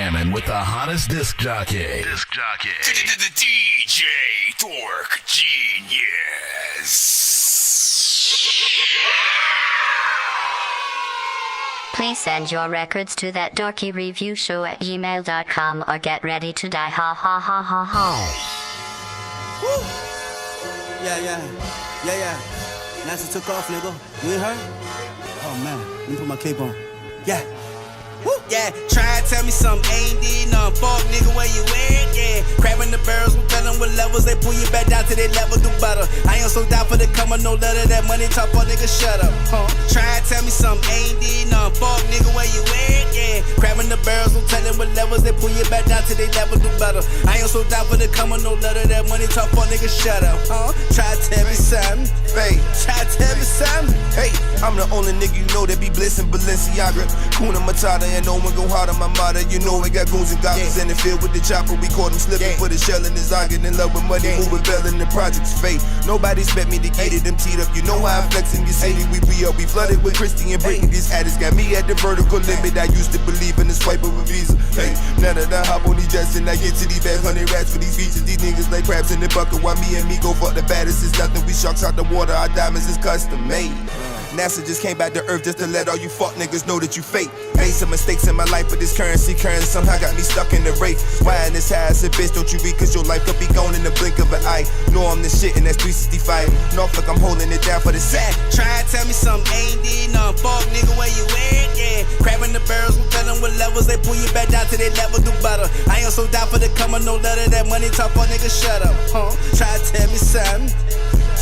jamming with the hottest disc jockey. DJ Dork Geniuz. Please send your records to that dorky review show at gmail.com or get ready to die. Ha ha ha ha ha. Woo. Yeah. Nonsenze took off, nigga. You ain't heard? Oh man, let me put my cape on. Yeah. Woo. Yeah, try and tell me something, ain't did nothing. Fuck, nigga, where you at? Yeah, crabbing the barrels, we tellin' what levels. They pull you back down to their level, do better. I am so down for the come, no letter. That money talk, fuck, nigga, shut up. Try and tell me something, ain't did nothing. Fuck, nigga, where you at? Yeah, crabbing the barrels, we tellin' what levels. They pull you back down to their level, do better. I am so down for the come, no letter. That money talk, fuck, nigga, shut up. Try to tell me something, hey. Try to tell me something, hey. I'm the only nigga you know that be blissin' Balenciaga, Kuna Matata, and no one go hard on my mother. You know we got goons and goblins in the field with the chopper. We caught him slipping, put a shell in his eye, getting in love with money, moving bell in the project's fate. Nobody expect me to get it, them teed up. You know how I flex in your city. We be flooded with Christy and Brittany. These addicts got me at the vertical limit. I used to believe in the swipe of a visa. Hey, now that I hop on these jets and I get to these bags, 100 rats for these features. These niggas like crabs in the bucket. While me and me go fuck the baddest. It's nothing. We sharks out the water. Our diamonds is custom made. NASA just came back to earth just to let all you fuck niggas know that you fake. Made some mistakes in my life, but this currency somehow got me stuck in the rate. Why in this high? I said, bitch, don't you read, cause your life could be gone in the blink of an eye. Know I'm the shit and that's 365. Norfolk, I'm holding it down for the sack. Try and tell me something, ain't did nothing. Fuck, nigga, where you at? Yeah, crabbing the barrels, we tellin' what levels. They pull you back down to their level, do better. I am so down for the come, no letter. That money talk, fuck, nigga, shut up. Try to tell me something.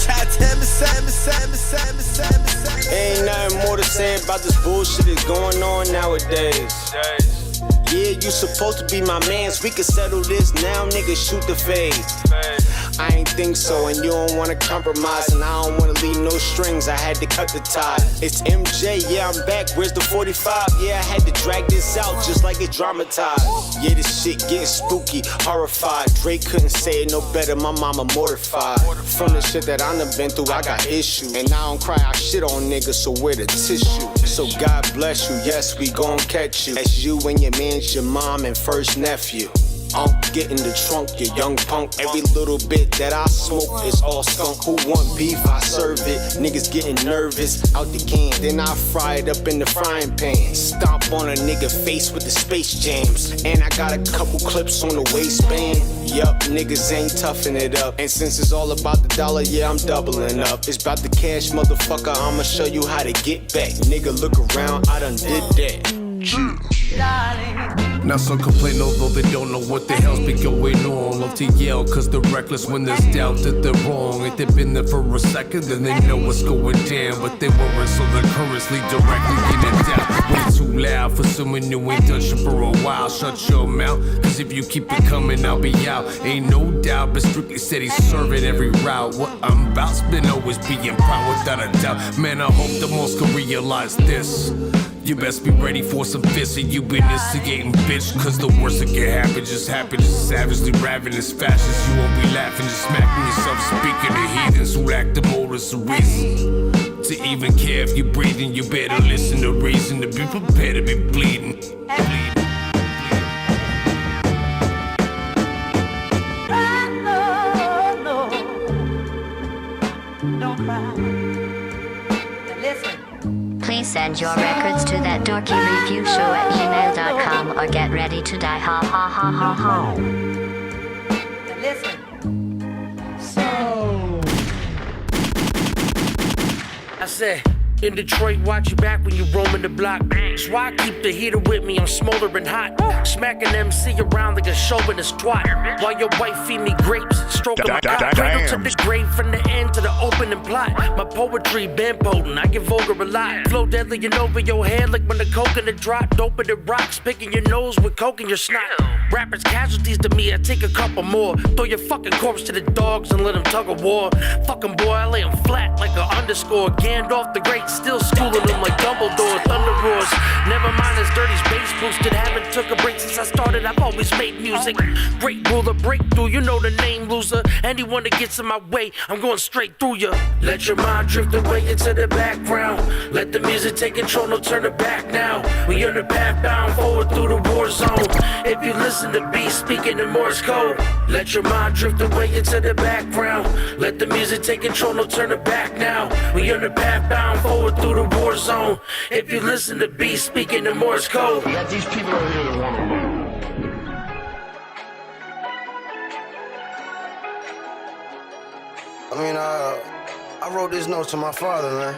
Try to tell me something. Ain't nothing more to say about this bullshit that's going on nowadays. Yeah, you supposed to be my mans. We can settle this now, nigga, shoot the fade. I ain't think so, and you don't wanna compromise, and I don't wanna leave no strings. I had to cut the tie. It's MJ, yeah, I'm back. Where's the 45? Yeah, I had to drag this out just like it dramatized. Yeah, this shit getting spooky, horrified. Drake couldn't say it no better. My mama mortified. From the shit that I done been through, I got issues, and I don't cry, I shit on niggas. So where the tissue? So God bless you. Yes, we gon' catch you. That's you and your man's your mom and first nephew. Get in the trunk, you young punk. Every little bit that I smoke is all skunk. Who want beef? I serve it. Niggas getting nervous out the can, then I fry it up in the frying pan. Stomp on a nigga face with the Space Jams, and I got a couple clips on the waistband. Yup, niggas ain't toughin' it up. And since it's all about the dollar, yeah, I'm doubling up. It's about the cash, motherfucker. I'ma show you how to get back. Nigga, look around, I done did that. Now some complain although they don't know what the hell's been going on. Love to yell cause they're reckless when there's doubt that they're wrong. If they've been there for a second then they know what's going down. But they weren't, so they're currently directly getting down. Way too loud for someone who ain't done shit for a while. Shut your mouth, cause if you keep it coming I'll be out. Ain't no doubt, but strictly said he's serving every route. What I'm about's been always being proud without a doubt. Man, I hope the most can realize this. You best be ready for some fists, and you been instigating, bitch. Cause the worst that can happen just savagely ravenous fashions. You won't be laughing, just smacking yourself. Speaking of heathens who lack the motives or reason to even care if you're breathing. You better listen to reason, to be prepared to be bleeding. Don't cry. Listen. Please send your records to that dorky review show at gmail.com or get ready to die. Ha ha ha ha ha. Listen. I said, in Detroit, watch your back when you roaming the block. That's why I keep the heater with me, I'm smoldering hot. Smacking MC around like a chauvinist twat. While your wife feed me grapes, stroking my cock. Cradle to the grave from the end to the opening plot. My poetry been potent, I get vulgar a lot. Flow deadly and over your head like when the coconut drop. Dope in the rocks, picking your nose with coke in your snot. Rappers casualties to me, I take a couple more. Throw your fucking corpse to the dogs and let them tug of war. Fucking boy, I lay him flat like an underscore. Gandalf the Great still schooling them like Dumbledore, thunder roars. Never mind as Dirty's bass boosted. Haven't took a break since I started, I've always made music. Great ruler, breakthrough, you know the name loser. Anyone that gets in my way, I'm going straight through ya. Let your mind drift away into the background. Let the music take control, no turn it back now. We on the path bound forward through the war zone. If you listen to beats speaking in Morse code, let your mind drift away into the background. Let the music take control, no turn it back now. We on the path bound forward through the war zone. If you listen to beats speaking in Morse code. We got these people out here that want to learn. I mean, I wrote this note to my father, man.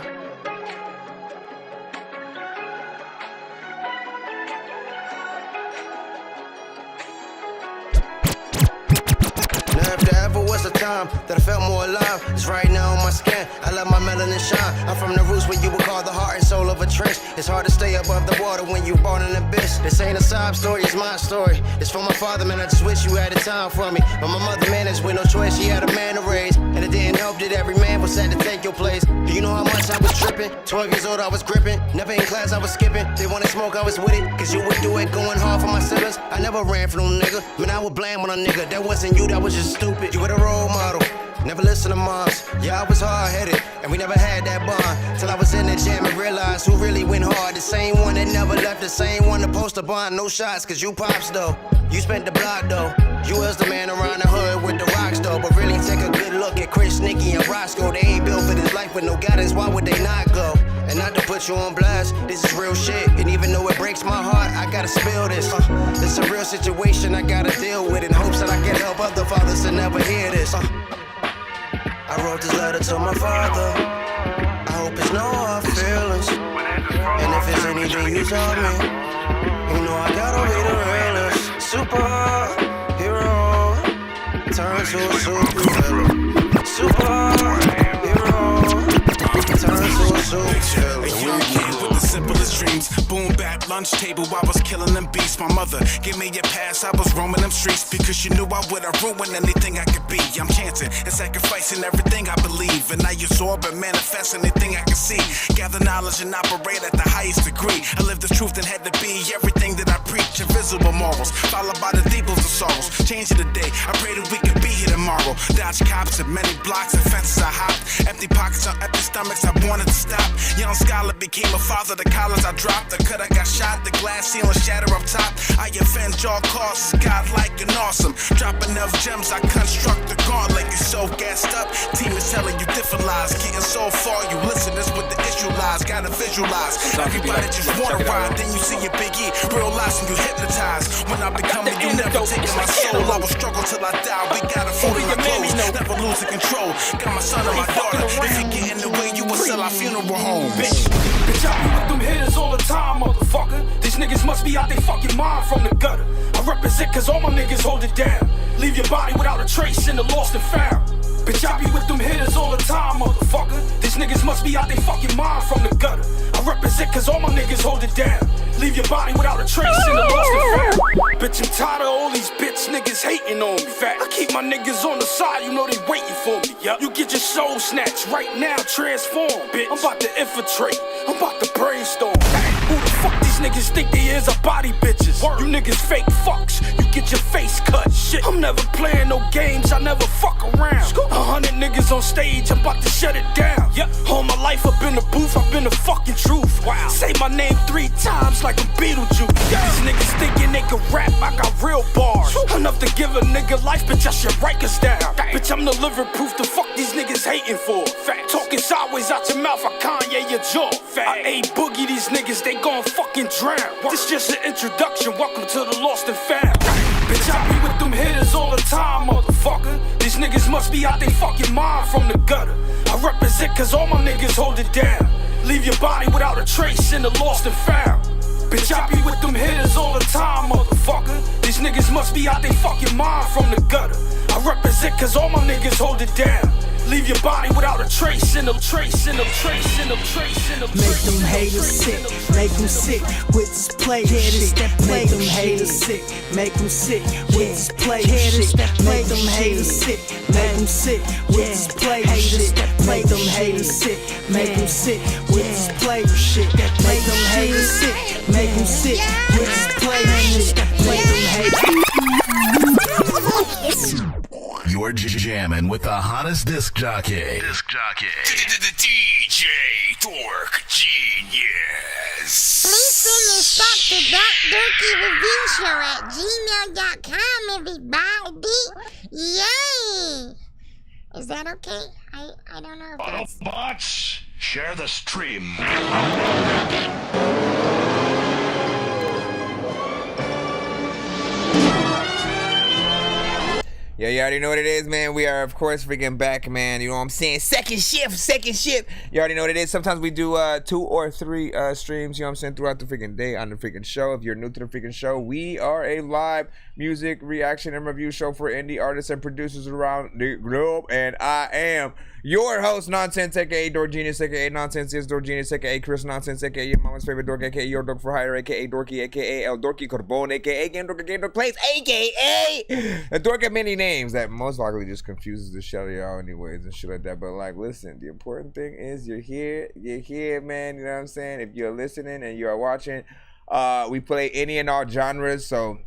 If there ever was a time that I felt more alive, it's right now on my skin. I let my melanin shine. I'm from the roots where you would call the heart and soul of a trench. It's hard to stay above the water when you born in an abyss. This ain't a sob story, it's my story. It's for my father, man, I just wish you had the time for me. But my mother managed with no choice, she had a man to raise. And it didn't help that every man was sad to take your place. Do you know how much I was tripping? 12 years old, I was gripping. Never in class, I was skipping. They wanted smoke, I was with it. Cause you would do it going hard for my siblings. I never ran for no nigga. Man, I would blame on a nigga. That wasn't you, that was just stupid. You were the role model. Never listen to moms. Yeah, I was hard-headed, and we never had that bond. Till I was in the jam and realized who really went hard. The same one that never left, the same one to post a bond. No shots, cause you pops though. You spent the block though. You was the man around the hood with the rocks though. But really take a good look at Chris, Nicky, and Roscoe. They ain't built for this life with no guidance, why would they not go? And not to put you on blast, this is real shit. And even though it breaks my heart, I gotta spill this. It's a real situation, I gotta deal with it. In hopes that I can help other fathers to never hear this. I wrote this letter to my father. I hope it's no hard feelings. And if it's anything you tell me, you know I gotta be the realest. Superhero turns to a supervillain. Superhero turns to a supervillain. A young kid with the simplest dreams. Boom bap, lunch table, I was killing them beats. My mother, give me your pass, I was roaming them streets. Because she knew I would've ruined anything I could be. I'm chanting and sacrificing everything I believe. And I absorb and manifest anything I can see. Gather knowledge and operate at the highest degree. I live the truth and had to be everything that I preach. Invisible morals, followed by the deepest of sorrows. Change of the day, I pray that we can be here tomorrow. Dodge cops at many blocks and fences I hopped. Empty pockets on empty stomachs, I wanted to stop. Young scholar became a father, the collars I dropped. The cut I got shot, the glass ceiling shatter up top. I avenge all causes, godlike and awesome. Drop enough gems, I construct the gauntlet. You so gassed up, team is telling you different lies. Getting so far, you listen, that's what the issue lies. Gotta visualize, everybody just wanna ride. Then you see your Big E, realize and you hypnotize. When I become it, you never taking my soul. I will struggle till I die, we got a food in our clothes. Never losing control, got my son and my daughter. If you get in the way, you will sell our funeral home. Bitch, I be with them hitters all the time, motherfucker. These niggas must be out they fucking mind from the gutter. I represent cause all my niggas hold it down. Leave your body without a trace in the lost and found. Bitch, I be with them hitters all the time, motherfucker. These niggas must be out they fucking mind from the gutter. I represent cause all my niggas hold it down. Leave your body without a trace in the lost and found. Bitch, I'm tired of all these bitch niggas hating on me. Fact, I keep my niggas on the side, you know they waiting for me. Yep. You get your soul snatched right now, transform, bitch. I'm about to infiltrate, I'm about to brainstorm. Who the fuck these niggas think they is? A body bitches. You niggas fake fucks, you get your face cut. Shit, I'm never playing no games, I never fuck around. 100 niggas on stage, I'm about to shut it down. Yep. All my life up in the booth, I've been the fucking truth. Wow. Say my name 3 times like I'm Beetlejuice. Yeah. These niggas thinking they can rap, I got real bars. Enough to give a nigga life, bitch, I should write us down. Bitch, I'm the living proof, the fuck these niggas hating for. Fact. Talking sideways out your mouth, I Kanye your jaw. Fact. I ain't boogie these niggas, they gon' fucking drown. This just an introduction, welcome to the lost and found. Bitch, I be with them hitters all the time, motherfucker. These niggas must be out they fucking mind from the gutter. I represent cause all my niggas hold it down. Leave your body without a trace in the lost and found. Bitch, I be with them hitters all the time, motherfucker. These niggas must be out they fucking mind from the gutter. I represent cause all my niggas hold it down. Leave your body without a trace in them, trace in them, trace in them, trace in them. Make them haters sick, make them sick with this player shit. Make them haters sick, make them sick with this player shit. Make them haters sick, make them sick with this player shit. Make them haters sick, make them sick with this player shit. Make them haters sick, make them sick with this player shit. Make them haters. You're jamming with the hottest disc jockey. DJ Dork Genius. Please send your stuff to DorkyReviewShow@gmail.com, everybody. Yay! Is that okay? I don't know if that's... Bots, share the stream. Yeah, you already know what it is, man. We are, of course, freaking back, man. You know what I'm saying? Second shift. You already know what it is. Sometimes we do 2 or 3 streams, you know what I'm saying, throughout the freaking day on the freaking show. If you're new to the freaking show, we are a live music reaction and review show for indie artists and producers around the globe. And I am your host, Nonsenze, aka Dork Genius, aka Nonsenze is Dork Genius, aka Chris Nonsense, aka your mama's favorite Dork, aka your Dork for hire, aka Dorky, aka El Dorky Corbone, aka Game Dork Plays, aka a Dork of many names that most likely just confuses the shit out of y'all anyways and shit like that. But like, listen, the important thing is you're here, man. You know what I'm saying? If you're listening and you are watching, we play any and all genres. So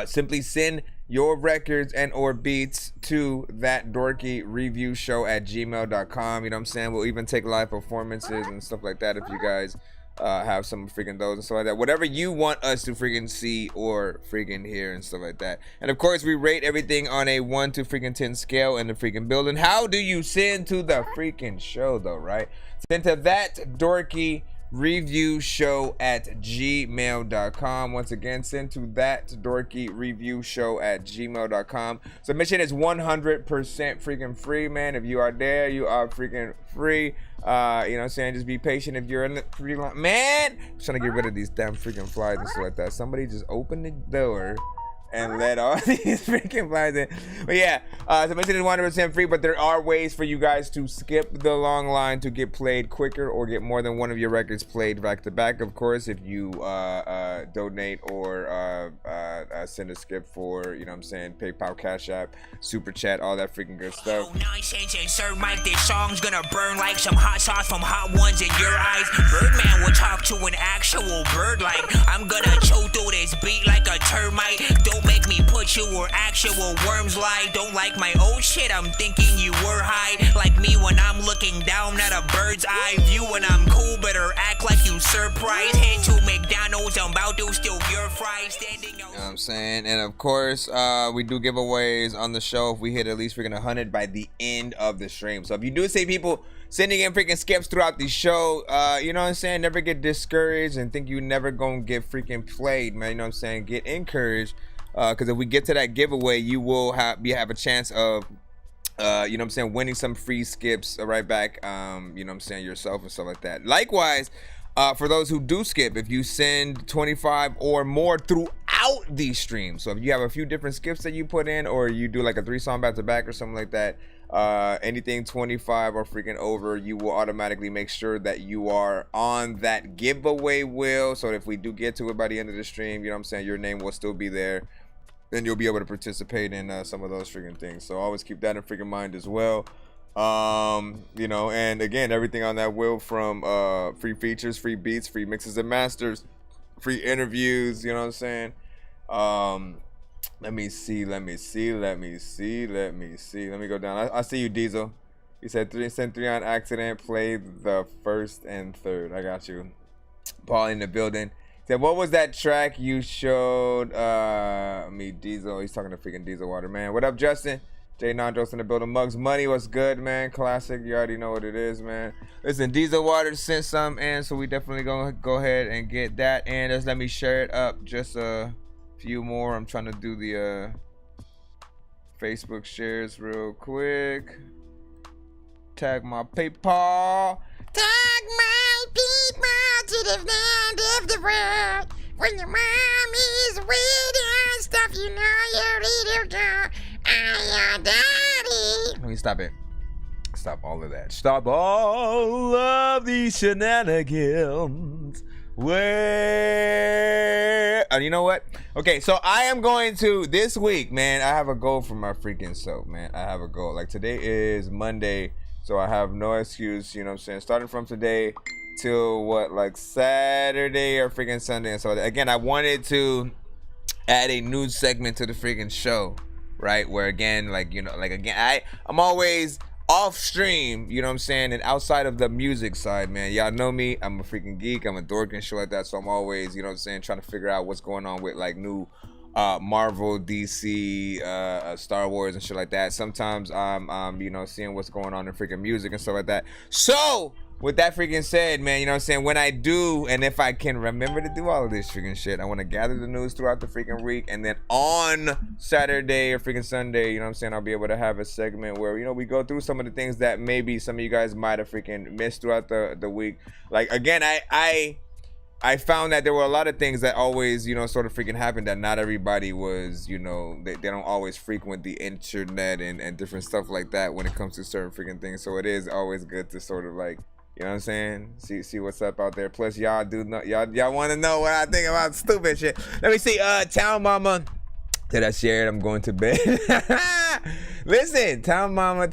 simply send your records and or beats to that dorky review show at gmail.com. You know what I'm saying? We'll even take live performances and stuff like that if you guys have some freaking those and stuff like that. Whatever you want us to freaking see or freaking hear and stuff like that. And of course, we rate everything on a 1 to freaking 10 scale in the freaking building. How do you send to the freaking show though, right? Send to that dorky review show at gmail.com. Once again, send to that dorky review show at gmail.com. Submission is 100% freaking free, man. If you are there, you are freaking free. You know what I'm saying? Just be patient if you're in the free line. Man, I'm trying to get rid of these damn freaking flies and stuff like that. Somebody just open the door and let all these freaking flies in. But yeah, submission is 100% free, but there are ways for you guys to skip the long line to get played quicker or get more than one of your records played back to back. Of course, if you donate or send a skip for, you know what I'm saying, PayPal, Cash App, Super Chat, all that freaking good stuff. Nonsense and Sir Mike, this song's gonna burn like some hot sauce from Hot Ones in your eyes. Birdman will talk to an actual bird like I'm gonna chew through this beat like a termite. Don't make me put you where actual worms lie. Don't like my old shit, I'm thinking you were high. Like me when I'm looking down at a bird's eye view. When I'm cool, better act like you surprised. Head to McDonald's, I'm about to steal your fries. Standing out. You know what I'm saying? And of course, we do giveaways on the show if we hit at least freaking 100 by the end of the stream. So if you do see people sending in freaking skips throughout the show, you know what I'm saying, never get discouraged and think you never gonna get freaking played, man. You know what I'm saying? Get encouraged, because if we get to that giveaway, you will have a chance of you know what I'm saying, winning some free skips right back, you know what I'm saying, yourself and stuff like that. Likewise, for those who do skip, if you send 25 or more throughout the stream, so if you have a few different skips that you put in, or you do like a 3-song back to back or something like that, anything 25 or freaking over, you will automatically make sure that you are on that giveaway wheel. So if we do get to it by the end of the stream, you know what I'm saying, your name will still be there, and you'll be able to participate in some of those freaking things. So always keep that in freaking mind as well. You know, and again, everything on that wheel, from free features, free beats, free mixes and masters, free interviews, you know what I'm saying. Let me go down. I see you, Diesel. You said send 3 on accident, play the 1st and 3rd. I got you. Paul in the building. Said, what was that track you showed me, Diesel? He's talking to freaking Diesel Water, man. What up, Justin? Jay Nandros in the building. Mugs Money, what's good, man? Classic. You already know what it is, man. Listen, Diesel Water sent some in, so we definitely gonna go ahead and get that. And just let me share it up just a few more. I'm trying to do the Facebook shares real quick. Tag my PayPal. Tag my people to the land of the world. When your mom is reading and stuff, you know you're ready to go. I'm your daddy. Let me stop it. stop all of that. Stop all of these shenanigans. Where? You know what? Okay, so I am going to this week, man. I have a goal for my freaking self, man. I have a goal. Like today is Monday, so I have no excuse. You know what I'm saying? Starting from today till what, like Saturday or freaking Sunday and so again, I wanted to add a new segment to the freaking show, right? Where again, like, you know, like again, I'm always off stream, you know what I'm saying, and outside of the music side, man. Y'all know me, I'm a freaking geek, I'm a dork and shit like that, so I'm always, you know what I'm saying, trying to figure out what's going on with like new Marvel, DC, Star Wars and shit like that. Sometimes I'm you know, seeing what's going on in freaking music and stuff like that. So with that freaking said, man, you know what I'm saying, when I do, and if I can remember to do all of this freaking shit, I want to gather the news throughout the freaking week, and then on Saturday or freaking Sunday, you know what I'm saying, I'll be able to have a segment where, you know, we go through some of the things that maybe some of you guys might have freaking missed throughout the week. Like, again, I found that there were a lot of things that always, you know, sort of freaking happened, that not everybody was, you know, they don't always frequent the internet and different stuff like that when it comes to certain freaking things. So it is always good to sort of like, you know what I'm saying, see what's up out there. Plus y'all do know, y'all want to know what I think about stupid shit. Let me see. Town Mama, did I share it? I'm going to bed. Listen, Town Mama.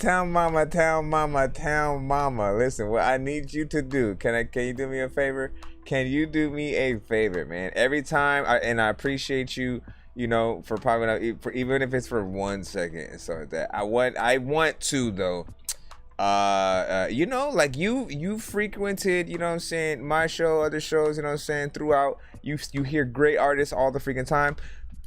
Listen, what I need you to do, can you do me a favor? Can you do me a favor, man? Every time, and I appreciate you, you know, for popping up, even if it's for 1 second and stuff like that. I want to though. You know, like you frequented, you know what I'm saying, my show, other shows, you know what I'm saying, throughout. You hear great artists all the freaking time.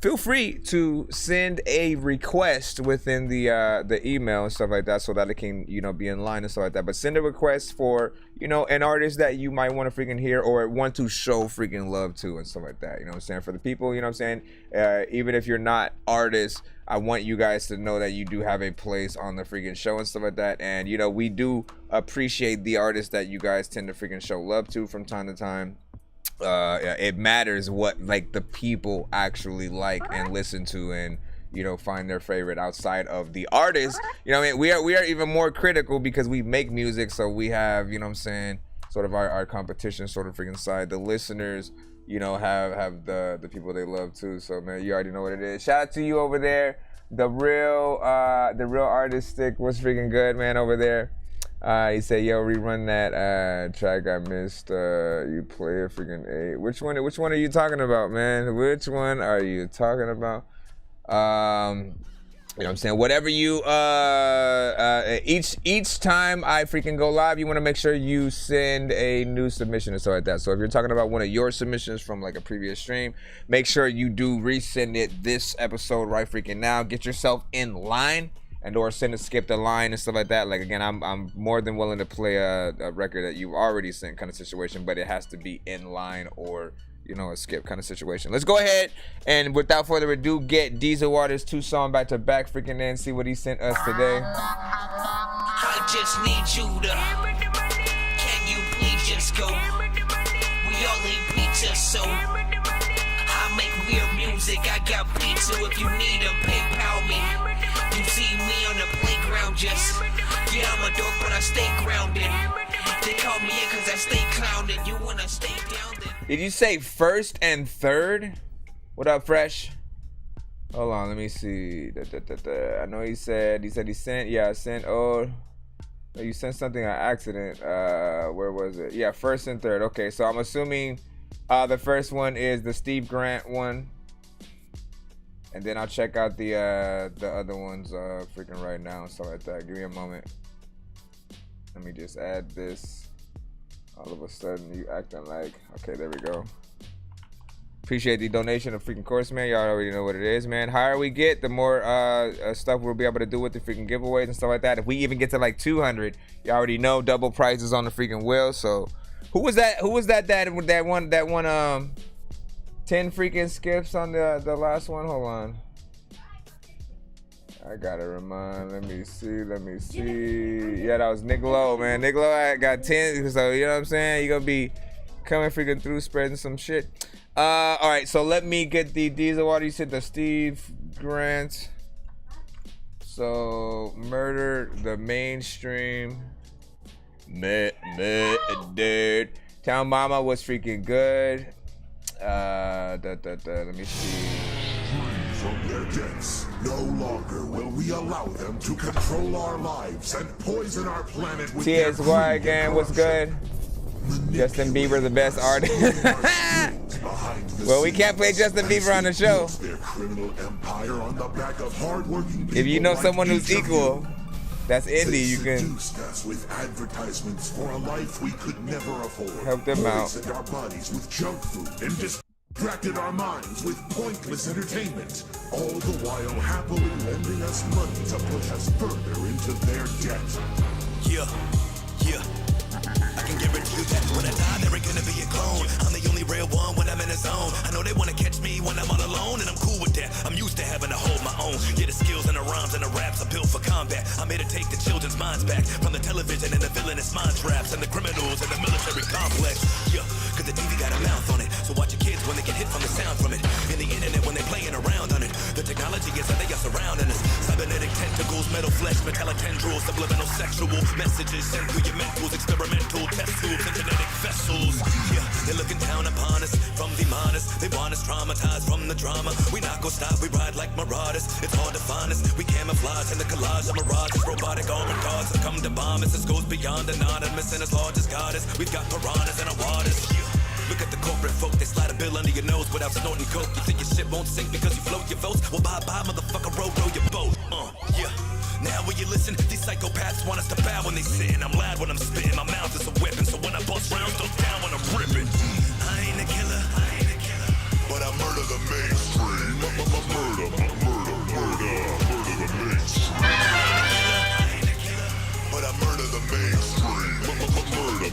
Feel free to send a request within the email and stuff like that, so that it can, you know, be in line and stuff like that. But send a request for, you know, an artist that you might want to freaking hear or want to show freaking love to and stuff like that. You know what I'm saying? For the people, you know what I'm saying, even if you're not artists, I want you guys to know that you do have a place on the freaking show and stuff like that. And, you know, we do appreciate the artists that you guys tend to freaking show love to from time to time. It matters what, like, the people actually like and listen to and, you know, find their favorite outside of the artist. You know what I mean? We are even more critical because we make music, so we have, you know what I'm saying, sort of our competition sort of freaking side. The listeners, you know, have the people they love too. So, man, you already know what it is. Shout out to you over there. The real artistic was freaking good, man, over there. He said, yo, rerun that track I missed. You play a freaking 8. Which one are you talking about, man? Which one are you talking about? You know what I'm saying? Whatever you each time I freaking go live, you want to make sure you send a new submission and stuff like that. So if you're talking about one of your submissions from like a previous stream, make sure you do resend it this episode right freaking now. Get yourself in line and or skip the line and stuff like that. Like, again, I'm more than willing to play a record that you've already sent kind of situation, but it has to be in line or, you know, a skip kind of situation. Let's go ahead and without further ado, get Diesel Waters 2 song back to back freaking and see what he sent us today. I just need you to, can you please just go? We all eat pizza, so I make weird music. I got pizza if you need a PayPal me. You see me on the playground just, yeah, I'm a dork but I stay grounded. They call me in cause I stay clowning. You wanna stay down then? Did you say first and third? What up, Fresh? Hold on, let me see. I know he said he sent, yeah, I sent, oh, you sent something on accident. Where was it? Yeah, first and third. Okay, so I'm assuming the first one is the Steve Grant one. And then I'll check out the other ones freaking right now and stuff like that. Give me a moment. Let me just add this. All of a sudden, you acting like, okay, there we go. Appreciate the donation of freaking course, man. Y'all already know what it is, man. Higher we get, the more stuff we'll be able to do with the freaking giveaways and stuff like that. If we even get to like 200, you already know double prizes on the freaking wheel. So, who was that? That one 10 freaking skips on the last one? Hold on. I gotta remind. Let me see. Yeah, that was Nick Lowe, man. Nick Lowe, I got 10. So, you know what I'm saying? You're gonna be coming freaking through, spreading some shit. All right, so let me get the Diesel Water. You said the Steve Grant So murder the mainstream. Dude. Town Mama was freaking good. Let me see. From their debts, no longer will we allow them to control our lives and poison our planet with their TSY again, what's good? Justin Bieber, the best artist. Well, we can't play Justin Bieber on the show. If you know someone who's equal, that's indie, you can with advertisements for a life we could never afford. Help them out. Poisoned our bodies with junk food and distracted our minds with pointless entertainment, all the while happily lending us money to push us further into their debt. Yeah. I can guarantee you that when I die, there ain't gonna be a clone. I'm the only real one when I'm in the zone. I know they wanna catch me when I'm all alone, and I'm cool with that. I'm used to having to hold my own. Yeah, the skills and the rhymes and the raps are built for combat. I'm here to take the children's minds back from the television and the villainous mind traps and the criminals and the military complex. Yeah, cause the TV got a mouth on it. So watch your kids when they get hit from the sound from it. And the internet when they playing around on it. The technology is how they are surrounding us. Cybernetic tentacles, metal flesh, metallic tendrils, subliminal sexual messages sent through your mentals, experimental test tubes and genetic vessels. Yeah, they're looking down upon us from the minors. They want us traumatized from the drama. We not gonna stop, we ride like marauders. It's hard to find us, we camouflage in the collage of mirages. Robotic armored guards that come to bomb us. This goes beyond anonymous and as large as goddess. We've got piranhas in our waters. Yeah. Look at the corporate folk, they slide a bill under your nose without snorting coke. You think your shit won't sink because you float your votes? Well, bye-bye, motherfucker, row your boat. Yeah. Now will you listen? These psychopaths want us to bow when they sin. I'm loud when I'm spitting, my mouth is a weapon. So when I bust rounds, don't down when I'm ripping. I ain't a killer, but I murder the mainstream. Murder the mainstream. I ain't a killer, but I murder the mainstream. Murder the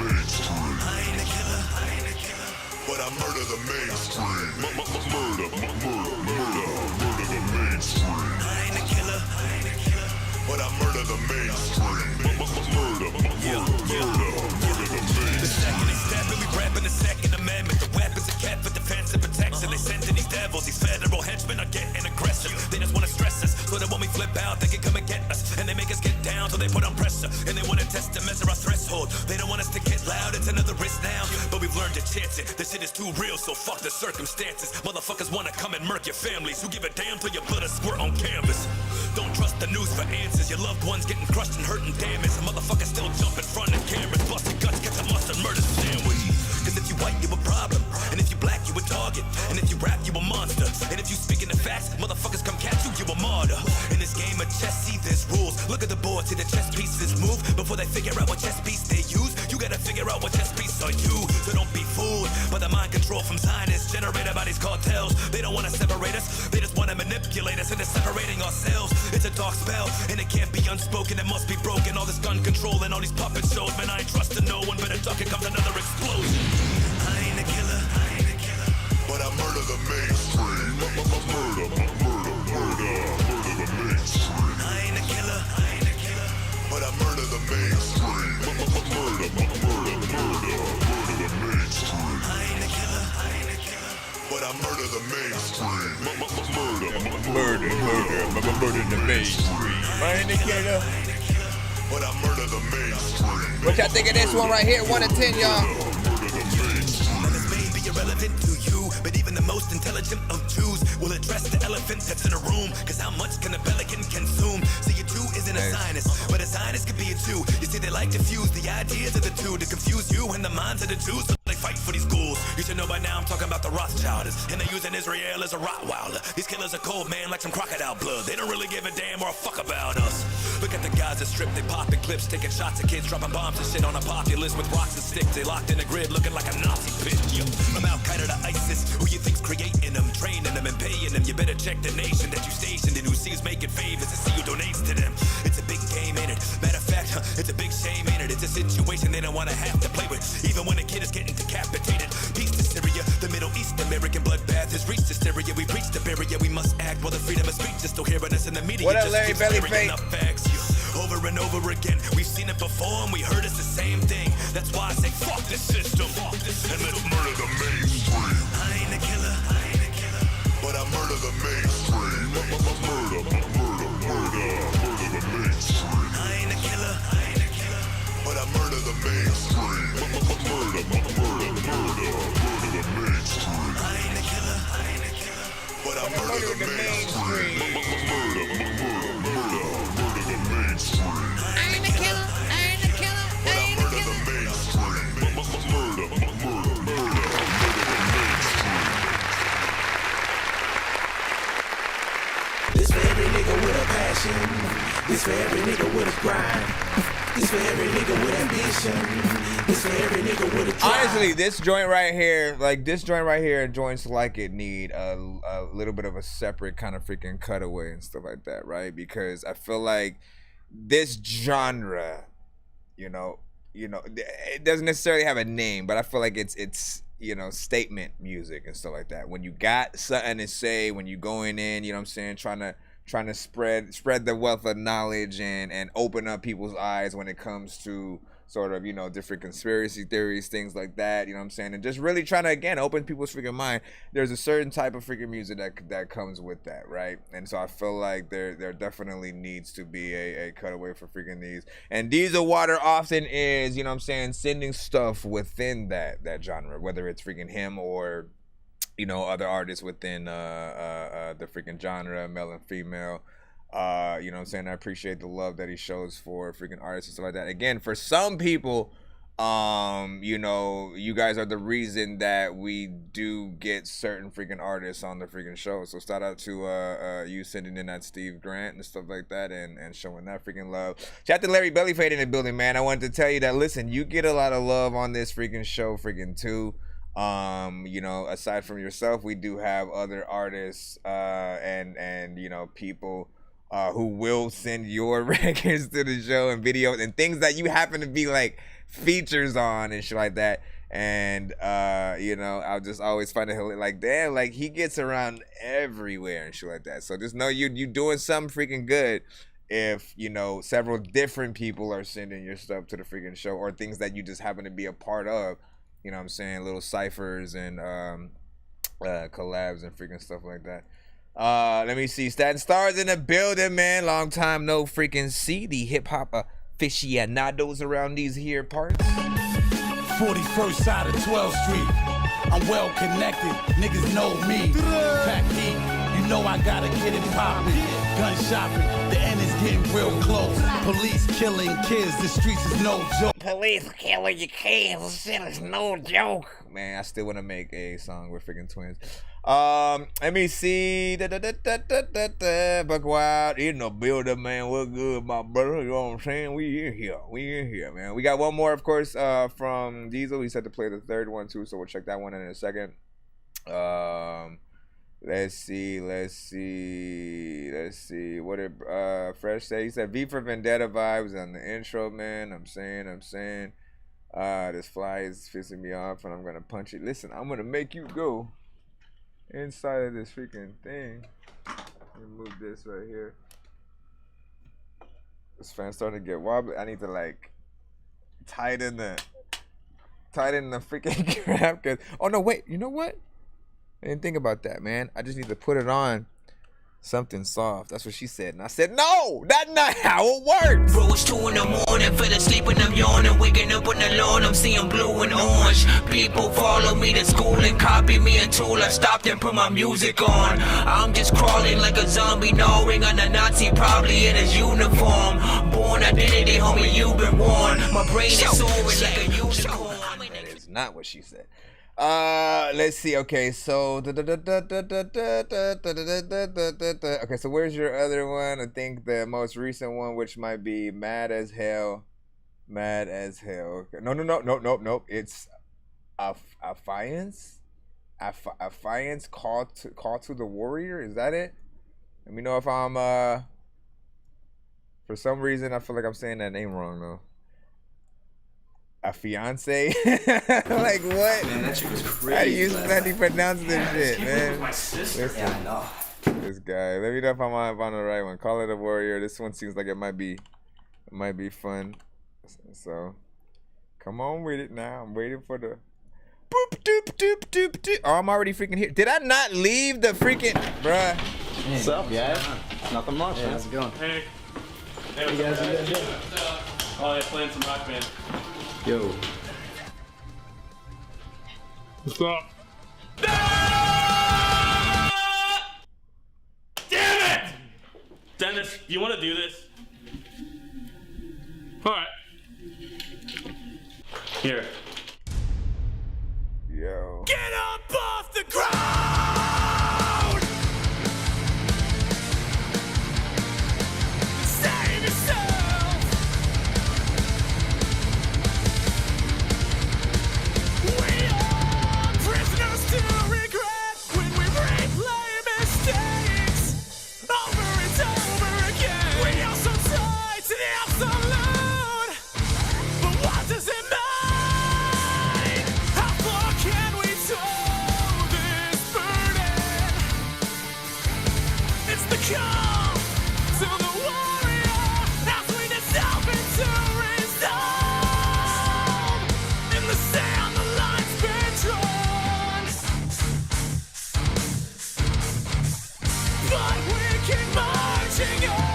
mainstream. I ain't a killer, but I murder the mainstream. Murder the mainstream. I ain't a killer, but I murder the mainstream. Murder the mainstream. The second they stab me, we rapping the Second Amendment. The weapons are kept for defense and protection. They send to these devils, these federal henchmen are getting aggressive. They just wanna stress us, so that when we flip out, they can come and get us. And they make us get down, so they put on pressure. And they wanna test to measure our threshold. They don't want us to get loud, it's another risk now. But we've learned to chance it. This shit is too real, so fuck the circumstances. Motherfuckers wanna come and murk your families. Who give a damn till your blood is squirt on canvas? Don't trust the news for answers. Your loved ones getting crushed and hurt and damaged. A motherfucker still jump in front of cameras. Busting guts, catch a mustard, murder sandwich. Cause if you white, you a problem. And if you black, you a target. And if you rap, you a monster. And if you speaking the facts, motherfuckers come catch you, you a martyr. In this game of chess, see there's rules. Look at the board, see the chess pieces move. Before they figure out what chess piece they use, you gotta figure out what chess piece are you. So don't be fooled by the mind control from Zionists generated by these cartels. They don't wanna separate us, they just wanna manipulate us into separating ourselves. It's a dark spell, and it can't be unspoken, it must be broken. All this gun control and all these puppet shows, man, I ain't trusting no one. Better duck, it comes another explosion. I ain't a killer, but I murder the mainstream. Murder the mainstream. I ain't a killer, but I murder the mainstream. Murder the mainstream. I ain't a killer, but I murder the mainstream. Murder the mainstream. I ain't a killer, but I murder the mainstream. What y'all think of this one right here? 1 to 10, y'all. Irrelevant to you, but even the most intelligent of Jews will address the elephant that's in a room. Cause how much can a pelican consume? See, a Jew isn't a Zionist, but a Zionist could be a Jew. You see, they like to fuse the ideas of the two to confuse you and the minds of the Jews. So they fight for these ghouls. You should know by now I'm talking about the Rothschilds, and they're using Israel as a Rottweiler. These killers are cold, man, like some crocodile blood. They don't really give a damn or a fuck about us. Look at the guys that strip, they popping clips, taking shots at kids, dropping bombs and shit on a populace with rocks and sticks. They locked in a grid, looking like a Nazi pit. From Al-Qaeda to ISIS, who you think's creating them, training them and paying them? You better check the nation that you stationed in, who sees making favors and see who donates to them. It's a big game, ain't it? Matter of fact, it's a big shame, ain't it? It's a situation they don't want to have to play with, even when a kid is getting decapitated. Peace to Syria, the Middle East, American bloodbath has reached hysteria. We preach the barrier, we must act while the freedom of speech is still hearing us in the media. What up, Larry Bellyface? Over and over again, we've seen it before and we heard it's the same thing. That's why I say fuck this system, and let's murder the mainstream. I ain't a killer, but I murder the mainstream. But I murder the mainstream. Murder the mainstream. I ain't a killer. But I murder the mainstream. Murder the mainstream. I ain't a killer. But I murder the mainstream. Murder the mainstream. This for every nigga with a passion. This for every nigga with a grind. This for every nigga with ambition. This for every nigga with a drive. Honestly, this joint right here, joints like it need a little bit of a separate kind of freaking cutaway and stuff like that, right? Because I feel like this genre, you know, it doesn't necessarily have a name, but I feel like it's statement music and stuff like that. When you got something to say, when you going in, you know what I'm saying, trying to spread the wealth of knowledge and open up people's eyes when it comes to sort of, different conspiracy theories, things like that, you know what I'm saying? And just really trying to, again, open people's freaking mind. There's a certain type of freaking music that comes with that, right? And so I feel like there definitely needs to be a cutaway for freaking these. And Diesel Water often is, you know what I'm saying, sending stuff within that genre, whether it's freaking him or other artists within the freaking genre, male and female. You know what I'm saying? I appreciate the love that he shows for freaking artists and stuff like that. Again, for some people, you guys are the reason that we do get certain freaking artists on the freaking show. So shout out to you sending in that Steve Grant and stuff like that and showing that freaking love. Shout out to Larry Bellyfade in the building, man. I wanted to tell you that, listen, you get a lot of love on this freaking show freaking too. Aside from yourself, we do have other artists and people who will send your records to the show and videos and things that you happen to be like features on and shit like that. And I'll just always find it like, damn, like he gets around everywhere and shit like that. So just know you doing something freaking good if several different people are sending your stuff to the freaking show, or things that you just happen to be a part of. You know what I'm saying? Little ciphers and collabs and freaking stuff like that. Let me see. Staten Stars in the building, man. Long time no freaking see. The hip-hop aficionados around these here parts. 41st side of 12th Street. I'm well connected. Niggas know me. Pack heat. You know I gotta get it poppin'. Gun shopping. The end is getting real close. Police killing kids. The streets is no joke. Police killing your kids. This shit is no joke. Man, I still want to make a song with freaking twins. Let me see. Buck Wild in the building, man. We're good, my brother. You know what I'm saying? We in here, man. We got one more, of course, from Diesel. He said to play the third one too, so we'll check that one in a second. Let's see. What did Fresh say? He said V for Vendetta vibes on the intro, man. I'm saying. This fly is pissing me off and I'm gonna punch it. Listen, I'm gonna make you go inside of this freaking thing. Let me move this right here. This fan's starting to get wobbly. I need to like tighten the freaking crap. Cause oh no, wait, you know what? I didn't think about that, man. I just need to put it on something soft. That's what she said. And I said, no, that's not how it works. Bro, it's 2 in the morning, fell asleep and I'm yawning. Waking up on the lawn, I'm seeing blue and orange. People follow me to school and copy me until I stopped and put my music on. I'm just crawling like a zombie, gnawing on a Nazi, probably in his uniform. Born identity, homie, you've been warned. My brain is soaring like a unicorn. That is not what she said. Let's see. Okay, so okay, so where's your other one? I think the most recent one, which might be Mad as Hell. Okay. No. It's Affiance. Affiance call to the warrior. Is that it? Let me know if I'm for some reason I feel like I'm saying that name wrong though. A fiance? Like what? Man, that shit was crazy. How do you bloody pronounce this shit, man? Listen, yeah, I know. This guy. Let me know if I'm on the right one. Call it a warrior. This one seems like it might be fun. So come on with it now. I'm waiting for the boop doop doop doop doop. Oh, I'm already freaking here. Did I not leave the freaking bruh? What's up, guys? Nothing much. Hey, man. how's it going? Hey. Hey, Hey, guys, what you guys doing? Oh, yeah, playing some rock band. Yo. What's up? Damn it! Dennis, do you want to do this? Alright. Here. Yo. Get up off the ground! Save yourself! We are prisoners to regret when we replay mistakes over and over again. We are so tied to the absolute, but what does it mean? How far can we tow this burden? It's the call to the warrior as we dissolve into resolve. In the sand, the line's been drawn, but we keep marching on.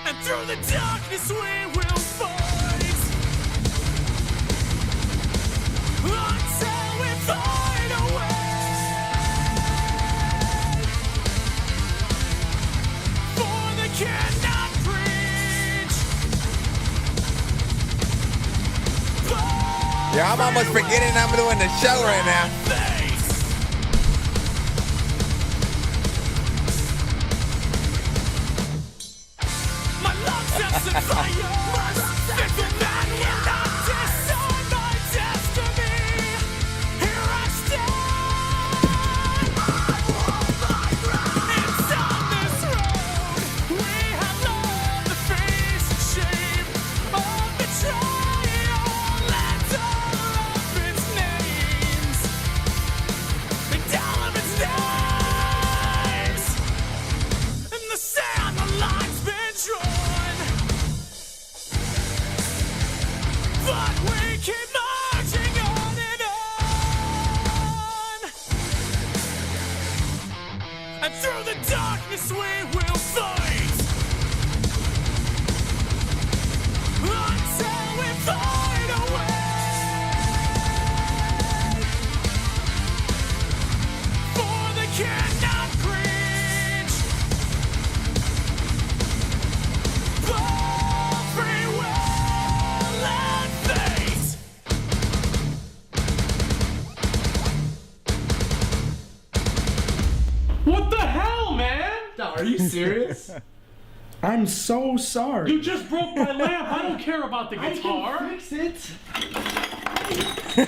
And through the darkness we will fight until we find a way. For they cannot preach. Yeah, I'm almost forgetting I'm doing the show right now. My lungs have set fire. If a man will not discern my destiny, here I stand. It's on this road we have learned to face the shame of betrayal and all of its names. And all of its names. In the sand, the line's been drawn, but we keep marching on and on. And through the darkness we will fight until we find a way. For they cannot preach, but free will and fate. What the hell, man? Are you serious? I'm so sorry. You just broke my lamp. I don't care about the guitar. I can fix it.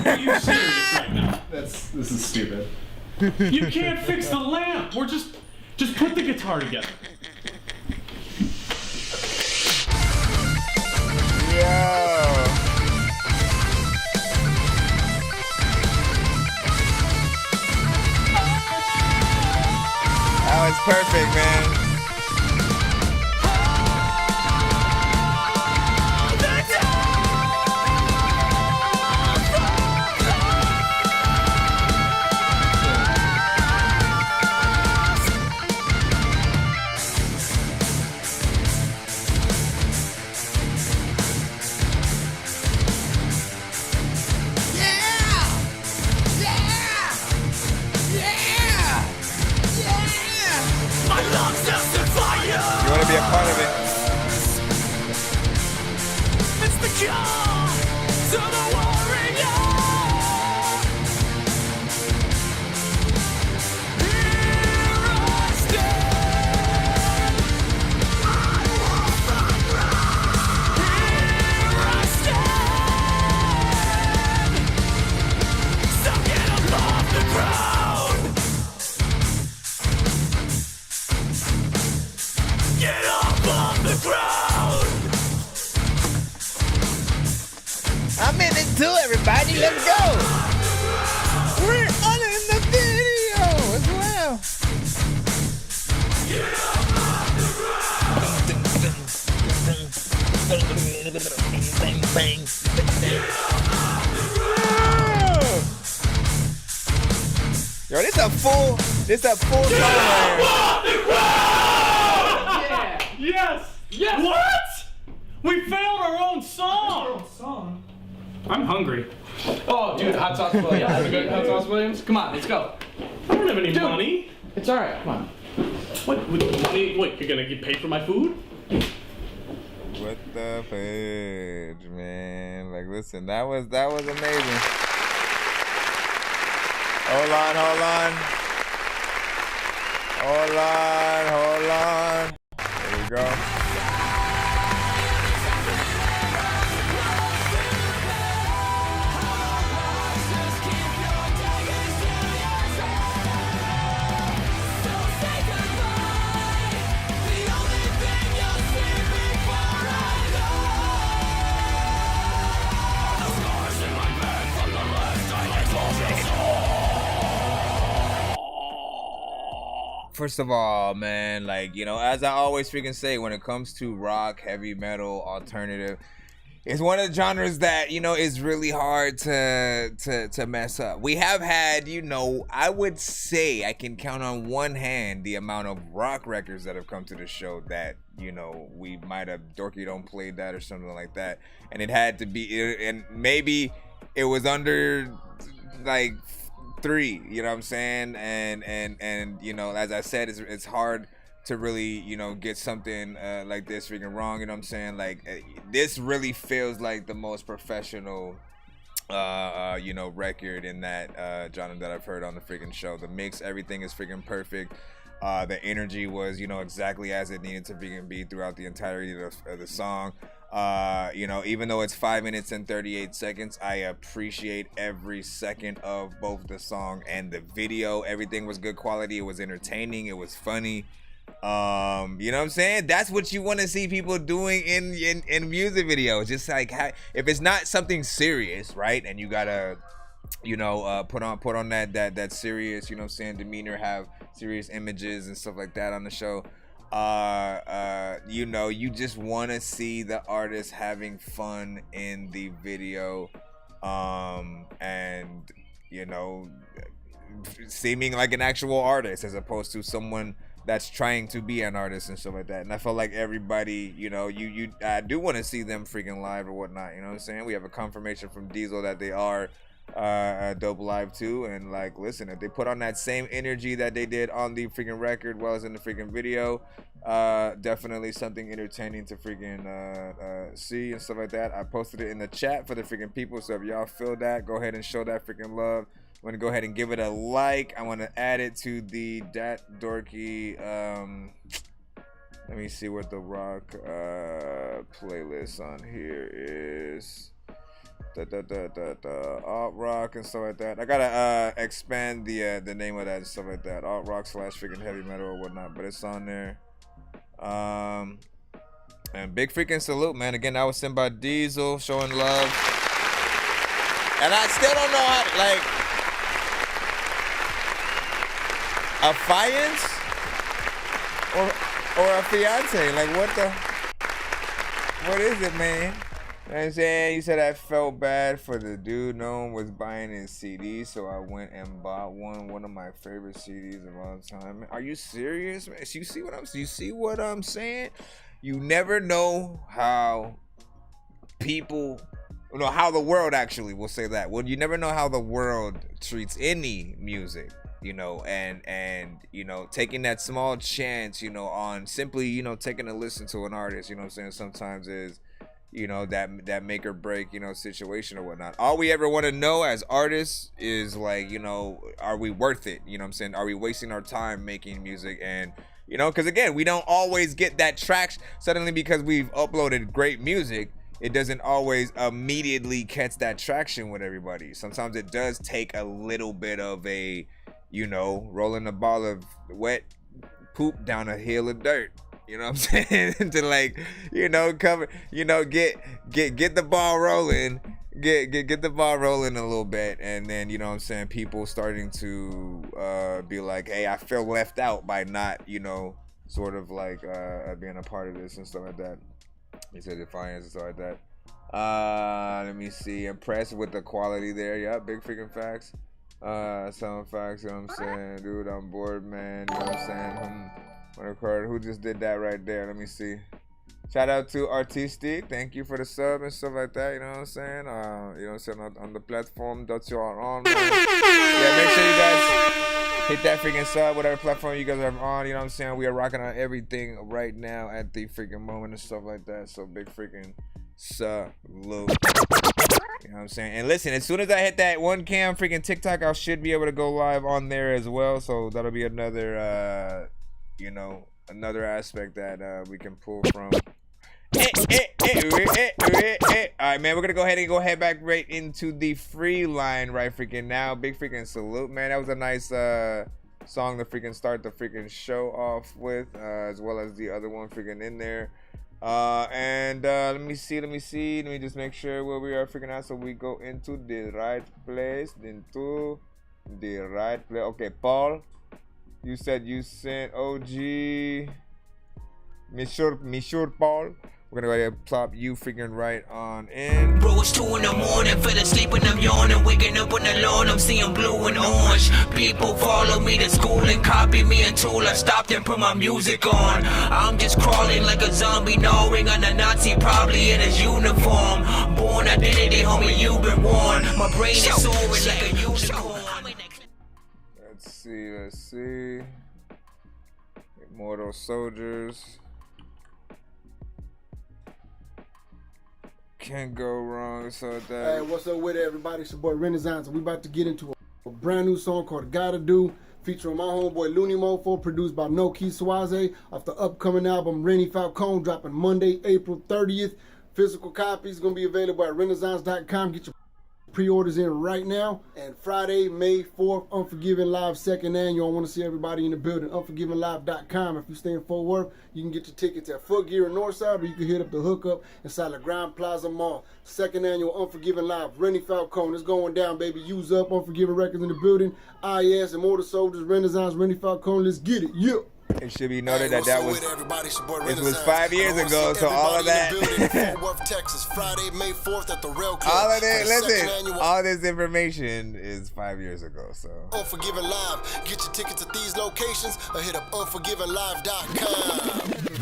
Are you serious right now? This is stupid. You can't fix the lamp. We're just put the guitar together. That was perfect, man. My lungs are set fire. You want to be a part of it? It's the call to the warrior. Here I stand. Here I stand. So get up off the ground. Get up off the ground. I'm in it too, everybody. Let's go. We're on in the video as well. Bang, bang. Yo, this a full song. Yeah. Yes. Yes. What? We failed our own song. I'm hungry. Oh, dude, hot sauce Williams. Have a good hot sauce Williams? Come on, let's go. I don't have any money. It's all right. Come on. What money? What, you're gonna get paid for my food? What the fudge, man? Like, listen, that was amazing. Hold on. There we go. First of all, man, like, you know, as I always freaking say, when it comes to rock, heavy metal, alternative, it's one of the genres that, you know, is really hard to mess up. We have had, you know, I would say I can count on one hand the amount of rock records that have come to the show that, you know, we might have Dorky don't play that or something like that, and it had to be, and maybe it was under like 3, you know what I'm saying? And you know, as I said, it's hard to really, you know, get something like this freaking wrong, you know what I'm saying? Like, this really feels like the most professional you know, record in that genre that I've heard on the freaking show. The mix, everything is freaking perfect. The energy was, you know, exactly as it needed to freaking be throughout the entirety of the song. You know, even though it's 5 minutes and 38 seconds, I appreciate every second of both the song and the video. Everything was good quality. It was entertaining. It was funny. You know what I'm saying? That's what you want to see people doing in music videos. Just like, if it's not something serious, right? And you gotta, you know, put on that serious, you know what I'm saying, demeanor, have serious images and stuff like that on the show. You know, you just want to see the artist having fun in the video, and, you know, seeming like an actual artist as opposed to someone that's trying to be an artist and stuff like that. And I felt like everybody, you know, I do want to see them freaking live or whatnot, you know what I'm saying? We have a confirmation from Diesel that they are dope live too, and like, listen, if they put on that same energy that they did on the freaking record while it's in the freaking video, definitely something entertaining to freaking see and stuff like that. I posted it in the chat for the freaking people, so if y'all feel that, go ahead and show that freaking love. I'm gonna go ahead and give it a like. I want to add it to the Dat Dorky let me see what the rock playlist on here is. Alt rock and stuff like that. I gotta expand the name of that and stuff like that. Alt rock / freaking heavy metal or whatnot, but it's on there. And big freaking salute, man. Again, that was sent by Diesel, showing love. And I still don't know how, like, a fiance or a fiance. Like, what is it, man? You know what I'm saying? You said I felt bad for the dude. No one was buying his CD, so I went and bought one of my favorite CDs of all time. Are you serious, man? You see what I'm saying? You never know how people, no, how the world actually will say that. Well, you never know how the world treats any music, you know, and you know, taking that small chance, you know, on simply, you know, taking a listen to an artist, you know what I'm saying, sometimes is, you know, that make or break, you know, situation or whatnot. All we ever want to know as artists is, like, you know, are we worth it? You know what I'm saying? Are we wasting our time making music? And, you know, because again, we don't always get that traction. Suddenly, because we've uploaded great music, it doesn't always immediately catch that traction with everybody. Sometimes it does take a little bit of a, you know, rolling a ball of wet poop down a hill of dirt. You know what I'm saying? To, like, you know, cover, you know, get the ball rolling, get the ball rolling a little bit, and then, you know what I'm saying, people starting to be like, hey, I feel left out by not, you know, sort of like being a part of this and stuff like that. He said Defiance and stuff like that. Let me see. Impressed with the quality there. Yeah, big freaking facts. Some facts, you know what I'm saying? Dude, I'm bored, man. You know what I'm saying? Who just did that right there? Let me see. Shout out to Artistic. Thank you for the sub and stuff like that. You know what I'm saying? You know what I'm saying? On the platform that you are on, man. Yeah, make sure you guys hit that freaking sub, whatever platform you guys are on. You know what I'm saying? We are rocking on everything right now at the freaking moment and stuff like that. So big freaking salute. You know what I'm saying? And listen, as soon as I hit that 1Cam freaking TikTok, I should be able to go live on there as well. So that'll be another, you know, another aspect that we can pull from. Alright, man, we're gonna go ahead and head back right into the free line right freaking now. Big freaking salute, man. That was a nice song to freaking start the freaking show off with, as well as the other one freaking in there. And let me just make sure where we are freaking at so we go into the right place. Okay, Paul, you said you sent OG Monsieur Paul. We're gonna go ahead and plop you freaking right on in. Bro, it's 2 in the morning, fell asleep and I'm yawning. Waking up on the lawn, I'm seeing blue and orange. People follow me to school and copy me until I stopped and put my music on. I'm just crawling like a zombie, gnawing on a Nazi, probably in his uniform. Born identity, homie, you've been warned. My brain is soaring like a unicorn. Let's see. Immortal Soldiers. Can't go wrong. So that. Hey, what's up with it, everybody? It's your boy Renaissance, and we about to get into a brand new song called Gotta Do, featuring my homeboy Looney Mofo, produced by No Key Swaze, off the upcoming album Rennie Falcone, dropping Monday, April 30th. Physical copies gonna be available at Renaissance.com. Get your pre-orders in right now. And Friday, May 4th, Unforgiven Live 2nd Annual. I want to see everybody in the building. UnforgivenLive.com. If you stay in Fort Worth, you can get your tickets at Foot Gear in Northside, or you can hit up the hookup inside the Grand Plaza Mall. 2nd Annual Unforgiven Live. Rennie Falcone. It's going down, baby. Use up. Unforgiven Records in the building. IS, Immortal Soldiers, Renaissance, Rennie Falcone. Let's get it. Yeah. It should be noted that it was 5 years ago, so all of that, all of it, listen, all this information is 5 years ago, so. Unforgiven Live, get your tickets at these locations or hit up unforgivenlive.com.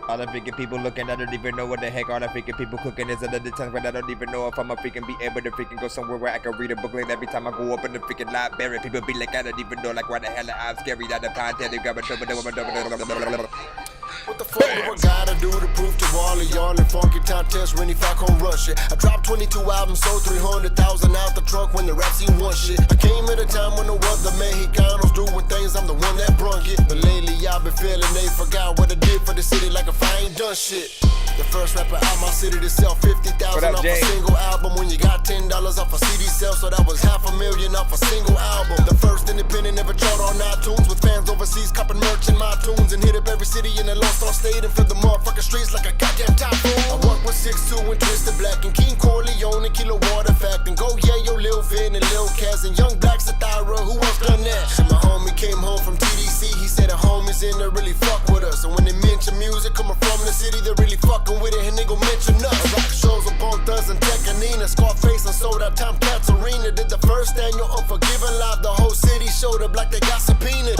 All the freaking people looking, I don't even know what the heck all the freaking people cooking is another time, but I don't even know if I'ma freaking be able to freaking go somewhere where I can read a booklet every time I go up in the freaking library. People be like, I don't even know, like, why the hell I'm scary that the content they grab What the fuck do I gotta do to prove to all of y'all in funky time test Rennie Falcone rush it? I dropped 22 albums, sold 300,000 out the trunk when the rap scene won shit. I came at a time when the other Mexicanos doing things, I'm the one that brung it. But lately I've been feeling they forgot what I did for the city, like if I ain't done shit. The first rapper out my city to sell 50,000 off a single album when you got $10 off a CD sale, so that was $500,000 off a single album. The first independent ever chart on iTunes with fans overseas copping merch in my tunes and hit up every city in the Lone Star State and fill the motherfucking streets like a goddamn typhoon. I work with 6'2" and Twisted Black and King Corleone and Kilo Water Fact and Go Yeah Yo Lil Vin and Lil Cass and Young Black Satira. Who else done that? Shit, my homie came home from TDC. He said the homies in there really fuck with us, and when they mention music coming from the city, they really fucking with it and they gon' mention us. I rock shows with Bone Thugs and Tekanina, Scarface and Sold Out Tom Cats Arena. Did the first annual Unforgiven Live. The whole city showed up like they got subpoenaed.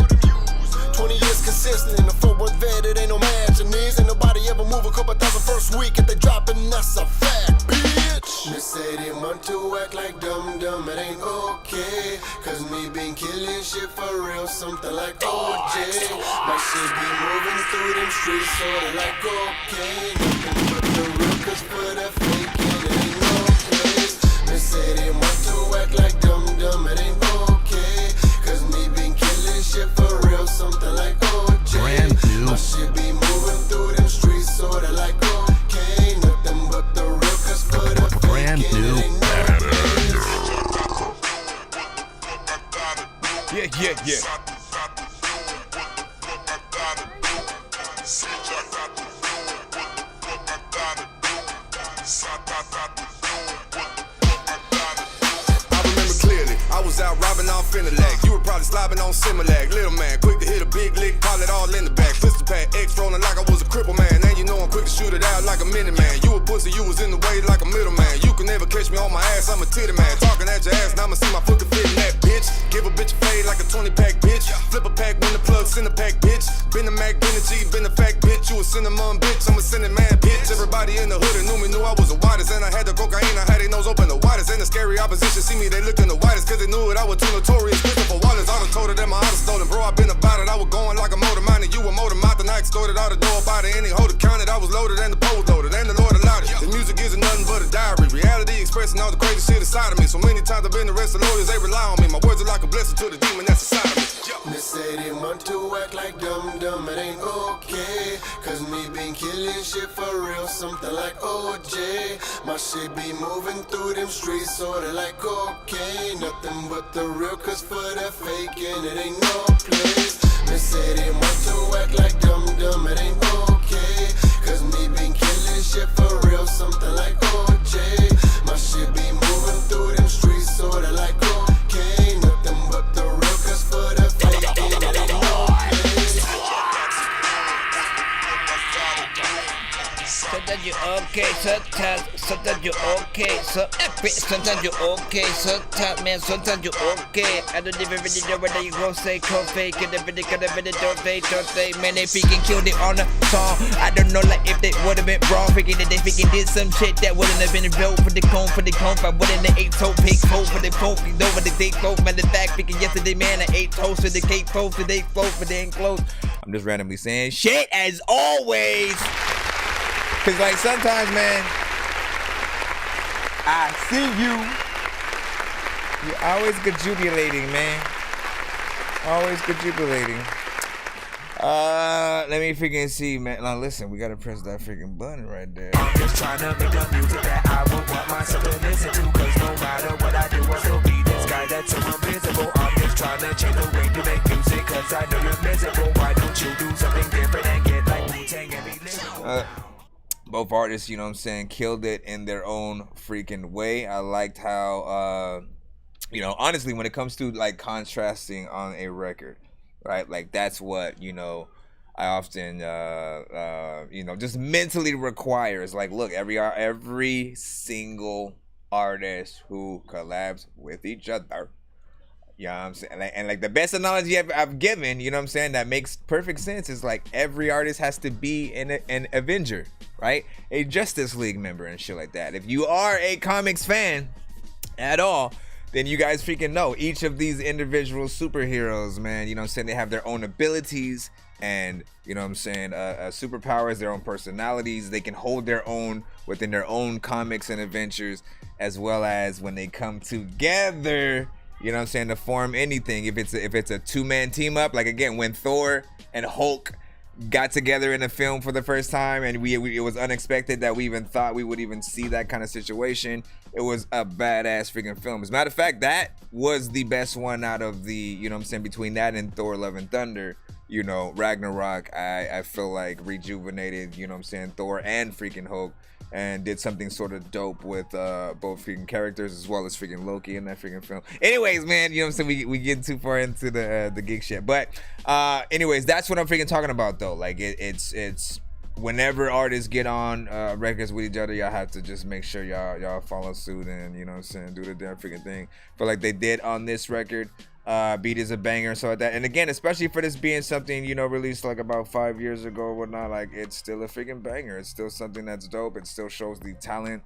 20 years consistent in the Fort Worth vet, it ain't no imagineers. Ain't nobody ever move a couple thousand first week if they dropping, that's a fact, bitch. They say they want to act like dumb, it ain't okay. Cause me been killing shit for real, something like OJ. My shit be moving through them streets, sorta like cocaine. Nothing but the real, cause for the faking, it ain't no place. They say they want to act like dumb, it ain't okay. Cause me been killing shit for real, something like OJ. Brand new. My shit be moving through them streets, sorta like cocaine. Nothing but the real, cause for the brand new. Yeah. I remember clearly, I was out robbing off Finnelag. You were probably slobbing on Similag. Little man, quick to hit a big lick, pile it all in the back. Pistol pad X rolling like I was a cripple man. And you know I'm quick to shoot it out like a mini man. You a pussy, you was in the way like a middleman. You can never catch me on my ass, I'm a titty man. Talking at your ass, now I'ma see my foot can fit in that bitch. Give a bitch a fade like a 20-pack bitch. Flip a pack when the plug's in the pack, bitch. Been the Mac, been the G, been the fact, bitch. You a cinnamon bitch, I'm a cinnamon man, bitch. Everybody in the hood knew I was the widest. And I had the cocaine, I had their nose open the widest. And the scary opposition see me, they looking the widest. Cause they knew it, I was too notorious. Christopher Wallace, I done told her that my auto stolen. Bro, I been about it, I was going like a motor mine. And you a motor mouth, and I extorted out the door by the any holder counted. I was loaded and the pole loaded, and the Lord allowed it. The music isn't nothing but a diary. Reality expressing all the crazy shit inside of me. So many times I've been arrested, lawyers, they rely on me. My words are like a blessing to the demon that's inside of me. They say they want to act like dumb, it ain't okay. Cause me been killing shit for real, something like OJ. My shit be moving through them streets, sorta like cocaine. Nothing but the real, cause for the faking, it ain't no place. They say they want to act like dumb, it ain't okay. Cause me been killing shit for real, something like OJ. My shit be moving through them streets, sorta like cocaine. Nothing but the real, cause for the faking, it ain't no place. Sometimes you're okay, sometimes you're okay, sometimes you're okay, sometimes you're okay. I don't even really know whether you gon' say cold fake, could have been don't fake, man, they freaking killed it on the song. I don't know like if they would've been wrong, freaking that they freaking did some shit that wouldn't have been real for the comb, I wouldn't have ate toe, pig, toe for the phone, you know what the date close, matter of fact, freaking yesterday, man, I ate toast for the cake, toast for they flow for they ain't close. I'm just randomly saying shit as always. Cause like sometimes, man, I see you. You're always gajubulating, man. Always gajubulating. Let me freaking see, man. Now listen, we gotta press that freaking button right there. I'm just trying to make the music that I would want myself to listen to. Cause no matter what I do, I'll still be this guy that's so invisible. I'm just trying to change the way you make music. Cause I know you're miserable. Why don't you do something different and get like Wu-Tang and be listening? Both artists, you know what I'm saying, killed it in their own freaking way. I liked how, you know, honestly, when it comes to like contrasting on a record, right? Like that's what, you know, I often, you know, just mentally requires. Like, look, every single artist who collabs with each other, you know what I'm saying? And like the best analogy I've given, you know what I'm saying, that makes perfect sense is like every artist has to be an Avenger, right? A Justice League member and shit like that. If you are a comics fan at all, then you guys freaking know each of these individual superheroes, man, you know what I'm saying, they have their own abilities and, you know what I'm saying, superpowers, their own personalities. They can hold their own within their own comics and adventures, as well as when they come together, you know what I'm saying, to form anything. If it's a two-man team up, like again, when Thor and Hulk got together in a film for the first time, and it was unexpected that we even thought we would even see that kind of situation. It was a badass freaking film. As a matter of fact, that was the best one out of the, you know what I'm saying, between that and Thor Love and Thunder, you know, Ragnarok, I feel like rejuvenated, you know what I'm saying, Thor and freaking Hulk, and did something sort of dope with both freaking characters as well as freaking Loki in that freaking film. Anyways, man, you know what I'm saying, we get too far into the geek shit. But anyways, that's what I'm freaking talking about though. Like it's whenever artists get on records with each other, y'all have to just make sure y'all follow suit and, you know what I'm saying, do the damn freaking thing. Feel like they did on this record. Beat is a banger and stuff like that. And again, especially for this being something, you know, released like about 5 years ago or whatnot, like it's still a freaking banger. It's still something that's dope. It still shows the talent.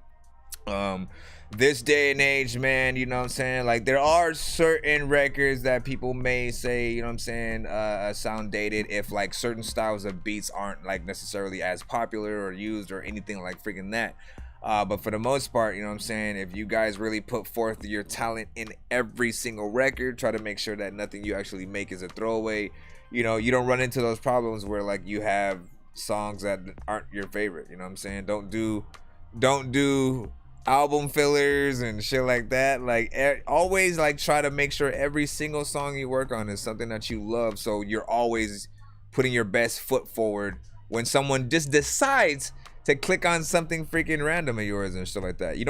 This day and age, man, you know what I'm saying, like there are certain records that people may say, you know what I'm saying, sound dated if like certain styles of beats aren't like necessarily as popular or used or anything like freaking that. But for the most part, you know what I'm saying, if you guys really put forth your talent in every single record, try to make sure that nothing you actually make is a throwaway, you know, you don't run into those problems where like you have songs that aren't your favorite, you know what I'm saying. Don't do album fillers and shit like that. Like always like try to make sure every single song you work on is something that you love, so you're always putting your best foot forward when someone just decides to click on something freaking random of yours and stuff like that. You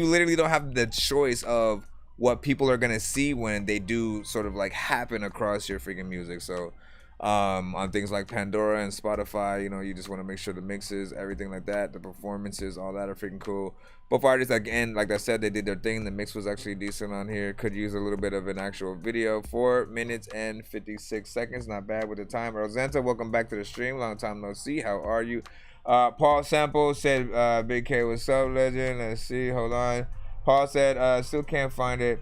literally don't have the choice of what people are gonna see when they do sort of like happen across your freaking music. So on things like Pandora and Spotify, you know, you just want to make sure the mixes, everything like that, the performances, all that are freaking cool. Both artists, again, like I said, they did their thing. The mix was actually decent on here. Could use a little bit of an actual video. 4 minutes and 56 seconds, not bad with the time. Rosanta, welcome back to the stream. Long time no see. How are you? Paul Sample said, Big K, what's up, legend? Let's see, hold on. Paul said, still can't find it.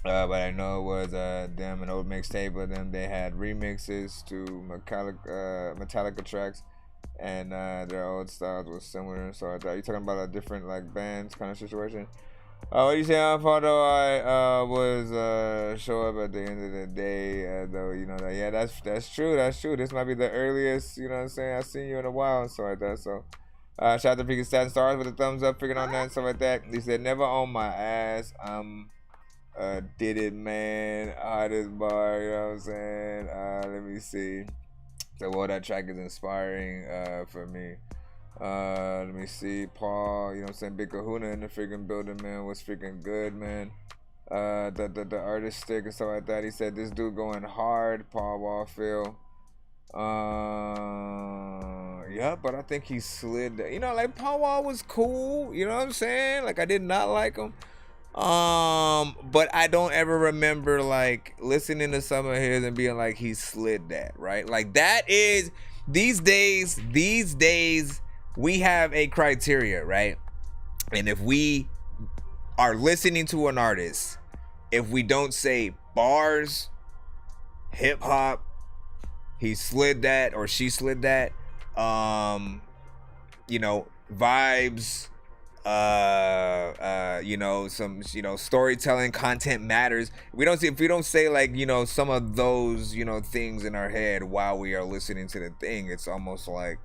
But I know it was damn an old mixtape, but then they had remixes to Metallica tracks, and their old styles was similar. So I thought you're talking about a different like bands kind of situation. What do you say, Alfonso? I was show up at the end of the day, though, you know that. Yeah, that's true. That's true. This might be the earliest, you know what I'm saying, I've seen you in a while and stuff like that. So shout out to freaking Satin Stars with a thumbs up, freaking on that and stuff like that. He said, never on my ass. Did it, man. Hottest bar, you know what I'm saying? Let me see. So, well, that track is inspiring for me. Let me see. Paul, you know what I'm saying? Big Kahuna in the freaking building, man. Was freaking good, man. The artist stick and stuff like that. He said, this dude going hard. Paul Wallfield. Yeah, but I think he slid. You know, like, Paul Wall was cool. You know what I'm saying? Like, I did not like him. But I don't ever remember like listening to some of his and being like he slid that, right? Like that is these days we have a criteria, right? And if we are listening to an artist, if we don't say bars, hip hop, he slid that or she slid that, you know, vibes, you know, some, you know, storytelling, content matters. If we don't say like, you know, some of those, you know, things in our head while we are listening to the thing, it's almost like,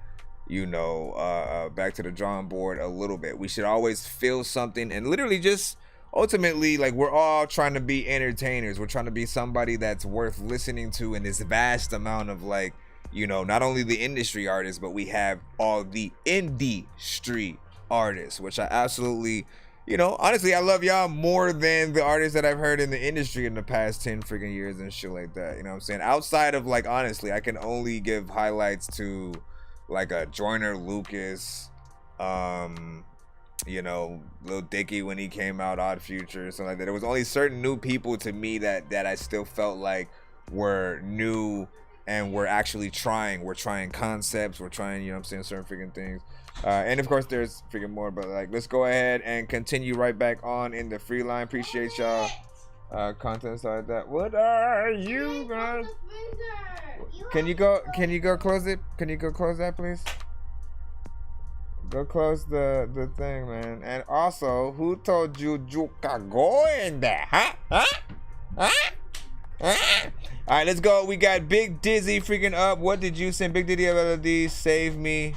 you know, back to the drawing board a little bit. We should always feel something and literally just ultimately, like, we're all trying to be entertainers. We're trying to be somebody that's worth listening to in this vast amount of, like, you know, not only the industry artists, but we have all the indie-street artists, which I absolutely, you know, honestly, I love y'all more than the artists that I've heard in the industry in the past 10 freaking years and shit like that. You know what I'm saying? Outside of, like, honestly, I can only give highlights to, like, a Joyner Lucas, you know, Lil Dicky when he came out, Odd Future, something like that. There was only certain new people to me that I still felt like were new and we're actually trying. We're trying concepts. We're trying, you know what I'm saying, certain freaking things. And of course there's freaking more, but like, let's go ahead and continue right back on in the free line. Appreciate y'all content side that. What are you guys? Can you go close it? Can you go close that, please? Go close the thing, man. And also, who told you can go in there? Huh? All right, let's go. We got Big Dizzy freaking up. What did you send? Big Diddy of LOD, save me.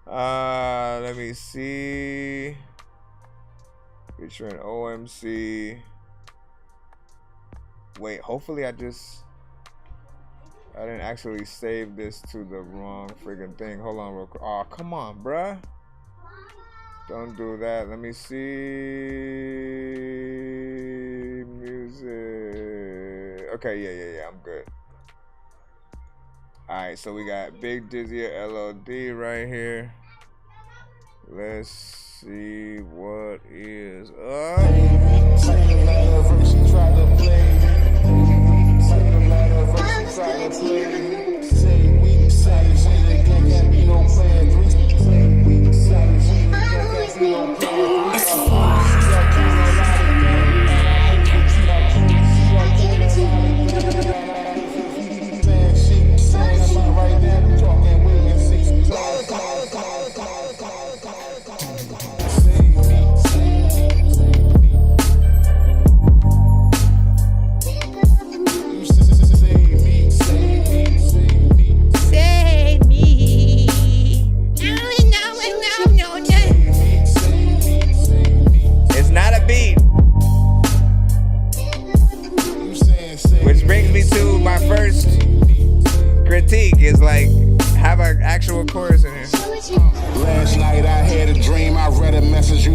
Let me see. Featuring OMC. Wait, hopefully I didn't actually save this to the wrong freaking thing. Hold on real quick. Oh, come on, bruh. Don't do that. Let me see. Music. Okay, yeah. I'm good. Alright, so we got Big Dizzy LOD right here. Let's see what is up.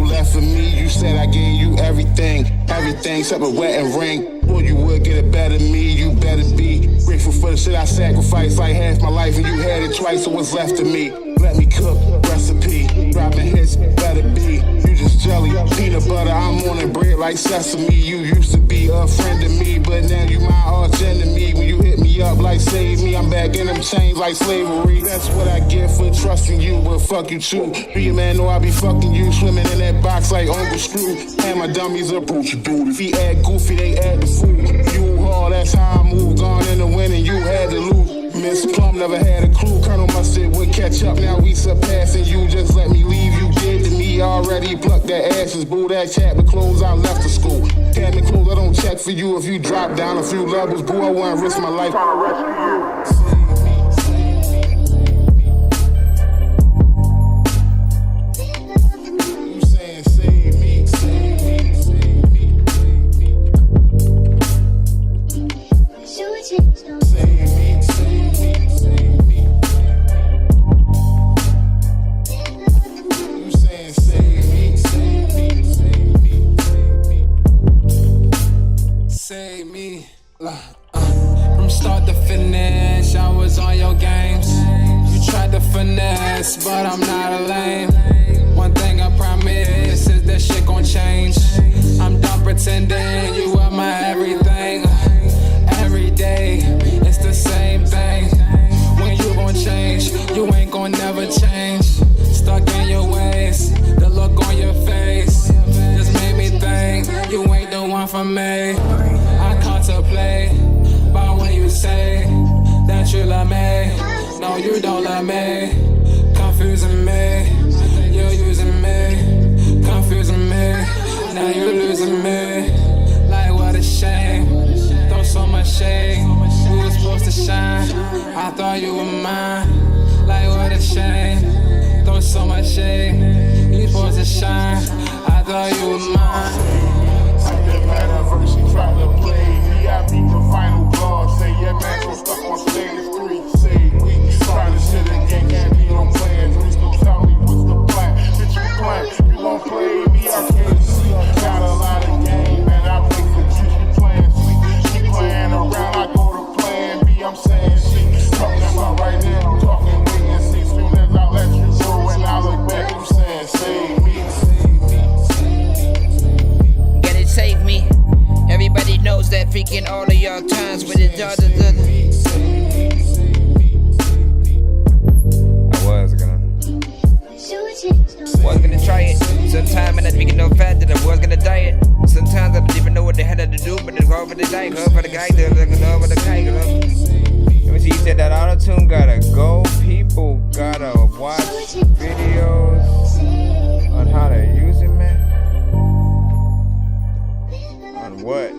left for me. You said I gave you everything except a wedding ring. Or you would get it better me, you better be grateful for the shit I sacrificed. Like half my life and you had it twice, so what's left of me? Let me cook, recipe, dropping hits, better be. You just jelly, peanut butter, I'm on the bread like sesame. You used to be a friend of me, but now you my arch enemy. When you hit me up like save me, I'm back in them chains like slavery. That's what I get for trusting you, but fuck you too. Be a man, know I be fucking you, swimming in that box like Uncle Screw. And my dummies approach you, dude. If he act goofy, they add the food. You hard, that's how I move. Gone in the wind and you had to lose. Miss Plum never had a clue. Colonel Mustard would catch up. Now we surpassing you. Just let me leave. You did to me already. Pluck that ashes. Boo that chat. The clothes I left to school. Tag me clothes. I don't check for you. If you drop down a few levels, boo, I wouldn't risk my life. Trying to rescue you. From start to finish, I was on your games. You tried to finesse, but I'm not a lame. One thing I promise is that shit gon' change. I'm done pretending you are my everything. Every day, it's the same thing. When you gon' change, you ain't gon' never change. Stuck in your ways, the look on your face just made me think you ain't the one for me. I contemplate about when you say that you love me. No, you don't love me. Confusing me, you're using me. Confusing me, now you're losing me. Like what a shame, throw so much shade. We were supposed to shine, I thought you were mine. Like what a shame, throw so much shade. You supposed to shine, I thought you were mine. Like that metaverse, she tried to play me. I beat the final boss. Say yeah, man, so stuck on stage 3. Say we trying to shit again, can't be on plans. Please don't tell me what's the plan. Bitch, you plan, you gon' play me. I can't see. Got a lot of game, and I play for you. She playing sweet, she playing around. I go to plan B. I'm saying she talking about right now. I'm talking wait and see. Soon as I let you go, and I look back, I'm saying save me. Save me. Everybody knows that freaking all of y'all times with it. I was gonna try it sometime, and I didn't know fat that I was gonna diet. Sometimes I don't even know what the hell to do, but it's all for the diet, all for the guy, all for the guy. Let me see. You said that auto-tune gotta go. People gotta watch videos on how to use it, man. On what?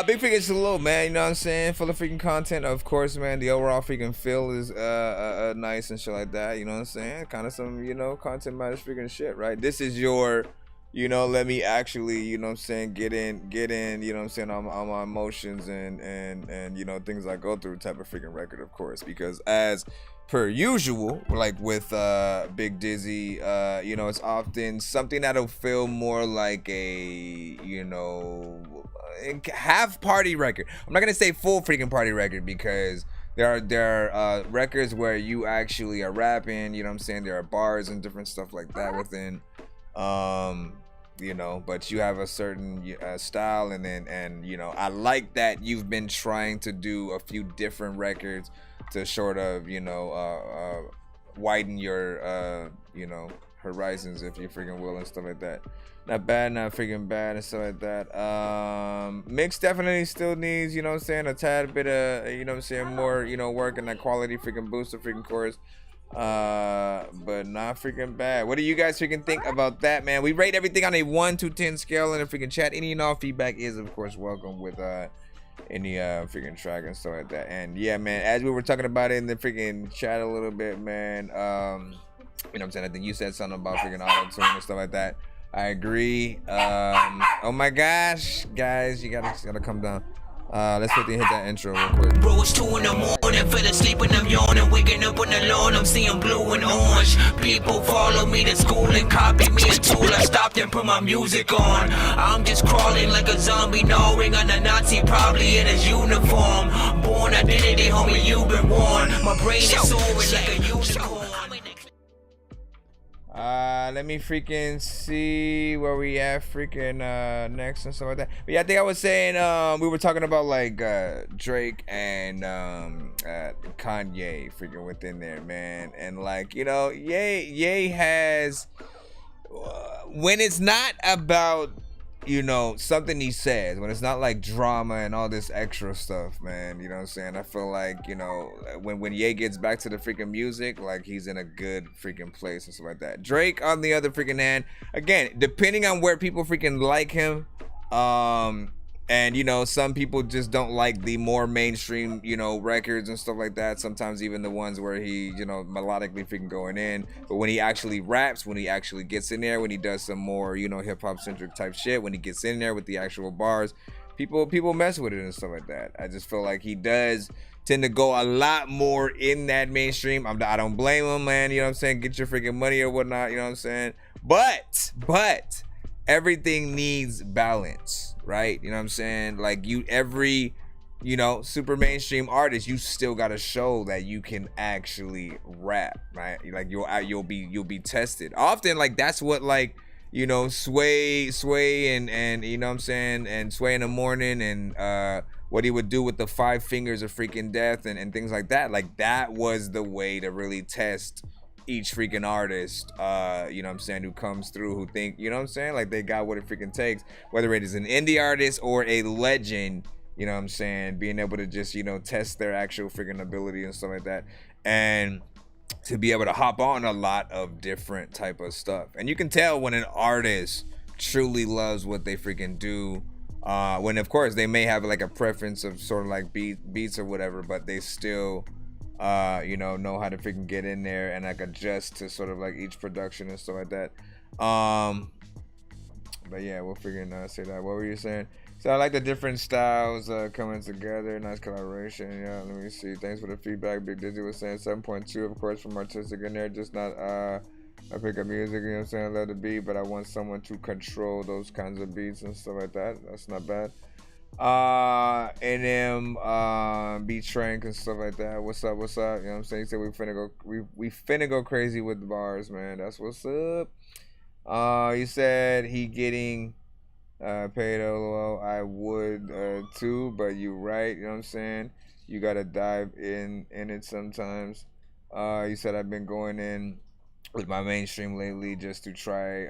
Big freaking salute, man. You know what I'm saying? Full of freaking content, of course, man. The overall freaking feel is nice and shit like that. You know what I'm saying? Kind of some, you know, content matters freaking shit, right? This is your, you know, let me actually, you know what I'm saying, get in, you know what I'm saying, on my emotions and you know, things I go through type of freaking record, of course, because as per usual, like with Big Dizzy, you know, it's often something that'll feel more like a, you know, half party record. I'm not gonna say full freaking party record, because there are records where you actually are rapping, you know what I'm saying, there are bars and different stuff like that within, you know, but you have a certain style, and you know, I like that you've been trying to do a few different records to sort of, you know, widen your you know, horizons, if you freaking will, and stuff like that. Not bad, not freaking bad, and stuff like that. Mix definitely still needs, you know what I'm saying, a tad bit of, you know what I'm saying, more, you know, work in that quality freaking booster freaking chorus. But not freaking bad. What do you guys freaking think about that, man? We rate everything on a 1 to 10 scale in the freaking chat. Any and all feedback is, of course, welcome with freaking track and stuff like that. And yeah, man, as we were talking about it in the freaking chat a little bit, man, you know what I'm saying? I think you said something about freaking auto-tune and stuff like that. I agree. Oh my gosh, guys, you gotta come down. Let's quickly hit that intro real quick. Bro, it's 2 in the morning, fell asleep and I'm yawning, waking up on the lawn, I'm seeing blue and orange. People follow me to school and copy me a tool. I stopped and put my music on. I'm just crawling like a zombie, gnawing on a Nazi, probably in his uniform. Born identity, homie, you've been warned. My brain is soaring like a unicorn. Let me freaking see where we at freaking next and stuff like that. But yeah, I think I was saying we were talking about like Drake and Kanye freaking within there, man. And like, you know, Ye has when it's not about, you know, something he says, when it's not like drama and all this extra stuff, man, you know what I'm saying? I feel like, you know, when Ye gets back to the freaking music, like he's in a good freaking place and stuff like that. Drake, on the other freaking hand, again, depending on where people freaking like him, and you know, some people just don't like the more mainstream, you know, records and stuff like that. Sometimes even the ones where he, you know, melodically freaking going in. But when he actually raps, when he actually gets in there, when he does some more, you know, hip hop centric type shit, when he gets in there with the actual bars, people mess with it and stuff like that. I just feel like he does tend to go a lot more in that mainstream. I don't blame him, man. You know what I'm saying? Get your freaking money or whatnot. You know what I'm saying? But everything needs balance, right? You know what I'm saying? Like every, you know, super mainstream artist, you still gotta show that you can actually rap, right? Like you'll be tested. Often, like that's what, like, you know, Sway and you know what I'm saying, and Sway in the Morning and what he would do with the 5 fingers of freaking death and things like that. Like that was the way to really test each freaking artist, you know what I'm saying, who comes through, who think, you know what I'm saying, like they got what it freaking takes, whether it is an indie artist or a legend, you know what I'm saying, being able to just, you know, test their actual freaking ability and stuff like that, and to be able to hop on a lot of different type of stuff. And you can tell when an artist truly loves what they freaking do, when of course they may have like a preference of sort of like beats or whatever, but they still you know how to freaking get in there and like adjust to sort of like each production and stuff like that. But yeah, we'll freaking say that. What were you saying? So I like the different styles coming together. Nice collaboration. Yeah, let me see. Thanks for the feedback. Big Dizzy was saying 7.2, of course, from artistic in there. Just not I pick up music, you know what I'm saying? I love the beat, but I want someone to control those kinds of beats and stuff like that. That's not bad. And then beat Trank and stuff like that. What's up? You know what I'm saying? He said we finna go crazy with the bars, man. That's what's up. He said he getting paid LOL. I would too, but you right, you know what I'm saying? You gotta dive in it sometimes. He said I've been going in with my mainstream lately just to try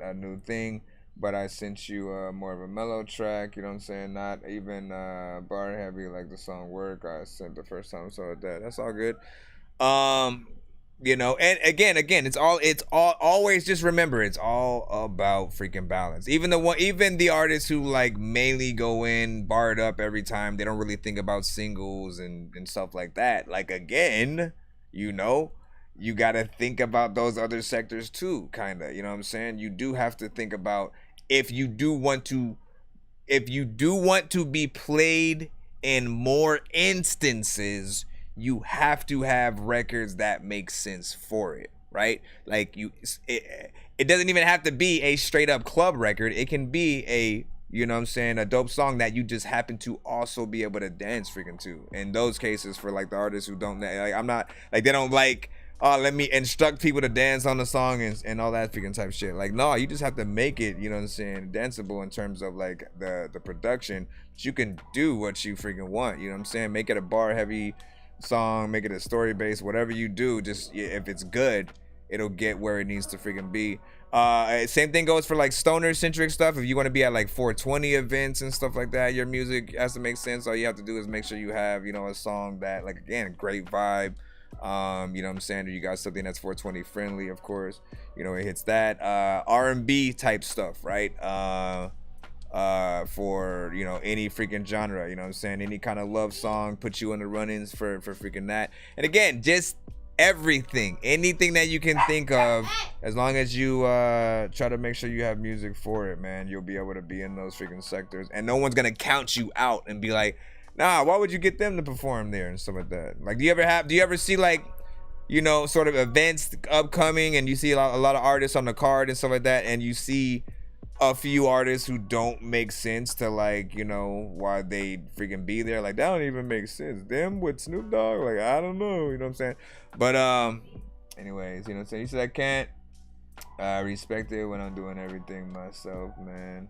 a new thing. But I sent you more of a mellow track, you know what I'm saying? Not even bar heavy like the song Work I sent the first time, so that's all good. You know, and again, it's all always just remember, it's all about freaking balance. Even the artists who like mainly go in barred up every time, they don't really think about singles and stuff like that. Like again, you know, you gotta think about those other sectors too, kinda. You know what I'm saying? You do have to think about if you do want to be played in more instances, you have to have records that make sense for it, right? Like it doesn't even have to be a straight up club record. It can be a, you know what I'm saying, a dope song that you just happen to also be able to dance freaking to. In those cases, for like the artists who don't, like, I'm not, like, they don't like, oh, let me instruct people to dance on the song and all that freaking type shit. Like, no, you just have to make it, you know what I'm saying, danceable in terms of like the production. But you can do what you freaking want, you know what I'm saying? Make it a bar heavy song, make it a story based, whatever you do, just if it's good, it'll get where it needs to freaking be. Same thing goes for like stoner centric stuff. If you want to be at like 420 events and stuff like that, your music has to make sense. All you have to do is make sure you have, you know, a song that, like, again, great vibe. You know what I'm saying? Or you got something that's 420 friendly, of course. You know, it hits that R&B type stuff, right? for, you know, any freaking genre, you know what I'm saying? Any kind of love song, put you in the run-ins for freaking that. And again, just everything, anything that you can think of, as long as you try to make sure you have music for it, man, you'll be able to be in those freaking sectors, and no one's gonna count you out and be like, nah, why would you get them to perform there and stuff like that. Like, do you ever see, like, you know, sort of events upcoming, and you see a lot of artists on the card and stuff like that, and you see a few artists who don't make sense to, like, you know, why they freaking be there? Like, that don't even make sense. Them with Snoop Dogg, like, I don't know, you know what I'm saying? But anyways, you know what I'm saying? You said I can't respect it when I'm doing everything myself, man.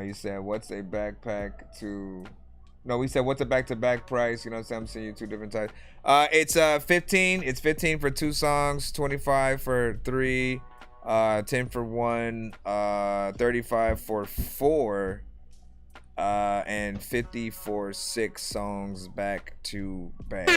You said what's a backpack to... No, we said what's a back-to-back price? You know what I'm saying? I'm seeing you two different types. It's 15. It's 15 for 2 songs, 25 for 3, 10 for 1, 35 for 4, and 50 for 6 songs back to back.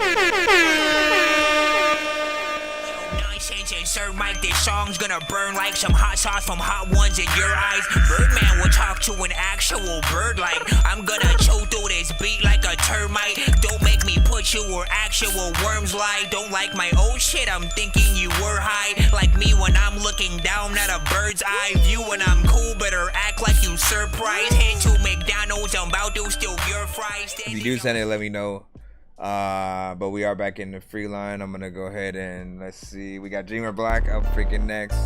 Nonsense and Sir Mike, this song's gonna burn like some hot sauce from hot ones in your eyes. Birdman will talk to an actual bird like I'm gonna chew through this beat like a termite. Don't make me put you where actual worms lie. Don't like my old shit, I'm thinking you were high. Like me when I'm looking down at a bird's eye view. When I'm cool, better act like you surprised. Head to McDonald's, I'm about to steal your fries. If you do send it, let me know. But we are back in the free line. I'm gonna go ahead and let's see. We got Dreamer Black up freaking next.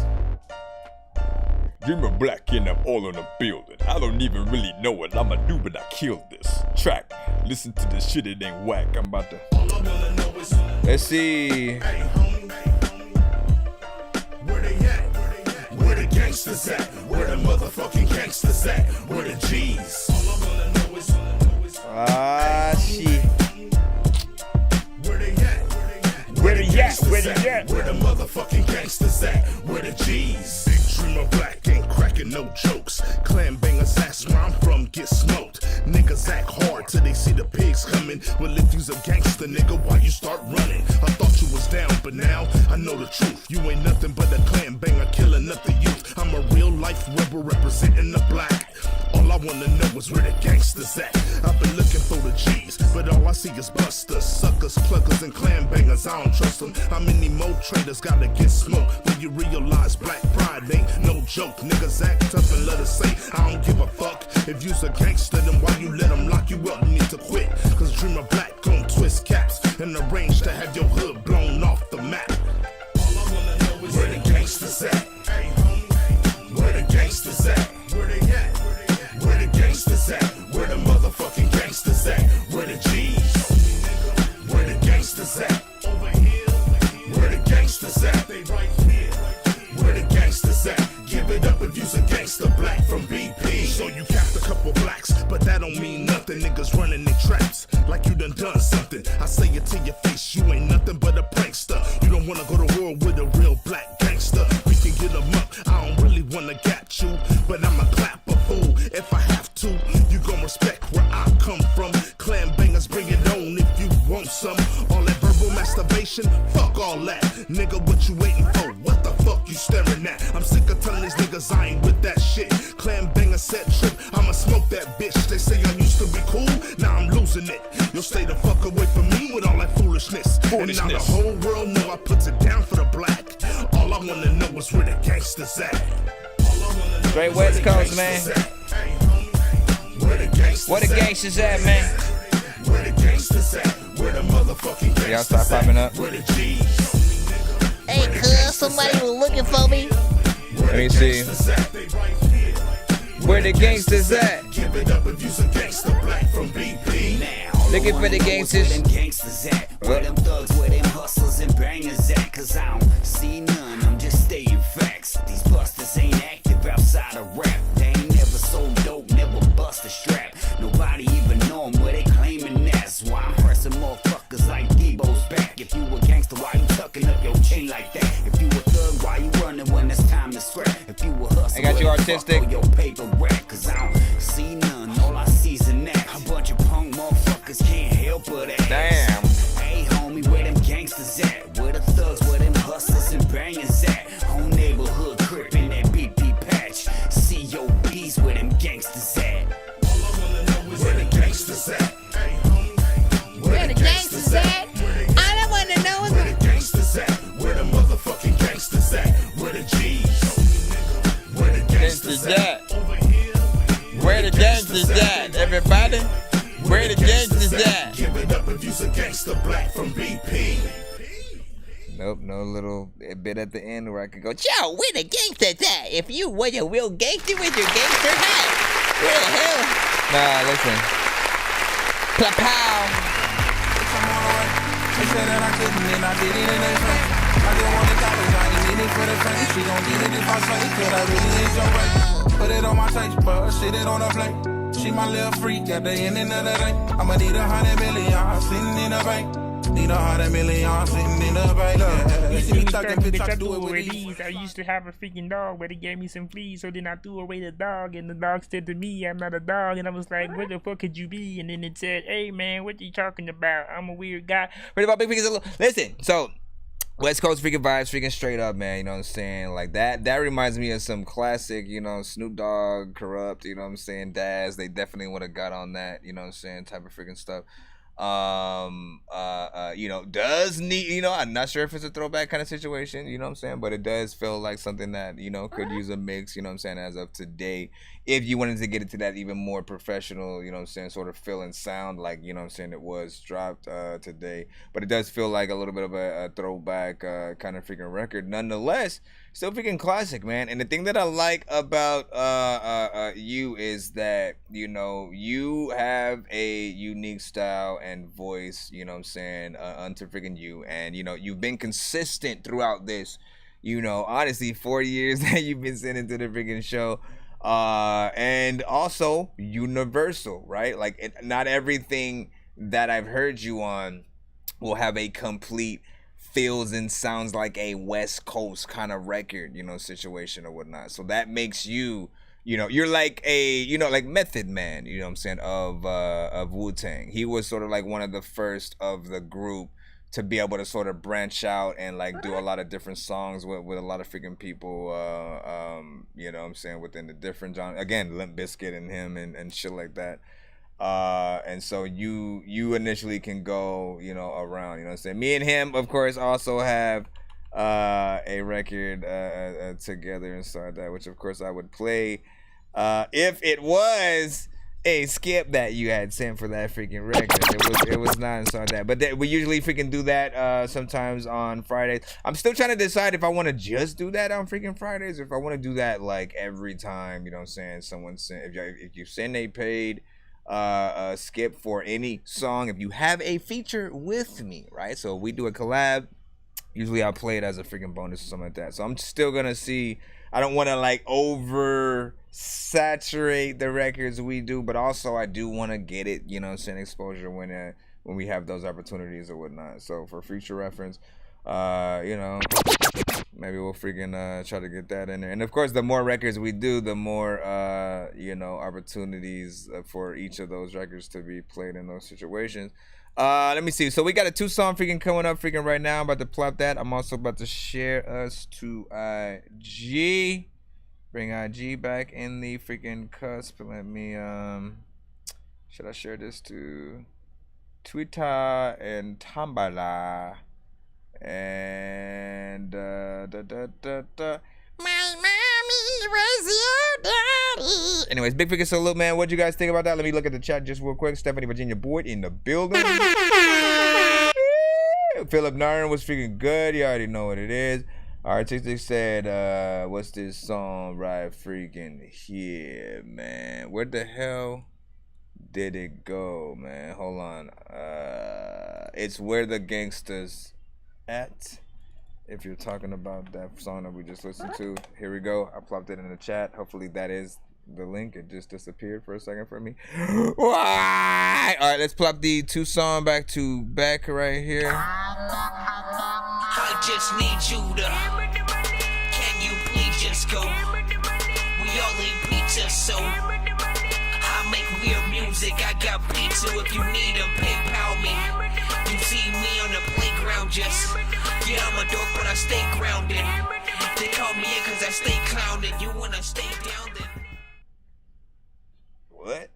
Dreamer Black and I'm all in the building. I don't even really know what I'ma do, but I killed this track. Listen to this shit, it ain't whack. I'm about to. Let's see. Where they at? Where the gangsters at? Where the motherfucking gangsters at? Where the G's? Shit. Where they at? Where the gangsters at? Where the motherfucking gangsters at? Where the G's? Big Dreamer Black ain't cracking no jokes. Clan bangers, that's where I'm from, get smoked. Niggas act hard till they see the pigs coming. Well, if you's a gangster, nigga, why you start running? I thought you was down, but now I know the truth. You ain't nothing but a clan banger killing up the youth. I'm a real life rebel representing the black. All I wanna know is where the gangsters at. I've been looking for the G's, but all I see is busters, suckers, pluckers, and clan bangers. I don't trust them. How many more traitors gotta get smoked when you realize black pride ain't no joke? Niggas act tough and let us say, I don't give a fuck. If you's a gangster, then why you let them lock you up? You need to quit, cause Dreamer Black gon' twist caps and arrange to have your hood blown off the map. All I wanna know is where the gangsters at. Hey, where the gangsters at? Where they at? Where the gangsters at? Where the motherfucking gangsters at? Where the G's? Where the gangsters at? Over here. Where the gangsters at? They right here. Where the gangsters at? Give it up if you's a gangster black from BP. So you capped a couple blacks, but that don't mean nothing. Niggas running their traps like you done something. I say it to your face, you ain't nothing but a prankster. You don't wanna go to war with a real black gangster. We can get them up, I don't really wanna get you, but I'ma clap a fool if I have to. You gon' respect where I come from. Clan bangers, bring it on if you want some. All that verbal masturbation, fuck all that. Nigga, what you waiting for? What the fuck you staring at? I'm sick of telling these niggas I ain't with that shit. Clan banger set trip, I'ma smoke that bitch. They say I used to be cool, now I'm losing it. You'll stay the fuck away from me with all that foolishness. And now the whole world know I put it down for the black. All I wanna know is where the gangsters at. Straight West Coast, man. Where the gangsters at, man? Where the gangsters at? Where the motherfucking gangsters y'all start popping up. Where the G's? Hey, cuz, somebody was looking for me. Let me see. Where the gangsters at? Give it up if you's a gangster black from BP. Looking for the gangsters. Where them gangsters at? Where them thugs, where them hustlers and bangers at? Cause I don't see none, I'm just stating facts. These busters ain't active outside of rap. They ain't never sold dope, never bust a strap. Nobody even know them where they claiming that's why I'm pressing motherfuckers like Debo's back. If you a gangster, why you tucking up your chain like that? If you a thug, why you running when it's time to scrap? If you a hustler, I got you artistic. Your paper rack, cause I don't see none, all I see's an act. A bunch of punk motherfuckers can't help but ask. Damn. Hey homie, where them gangsters at? Where the thugs, where them hustlers and bangers at? Home neighborhood crip in that BP patch. COBs where them gangsters God. Where the gangsters at? Give it up if you's a gangster black from BP. Nope, no little bit at the end where I could go, yo, where the gangsters at? If you were a real gangster with your gangster hat. Where the hell? Nah, listen. Pla-pow. She said that I couldn't and I did it in her face. I didn't want the college, I just need it for the fame. She gon' get it if I say, cause I really is your way. Put it on my taste, but shit it on her plate. She my little freak at the end of the day. I'ma need 100 million sitting in the bank. Need 100 million sitting in the bank. You see me talking, bitch, I do it with ease. I used to have a freaking dog, but it gave me some fleas, so then I threw away the dog, and the dog said to me, I'm not a dog, and I was like, what the fuck could you be? And then it said, hey man, what you talking about? I'm a weird guy. Right about big figures. Listen, so West Coast freaking vibes, freaking straight up, man. You know what I'm saying? Like that reminds me of some classic, you know, Snoop Dogg, Corrupt, you know what I'm saying? Daz, they definitely would have got on that, you know what I'm saying, type of freaking stuff. You know, does need, you know, I'm not sure if it's a throwback kind of situation, you know what I'm saying, but it does feel like something that, you know, could use a mix, you know what I'm saying, as of today, if you wanted to get into that even more professional, you know what I'm saying, sort of feel and sound like, you know what I'm saying, it was dropped today, but it does feel like a little bit of a throwback kind of freaking record, nonetheless. Still freaking classic, man. And the thing that I like about you is that, you know, you have a unique style and voice, you know what I'm saying, unto freaking you. And, you know, you've been consistent throughout this, you know, honestly, 4 years that you've been sending to the freaking show. And also universal, right? Like, not everything that I've heard you on will have a complete feels and sounds like a West Coast kind of record, you know, situation or whatnot. So that makes you, you know, you're like a, you know, like Method Man, you know what I'm saying, of Wu-Tang. He was sort of like one of the first of the group to be able to sort of branch out and like do a lot of different songs with a lot of freaking people, you know what I'm saying, within the different genres. Again, Limp Bizkit and him and shit like that. And so you initially can go, you know, around, you know what I'm saying. Me and him, of course, also have a record together and stuff like that, which of course I would play if it was a skip that you had sent for that freaking record. It was not and stuff like that. But we usually freaking do that sometimes on Fridays. I'm still trying to decide if I want to just do that on freaking Fridays or if I want to do that like every time, you know what I'm saying, someone sent, if you send a paid skip for any song, if you have a feature with me, right? So we do a collab, usually I'll play it as a freaking bonus or something like that. So I'm still gonna see. I don't want to like over saturate the records we do, but also I do want to get it, you know, send exposure when we have those opportunities or whatnot. So for future reference, you know, maybe we'll freaking try to get that in there. And of course, the more records we do, the more you know, opportunities for each of those records to be played in those situations. Let me see. So we got a 2-song freaking coming up freaking right now. I'm about to plot that. I'm also about to share us to IG. Bring IG back in the freaking cusp. Let me should I share this to Twitter and Tumblr? And My mommy was your daddy. anyways, big freaking salute, man. What'd you guys think about that? Let me look at the chat just real quick. Stephanie Virginia Boyd in the building. Philip Nairn was freaking good. You already know what it is. Artistic said, what's this song right freaking here, man? Where the hell did it go, man? Hold on. It's Where the Gangsters At. If you're talking about that song that we just listened to, here we go. I plopped it in the chat. Hopefully that is the link. It just disappeared for a second for me. Why? All right, let's plop the 2-song back to back right here. I just need you to. Can you please just go? We all need pizza, so I make weird music. I got pizza if you need them. PayPal me. You see me on the playground, just yeah, I'm a dork, but I stay grounded. They call me in cause I stay clowning. You wanna stay down then? What?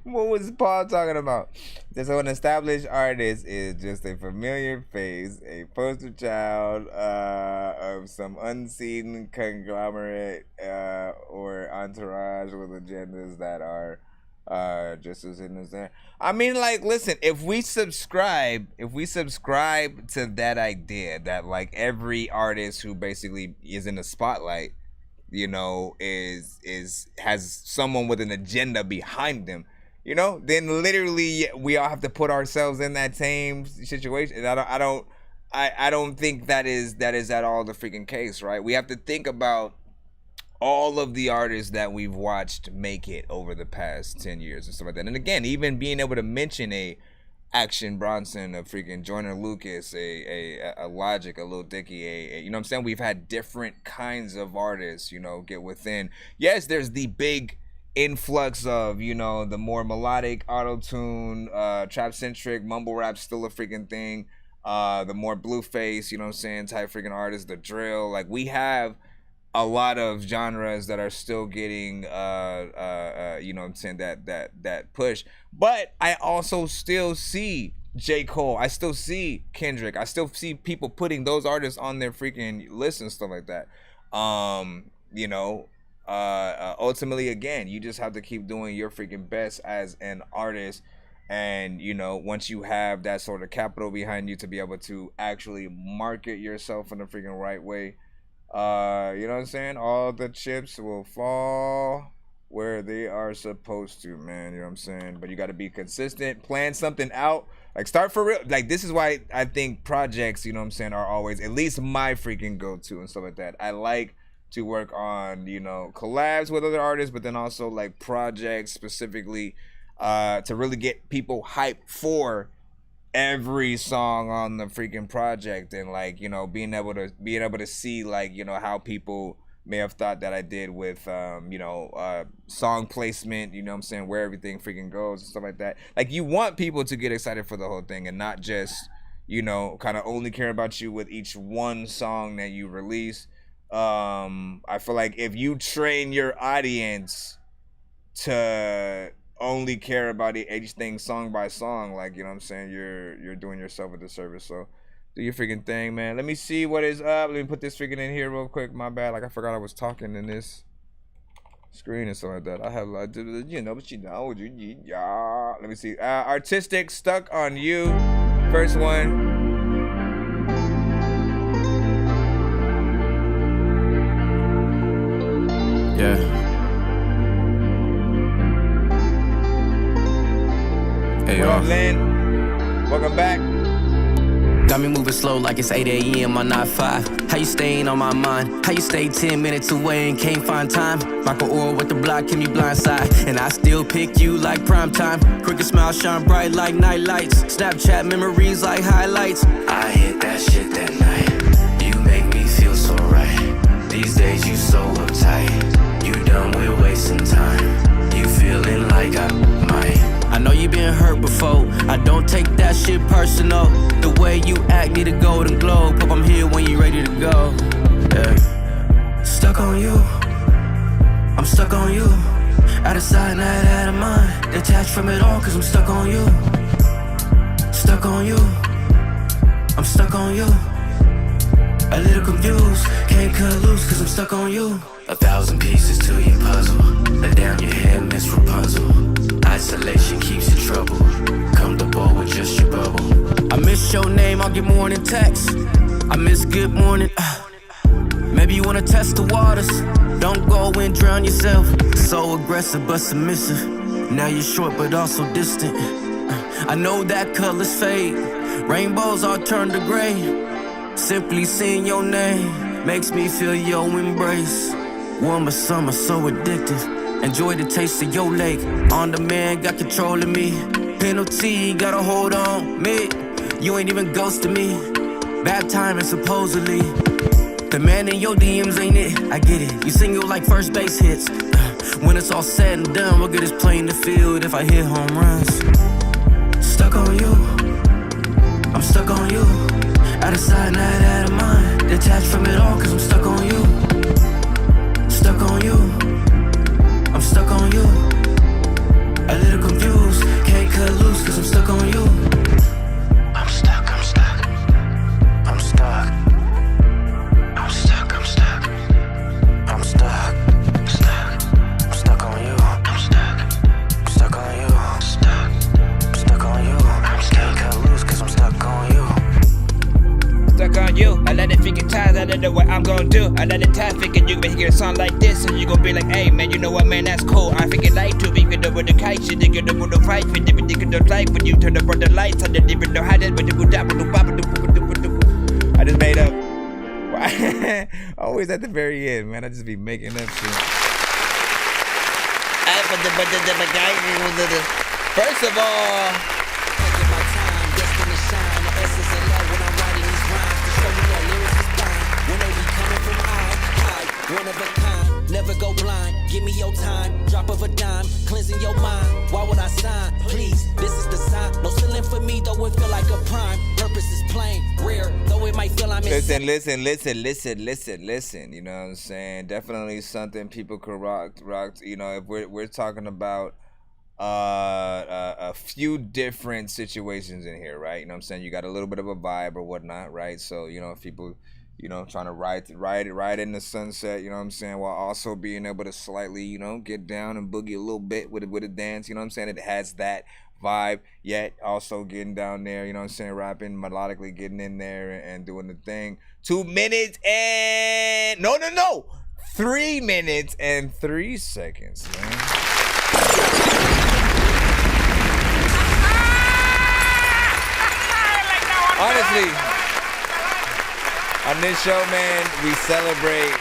What was Paul talking about? Just so an established artist is just a familiar face, a poster child of some unseen conglomerate or entourage with agendas that are Just as in as there. I mean, like, listen, if we subscribe to that idea that like every artist who basically is in the spotlight, you know, has someone with an agenda behind them, you know, then literally we all have to put ourselves in that same situation. And I don't think that is at all the freaking case, right? We have to think about all of the artists that we've watched make it over the past 10 years and stuff like that. And again, even being able to mention a Action Bronson, a freaking Joyner Lucas, a Logic, a Lil Dicky, you know what I'm saying? We've had different kinds of artists, you know, get within. Yes, there's the big influx of, you know, the more melodic, auto-tune, trap-centric, mumble rap still a freaking thing. The more Blueface, you know what I'm saying, type freaking artists, the drill. Like, we have a lot of genres that are still getting you know what I'm saying, that push. But I also still see J. Cole, I still see Kendrick, I still see people putting those artists on their freaking lists and stuff like that. You know, ultimately, again, you just have to keep doing your freaking best as an artist. And, you know, once you have that sort of capital behind you to be able to actually market yourself in the freaking right way, you know what I'm saying? All the chips will fall where they are supposed to, man. You know what I'm saying? But you got to be consistent, plan something out, like start for real. Like, this is why I think projects, you know what I'm saying, are always at least my freaking go-to and stuff like that. I like to work on, you know, collabs with other artists, but then also like projects specifically to really get people hyped for every song on the freaking project. And like, you know, being able to see, like, you know, how people may have thought that I did with you know, song placement, you know what I'm saying, where everything freaking goes and stuff like that. Like, you want people to get excited for the whole thing and not just, you know, kind of only care about you with each one song that you release. I feel like if you train your audience to only care about each thing song by song, like, you know what I'm saying, you're doing yourself a disservice. So do your freaking thing, man. Let me see what is up. Let me put this freaking in here real quick. My bad, like, I forgot I was talking in this screen and stuff like that. I have, like, you know, but you know, yeah. Let me see. Artistic, Stuck on You, first one. Yeah. Hey, y'all. Welcome back. Got me moving slow like it's 8 a.m. on 9-5. How you staying on my mind? How you stay 10 minutes away and can't find time? Michael Orr with the block, keep me blindside. And I still pick you like prime time. Crooked smile shine bright like night lights. Snapchat memories like highlights. I hit that shit that night. You make me feel so right. These days you so uptight. You done with wasting time. You feeling like I might. I know you been hurt before. I don't take that shit personal. The way you act need a golden globe. Hope I'm here when you ready to go. Yeah. Stuck on you. I'm stuck on you. Out of sight, not out of mind. Detached from it all, cause I'm stuck on you. Stuck on you. I'm stuck on you. A little confused. Can't cut loose, cause I'm stuck on you. 1,000 pieces to your puzzle. Let down your head, Miss Rapunzel. Isolation keeps you trouble. Comfortable with just your bubble. I miss your name, I'll get morning text. I miss good morning. Maybe you wanna test the waters. Don't go and drown yourself. So aggressive but submissive. Now you're short but also distant. I know that colors fade. Rainbows all turn to gray. Simply seeing your name makes me feel your embrace. Warmer summer, so addictive. Enjoy the taste of your lake. On demand, got control of me. Penalty, got a hold on me. You ain't even ghosting me. Bad timing, supposedly. The man in your DMs ain't it. I get it. You single like first base hits. When it's all said and done, what good is playing the field if I hit home runs? Stuck on you. I'm stuck on you. Out of sight, not out of mind. Detached from it all, cause I'm stuck on you. Stuck on you. I'm stuck on you. A little confused. Can't cut loose, cause I'm stuck on you. I'm stuck, I'm stuck. I'm stuck. I'm stuck, I'm stuck. I'm stuck. I'm stuck. I'm stuck on you. I'm stuck. I'm stuck on fucking tired, I don't know what I'm gonna do. Another time thinking you can hear a song like this, and you gonna be like, hey man, you know what, man, that's cool. I freaking like to be good with the kite shit, they get over the fight, when they don't like when you turn up on the lights, I didn't even know how that would do. I just made up. Always at the very end, man. I just be making up shit. First of all, taking my time, destined to shine. The essence of love when I'm writing these rhymes to show you that lyrics is fine. When they be coming from high, one of a kind. Never go blind. Give me your time, drop of a dime, cleansing your mind. Why would I sign? Please, this is the sign. No ceiling for me, though it feel like a prime. Purpose is plain, rare, though it might feel I'm listen. You know what I'm saying? Definitely something people could rock. You know, if we're talking about a few different situations in here, right? You know what I'm saying? You got a little bit of a vibe or whatnot, right? So, you know, if people, you know, trying to ride in the sunset, you know what I'm saying, while also being able to slightly, you know, get down and boogie a little bit with a dance, you know what I'm saying? It has that vibe, yet also getting down there, you know what I'm saying, rapping, melodically getting in there and doing the thing. 2 minutes and... No. 3 minutes and 3 seconds, man. Honestly, on this show, man, we celebrate.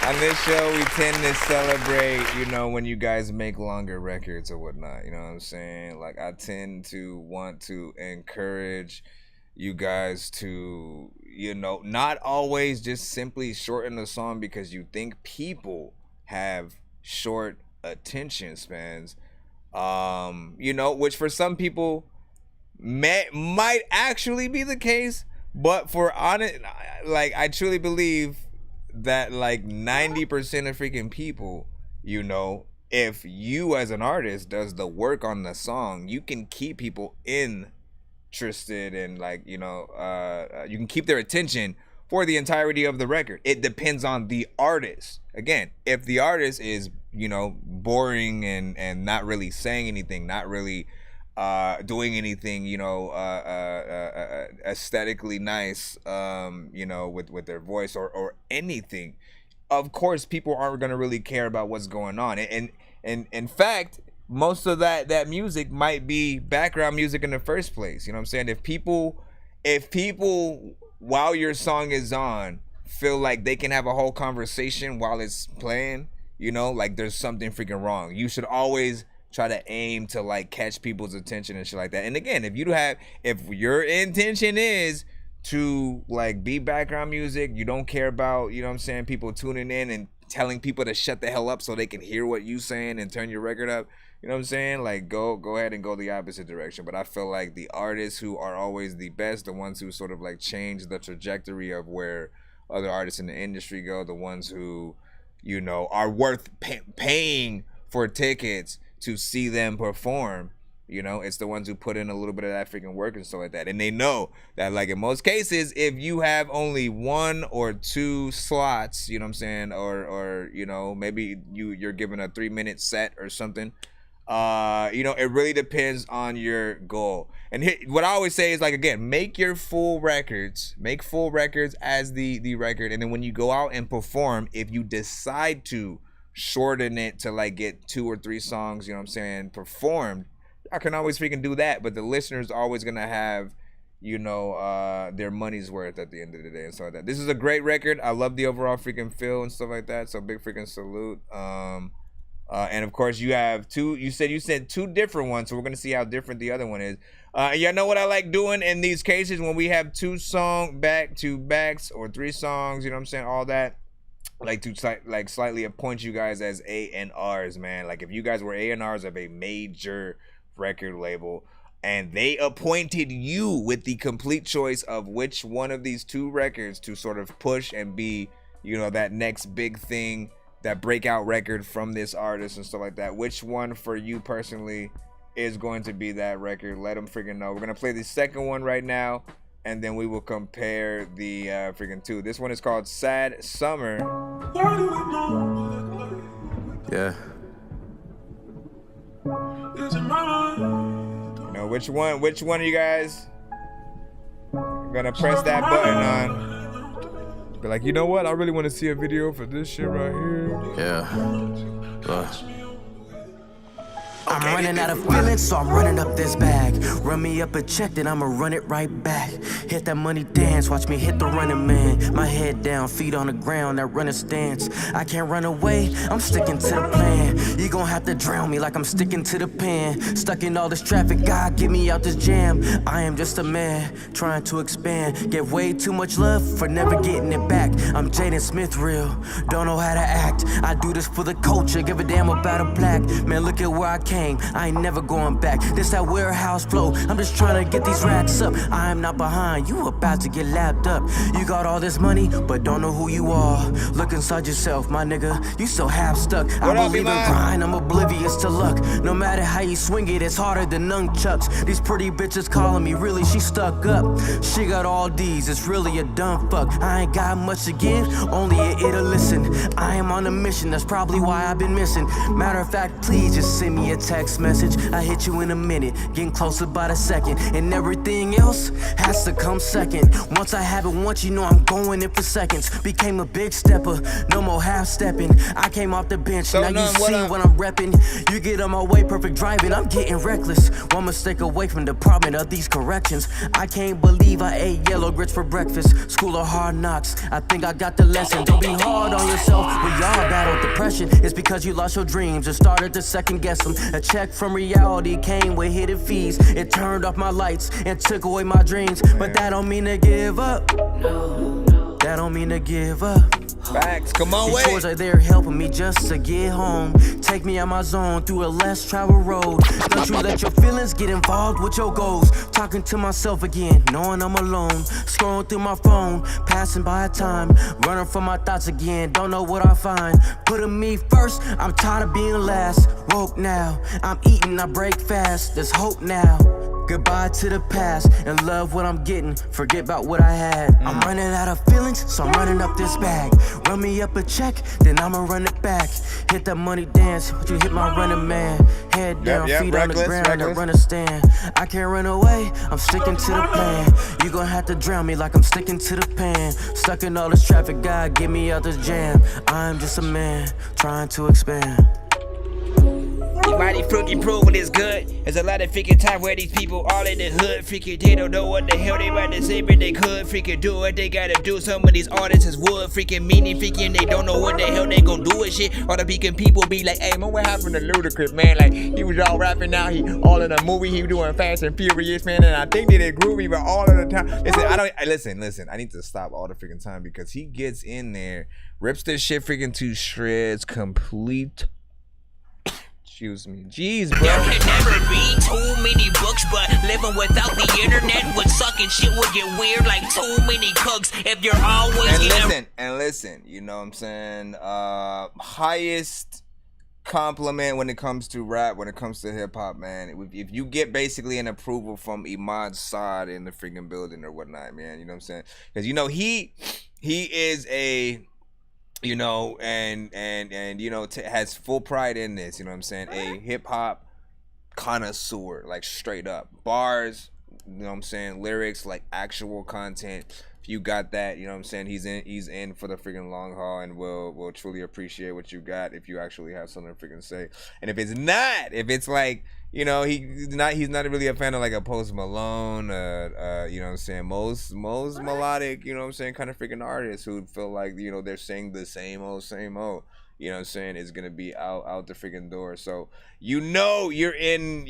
On this show, we tend to celebrate, you know, when you guys make longer records or whatnot. You know what I'm saying? Like, I tend to want to encourage you guys to, you know, not always just simply shorten the song because you think people have short attention spans. You know, which for some people might actually be the case, but for honest, like, I truly believe that like 90% of freaking people, you know, if you as an artist does the work on the song, you can keep people interested and, like, you know, you can keep their attention for the entirety of the record. It depends on the artist. Again, if the artist is, you know, boring and not really saying anything, not really doing anything, you know, aesthetically nice, you know, with their voice or anything, of course people aren't going to really care about what's going on. And in fact, most of that music might be background music in the first place. You know what I'm saying? If people while your song is on feel like they can have a whole conversation while it's playing, you know, like, there's something freaking wrong. You should always try to aim to, like, catch people's attention and shit like that. And again, if your intention is to, like, be background music, you don't care about, you know what I'm saying, people tuning in and telling people to shut the hell up so they can hear what you saying and turn your record up, you know what I'm saying, like, go ahead and go the opposite direction. But I feel like the artists who are always the best, the ones who sort of, like, change the trajectory of where other artists in the industry go, the ones who, you know, are worth paying for tickets to see them perform, you know, it's the ones who put in a little bit of that freaking work and stuff like that. And they know that, like, in most cases, if you have only 1 or 2 slots, you know what I'm saying, or you know, maybe you're given a 3-minute set or something, you know, it really depends on your goal. And what I always say is, like, again, make full records as the record, and then when you go out and perform, if you decide to shorten it to, like, get 2 or 3 songs, you know what I'm saying, performed, I can always freaking do that. But the listener's always gonna have, you know, their money's worth at the end of the day and stuff like that. This is a great record. I love the overall freaking feel and stuff like that. So big freaking salute. And of course you have you said 2 different ones, so we're gonna see how different the other one is. Y'all know what I like doing in these cases when we have 2 song back-to-backs or 3 songs, you know what I'm saying, all that. Like to slightly appoint you guys as A&Rs, man. Like, if you guys were A&Rs of a major record label and they appointed you with the complete choice of which one of these 2 records to sort of push and be, you know, that next big thing, that breakout record from this artist and stuff like that, which one for you personally is going to be that record? Let them freaking know. We're gonna play the second one right now, and then we will compare the freaking 2. This one is called Sad Summer. Yeah. You know, which one are you guys gonna press that button on? Be like, you know what? I really want to see a video for this shit right here. Yeah. I'm running out of feelings, so I'm running up this bag. Run me up a check, then I'ma run it right back. Hit that money dance, watch me hit the running man. My head down, feet on the ground, that running stance. I can't run away, I'm sticking to the plan. You gon' have to drown me like I'm sticking to the pan. Stuck in all this traffic, God, get me out this jam. I am just a man, trying to expand. Get way too much love for never getting it back. I'm Jaden Smith real, don't know how to act. I do this for the culture, give a damn about a black. Man, look at where I came, I ain't never going back. This that warehouse flow, I'm just trying to get these racks up. I am not behind, you about to get lapped up. You got all this money, but don't know who you are. Look inside yourself, my nigga, you still half stuck. I believe in grind, I'm oblivious to luck. No matter how you swing it, it's harder than nunchucks. These pretty bitches calling me, really, she stuck up. She got all D's, it's really a dumb fuck. I ain't got much to give, only an ear to listen. I am on a mission, that's probably why I've been missing. Matter of fact, please just send me a text message. I hit you in a minute, getting closer by the second. And everything else has to come second. Once I have it once, you know I'm going in for seconds. Became a big stepper, no more half stepping. I came off the bench, so now you see what I'm repping. You get on my way, perfect driving, I'm getting reckless. One mistake away from the department of these corrections. I can't believe I ate yellow grits for breakfast. School of hard knocks, I think I got the lesson. Don't be hard on yourself when y'all battle depression. It's because you lost your dreams and started to second guess them. A check from reality came with hidden fees. It turned off my lights and took away my dreams. But that don't mean to give up. That don't mean to give up. Facts, come on, These boys are there helping me just to get home. Take me out my zone through a less traveled road. Don't you let your feelings get involved with your goals. Talking to myself again, knowing I'm alone. Scrolling through my phone, passing by time. Running from my thoughts again, don't know what I find. Putting me first, I'm tired of being last. Woke now, I'm eating, I break fast. There's hope now. Goodbye to the past and love what I'm getting. Forget about what I had. I'm running out of feelings, so I'm running up this bag. Run me up a check, then I'ma run it back. Hit that money dance, but you hit my running man. Head down, feet on the ground, and run a stand. I can't run away, I'm sticking to the plan. You gon' have to drown me like I'm sticking to the pan. Stuck in all this traffic, God, get me out this jam. I'm just a man, trying to expand. You mighty freaking proving it's good. There's a lot of freaking time where these people all in the hood. Freaking they don't know what the hell they about to say, but they could freaking do what they gotta do. Some of these artists is wood freaking meaning freaking they don't know what the hell they gon' do with shit. All the freaking people be like, hey man, what happened to Ludacris, man? Like he was all rapping now, he all in a movie, he was doing Fast and Furious, man, and I think that it groovy, but all of the time. Listen, I need to stop all the freaking time because he gets in there, rips this shit freaking to shreds, complete. Excuse me. Jeez, bro. There can never be too many books, but living without the internet would suck and shit would get weird like too many cooks. If you're always listen, you know what I'm saying? Highest compliment when it comes to rap, when it comes to hip hop, man. If you get basically an approval from Iman Saad in the freaking building or whatnot, man, you know what I'm saying? Because you know he is a, you know, and you know, has full pride in this, you know what I'm saying? A hip hop connoisseur, like straight up bars, you know what I'm saying? Lyrics, like actual content. If you got that, you know what I'm saying? He's in for the freaking long haul, and will truly appreciate what you got if you actually have something to freaking say. And if it's not, if it's like, you know, he's not really a fan of like a Post Malone, you know what I'm saying, most melodic, you know what I'm saying, kind of freaking artists who feel like, you know, they're saying the same old, you know what I'm saying, is gonna be out the freaking door. So you know you're in,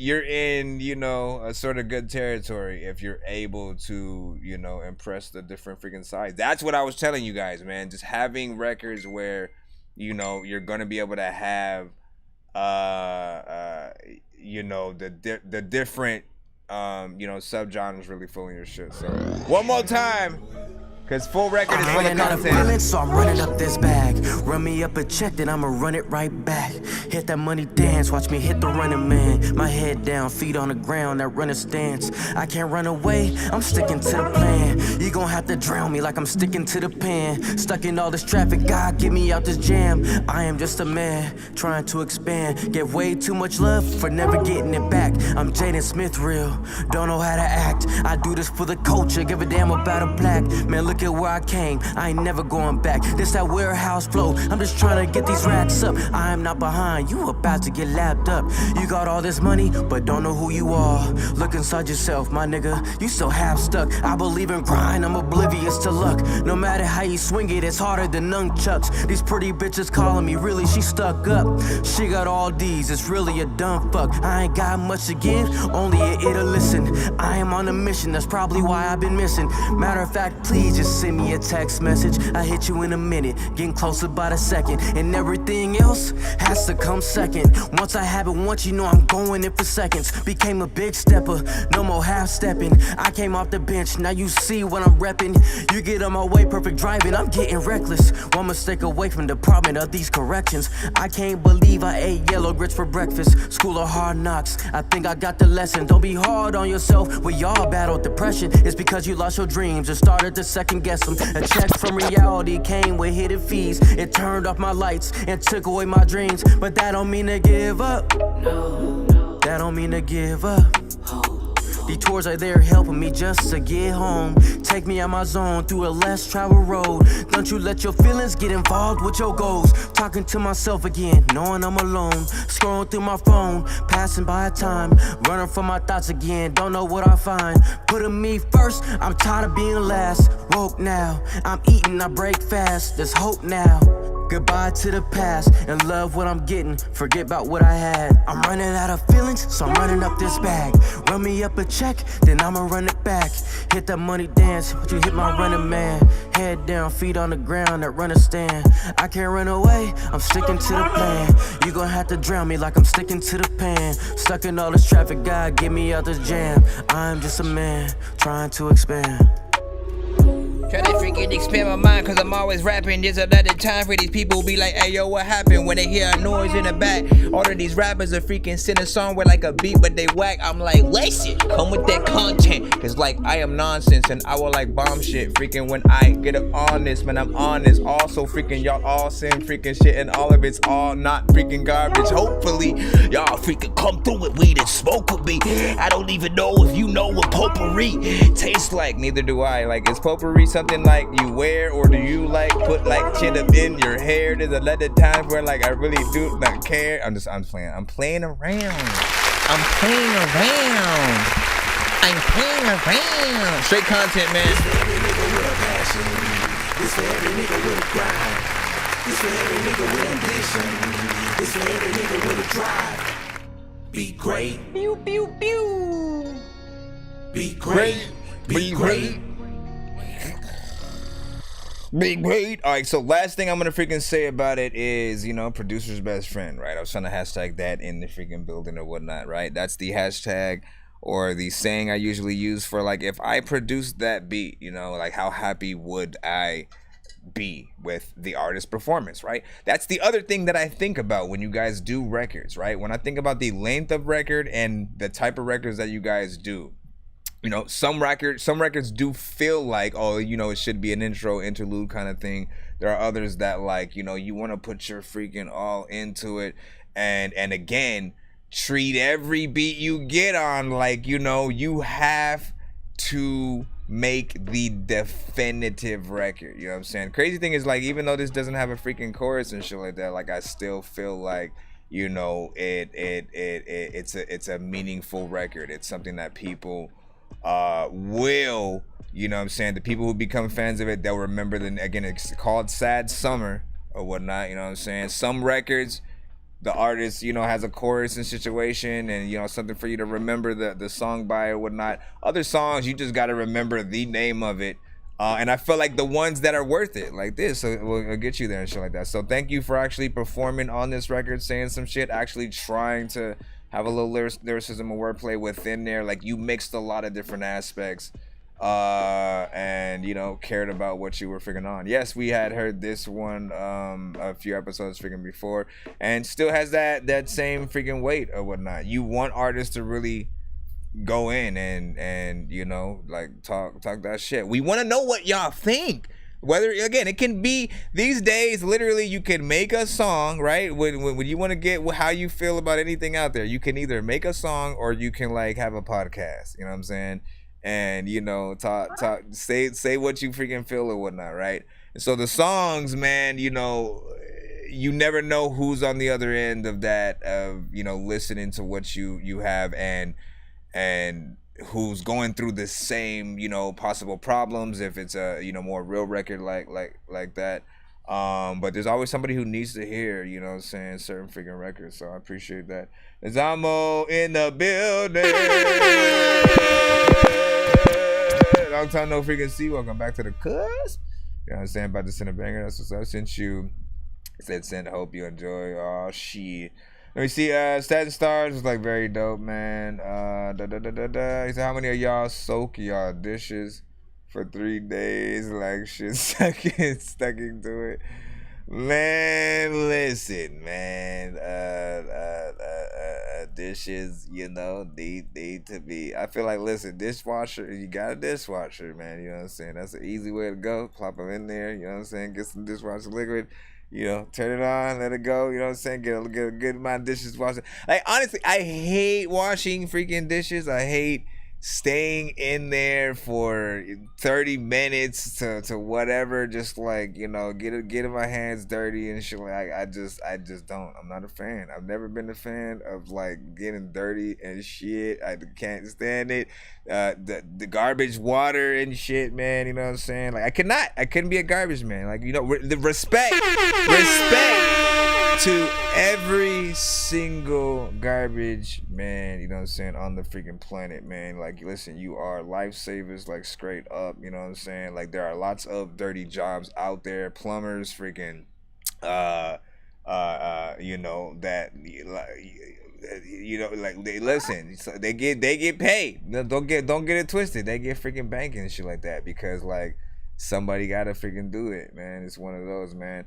you know, a sort of good territory if you're able to, you know, impress the different freaking sides. That's what I was telling you guys, man. Just having records where, you know, you're gonna be able to have you know, the different you know, subgenres really filling your shit. So one more time, cause full record is for the content. So I'm running up this bag. Run me up a check, then I'ma run it right back. Hit that money dance, watch me hit the running man. My head down, feet on the ground, that running stance. I can't run away, I'm sticking to the plan. You gon' have to drown me like I'm sticking to the pan. Stuck in all this traffic, God, get me out this jam. I am just a man, trying to expand. Get way too much love for never getting it back. I'm Jaden Smith real, don't know how to act. I do this for the culture, give a damn about a black. Man, look Look at where I came, I ain't never going back. This that warehouse flow, I'm just trying to get these racks up. I am not behind, you about to get lapped up. You got all this money, but don't know who you are. Look inside yourself, my nigga, you so half stuck. I believe in grind, I'm oblivious to luck. No matter how you swing it, it's harder than nunchucks. These pretty bitches calling me, really, she stuck up. She got all D's, it's really a dumb fuck. I ain't got much to give, only an ear to listen. I am on a mission, that's probably why I've been missing. Matter of fact, please just send me a text message. I hit you in a minute, getting closer by the second. And everything else has to come second. Once I have it once, you know I'm going in for seconds. Became a big stepper, no more half stepping. I came off the bench, now you see what I'm repping. You get on my way, perfect driving, I'm getting reckless. One mistake away from the department of these corrections. I can't believe I ate yellow grits for breakfast. School of hard knocks, I think I got the lesson. Don't be hard on yourself, we all battle depression. It's because you lost your dreams and started to second guess them. A check from reality came with hidden fees. It turned off my lights and took away my dreams. But that don't mean to give up. No, that don't mean to give up. Detours are there helping me just to get home. Take me out my zone through a less traveled road. Don't you let your feelings get involved with your goals. Talking to myself again, knowing I'm alone. Scrolling through my phone, passing by time. Running from my thoughts again, don't know what I find. Putting me first, I'm tired of being last. Woke now, I'm eating, I break fast. There's hope now. Goodbye to the past and love what I'm getting. Forget about what I had. I'm running out of feelings, so I'm running up this bag. Run me up a check, then I'ma run it back. Hit that money dance, but you hit my running man. Head down, feet on the ground, that runner stand. I can't run away, I'm sticking to the plan. You gon' have to drown me like I'm sticking to the pan. Stuck in all this traffic, God, get me out this jam. I'm just a man, trying to expand. Trying to freaking expand my mind, cause I'm always rapping. There's a lot of time for these people who be like, hey yo, what happened? When they hear a noise in the back. All of these rappers are freaking send a song with like a beat, but they whack. I'm like, listen, come with that content. Cause like, I am nonsense and I will like bomb shit. Freaking when I get on this, man, I'm honest. Also freaking y'all all send freaking shit and all of it's all not freaking garbage. Hopefully, y'all freaking come through with weed and smoke with me. I don't even know if you know what potpourri tastes like. Neither do I. Like, is potpourri something like you wear, or do you like put like shit up in your hair? There's a lot of times where like I really do not care. I'm playing around. I'm playing around. Straight content, man. This for every nigga with a passion. This for every nigga with a grind. This for every nigga with ambition. This for every nigga with a drive. Be great. Pew pew pew. Be great. Be great. Big great. All right, so last thing I'm gonna freaking say about it is, you know, producer's best friend, right? I was trying to hashtag that in the freaking building or whatnot, right? That's the hashtag or the saying I usually use for like, if I produced that beat, you know, like how happy would I be with the artist's performance, right? That's the other thing that I think about when you guys do records, right? When I think about the length of record and the type of records that you guys do. You know, some records do feel like, oh, you know, it should be an intro, interlude kind of thing. There are others that like, you know, you want to put your freaking all into it. And again, treat every beat you get on like, you know, you have to make the definitive record. You know what I'm saying? Crazy thing is like, even though this doesn't have a freaking chorus and shit like that, like I still feel like, you know, it's a meaningful record. It's something that people will, you know what I'm saying, the people who become fans of it, they'll remember. Then again, it's called Sad Summer or whatnot, you know what I'm saying. Some records, the artist, you know, has a chorus and situation and, you know, something for you to remember the song by or whatnot. Other songs, you just got to remember the name of it. And I feel like the ones that are worth it, like this, will get you there and shit like that. So thank you for actually performing on this record, saying some shit, actually trying to have a little lyricism and wordplay within there. Like, you mixed a lot of different aspects and, you know, cared about what you were figuring on. Yes, we had heard this one a few episodes freaking before, and still has that same freaking weight or whatnot. You want artists to really go in and you know, like talk that shit. We want to know what y'all think. Whether, again, it can be, these days, literally, you can make a song, right? When you want to get how you feel about anything out there, you can either make a song or you can, like, have a podcast, you know what I'm saying? and you know, say what you freaking feel or whatnot, right? And so the songs, man, you know, you never know who's on the other end of that, of you know, listening to what you have, and who's going through the same, you know, possible problems if it's a, you know, more real record like that. But there's always somebody who needs to hear, you know what I'm saying, certain freaking records. So I appreciate that. Zamo in the building. Long time no freaking see. Welcome back to the cuz. You know what I'm saying? About to send a banger. That's what's up. Since you said send, hope you enjoy. Oh shit. Let me see. Statin Stars was like very dope, man. He said, how many of y'all soak y'all dishes for 3 days? Like shit stuck into it. Man, listen, man. Dishes, you know, need to be. I feel like, listen, dishwasher. You got a dishwasher, man. You know what I'm saying? That's an easy way to go. Plop them in there. You know what I'm saying? Get some dishwasher liquid. You know, turn it on, let it go. You know what I'm saying? Get a good amount of dishes washed. Like, honestly, I hate washing freaking dishes. I hate staying in there for 30 minutes to whatever. Just like, you know, getting my hands dirty and shit. Like, I just don't. I'm not a fan. I've never been a fan of like getting dirty and shit. I can't stand it. The garbage water and shit, man. You know what I'm saying? Like, I couldn't be a garbage man. Like, you know, the respect to every single garbage man, you know what I'm saying, on the freaking planet, man. Like, listen, you are lifesavers, like, straight up, you know what I'm saying? Like, there are lots of dirty jobs out there, plumbers, freaking, you know, that, you know, like, they listen, so they get paid. Don't get it twisted. They get freaking banking and shit like that, because like somebody gotta freaking do it, man. It's one of those, man.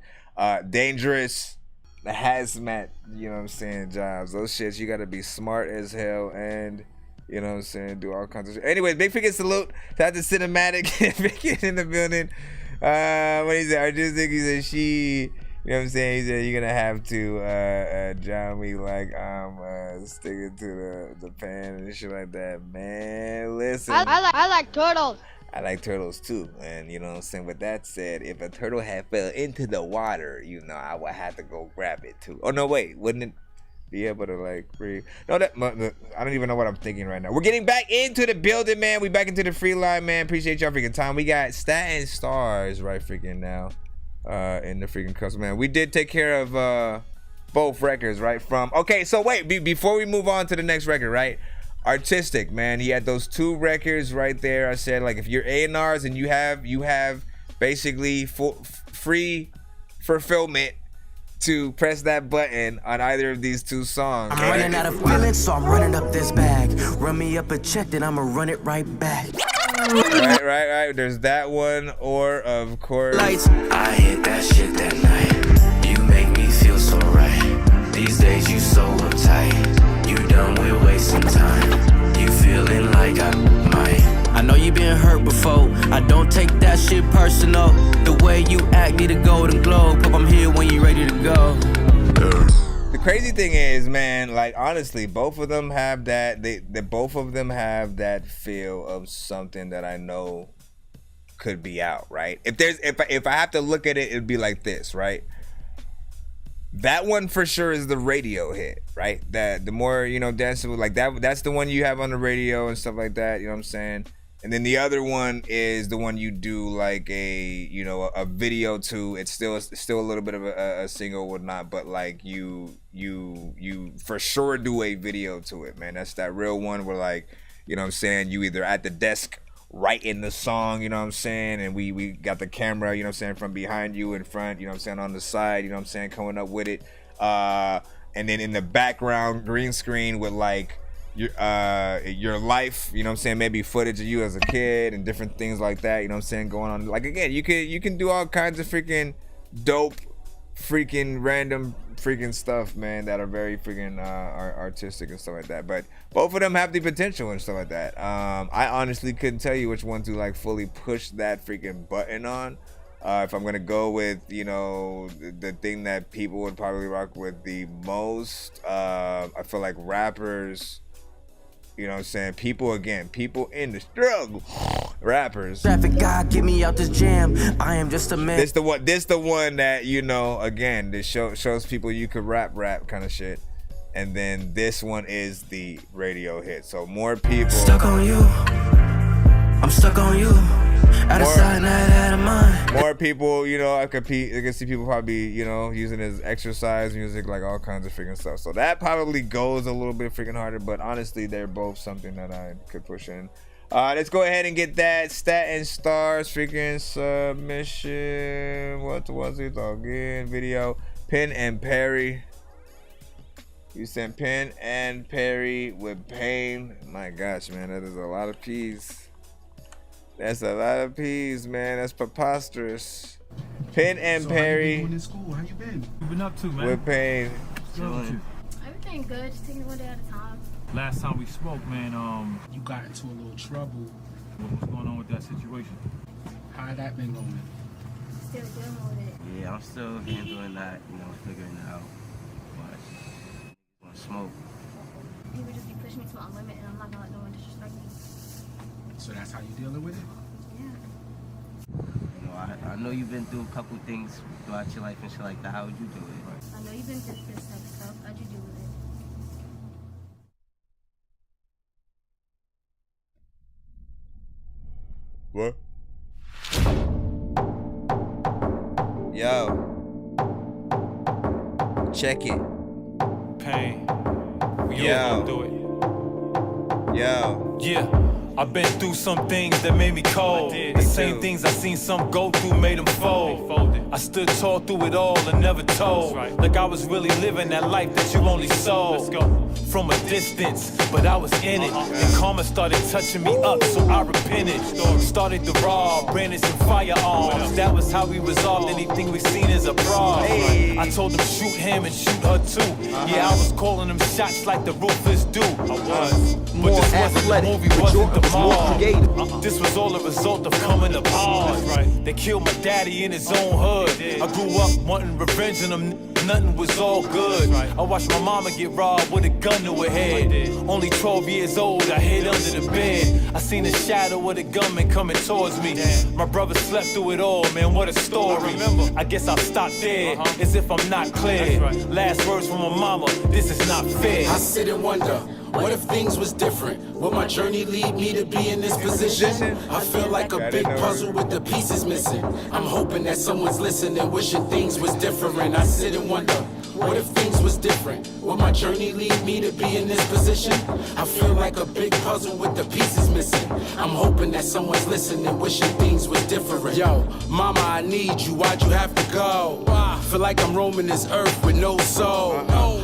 Dangerous hazmat, you know what I'm saying, jobs. Those shits, you gotta be smart as hell, and you know what I'm saying, do all kinds of shit. Anyways, big freaking salute to the cinematic freaking in the building. What he said, artistic, he said she, you know what I'm saying? He said, you're gonna have to drown me like I'm sticking to the pan and shit like that. Man, listen. I like turtles. I like turtles too. And you know what I'm saying? With that said, if a turtle had fell into the water, you know, I would have to go grab it too. Oh, no, wait. Wouldn't it be able to like breathe? No, I don't even know what I'm thinking right now. We're getting back into the building, man. We back into the free line, man. Appreciate y'all freaking time. We got Statin Stars right freaking now. In the freaking custom, man. We did take care of both records, right? From okay, so wait, before we move on to the next record, right? Artistic, man. He had those 2 records right there. I said, like, if you're A&Rs and you have basically free fulfillment to press that button on either of these 2 songs. I'm running out of feelings, so I'm running up this bag. Run me up a check, then I'ma run it right back. Right. There's that one, or of course, Lights. I hit that shit that night. You make me feel so right. These days you so uptight. You done with wasting time. You feeling like I might. I know you been hurt before. I don't take that shit personal. The way you act need a golden globe. Hope I'm here when you ready to go. The crazy thing is, man, like, honestly, both of them have that. Both of them have that feel of something that I know could be out, right? If I have to look at it, it'd be like this, right? That one for sure is the radio hit, right? That the more, you know, danceable, like that's the one you have on the radio and stuff like that. You know what I'm saying? And then the other one is the one you do like a video to. It's still a little bit of a single or whatnot, but like you for sure do a video to it, man. That's that real one where, like, you know what I'm saying, you either at the desk right in the song, you know what I'm saying, and we got the camera, you know what I'm saying, from behind you, in front, you know what I'm saying, on the side, you know what I'm saying, coming up with it, and then in the background, green screen with like your life, you know what I'm saying, maybe footage of you as a kid and different things like that, you know what I'm saying, going on. Like, again, you can do all kinds of freaking dope, freaking random freaking stuff, man, that are very freaking artistic and stuff like that. But both of them have the potential and stuff like that. I honestly couldn't tell you which one to like fully push that freaking button on. If I'm gonna go with, you know, the thing that people would probably rock with the most, I feel like rappers You know what I'm saying? People in the struggle. Rappers. Traffic God, get me out this jam. I am just a man. This the one that, you know, again, this shows people you could rap kind of shit. And then this one is the radio hit. So more people. Stuck on you. I'm stuck on you. Out of sight, not out of mind. More people, you know, I can see people probably, you know, using it as exercise music, like all kinds of freaking stuff. So that probably goes a little bit freaking harder, but honestly, they're both something that I could push in. Let's go ahead and get that Stat and Stars freaking submission. What was it again? Video. Pin and Perry. You sent Pin and Perry with Pain. My gosh, man, that is a lot of P's. That's a lot of P's, man. That's preposterous. Pin and Perry. How you been in school? How you been? What you been up to, man? With Pain. Everything good. Just taking it one day at a time. Last time we spoke, man, you got into a little trouble. What's going on with that situation? How that been going? Still dealing with it. Yeah, I'm still handling that, you know, figuring it out. But I want to smoke. People just be pushing me to my limit, and I'm not gonna let no one disrespect me. So that's how you dealing with it? Yeah. You know, I know you've been through a couple things throughout your life and shit like that. How would you do it? I know you've been through this type of stuff. How'd you deal with it? What? Yo. Check it. Pain. We Yo. all gonna do it. Yo. Yeah. I've been through some things that made me cold. The same things I seen some go through made them fold. I stood tall through it all and never told. Like I was really living that life that you only saw. From a distance, but I was in it. And karma started touching me up, so I repented. Started to rob, brandished some firearms. That was how we resolved anything we seen as a problem. I told them shoot him and shoot her too. Yeah, I was calling them shots like the ruthless do. I was. But this wasn't the movie, wasn't the mall. This was all a result of coming apart. They killed my daddy in his own hood. I grew up wanting revenge on them. Nothing was all good. I watched my mama get robbed with a gun to her head. Only 12 years old, I hid under the bed. I seen the shadow of the gunman coming towards me. My brother slept through it all, man, what a story. I guess I'll stop there, as if I'm not clear. Last words from my mama, this is not fair. I sit and wonder, what if things was different? Would my journey lead me to be in this position? I feel like a big puzzle with the pieces missing. I'm hoping that someone's listening, wishing things was different. I sit and wonder, what if things was different? Would my journey lead me to be in this position? I feel like a big puzzle with the pieces missing. I'm hoping that someone's listening, wishing things was different. Yo, mama, I need you, why'd you have to go? Feel like I'm roaming this earth with no soul.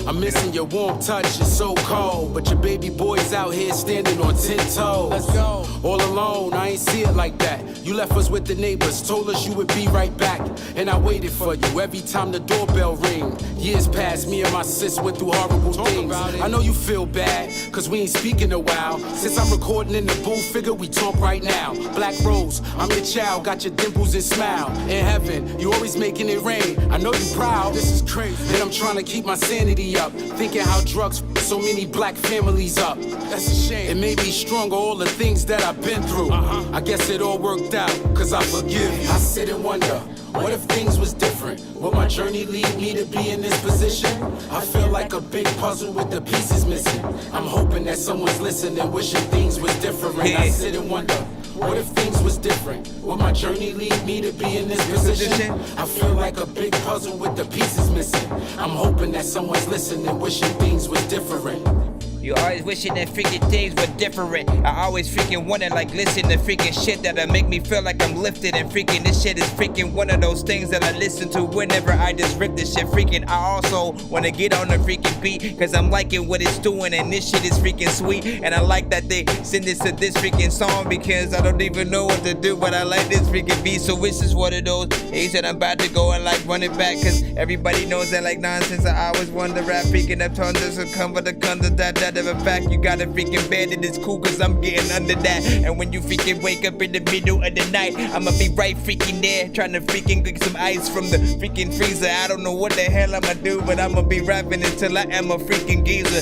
I'm missing your warm touch, it's so cold. But your baby boy's out here standing on 10 toes. Let's go. All alone, I ain't see it like that. You left us with the neighbors, told us you would be right back. And I waited for you every time the doorbell ring. Years passed, me and my sis went through horrible things. I know you feel bad, cause we ain't speaking in a while. Since I'm recording in the booth, figure we talk right now. Black Rose, I'm your child, got your dimples and smile. In heaven, you always making it rain. I know you proud, this is crazy. And I'm trying to keep my sanity up. Thinking how drugs so many black families up. That's a shame. It made me stronger, all the things that I've been through. I guess it all worked out, cause I forgive you. I sit and wonder, what if things was different? Would my journey lead me to be in this position? I feel like a big puzzle with the pieces missing. I'm hoping that someone's listening, wishing things was different. I sit and wonder, what if things was different? Would my journey lead me to be in this position? I feel like a big puzzle with the pieces missing. I'm hoping that someone's listening, wishing things was different. You always wishing that freaking things were different. I always freaking wanna like listen to freaking shit that'll make me feel like I'm lifted. And freaking this shit is freaking one of those things that I listen to whenever I just rip this shit. Freaking I also wanna get on the freaking beat, cause I'm liking what it's doing and this shit is freaking sweet. And I like that they send this to this freaking song, because I don't even know what to do, but I like this freaking beat. So this is one of those days that I'm about to go and like run it back, cause everybody knows that like Nonsenze. I always wanted to rap freaking up tons of come but the that matter of fact, you got a freaking bed and it's cool cause I'm getting under that. And when you freaking wake up in the middle of the night, I'ma be right freaking there, trying to freaking get some ice from the freaking freezer. I don't know what the hell I'ma do, but I'ma be rapping until I am a freaking geezer.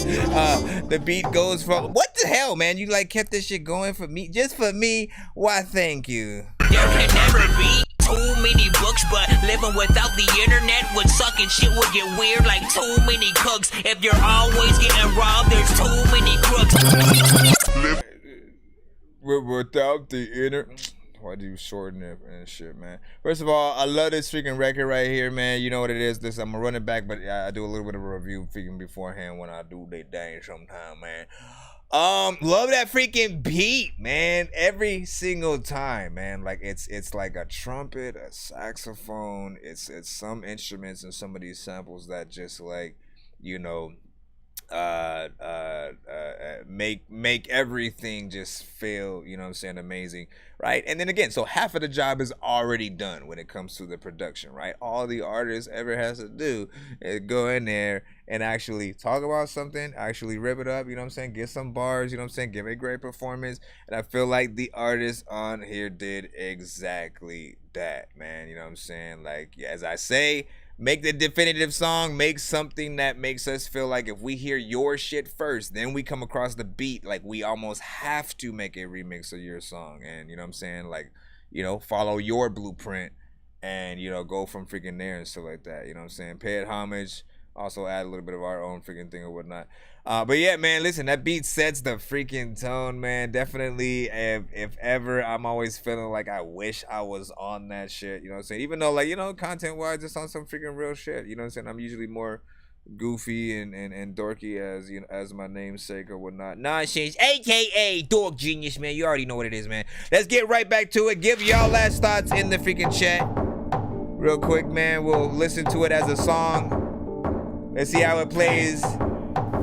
The beat goes from, what the hell, man? You like kept this shit going for me, just for me? Why, thank you. There can never be too many books, but living without the internet would suck and shit would get weird like too many cooks. If you're always getting robbed, there's too many crooks. Without the internet. Why do you shorten it and shit, man? First of all, I love this freaking record right here, man. You know what it is. Listen, I'm gonna run it back, but I do a little bit of a review freaking beforehand when I do they dang sometime, man. Love that freaking beat, man. Every single time, man. Like it's like a trumpet, a saxophone. It's some instruments and some of these samples that just like, you know, make everything just feel, you know what I'm saying, amazing, right? And then again, so half of the job is already done when it comes to the production, right? All the artist ever has to do is go in there and actually talk about something, actually rip it up, you know what I'm saying, get some bars, you know what I'm saying, give a great performance. And I feel like the artists on here did exactly that, man. You know what I'm saying? Like, as I say, make the definitive song, make something that makes us feel like if we hear your shit first, then we come across the beat, like we almost have to make a remix of your song. And you know what I'm saying? Like, you know, follow your blueprint and, you know, go from freaking there and stuff like that. You know what I'm saying? Pay it homage, also add a little bit of our own freaking thing or whatnot. But yeah, man, listen, that beat sets the freaking tone, man. Definitely, if ever, I'm always feeling like I wish I was on that shit, you know what I'm saying? Even though, like, you know, content-wise, it's on some freaking real shit, you know what I'm saying? I'm usually more goofy and dorky as, you know, as my namesake or whatnot. Nonsense, aka Dork Genius, man. You already know what it is, man. Let's get right back to it. Give y'all last thoughts in the freaking chat. Real quick, man. We'll listen to it as a song. Let's see how it plays.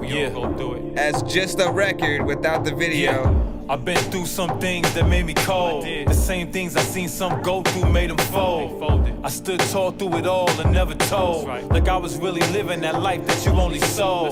Yeah, go do it. As just a record without the video. Yeah. I've been through some things that made me cold. The same things I seen some go through made them fold. I stood tall through it all and never told. Like I was really living that life that you only saw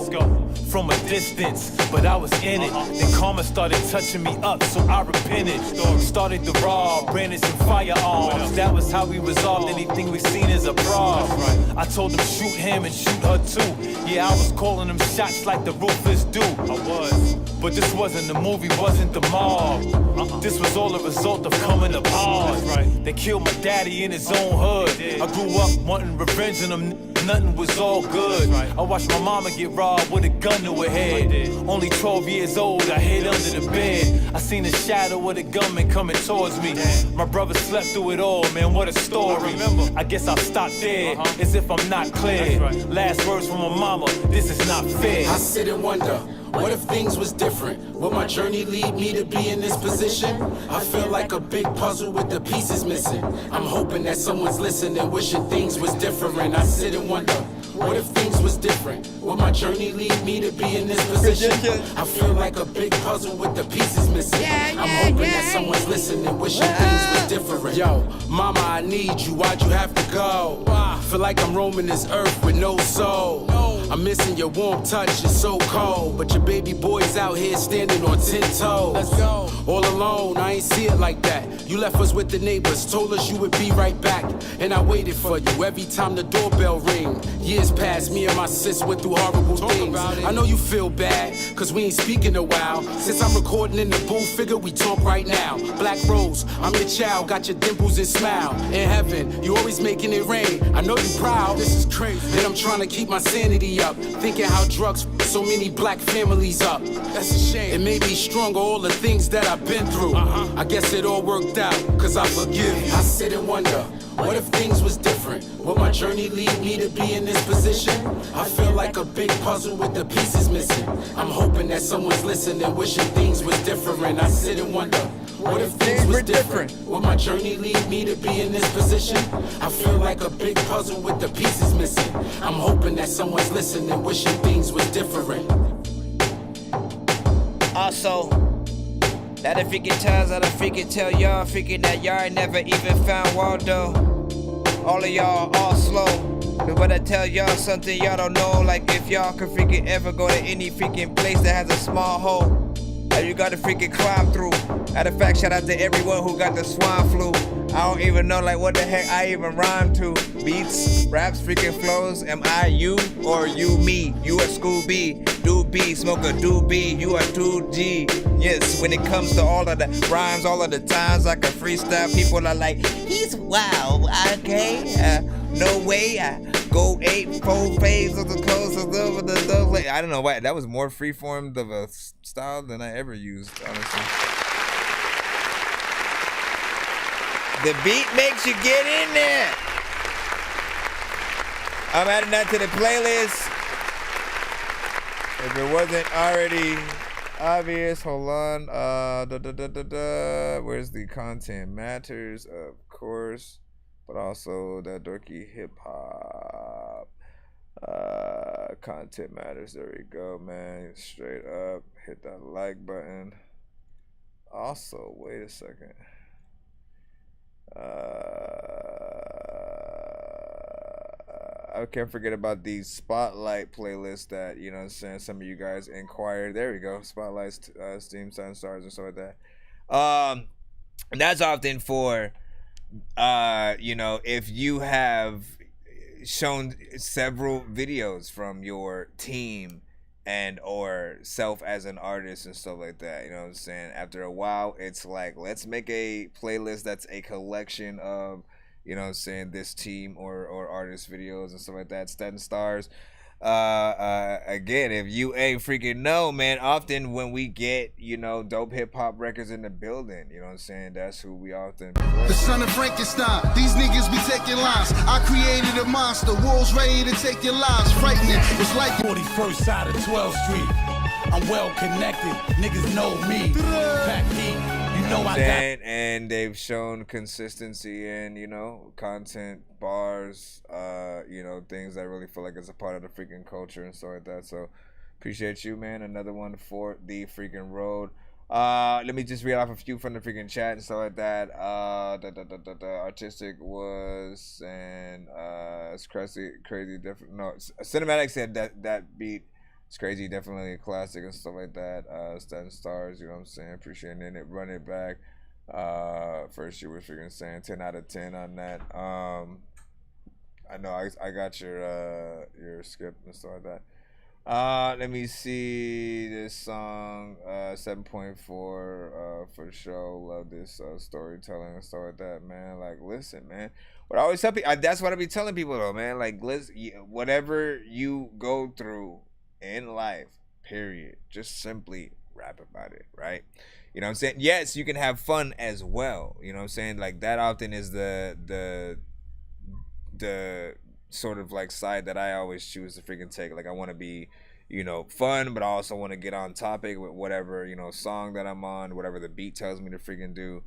from a distance, but I was in it. Then karma started touching me up, so I repented. Started to rob, branded some firearms. That was how we resolved anything we seen as a problem. I told them shoot him and shoot her too. Yeah, I was calling them shots like the ruthless do. I was. But this wasn't the movie, wasn't the mob. This was all a result of coming apart. They killed my daddy in his own hood. I grew up wanting revenge on them. Nothing was all good. I watched my mama get robbed with a gun to her head. Only 12 years old, I hid under the bed. I seen the shadow of the gunman coming towards me. My brother slept through it all, man, what a story. I guess I'll stop there, as if I'm not clear. Last words from my mama, this is not fair. I sit and wonder, what if things was different? Would my journey lead me to be in this position? I feel like a big puzzle with the pieces missing. I'm hoping that someone's listening, wishing things was different. I sit and wonder, what if things was different? Would my journey lead me to be in this position? I feel like a big puzzle with the pieces missing. I'm hoping that someone's listening, wishing things was different. Yo, mama, I need you, why'd you have to go? Feel like I'm roaming this earth with no soul. I'm missing your warm touch, it's so cold. But your baby boy's out here standing on 10 toes. Let's go. All alone, I ain't see it like that. You left us with the neighbors, told us you would be right back. And I waited for you every time the doorbell ring. Years passed, me and my sis went through horrible things. I know you feel bad, cause we ain't speaking in a while. Since I'm recording in the booth, figure we talk right now. Black Rose, I'm your child, got your dimples and smile. In heaven, you always making it rain. I know you proud, this is crazy. And I'm trying to keep my sanity up. Thinking how drugs so many black families up. That's a shame. It made me stronger, all the things that I've been through. I guess it all worked out, cause I forgive you. I sit and wonder, what if things was different? Would my journey lead me to be in this position? I feel like a big puzzle with the pieces missing. I'm hoping that someone's listening, wishing things was different. I sit and wonder, what if things was different? Would my journey lead me to be in this position? I feel like a big puzzle with the pieces missing. I'm hoping that someone's listening, wishing things was different. Also, that if freaking times that I freaking tell y'all, freaking that y'all ain't never even found Waldo. All of y'all all slow. But I tell y'all something y'all don't know. Like if y'all could freaking ever go to any freaking place that has a small hole, you gotta freaking climb through. Matter of fact, shout out to everyone who got the swine flu. I don't even know like what the heck I even rhyme to. Beats, raps, freaking flows. Am I you or you me? You a Scooby, do B, smoke a doobie. You are 2G. Yes, when it comes to all of the rhymes, all of the times I can freestyle, people are like, he's wow, okay. No way, I go 8-4 phase of the clothes of the I don't know why, that was more freeform of a style than I ever used, honestly. The beat makes you get in there. I'm adding that to the playlist. If it wasn't already obvious, hold on. Where's the content matters? Of course. But also that dorky hip hop content matters. There we go, man. Straight up, hit that like button. Also, wait a second. I can't forget about these spotlight playlists that, you know what I'm saying, some of you guys inquired. There we go, spotlights, Steam, Sun Stars, and stuff like that. And that's often for you know, if you have shown several videos from your team and or self as an artist and stuff like that, you know what I'm saying, after a while it's like, let's make a playlist that's a collection of, you know what I'm saying, this team or artist videos and stuff like that. Sun Stars. Again, if you ain't freaking know, man, often when we get, you know, dope hip-hop records in the building, you know what I'm saying, that's who we often play. The son of Frankenstein, these niggas be taking lives. I created a monster, wolves ready to take your lives. Frightening, it's like 41st side of 12th Street. I'm well connected, niggas know me. Pack heat, you know I got. And they've shown consistency in, you know, content, bars, you know, things that really feel like it's a part of the freaking culture and stuff like that. So appreciate you, man. Another one for the freaking road. Let me just read off a few from the freaking chat and stuff like that. Artistic was, and it's crazy different. No, Cinematic said that beat. It's crazy, definitely a classic and stuff like that. Sun Stars, you know what I'm saying? Appreciating it. Run it back. First you were freaking saying 10 out of 10 on that. I know I got your skip and stuff like that. Let me see this song. 7.4 for the show. Love this storytelling and stuff like that, man. Like, listen, man. What I always tell people, that's what I be telling people though, man. Like, listen, whatever you go through in life, period, just simply rap about it, right? You know what I'm saying? Yes, you can have fun as well, you know what I'm saying? Like, that often is the sort of like side that I always choose to freaking take. Like, I want to be, you know, fun, but I also want to get on topic with whatever, you know, song that I'm on, whatever the beat tells me to freaking do.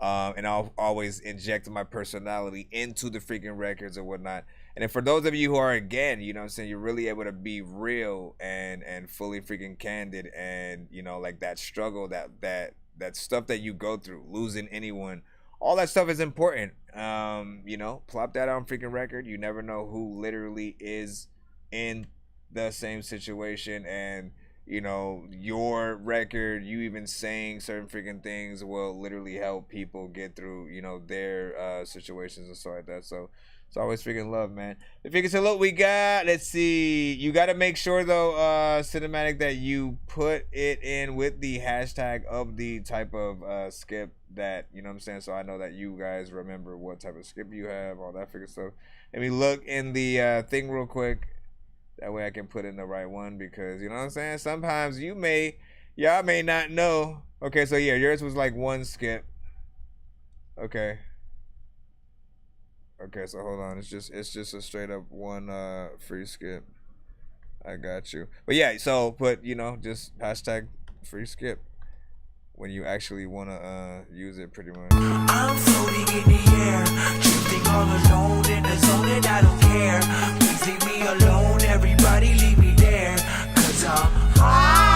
And I'll always inject my personality into the freaking records or whatnot. And then for those of you who are, again, you know what I'm saying, you're really able to be real and fully freaking candid, and, you know, like that struggle, that stuff that you go through, losing anyone, all that stuff is important. You know, plop that on freaking record. You never know who literally is in the same situation, and, you know, your record, you even saying certain freaking things will literally help people get through, you know, their situations and stuff like that. So it's always freaking love, man. The freaking salute we got. Let's see. You got to make sure, though, Cinematic, that you put it in with the hashtag of the type of skip that, you know what I'm saying? So I know that you guys remember what type of skip you have, all that freaking stuff. Let me look in the thing real quick. That way I can put in the right one, because, you know what I'm saying? Sometimes y'all may not know. Okay, so yeah, yours was like one skip. Okay. Okay, so hold on. It's just a straight up one free skip. I got you. But yeah, so put, you know, just hashtag free skip when you actually want to use it, pretty much. I'm floating in the air, drifting all alone in the zone, and I don't care. Please leave me alone, everybody leave me there, 'cause I'm high.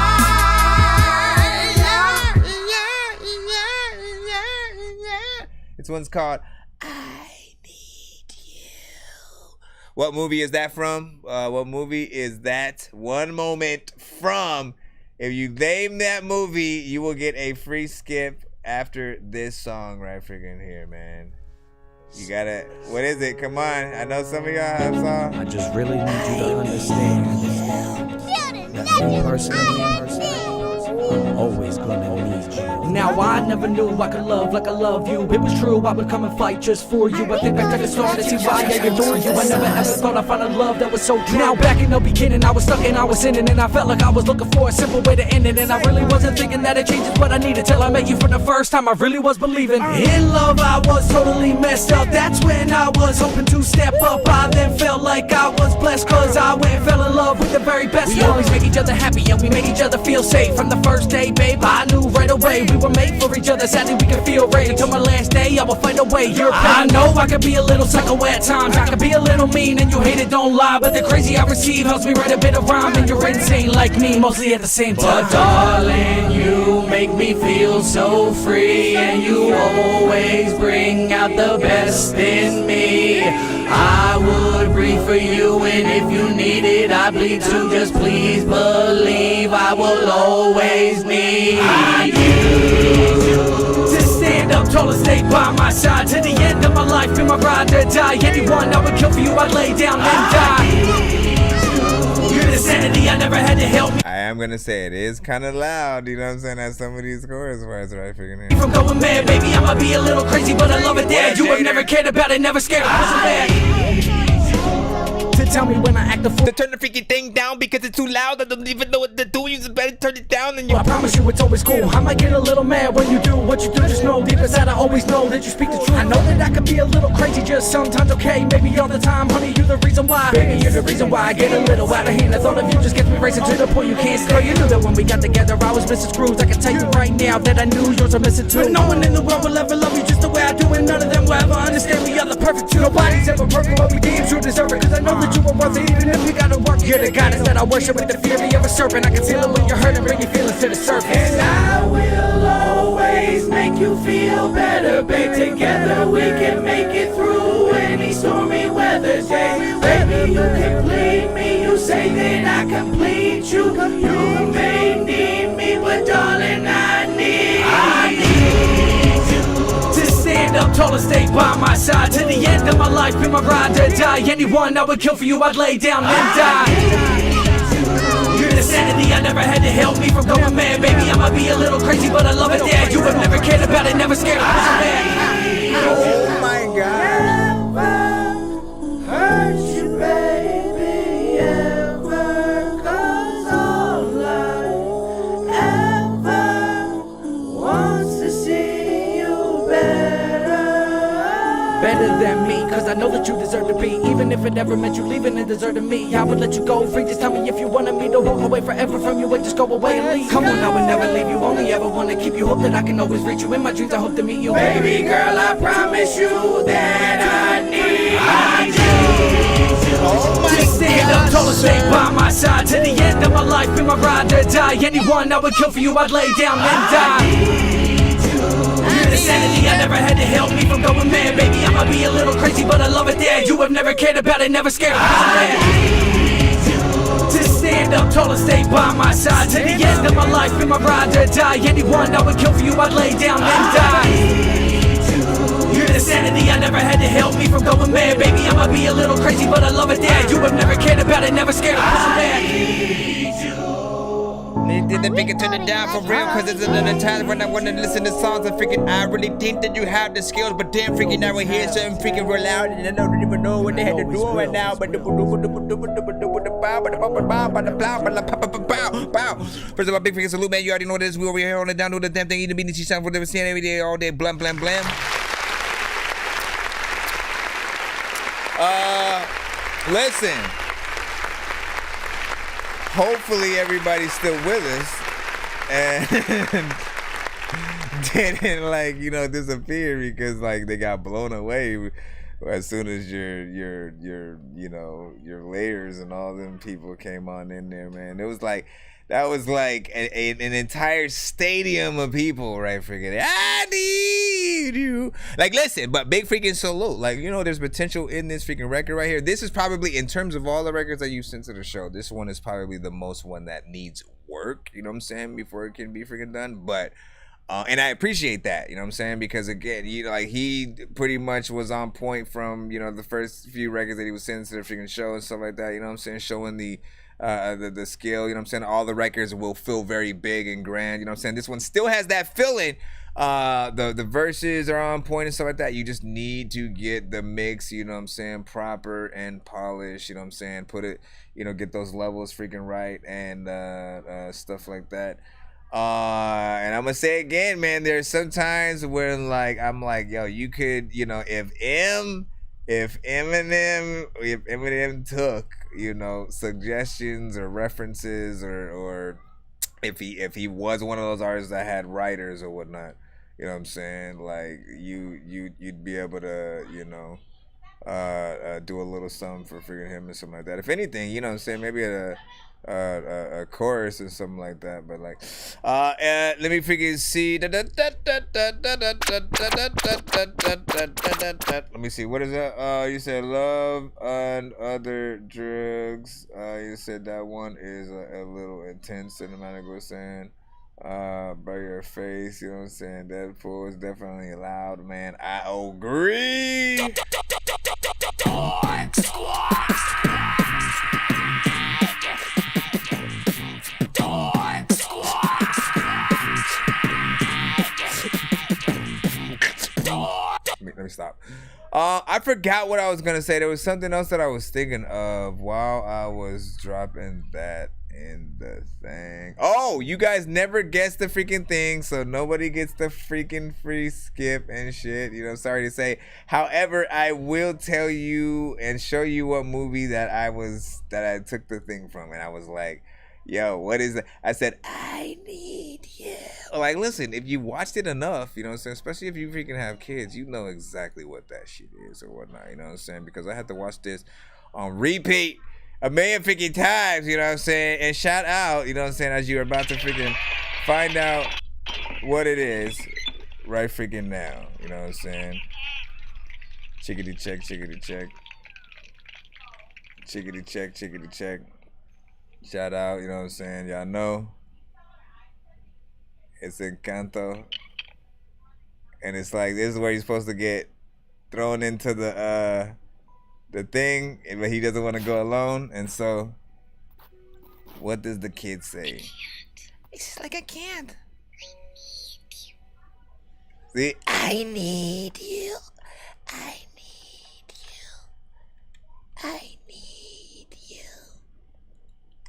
This one's called What movie is that from? What movie is that one moment from? If you name that movie, you will get a free skip after this song right freaking here, man. You gotta, what is it? Come on. I know some of y'all have songs. I just really need you to understand that me personally, I'm always gonna need you. Now I never knew I could love like I love you. It was true, I would come and fight just for you. I think back to the start to see why I adore you. I never ever thought I'd find a love that was so true. Now back in the beginning, I was stuck and I was in it, and I felt like I was looking for a simple way to end it. And I really wasn't thinking that it changes what I needed till I met you for the first time. I really was believing in love. I was totally messed up. That's when I was hoping to step up. I then felt like I was blessed, cause I went and fell in love with the very best. We always make each other happy and we make each other feel safe. From the first day, babe, I knew right away we were made for each other. Sadly, we can feel right until my last day. I will find a way. You're I know I could be a little psycho at times. I could be a little mean and you hate it, don't lie. But the crazy I receive helps me write a bit of rhyme. And you're insane like me, mostly at the same time. But darling, you make me feel so free, and you always bring out the best in me. I would breathe for you, and if you need it, I bleed too. Just please believe I will always need you. To stand up tall and stay by my side to the end of my life, be my ride or die. Anyone I would kill for you, I'd lay down and die. You're the sanity I never had to help me. I am gonna say it is kind of loud, you know what I'm saying, at some of these chorus parts right freaking here. From going mad, baby, I might be a little crazy, but I love it there. You have never cared about it, never scared of pushing back. To tell me when I act a fool. To turn the freaking thing down because it's too loud. I don't even know what to do. You just better turn it down and you. I promise you it's always cool. I might get a little mad when you do what you do. Just know deep inside I always know that you speak the truth. I know that I can be a little crazy just sometimes, okay? Maybe all the time, honey, you're the reason why. Baby, you're the reason why I get a little out of hand. The thought of you just gets me racing to the point you can't stay. You knew that when we got together I was missing screws. I can tell you right now that I knew yours are missing too. But no one in the world will ever love you just the way I do, and none of them will ever understand we are the perfect two. Nobody's ever perfect, but we damn sure deserve it. Cause I know that you are worth it, even if we gotta work. You're the goddess that I worship with the fury of a serpent. I can feel it when you're hurt and bring your feelings to the surface. And I will always make you feel better, babe. Together we can make it through any stormy weather day. Baby, you complete me. You say that I complete you. You may need me, but darling, I need you. To stand up tall and stay by my side to the end of my life, be my ride or die. Anyone I would kill for you, I'd lay down and die. You're the sanity I never had to help me from going mad. Baby, I might be a little crazy, but I love it there. You have never cared about it, never scared of pushing back. Oh my God. Hurt you, baby, ever, cause all I ever wants to see you better than me, cause I know that you deserve to be. Even if it ever meant you leaving and deserting me, I would let you go free. Just tell me if you wanted me to walk away forever from you and just go away and leave. Come on, I would never leave you, only ever wanna keep you. Hope that I can always reach you in my dreams, I hope to meet you. Baby girl, I promise you that I need you. Oh my just stand up tall and stay by my side to the end of my life, be my ride or die. Anyone I would kill for you, I'd lay down and die. You're the sanity I never had to help me from going mad. Baby, I might be a little crazy, but I love it there. You have never cared about it, never scared of pushing back. To stand up tall and stay by my side to the end of my life, be my ride or die. Anyone I would kill for you, I'd lay down and die. You're the sanity I never had to help me from going mad. Baby, I might be a little crazy, but I love it there. You have never cared about it, never scared of pushing back. Did the freaking turn it down for real? Cause it's another time when I wanna listen to songs and freaking I really think that you have the skills, but damn freaking now we hear something freaking real loud and I don't even know what they had to do right now. But first of all, big freaking salute, man. You already know this. We over here on the down the damn thing. Eating beating she sound for the seeing every day, all day, blam blam blam. Listen. Hopefully everybody's still with us and didn't like, you know, disappear because like they got blown away as soon as your you know, your layers and all them people came on in there, man, it was like that was like an entire stadium of people, right? Freaking, I need you. Like, listen, but big freaking salute. Like, you know, there's potential in this freaking record right here. This is probably, in terms of all the records that you've sent to the show, this one is probably the most one that needs work, you know what I'm saying, before it can be freaking done. But and I appreciate that, you know what I'm saying, because again, you know, like, he pretty much was on point from, you know, the first few records that he was sending to the freaking show and stuff like that, you know what I'm saying, showing the scale, you know what I'm saying. All the records will feel very big and grand, you know what I'm saying. This one still has that feeling. The verses are on point and stuff like that. You just need to get the mix, you know what I'm saying, proper and polished, you know what I'm saying. Put it, you know, get those levels freaking right and stuff like that. And I'm gonna say again, man, there's sometimes where, like, I'm like, yo, you could, you know, if Eminem took, you know, suggestions or references, or if he was one of those artists that had writers or whatnot, you know what I'm saying, like, you'd be able to, you know, do a little something for freaking him and something like that. If anything, you know what I'm saying, maybe a chorus or something like that. But like, let me freaking see. Let me see. What is that? You said love and other drugs. You said that one is a little intense. Cinematic was saying. By your face, you know what I'm saying. Deadpool is definitely loud, man. I agree. Dork Squad. Let me stop. I forgot what I was gonna say. There was something else that I was thinking of while I was dropping that in the thing. Oh, you guys never guessed the freaking thing, so nobody gets the freaking free skip and shit. You know, sorry to say. However, I will tell you and show you what movie that I took the thing from, and I was like, yo, what is it? I said, I need you. Like, listen, if you watched it enough, you know what I'm saying, especially if you freaking have kids, you know exactly what that shit is or whatnot, you know what I'm saying? Because I had to watch this on repeat a million freaking times, you know what I'm saying? And shout out, you know what I'm saying, as you're about to freaking find out what it is right freaking now, you know what I'm saying? Chickity check, chickity check. Chickity check, chickity check. Shout out, you know what I'm saying? Y'all know it's Encanto, and it's like, this is where he's supposed to get thrown into the thing, but he doesn't want to go alone. And so, what does the kid say? It's just like I can't. See, I need you. I need you. I need you.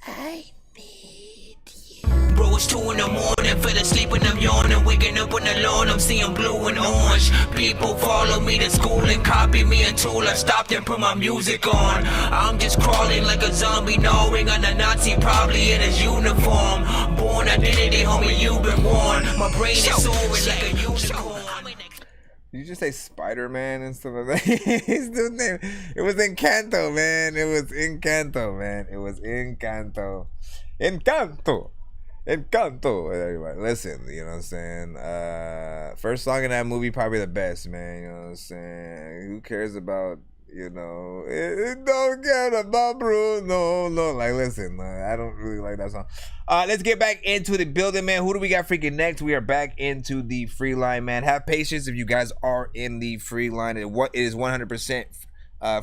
I need you. Bro, it's 2 in the morning, fell asleep and I'm yawning, waking up on the lawn, I'm seeing blue and orange. People follow me to school and copy me until I stopped and put my music on. I'm just crawling like a zombie, gnawing on a Nazi, probably in his uniform. Born identity, homie, you've been warned. My brain is soaring like a unicorn. Did you just say Spider-Man and stuff like that? His new name. It was Encanto, man. It was Encanto, man. It was Encanto. Encanto. Encanto. Everybody, listen, you know what I'm saying? First song in that movie, probably the best, man. You know what I'm saying? Who cares about, you know, it don't care about Bruno. No, like, listen, I don't really like that song. Let's get back into the building, man. Who do we got freaking next? We are back into the free line, man. Have patience if you guys are in the free line. It is 100%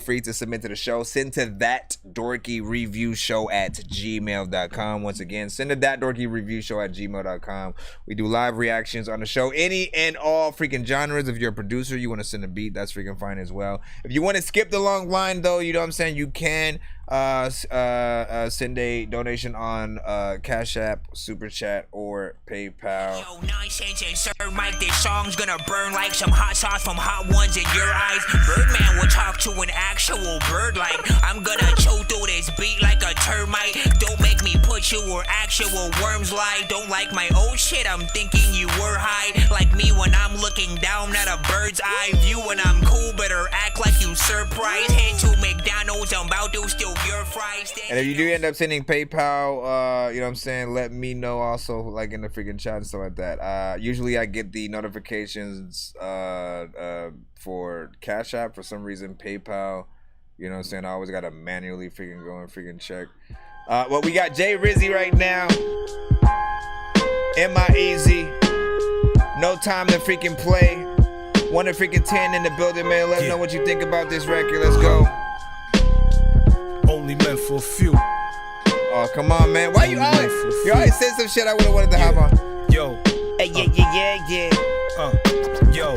free to submit to the show. Send to thatdorkyreviewshow@gmail.com. Once again, send to thatdorkyreviewshow@gmail.com. We do live reactions on the show. Any and all freaking genres. If you're a producer, you want to send a beat, that's freaking fine as well. If you want to skip the long line, though, you know what I'm saying, you can send a donation on Cash App, Super Chat, or PayPal. Yo, Nonsenze and Sir Mike, this song's gonna burn like some hot sauce from Hot Ones in your eyes. Birdman will talk to an actual bird like I'm gonna choke through this beat like a termite. Don't make me put factual or actual worms lie. Don't like my old shit, I'm thinking you were high. Like me when I'm looking down at a bird's eye view. When I'm cool, better act like you surprised. Head to McDonald's, I'm about to steal your fries. And if you do end up sending PayPal, you know what I'm saying, let me know also, like in the freaking chat and stuff like that. Usually I get the notifications for Cash App. For some reason, PayPal, you know what I'm saying, I always gotta manually freaking go and freaking check. Well, we got Jay Rizzy right now. M.I.Easy. No Time to Freaking Play. 1 to freaking 10 in the building, man. Let them know what you think about this record. Let's go. Only meant for a few. Oh, come on, man. Why you always said some shit I would have wanted to have on? Yo. Hey, yeah. Yo.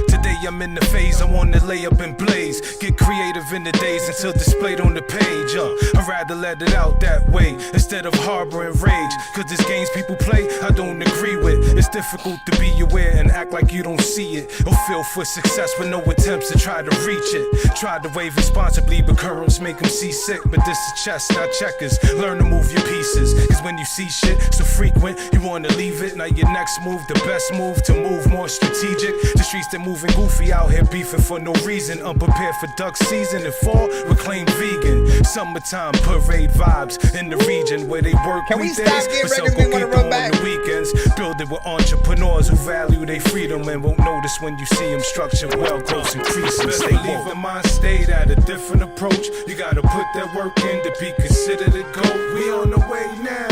Today I'm in the phase, I wanna lay up and blaze. Get creative in the days until displayed on the page. I'd rather let it out that way instead of harboring rage. Cause these games people play, I don't agree with. It's difficult to be aware and act like you don't see it. Or feel for success with no attempts to try to reach it. Try to wave responsibly, but currents make them seasick. But this is chess, not checkers. Learn to move your pieces. Cause when you see shit so frequent, you wanna leave it. Now your next move, the best move to move more strategic. The streets that moving goofy out here beefing for no reason. Unprepared for duck season and fall, reclaim vegan. Summertime parade vibes in the region where they work weekdays, but sell coquito on the weekends. Build it with entrepreneurs who value their freedom and won't notice when you see them structured well, growth increasing. Stay woke. In mind state at a different approach. You gotta put that work in to be considered a GOAT. We on the way now.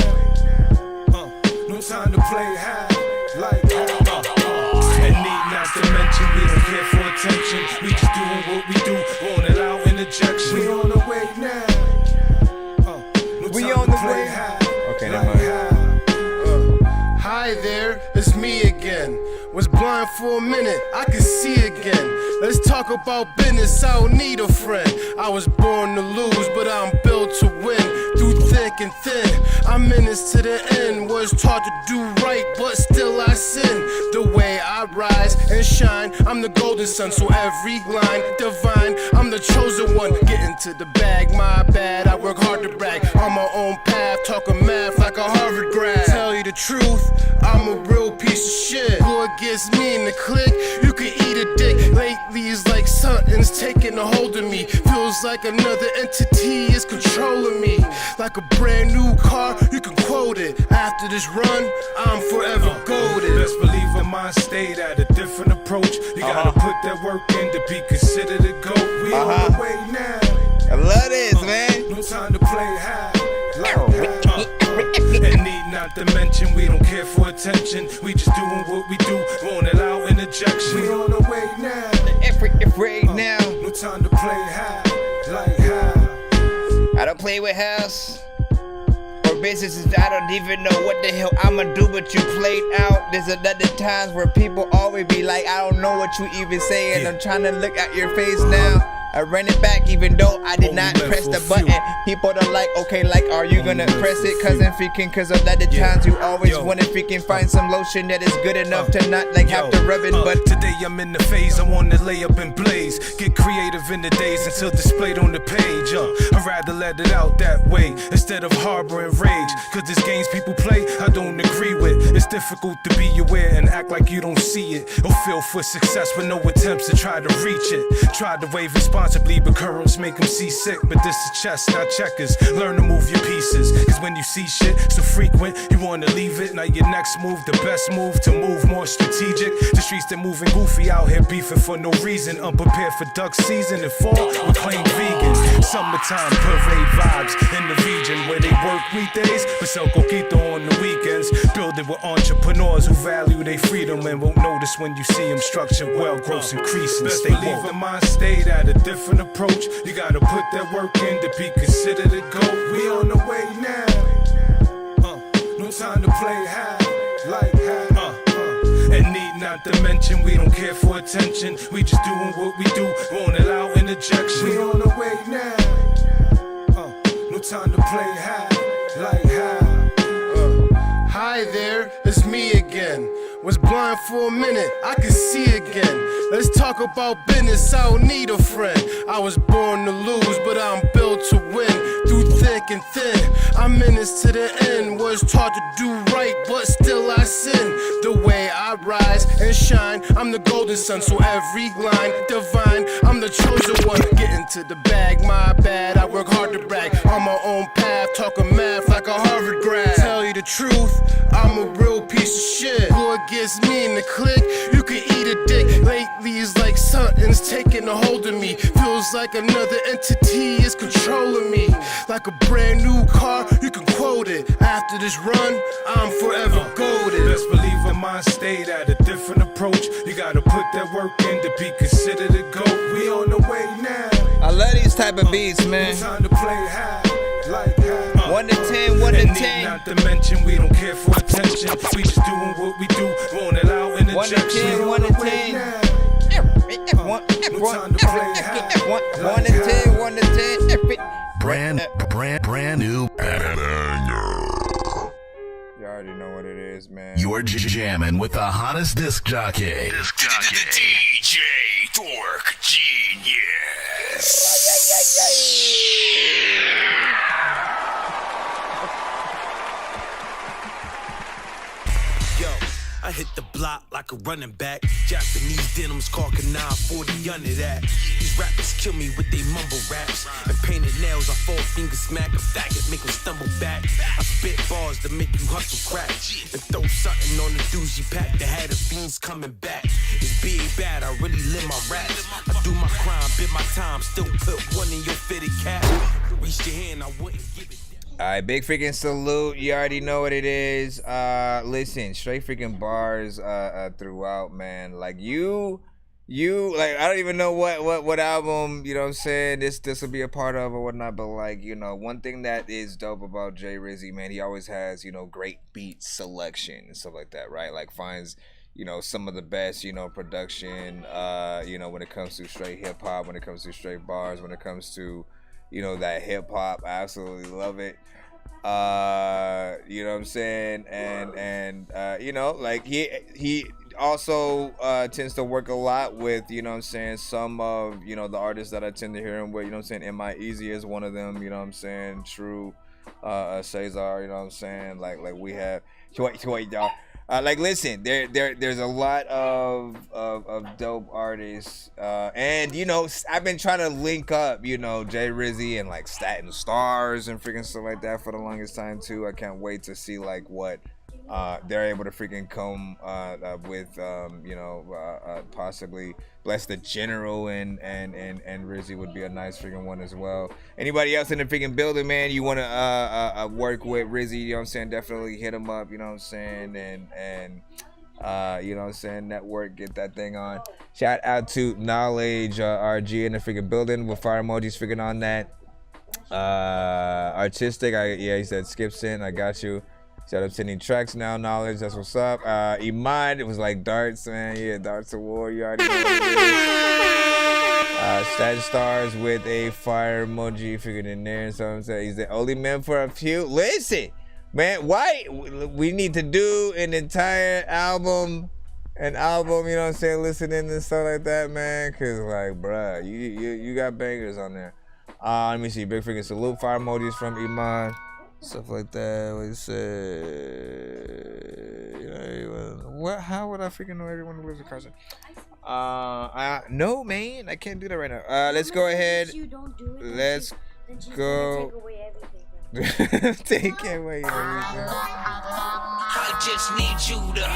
No time to play high. Like and need not to mention we don't care for attention. We just doing what we do, won't allow interjection. We on the way now. We on the way. Okay, never mind. Hi there, it's me again. Was blind for a minute, I can see again. Let's talk about business, I don't need a friend. I was born to lose, but I'm built to win. Through thick and thin, I'm in this to the end. Was taught to do right, but still I sin. The way I rise and shine, I'm the golden son, so every line divine. I'm the chosen one, getting to the bag, my bad. I work hard to brag, on my own path, talking math like a Harvard grad. Tell you the truth, I'm a real piece of shit. Go against me in the clique, you can eat a dick. Lately it's like something's taking a hold of me. Feels like another entity is controlling me. Like a brand new car, you can quote it. After this run, I'm forever golden. Best believe in mind state at a different approach. You gotta put that work in to be considered a GOAT. We on the way now. I love this, man. No time to play high. And need not to mention we don't care for attention. We just doing what we do, won't allow interjection. We on the way now. Right now. No time to play high, like high. I don't play with house or businesses. I don't even know what the hell I'ma do, but you played out. There's another times where people always be like, I don't know what you even saying. I'm trying to look at your face now. I ran it back even though I did not press the button. People are like, okay, like, are you gonna press it? Cousin freaking, cause of that the times you always wanna freaking find some lotion that is good enough to not like have to rub it. But today I'm in the phase, I wanna lay up and blaze. Get creative in the days until displayed on the page. I'd rather let it out that way instead of harboring rage. Cause these games people play, I don't agree with. It's difficult to be aware and act like you don't see it. Or feel for success with no attempts to try to reach it. Try to wave responsibly, but currents make them seasick. But this is chess, not checkers. Learn to move your pieces. Cause when you see shit so frequent, you wanna leave it. Now your next move, the best move to move more strategic. The streets that moving goofy out here beefing for no reason. Unprepared for duck season and fall, reclaim vegan. Summertime parade vibes in the region where they work weekdays, but sell coquito on the weekends. Build it with entrepreneurs who value their freedom and won't notice when you see them structured well, growth increasing. Stay woke. In mind state at a different approach. You gotta put that work in to be considered a GOAT. We on the way now. No time to play high, like high. And need not to mention we don't care for attention. We just doing what we do, won't allow interjection. We on the way now. No time to play high, like high. Hi there, it's me again. Was blind for a minute, I can see again. Let's talk about business, I don't need a friend. I was born to lose, but I'm built to win. Through thick thick and thin. I'm in this to the end. Was taught to do right, but still I sin. The way I rise and shine, I'm the golden sun, so every line divine. I'm the chosen one. Getting to the bag, my bad. I work hard to brag. On my own path, talking math like a Harvard grad. Tell you the truth, I'm a real piece of shit. Go against me in the clique, you can eat a dick. Lately it's like something's taking a hold of me. Feels like another entity is controlling me. Like a brand new car, you can quote it. After this run, I'm forever golden. Best believe my mind stayed at a different approach. You gotta put that work in to be considered a GOAT. We on the way now. I love these type of beats, man. Time to play high, like high. 1 to 10, 1 to And 10. Not to mention, we don't care for attention. We just doing what we do, rolling it out in the 1 to 10, 1 to 10. 1 to 10, 1 to 10. Brand new banger. You already know what it is, man. You're jamming with the hottest disc jockey. DJ Dork Genius. Yo, I hit the block like a running back. Japanese denims, caulking 940 under that. These rappers kill me with they mumble raps. And painted nails, I 4-finger smack a faggot, make them stumble back. I spit bars to make you hustle crack. And throw something on the doozy pack that had the fiends coming back. It's big bad, I really live my raps. I do my crime, bit my time, still put one in your fitted cap. Reach your hand, I wouldn't give it. Alright, big freaking salute. You already know what it is. Listen, straight freaking bars throughout, man. Like you like, I don't even know what album, you know what I'm saying, this will be a part of or whatnot, but like, you know, one thing that is dope about Jay Rizzy, man, he always has, you know, great beat selection and stuff like that, right? Like finds, you know, some of the best, you know, production, you know, when it comes to straight hip hop, when it comes to straight bars, when it comes to, you know, that hip hop. I absolutely love it. You know what I'm saying? And you know, like he also tends to work a lot with, you know what I'm saying, some of, you know, the artists that I tend to hear him with, you know what I'm saying. M.I. Easy is one of them, you know what I'm saying. True, Cesar, you know what I'm saying. Like we have y'all. Like listen, there's a lot of dope artists, and you know, I've been trying to link up, you know, Jay Rizzy and like Staten Stars and freaking stuff like that for the longest time too. I can't wait to see like what they're able to freaking come with, you know, possibly Bless the General and Rizzy would be a nice freaking one as well. Anybody else in the freaking building, man, you want to work with Rizzy, you know what I'm saying, definitely hit him up, you know what I'm saying, and you know what I'm saying, network, get that thing on. Shout out to Knowledge RG in the freaking building with fire emojis freaking on that. Artistic, yeah, he said skip sent, I got you. Shout out sending tracks now, Knowledge, that's what's up. Iman, it was like darts, man. Yeah, darts of war, you already know what it is. Stat Stars with a fire emoji figured in there, so I'm saying he's the only man for a few. Listen, man, why we need to do an entire album, you know what I'm saying, listening and stuff like that, man, cause like, bruh, you got bangers on there. Let me see, big freaking salute, fire emojis from Iman. Stuff like that. What you say? What? How would I freaking know everyone who lives in Carson? No, man, I can't do that right now. Let's go ahead. Let's go. Take away everything. I just need you to.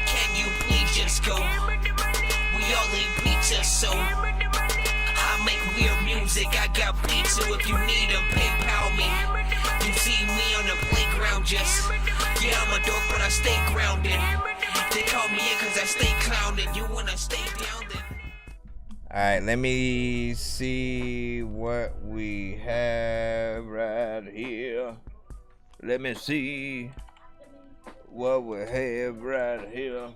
Can you please just go? We all eat pizza, so I make weird music. I got pizza if you need them. PayPal me. You see me on the playground, just yeah, I'm a dork, but I stay grounded. They call me in cause I stay clowned. You wanna stay down then. Alright, let me see what we have right here. Let me see what we have right here.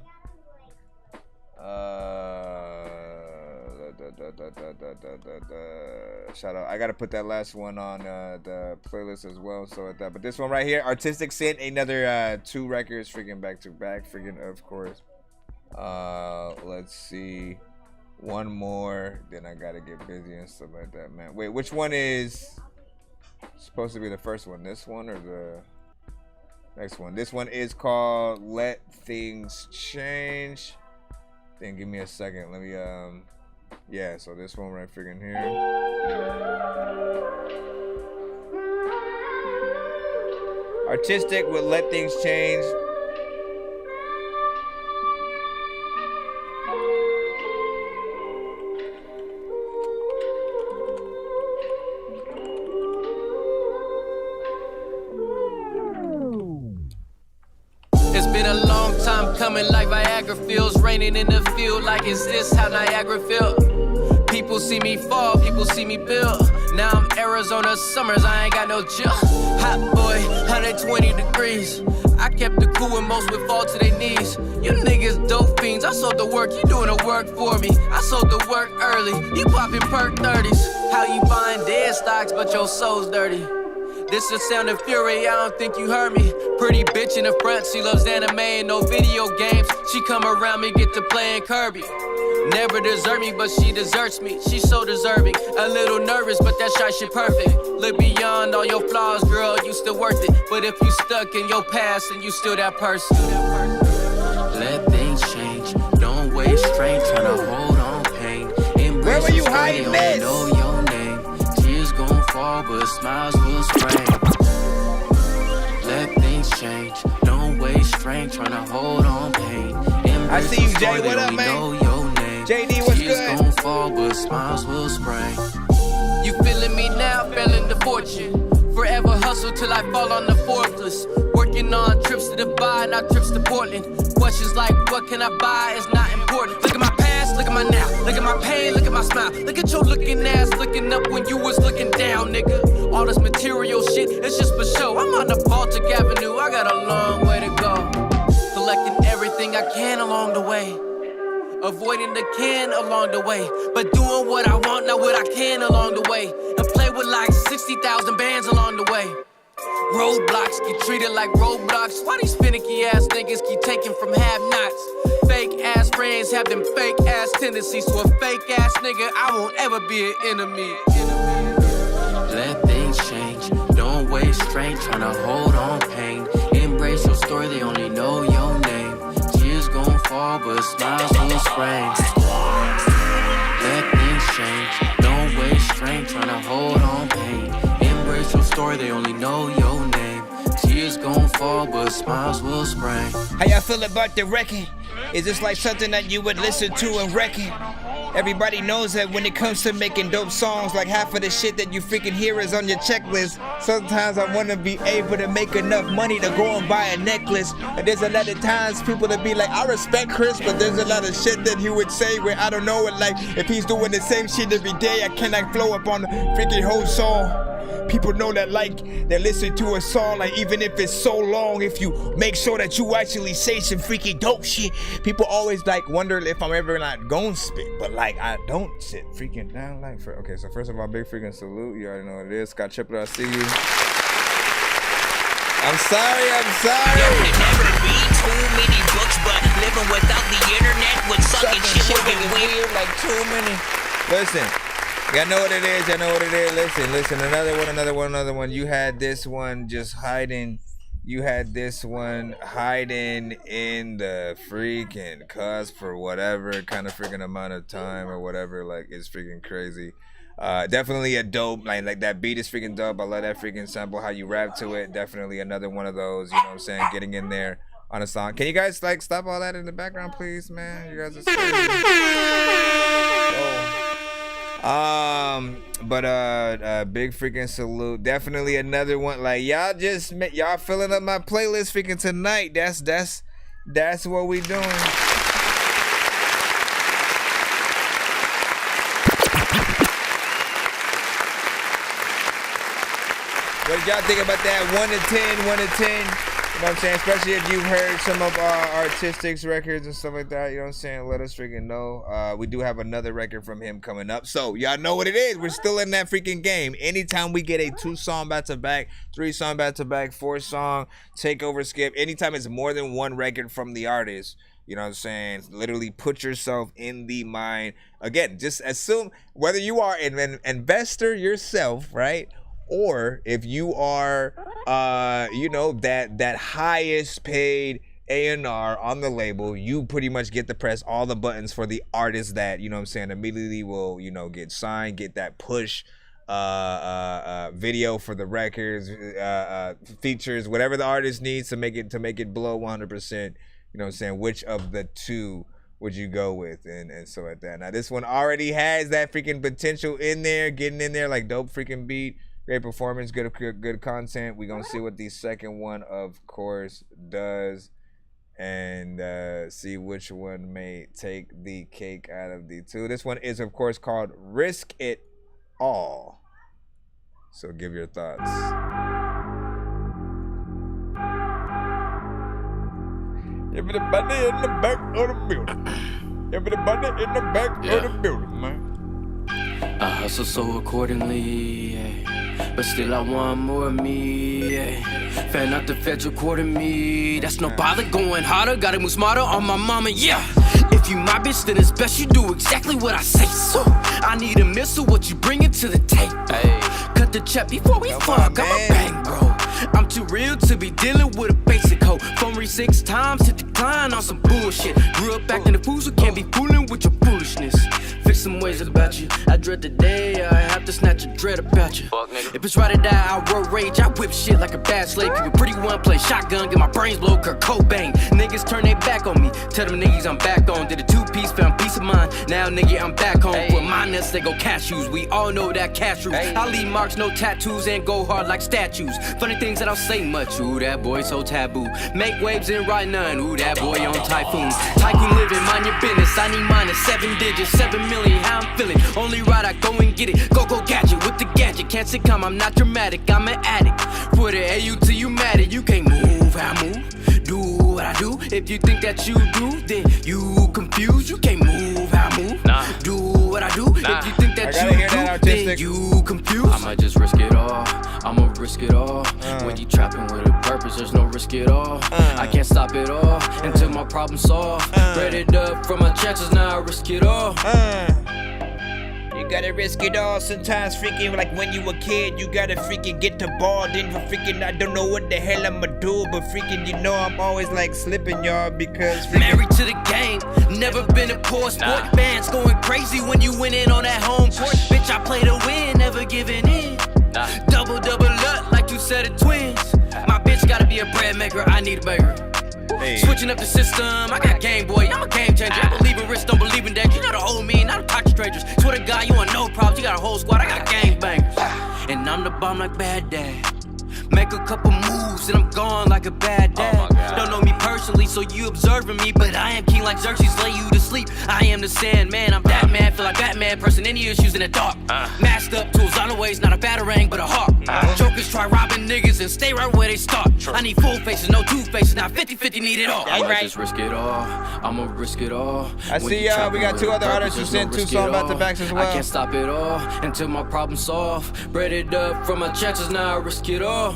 Shout out. I gotta put that last one on the playlist as well. So with that, but this one right here, Artistic sent another 2 records, freaking back to back, freaking of course. Let's see, one more. Then I gotta get busy and stuff like that, man. Wait, which one is supposed to be the first one? This one or the next one? This one is called Let Things Change. Then give me a second. Let me yeah, so this one right freaking here. Artistic with Let Things Change. It's been a long time coming, like Viagra feels. Raining in the field, like is this how Niagara feel? People see me fall, people see me build. Now I'm Arizona summers, I ain't got no chill. Hot boy, 120 degrees. I kept the cool when most would fall to their knees. You niggas dope fiends, I sold the work, you doing the work for me. I sold the work early, you popping perk 30s. How you buying dead stocks, but your soul's dirty? This is sound of fury, I don't think you heard me. Pretty bitch in the front, she loves anime and no video games. She come around me, get to playing Kirby. Never desert me, but she deserts me. She's so deserving, a little nervous, but that shot shit perfect. Look beyond all your flaws, girl, you still worth it. But if you stuck in your past, and you still that person. Let things change, don't waste strength, tryna hold on pain. Where were you hiding this? Know your name, tears gon' fall, but smiles will spray. Let things change, don't waste strength, tryna hold on pain. I see you, Jay. What up, man? JD, what's good? Gon' fall, but smiles will spray. You feeling me now? Feeling the fortune. Forever hustle till I fall on the forkless. Working on trips to Dubai, not trips to Portland. Questions like, what can I buy? Is not important. Look at my past, look at my now. Look at my pain, look at my smile. Look at your looking ass, looking up when you was looking down, nigga. All this material shit, it's just for show. I'm on the Baltic Avenue, I got a long way to go. Collecting everything I can along the way. Avoiding the can along the way, but doing what I want, not what I can along the way. And play with like 60,000 bands along the way. Roadblocks get treated like roadblocks. Why these finicky ass niggas keep taking from have-nots? Fake ass friends have them fake ass tendencies. To a fake ass nigga, I won't ever be an enemy. Let things change, don't waste strength, tryna hold on pain. Embrace your story, they only know your name. Tears gon' fall, but smiles will spray. Let things change, don't waste strength, tryna hold on pain. Embrace your story, they only know your name. Tears gon' fall, but smiles will spray. How y'all feel about the record? Is this like something that you would listen to and reckon? Everybody knows that when it comes to making dope songs, like half of the shit that you freaking hear is on your checklist. Sometimes I want to be able to make enough money to go and buy a necklace. And there's a lot of times people that be like, I respect Chris, but there's a lot of shit that he would say where I don't know it. Like, if he's doing the same shit every day, I cannot flow up on the freaking whole song. People know that, like, they listen to a song, like, even if it's so long, if you make sure that you actually say some freaking dope shit, people always, like, wonder if I'm ever not gonna spit, but, like, I don't sit freaking down, like, okay, so first of all, big freaking salute, you already know what it is, Scott Triplett, I see you. I'm sorry. There can never be too many books, but living without the internet would suck and shit would be weird. Like, too many. Listen. Y'all know what it is. Listen. Another one. You had this one just hiding. You had this one hiding in the freaking cusp for whatever kind of freaking amount of time or whatever. Like, it's freaking crazy. Definitely a dope, like that beat is freaking dope. I love that freaking sample, how you rap to it. Definitely another one of those, you know what I'm saying, getting in there on a song. Can you guys, like, stop all that in the background, please, man? You guys are crazy. Big freaking salute. Definitely another one. Like, y'all filling up my playlist freaking tonight. That's what we doing. What did y'all think about that? 1 to 10. You know what I'm saying? Especially if you've heard some of our Artistics records and stuff like that. You know what I'm saying? Let us freaking know. We do have another record from him coming up. So y'all know what it is. We're still in that freaking game. Anytime we get a 2-song back-to-back, 3-song back-to-back, 4-song, takeover skip, anytime it's more than one record from the artist, you know what I'm saying? Literally put yourself in the mind. Again, just assume whether you are an investor yourself, right? or if you are, you know, that highest paid A&R on the label, you pretty much get to press all the buttons for the artist that, you know what I'm saying, immediately will, you know, get signed, get that push video for the records, features, whatever the artist needs to make it blow 100%. You know what I'm saying? Which of the two would you go with? And so at that. Now this one already has that freaking potential in there, getting in there, like dope freaking beat, great performance, good content. We gonna see what the second one, of course, does, and see which one may take the cake out of the two. This one is, of course, called Risk It All. So give your thoughts. Everybody in the back of the building. Everybody in the back of the building, man. I hustle so accordingly, yeah. But still I want more of me, yeah. Fan out the federal court of me. That's no bother, going harder, gotta move smarter on my mama, yeah. If you my bitch, then it's best you do exactly what I say. So I need a missile, what you bringing to the table? Hey. Cut the check before we fuck, I'm a bang, bro. I'm too real to be dealing with a basic hoe. Phone ring 6 times, hit decline on some bullshit. Grew up acting a fool, so can't be fooling with your foolishness. Fix some ways about you. I dread the day I have to snatch a dread about you. If it's right or die, I roll rage. I whip shit like a bad slave. Keep a pretty one, play shotgun, get my brains blow, Kurt Cobain. Niggas turn their back on me. Tell them niggas I'm back on. Did a 2-piece, found peace of mind. Now nigga, I'm back home. Put my nuts, they go cashews. We all know that cash rules. I leave marks, no tattoos, and go hard like statues. Funny things that I'll say much. Ooh, that boy so taboo. Make waves and write none. Ooh, that boy on typhoon. Tycoon living, mind your business. I need mine at 7 digits, 7 million. How I'm feeling. Only right, I go and get it. Go gadget with the gadget. Can't sit calm, I'm not dramatic. I'm an addict. Put it AU till you mad it. You can't move how I move. Do what I do. If you think that you do, then you confused. You can't move how I move. Nah. Do what I do. If you think that you do, then you confused. I might just risk it all. I'ma risk it all. When you trapping with a purpose, there's no risk at all. I can't stop it all until my problem solved. Read it up from my chances, now I risk it all. You gotta risk it all. Sometimes freaking like when you a kid, you gotta freaking get the ball. Then for freaking I don't know what the hell I'ma do, but freaking you know I'm always like slipping, y'all, because married to the game, never been a poor sport. Fans going crazy when you win in on that home court. Bitch, I play to win, never giving in. Double up like 2 set of twins. My bitch gotta be a bread maker, I need a baker. Hey. Switching up the system, I got Game Boy, I'm a game changer. I believe in risk, don't believe in danger. You know the old me, not a talk to strangers. Swear to God, you want no problems, you got a whole squad, I got gangbangers. And I'm the bomb like Bad Dad. Make a couple moves and I'm gone like a bad dad. Don't know me personally, so you observing me, but I am king like Xerxes, lay you to sleep. I am the Sandman, I'm that man, feel like Batman, person any issues in the dark. Masked up tools on the ways, not a batarang, but a hawk. Jokers try robbing niggas and stay right where they start. I need full faces, no two faces, now 50-50 need it all. I just risk it all, I'ma risk it all. I see we got 2 other artists who sent 2 songs back to backs as well. I can't stop it all until my problem solved. Bread it up from my chances, now I risk it all.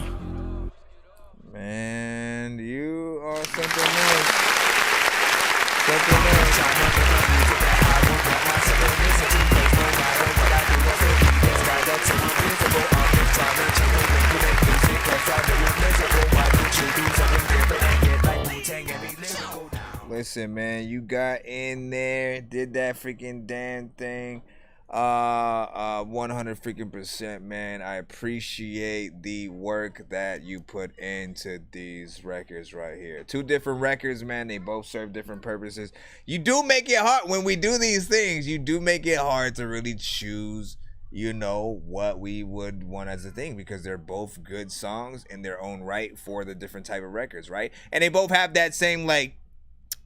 Man, you are something else. Something else. Listen, man, you got in there, did that freaking damn thing. 100 freaking %, man. I appreciate the work that you put into these records right here. 2 different records, man. They both serve different purposes. You do make it hard when we do these things. You do make it hard to really choose, you know, what we would want as a thing, because they're both good songs in their own right for the different type of records, right? And they both have that same, like,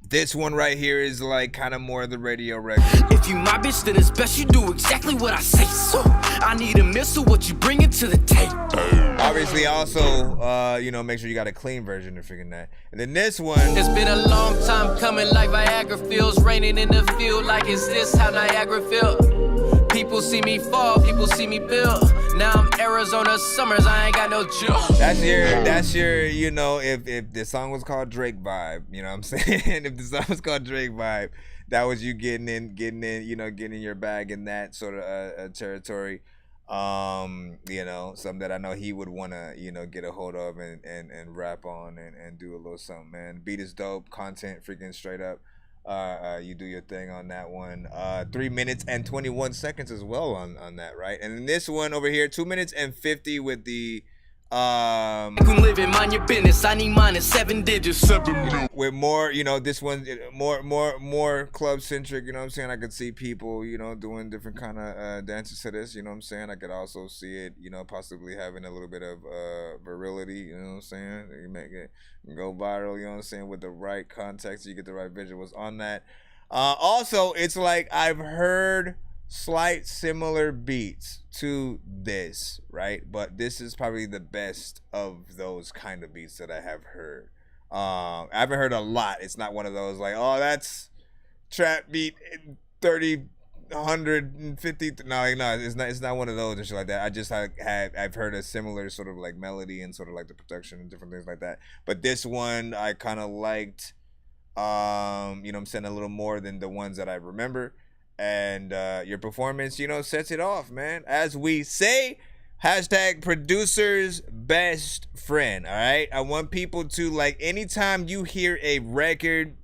this one right here is like kind of more of the radio record. If you my bitch, then it's best you do exactly what I say. So I need a missile, what you bringing to the table? Obviously, also, you know, make sure you got a clean version of freaking that. And then this one. It's been a long time coming, like Viagra feels. Raining in the field, like is this how Niagara feel? People see me fall, people see me build. Now I'm Arizona Summers, I ain't got no chill. That's your, you know, if the song was called Drake Vibe, you know what I'm saying? If the song was called Drake Vibe, that was you getting in, you know, getting in your bag in that sort of territory. You know, something that I know he would want to, you know, get a hold of and rap on and do a little something, man. Beat is dope, content freaking straight up. You do your thing on that one. 3 minutes and 21 seconds as well on that, right? And then this one over here, 2 minutes and 50 with the living, mind your business. I need mine in 7 digits. With more, you know, this one more club centric, you know what I'm saying? I could see people, you know, doing different kind of dances to this, you know what I'm saying? I could also see it, you know, possibly having a little bit of virility, you know what I'm saying? You make it go viral, you know what I'm saying? With the right context, you get the right visuals on that. Also, it's like I've heard slight similar beats to this, right? But this is probably the best of those kind of beats that I have heard. I haven't heard a lot. It's not one of those like, oh, that's trap beat 30, 150. No, it's not one of those and shit like that. I just I've heard a similar sort of like melody and sort of like the production and different things like that. But this one I kind of liked, you know what I'm saying, a little more than the ones that I remember. And your performance, you know, sets it off, man. As we say, hashtag producer's best friend, all right? I want people to, like, anytime you hear a record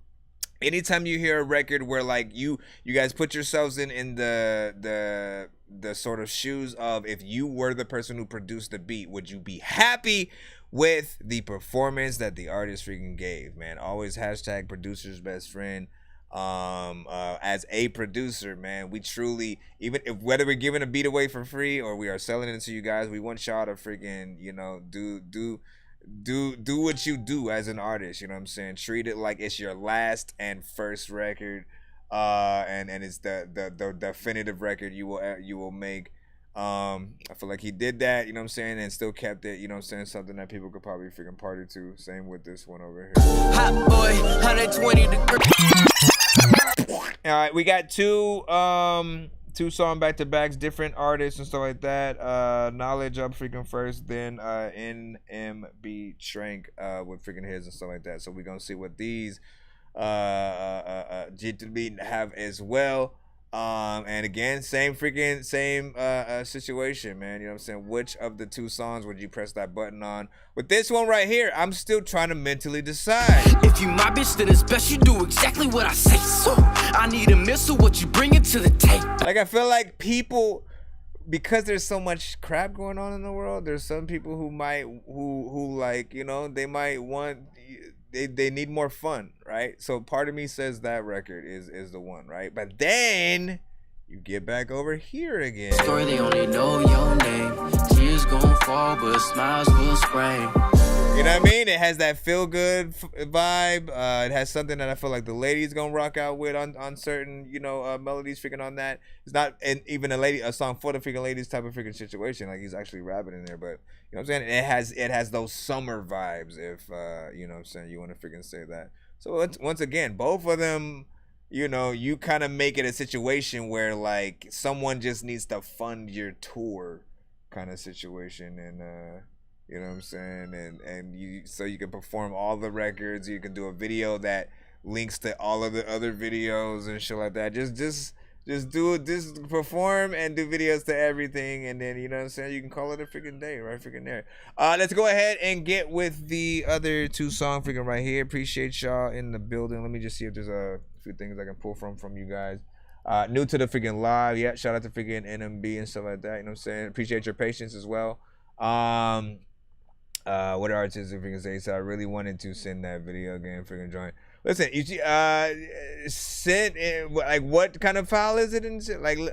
where, like, you guys put yourselves in the sort of shoes of if you were the person who produced the beat, would you be happy with the performance that the artist freaking gave, man? Always hashtag producer's best friend. As a producer, man, we truly, even if whether we're giving a beat away for free or we are selling it to you guys, we want y'all to freaking, you know, do what you do as an artist, you know what I'm saying? Treat it like it's your last and first record, and it's the definitive record you will make. I feel like he did that, you know what I'm saying, and still kept it, you know what I'm saying, something that people could probably freaking party to. Same with this one over here. Hot boy, 120 degrees. All right, we got two song back-to-backs, different artists and stuff like that. Knowledge up freaking first, then NMB Trank with freaking his and stuff like that. So we're gonna see what these G2B have as well. And again, same situation, man. You know what I'm saying? Which of the two songs would you press that button on? With this one right here, I'm still trying to mentally decide. If you my bitch, then it's best you do exactly what I say. So I need a missile, what you bringing to the table. Like, I feel like people, because there's so much crap going on in the world, there's some people who like, you know, they might want, they need more fun, right? So part of me says that record is the one, right? But then you get back over here again. Story, they only know your name. Tears gon' fall, but smiles will spray. You know what I mean? It has that feel good vibe. It has something that I feel like the ladies gonna rock out with on certain, you know, melodies freaking on that. It's not even a song for the freaking ladies type of freaking situation. Like, he's actually rapping in there, but you know what I'm saying? It has those summer vibes, if you know what I'm saying, you want to freaking say that. So once again, both of them, you know, you kind of make it a situation where like someone just needs to fund your tour kind of situation, and you know what I'm saying, and you, so you can perform all the records, you can do a video that links to all of the other videos and shit like that. Just perform and do videos to everything, and then, you know what I'm saying, you can call it a freaking day, right? Freaking there. Let's go ahead and get with the other two songs freaking right here. Appreciate y'all in the building. Let me just see if there's a few things I can pull from you guys. New to the freaking live, yeah, shout out to freaking NMB and stuff like that, you know what I'm saying? Appreciate your patience as well. What artists if we can say, so I really wanted to send that video game freaking joint. Listen, you send in, like, what kind of file is it and shit? Like, like,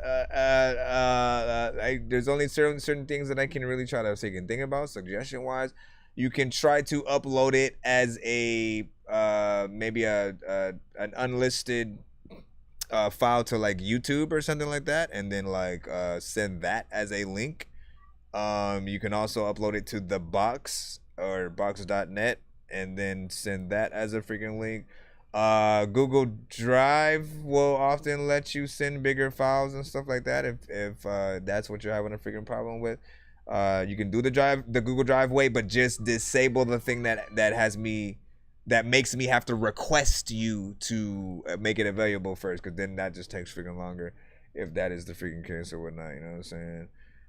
there's only certain things that I can really try to think about suggestion wise. You can try to upload it as a maybe an unlisted file to like YouTube or something like that, and then like send that as a link. You can also upload it to the box or box.net and then send that as a freaking link. Google Drive will often let you send bigger files and stuff like that if that's what you're having a freaking problem with. You can do the Google Drive way, but just disable the thing that makes me have to request you to make it available first, because then that just takes freaking longer if that is the freaking case or whatnot, you know what I'm saying?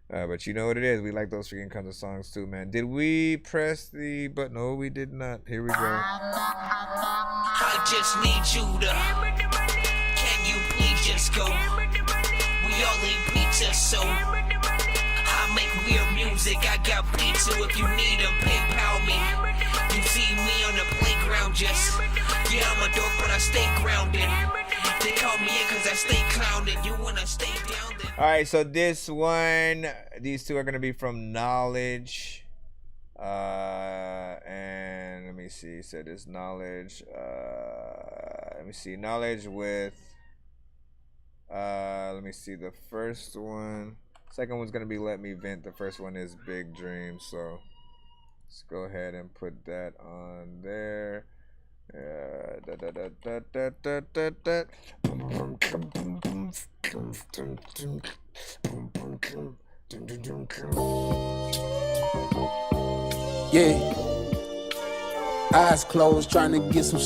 But you know what it is. We like those freaking kinds of songs too, man. Did we press the button? No, we did not. Here we go. I just need you to. Can you please just go? We all eat pizza, so I make weird music. I got pizza if you need them. PayPal me. You see me on the playground, just yeah, I'm a dork, but I stay grounded. They call me in cause I stay clowning. You wanna stay down there? Alright, so this one, these two are gonna be from Knowledge. And let me see, so this Knowledge, let me see, Knowledge with let me see, the first one, second one's gonna be Let Me Vent, the first one is Big Dream, so let's go ahead and put that on there. Yeah, eyes closed, trying to get some.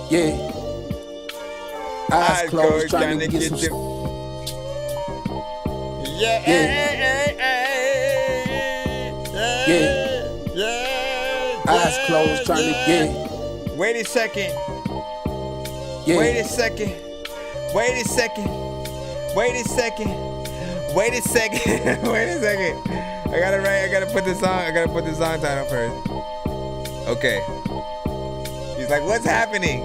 Yeah, eyes closed, trying to get some. Yeah, eyes closed, trying to get. Wait a second. Yeah. Wait a second. Wait a second. Wait a second. Wait a second. Wait a second. I gotta put the song title first. Okay. He's like, what's happening?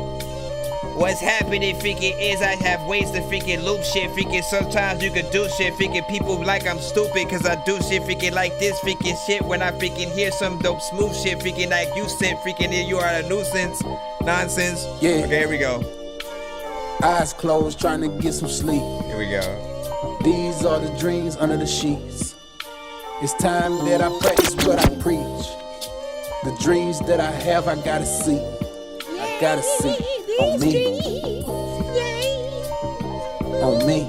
What's happening, freaking, is I have ways to freaking loop shit, freaking, sometimes you can do shit, freaking, people like I'm stupid, cause I do shit, freaking, like this, freaking, shit, when I freaking hear some dope smooth shit, freaking, like you sent, freaking, you are a nuisance, nonsense. Yeah. Okay, here we go. Eyes closed, trying to get some sleep. Here we go. These are the dreams under the sheets. It's time that I practice what I preach. The dreams that I have, I gotta see. I gotta see. On me. On me.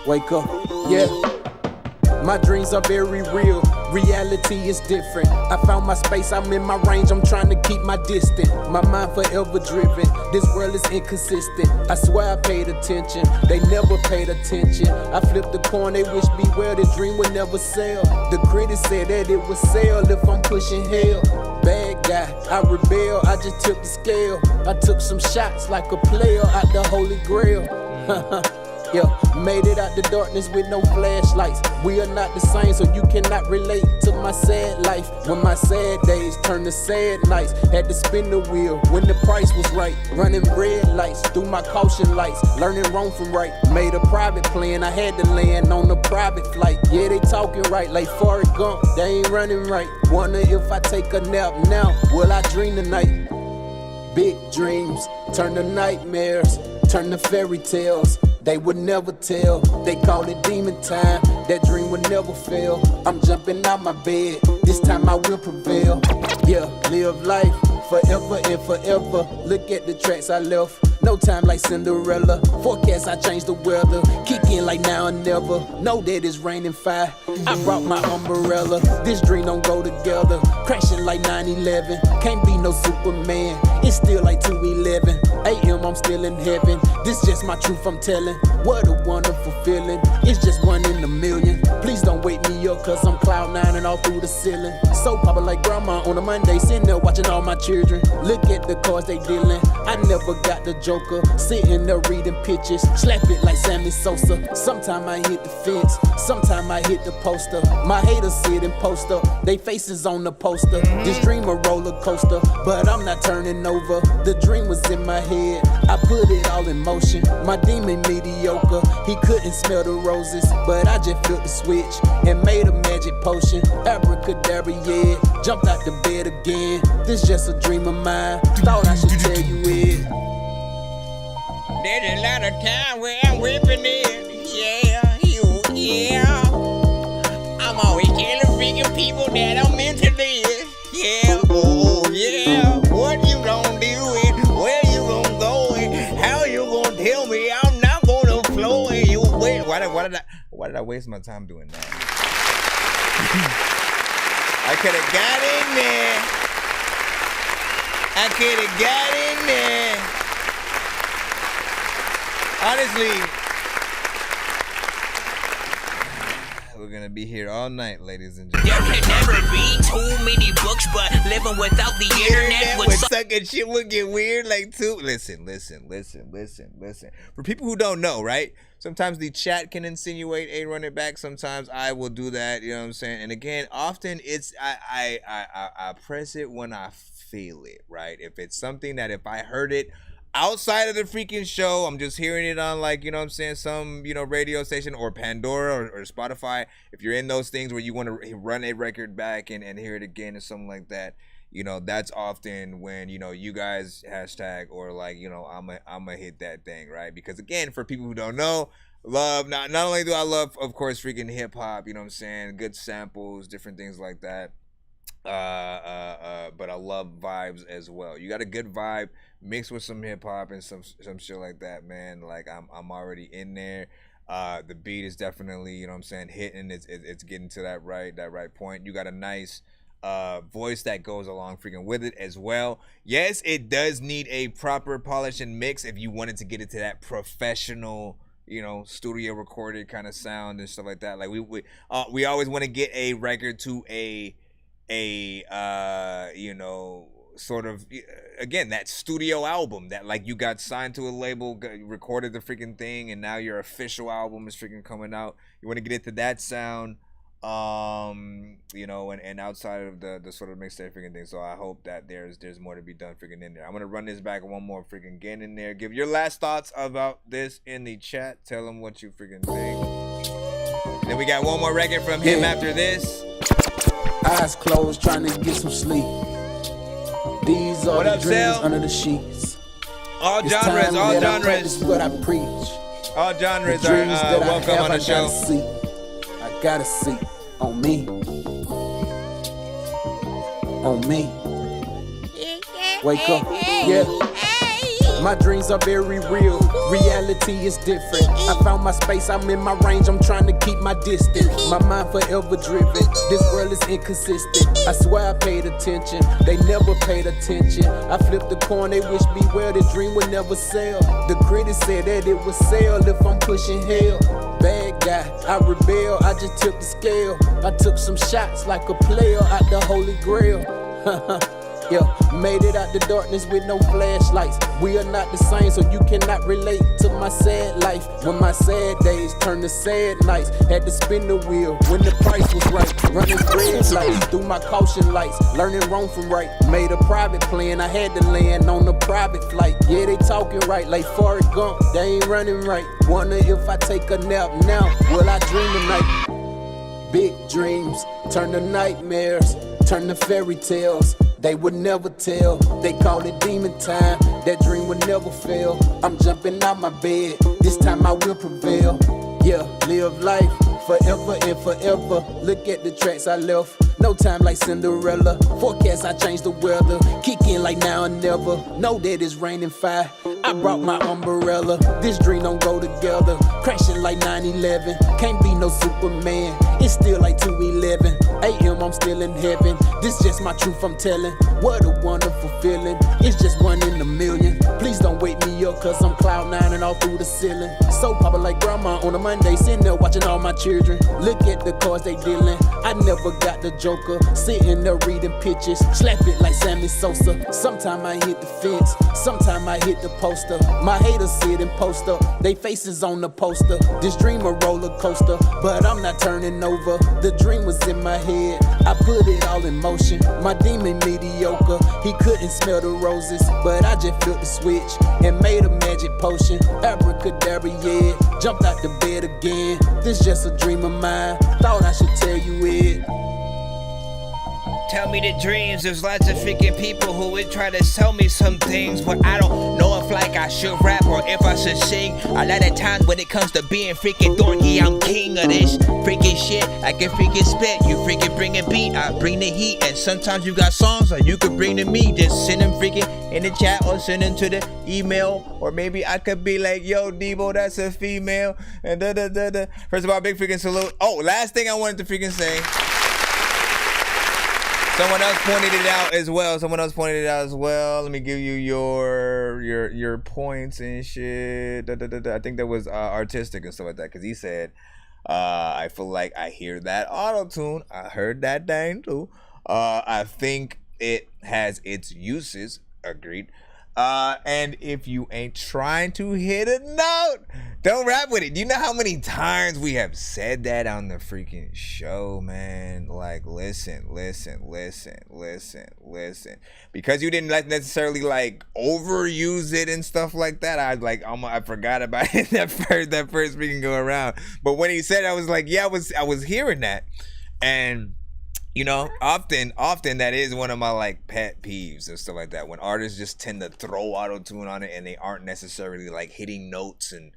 Wake up. Yeah. My dreams are very real. Reality is different. I found my space, I'm in my range, I'm trying to keep my distance. My mind forever driven. This world is inconsistent. I swear I paid attention. They never paid attention. I flipped the coin, they wish me well. This dream would never sell. The critics said that it would sell if I'm pushing hell. Bad guy, I rebel, I just took the scale. I took some shots like a player out the Holy Grail. Yeah, made it out the darkness with no flashlights. We are not the same, so you cannot relate to my sad life. When my sad days turned to sad nights, had to spin the wheel when the price was right. Running red lights through my caution lights, learning wrong from right. Made a private plan, I had to land on a private flight. Yeah, they talking right like Forrest Gump, they ain't running right. Wonder if I take a nap now, will I dream tonight? Big dreams turn to nightmares, turn to fairy tales. They would never tell, they call it demon time. That dream would never fail. I'm jumping out my bed, this time I will prevail. Yeah, live life forever and forever. Look at the tracks I left, no time like Cinderella. Forecast, I changed the weather, kick in like now and never. Know that it's raining fire, I brought my umbrella. This dream don't go together, crashing like 9/11. Can't be no Superman, it's still like 2:11 a.m. I'm still in heaven, this just my truth I'm telling. What a wonderful feeling, it's just one in a million. Please don't wake me up, cause I'm cloud nine and all through the ceiling. So popular like grandma on a Monday, sitting there watching all my children. Look at the cards they dealing, I never got the joker. Sitting there reading pictures, slap it like Sammy Sosa. Sometime I hit the fence, sometime I hit the poster. My haters sit and post up, they faces on the poster. This dream a roller coaster, but I'm not turning over. The dream was in my head, I put it all in motion. My demon mediocre, he couldn't smell the roses, but I just flipped the switch and made a magic potion. Abracadabra, yeah, jumped out the bed again. This just a dream of mine, thought I should tell you it. There's a lot of time where I'm whipping it, yeah. I'm always telling freaking people that I'm into this, yeah, oh yeah. What you gonna do and where you gonna go and how you gonna tell me I'm not gonna flow and you wait. Why did I waste my time doing that? I could have got in there. I could have got in there. Honestly, gonna be here all night, ladies and gentlemen. There can never be too many books, but living without the internet would with sucking shit would get weird. Like, too. Listen. For people who don't know, right? Sometimes the chat can insinuate a run it back. Sometimes I will do that. You know what I'm saying? And again, often it's I press it when I feel it, right? If it's something that if I heard it outside of the freaking show, I'm just hearing it on, like, you know what I'm saying, some, you know, radio station or Pandora or Spotify. If you're in those things where you want to run a record back and hear it again or something like that, you know, that's often when, you know, you guys hashtag or like, you know, I'm a hit that thing, right? Because again, for people who don't know, love, not only do I love, of course, freaking hip hop, you know what I'm saying, good samples, different things like that, but I love vibes as well. You got a good vibe mixed with some hip hop and some shit like that, man. Like I'm already in there. The beat is definitely, you know what I'm saying, hitting. It's getting to that right point. You got a nice voice that goes along freaking with it as well. Yes, it does need a proper polish and mix if you wanted to get it to that professional, you know, studio recorded kind of sound and stuff like that. Like we always want to get a record to a you know, sort of, again, that studio album that, like, you got signed to a label, recorded the freaking thing, and now your official album is freaking coming out. You want to get into that sound, you know, and outside of the sort of mixtape freaking thing. So I hope that there's more to be done freaking in there. I'm gonna run this back one more freaking again in there. Give your last thoughts about this in the chat. Tell them what you freaking think. And then we got one more record from him after this. Eyes closed, trying to get some sleep. These are the dreams under the sheets. All genres, all genres. What I preach. All genres are welcome on the show. I gotta see on me. On me. Wake up, yeah. My dreams are very real. Reality is different. I found my space, I'm in my range, I'm trying to keep my distance. My mind forever driven. This world is inconsistent. I swear I paid attention. They never paid attention. I flipped the coin, they wish me well, the dream would never sell. The critics said that it would sell if I'm pushing hell. Bad guy, I rebel, I just took the scale. I took some shots like a player out the Holy Grail. Yeah, made it out the darkness with no flashlights. We are not the same, so you cannot relate to my sad life. When my sad days turned to sad nights, had to spin the wheel when the price was right. Running red lights through my caution lights, learning wrong from right. Made a private plan, I had to land on a private flight. Yeah, they talking right like Forrest Gump, they ain't running right. Wonder if I take a nap now, will I dream tonight? Big dreams turn to nightmares, turn to fairy tales. They would never tell, they call it demon time. That dream would never fail. I'm jumping out my bed, this time I will prevail. Yeah, live life forever and forever. Look at the tracks I left, no time like Cinderella. Forecast, I changed the weather, kick in like now and never. Know that it's raining fire, I brought my umbrella. This dream don't go together, crashing like 9/11. Can't be no Superman, it's still like 2:11 a.m. I'm still in heaven, this just my truth I'm telling. What a wonderful feeling, it's just one in a million. Please don't wake me up, cause I'm cloud nine and all through the ceiling. So popular like grandma on a Monday, sitting there watching all my children. Look at the cards they dealing, I never got the Joker. Sitting there reading pictures, slap it like Sammy Sosa. Sometime I hit the fence, sometime I hit the poster. My haters sit and post up, they faces on the poster. This dream a roller coaster, but I'm not turning over. The dream was in my head, I put it all in motion. My demon mediocre, he couldn't smell the roses, but I just flipped the switch and made a magic potion. Abracadabra, yeah, jumped out the bed again. This just a dream of mine, thought I should tell you it. Tell me the dreams, there's lots of freaking people who would try to sell me some things, but I don't know if like I should rap or if I should sing. A lot of times when it comes to being freaking dorky, I'm king of this freaking shit. I can freaking spit, you freaking bring a beat, I bring the heat. And sometimes you got songs or you could bring to me, just send them freaking in the chat or send them to the email. Or maybe I could be like, yo Debo, that's a female, and da da da da. First of all, big freaking salute. Oh, last thing I wanted to freaking say, someone else pointed it out as well. Let me give you your points and shit. I think that was artistic and stuff like that, because he said, I feel like I hear that auto-tune. I heard that dang too. I think it has its uses. Agreed. And if you ain't trying to hit a note, don't rap with it. You know how many times we have said that on the freaking show, man? Like, listen. Because you didn't necessarily like overuse it and stuff like that. I forgot about it that first freaking go around. But when he said it, I was like, yeah, I was hearing that. And you know, often that is one of my like pet peeves and stuff like that. When artists just tend to throw auto-tune on it and they aren't necessarily like hitting notes and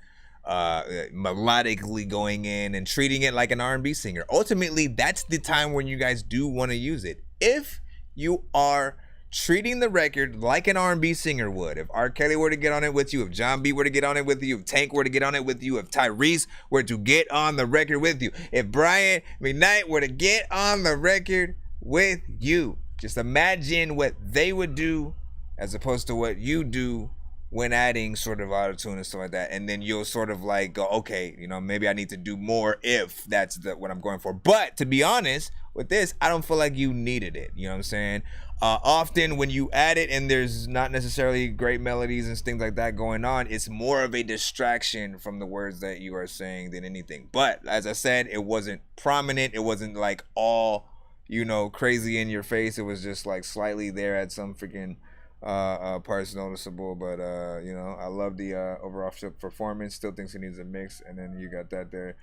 melodically going in and treating it like an R&B singer. Ultimately, that's the time when you guys do want to use it. If you are treating the record like an R&B singer would. If R. Kelly were to get on it with you, if John B were to get on it with you, if Tank were to get on it with you, if Tyrese were to get on the record with you, if Brian McKnight were to get on the record with you, just imagine what they would do as opposed to what you do when adding sort of auto-tune and stuff like that. And then you'll sort of like go, okay, you know, maybe I need to do more if that's what I'm going for. But to be honest with this, I don't feel like you needed it. You know what I'm saying? Often when you add it and there's not necessarily great melodies and things like that going on, it's more of a distraction from the words that you are saying than anything. But as I said, it wasn't prominent. It wasn't like all, you know, crazy in your face. It was just like slightly there at some freaking parts noticeable. But you know, I love the overall performance. Still thinks he needs a mix. And then you got that there.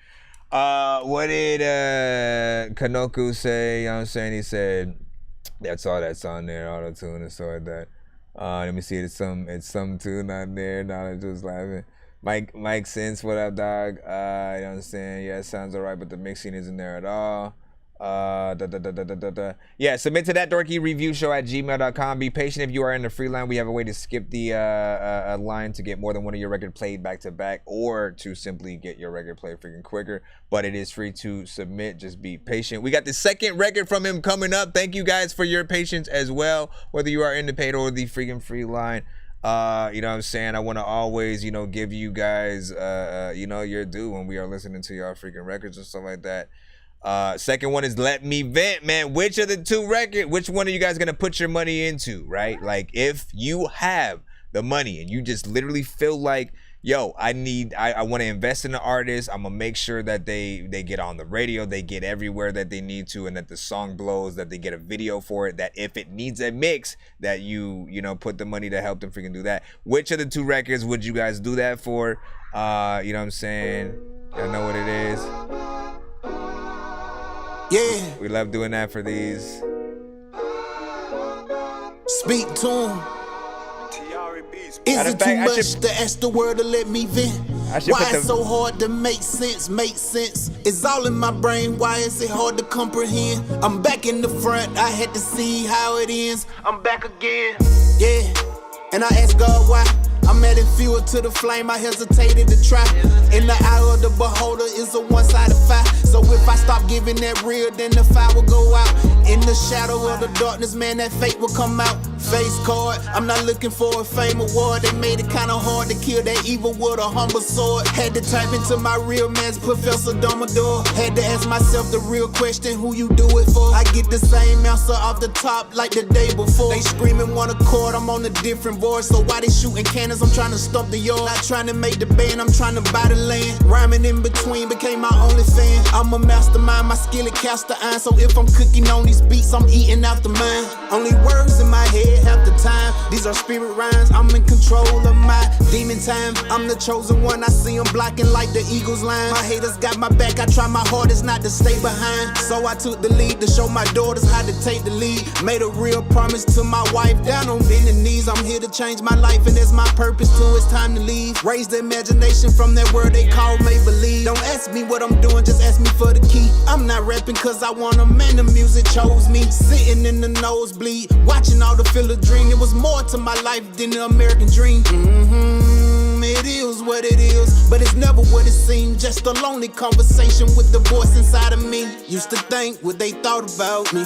What did Kanoku say? You know what I'm saying? He said, that's all that's on there, auto-tune and stuff like that. Let me see, it's some tune on there. Knowledge was laughing. Mike Sense, what up, dog? You know what I'm saying? Yeah, it sounds alright, but the mixing isn't there at all. Yeah, submit to that dorky review show at gmail.com. Be patient if you are in the free line. We have a way to skip the line to get more than one of your record played back to back, or to simply get your record played freaking quicker. But it is free to submit. Just be patient. We got the second record from him coming up. Thank you guys for your patience as well, whether you are in the paid or the freaking free line. You know what I'm saying? I want to always, you know, give you guys you know, your due when we are listening to y'all freaking records and stuff like that. Second one is Let Me Vent, man. Which of the two records, which one are you guys gonna put your money into, right? Like, if you have the money and you just literally feel like, yo, I want to invest in the artist, I'm gonna make sure that they get on the radio, they get everywhere that they need to, and that the song blows, that they get a video for it, that if it needs a mix, that you know, put the money to help them freaking do that. Which of the two records would you guys do that for? You know what I'm saying? Y'all know what it is. Yeah. We love doing that for these. Speak to him. Is it too much to ask the world to let me vent? Why it's so hard to make sense? It's all in my brain, why is it hard to comprehend? I'm back in the front, I had to see how it ends. I'm back again, yeah. And I ask God why. I'm adding fuel to the flame, I hesitated to try. In the eye of the beholder is a one-sided fire. So if I stop giving that real, then the fire will go out. In the shadow of the darkness, man, that fate will come out. Face card, I'm not looking for a fame award. They made it kinda hard to kill that evil with a humble sword. Had to type into my real man's Professor Dumbledore. Had to ask myself the real question, who you do it for? I get the same answer off the top like the day before. They screaming one accord, I'm on a different voice. So why they shooting cannons? I'm trying to stomp the yard. Not trying to make the band, I'm trying to buy the land. Rhyming in between became my only fan. I'm a mastermind, my skill it cast the iron. So if I'm cooking on these beats, I'm eating out the mine. Only words in my head half the time. These are spirit rhymes, I'm in control of my demon time. I'm the chosen one, I see them blocking like the Eagles line. My haters got my back, I try my hardest not to stay behind. So I took the lead to show my daughters how to take the lead. Made a real promise to my wife, down on bending knees. I'm here to change my life and that's my purpose too, it's time to leave. Raise the imagination from that word they call make-believe. Don't ask me what I'm doing, just ask me for the key. I'm not rapping cause I want 'em, man, the music chose me. Sitting in the nosebleed, watching all the fill a dream. It was more to my life than the American dream. It is what it is, but it's never what it seems. Just a lonely conversation with the voice inside of me. Used to think what they thought about me.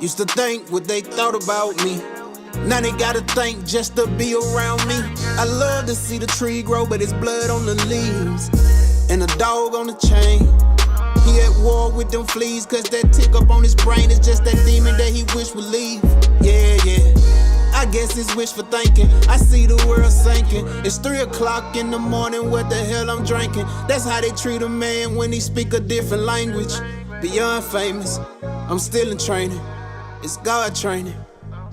Used to think what they thought about me. Now they gotta think just to be around me. I love to see the tree grow, but it's blood on the leaves. and a dog on the chain. He at war with them fleas, cause that tick up on his brain is just that demon that he wish would leave. Yeah, yeah. I guess it's wish for thinking. I see the world sinking. It's 3 o'clock in the morning, what the hell I'm drinking? That's how they treat a man when he speak a different language. Beyond famous, I'm still in training. It's God training.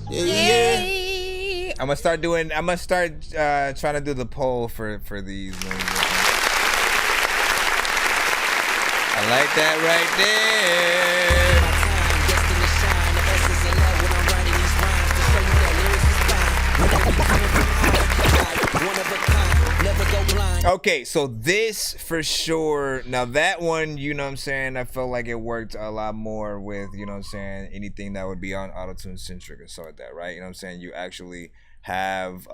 Yeah, yeah. I'm gonna start trying to do the poll for these movies. I like that right there. Okay, so this for sure. Now that one, you know what I'm saying, I felt like it worked a lot more with, you know what I'm saying, anything that would be on auto-tune centric or so like that, right? You know what I'm saying? You actually have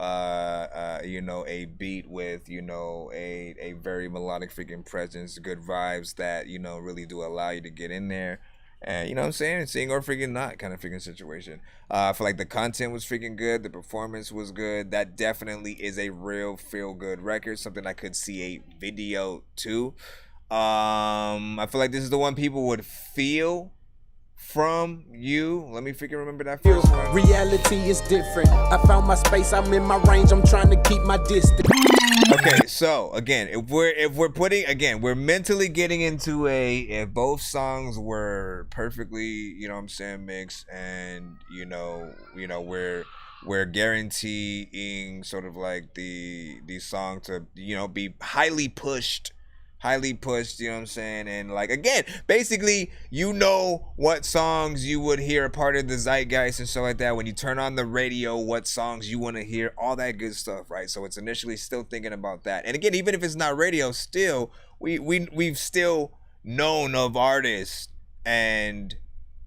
you know, a beat with, you know, a very melodic freaking presence, good vibes that, you know, really do allow you to get in there. And you know what I'm saying? Sing or freaking not kind of freaking situation. I feel like the content was freaking good. The performance was good. That definitely is a real feel-good record. Something I could see a video to. I feel like this is the one people would feel from you. Let me freaking remember that first one. Reality is different. I found my space. I'm in my range. I'm trying to keep my distance. Okay, so again, if we're putting, again, we're mentally getting into if both songs were perfectly, you know what I'm saying, mixed, and you know we're guaranteeing sort of like the song to, you know, be highly pushed, you know what I'm saying? And like, again, basically, you know what songs you would hear a part of the zeitgeist and stuff like that. When you turn on the radio, what songs you want to hear, all that good stuff, right? So it's initially still thinking about that. And again, even if it's not radio, still, we've still known of artists and,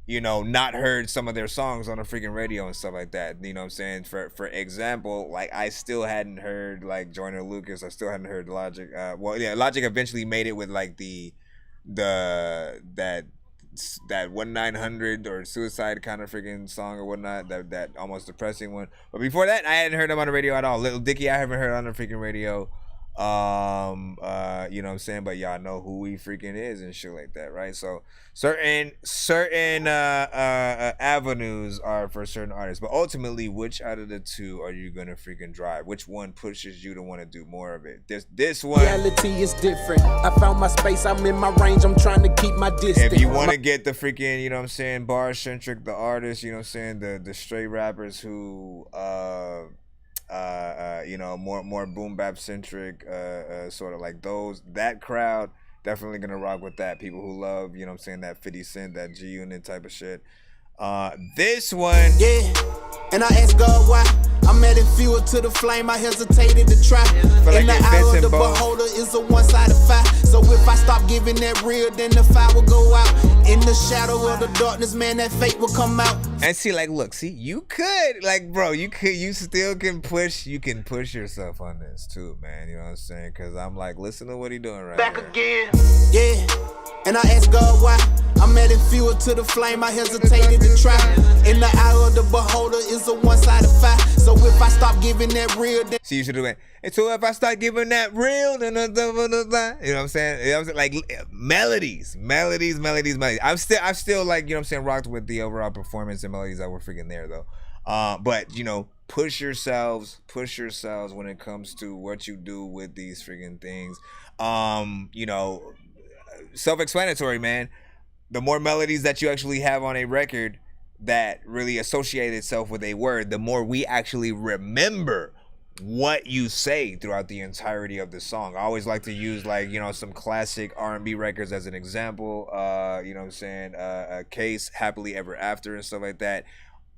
you know, not heard some of their songs on the freaking radio and stuff like that. You know what I'm saying? For example, like, I still hadn't heard like Joyner Lucas. I still hadn't heard Logic. Well, yeah, Logic eventually made it with like that 1-900 or Suicide kind of freaking song or whatnot. That almost depressing one. But before that, I hadn't heard him on the radio at all. Little Dicky, I haven't heard on the freaking radio. You know what I'm saying? But y'all know who he freaking is and shit like that, right? So certain avenues are for certain artists, but ultimately, which out of the two are you gonna freaking drive? Which one pushes you to want to do more of it? This one. Reality is different. I found my space. I'm in my range. I'm trying to keep my distance. If you want to get the freaking, you know what I'm saying, bar centric, the artists, you know what I'm saying, the straight rappers who you know, more boom bap centric, sort of like that crowd, definitely gonna rock with that. People who love, you know what I'm saying, that 50 Cent, that G Unit type of shit. This one, yeah, and I asked God why. I'm adding fuel to the flame. I hesitated to try. In the eye of the beholder is a one-sided fire. So if I stop giving that real, then the fire will go out. In the shadow of the darkness, man, that fate will come out. And see, like, look, see, you could, like, bro, you still can push yourself on this too, man. You know what I'm saying? Because I'm like, listen to what he doing right Back here. Again, yeah. And I asked God why. I'm adding fuel to the flame. I hesitated to try. In the eye of the beholder is a one-sided fire. So if I stop giving that real, then see, you should do it. And so if I start giving that real, then you know what I'm saying? You know what I'm saying? Like melodies. I've still like, you know what I'm saying, rocked with the overall performance and melodies that were freaking there though. But you know, push yourselves when it comes to what you do with these freaking things. You know, self-explanatory, man. The more melodies that you actually have on a record that really associate itself with a word, the more we actually remember what you say throughout the entirety of the song. I always like to use, like, you know, some classic R&B records as an example. You know what I'm saying? Case, Happily Ever After and stuff like that.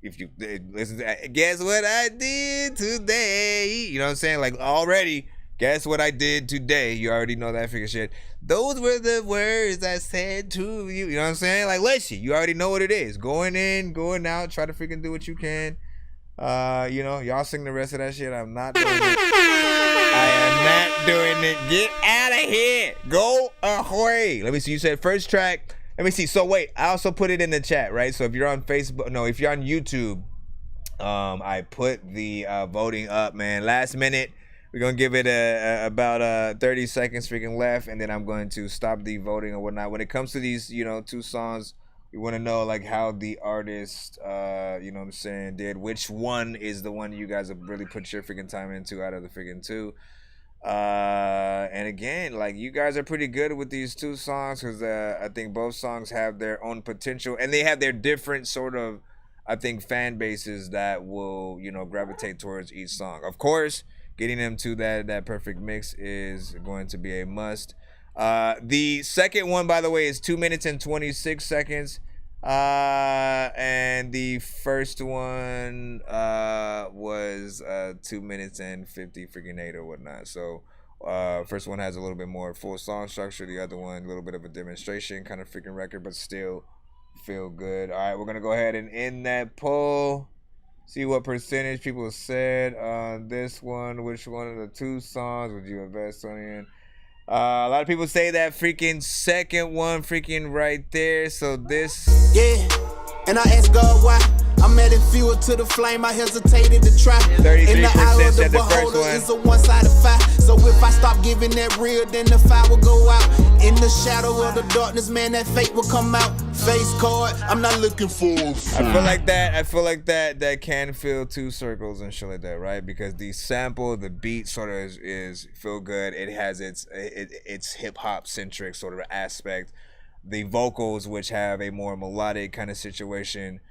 If you listen to that, guess what I did today? You know what I'm saying? Like, already, guess what I did today? You already know that freaking shit. Those were the words I said to you. You know what I'm saying? Like, listen, you already know what it is. Going in, going out, try to freaking do what you can. You know, y'all sing the rest of that shit. I'm not doing it. I am not doing it. Get out of here. Go away. Let me see. You said first track. Let me see. So wait, I also put it in the chat, right? So if you're on Facebook, no, if you're on YouTube, I put the voting up, man. Last minute. We're gonna give it about 30 seconds freaking left, and then I'm going to stop the voting or whatnot. When it comes to these, you know, 2 songs, we want to know like how the artist, you know what I'm saying, did. Which one is the one you guys have really put your freaking time into out of the freaking 2? And again, like, you guys are pretty good with these 2 songs because I think both songs have their own potential, and they have their different sort of, I think, fan bases that will, you know, gravitate towards each song. Of course, getting them to that perfect mix is going to be a must. The second one, by the way, is 2 minutes and 26 seconds. And the first one was 2 minutes and 50 freaking 8 or whatnot. So first one has a little bit more full song structure. The other one, a little bit of a demonstration kind of freaking record, but still feel good. All right, we're gonna go ahead and end that poll. See what percentage people said on this one. Which one of the 2 songs would you invest in? A lot of people say that freaking second one freaking right there. So this... Yeah, and I asked God why. I'm adding fuel to the flame, I hesitated to try. 33% said the first one. It's a one-sided fire. So if I stop giving that real, then the fire will go out. In the shadow of the darkness, man, that fate will come out. Face card, I'm not looking for. I feel like that can fill 2 circles and shit like that, right? Because the sample, the beat sort of is feel good. It has its hip hop centric sort of aspect. The vocals, which have a more melodic kind of situation,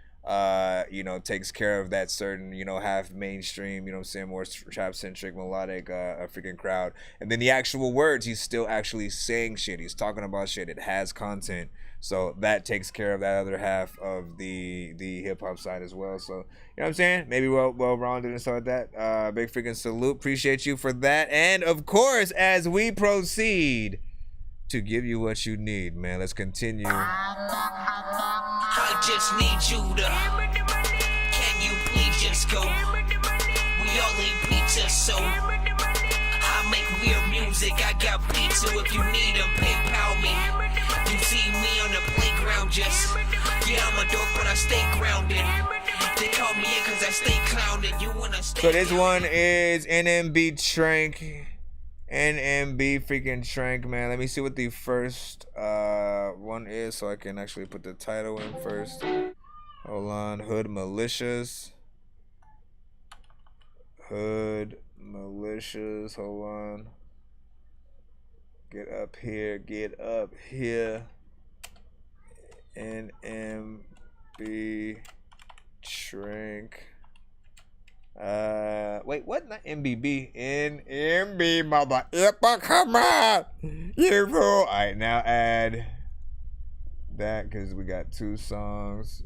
you know, takes care of that certain, you know, half mainstream, you know what I'm saying, more trap centric, melodic freaking crowd. And then the actual words, he's still actually saying shit. He's talking about shit. It has content. So that takes care of that other half of the hip hop side as well. So, you know what I'm saying? Maybe well-rounded and stuff like that. Big freaking salute. Appreciate you for that. And of course, as we proceed to give you what you need, man, let's continue. I just need you to. Can you please just go? We all eat pizza, so I make weird music. I got pizza if you need them. PayPal me. You see me on the playground, just yeah, I'm a dork, but I stay grounded. They call me in cause I stay clowned. You wanna stay. So this one is NMB Trank. NMB freaking Trank, man. Let me see what the first one is so I can actually put the title in first. Hold on. Hood Militias. Hold on. Get up here. NMB Trank. Wait, what? Not MBB. NMB, mother effer, come on, you fool. All right, now add that because we got 2 songs.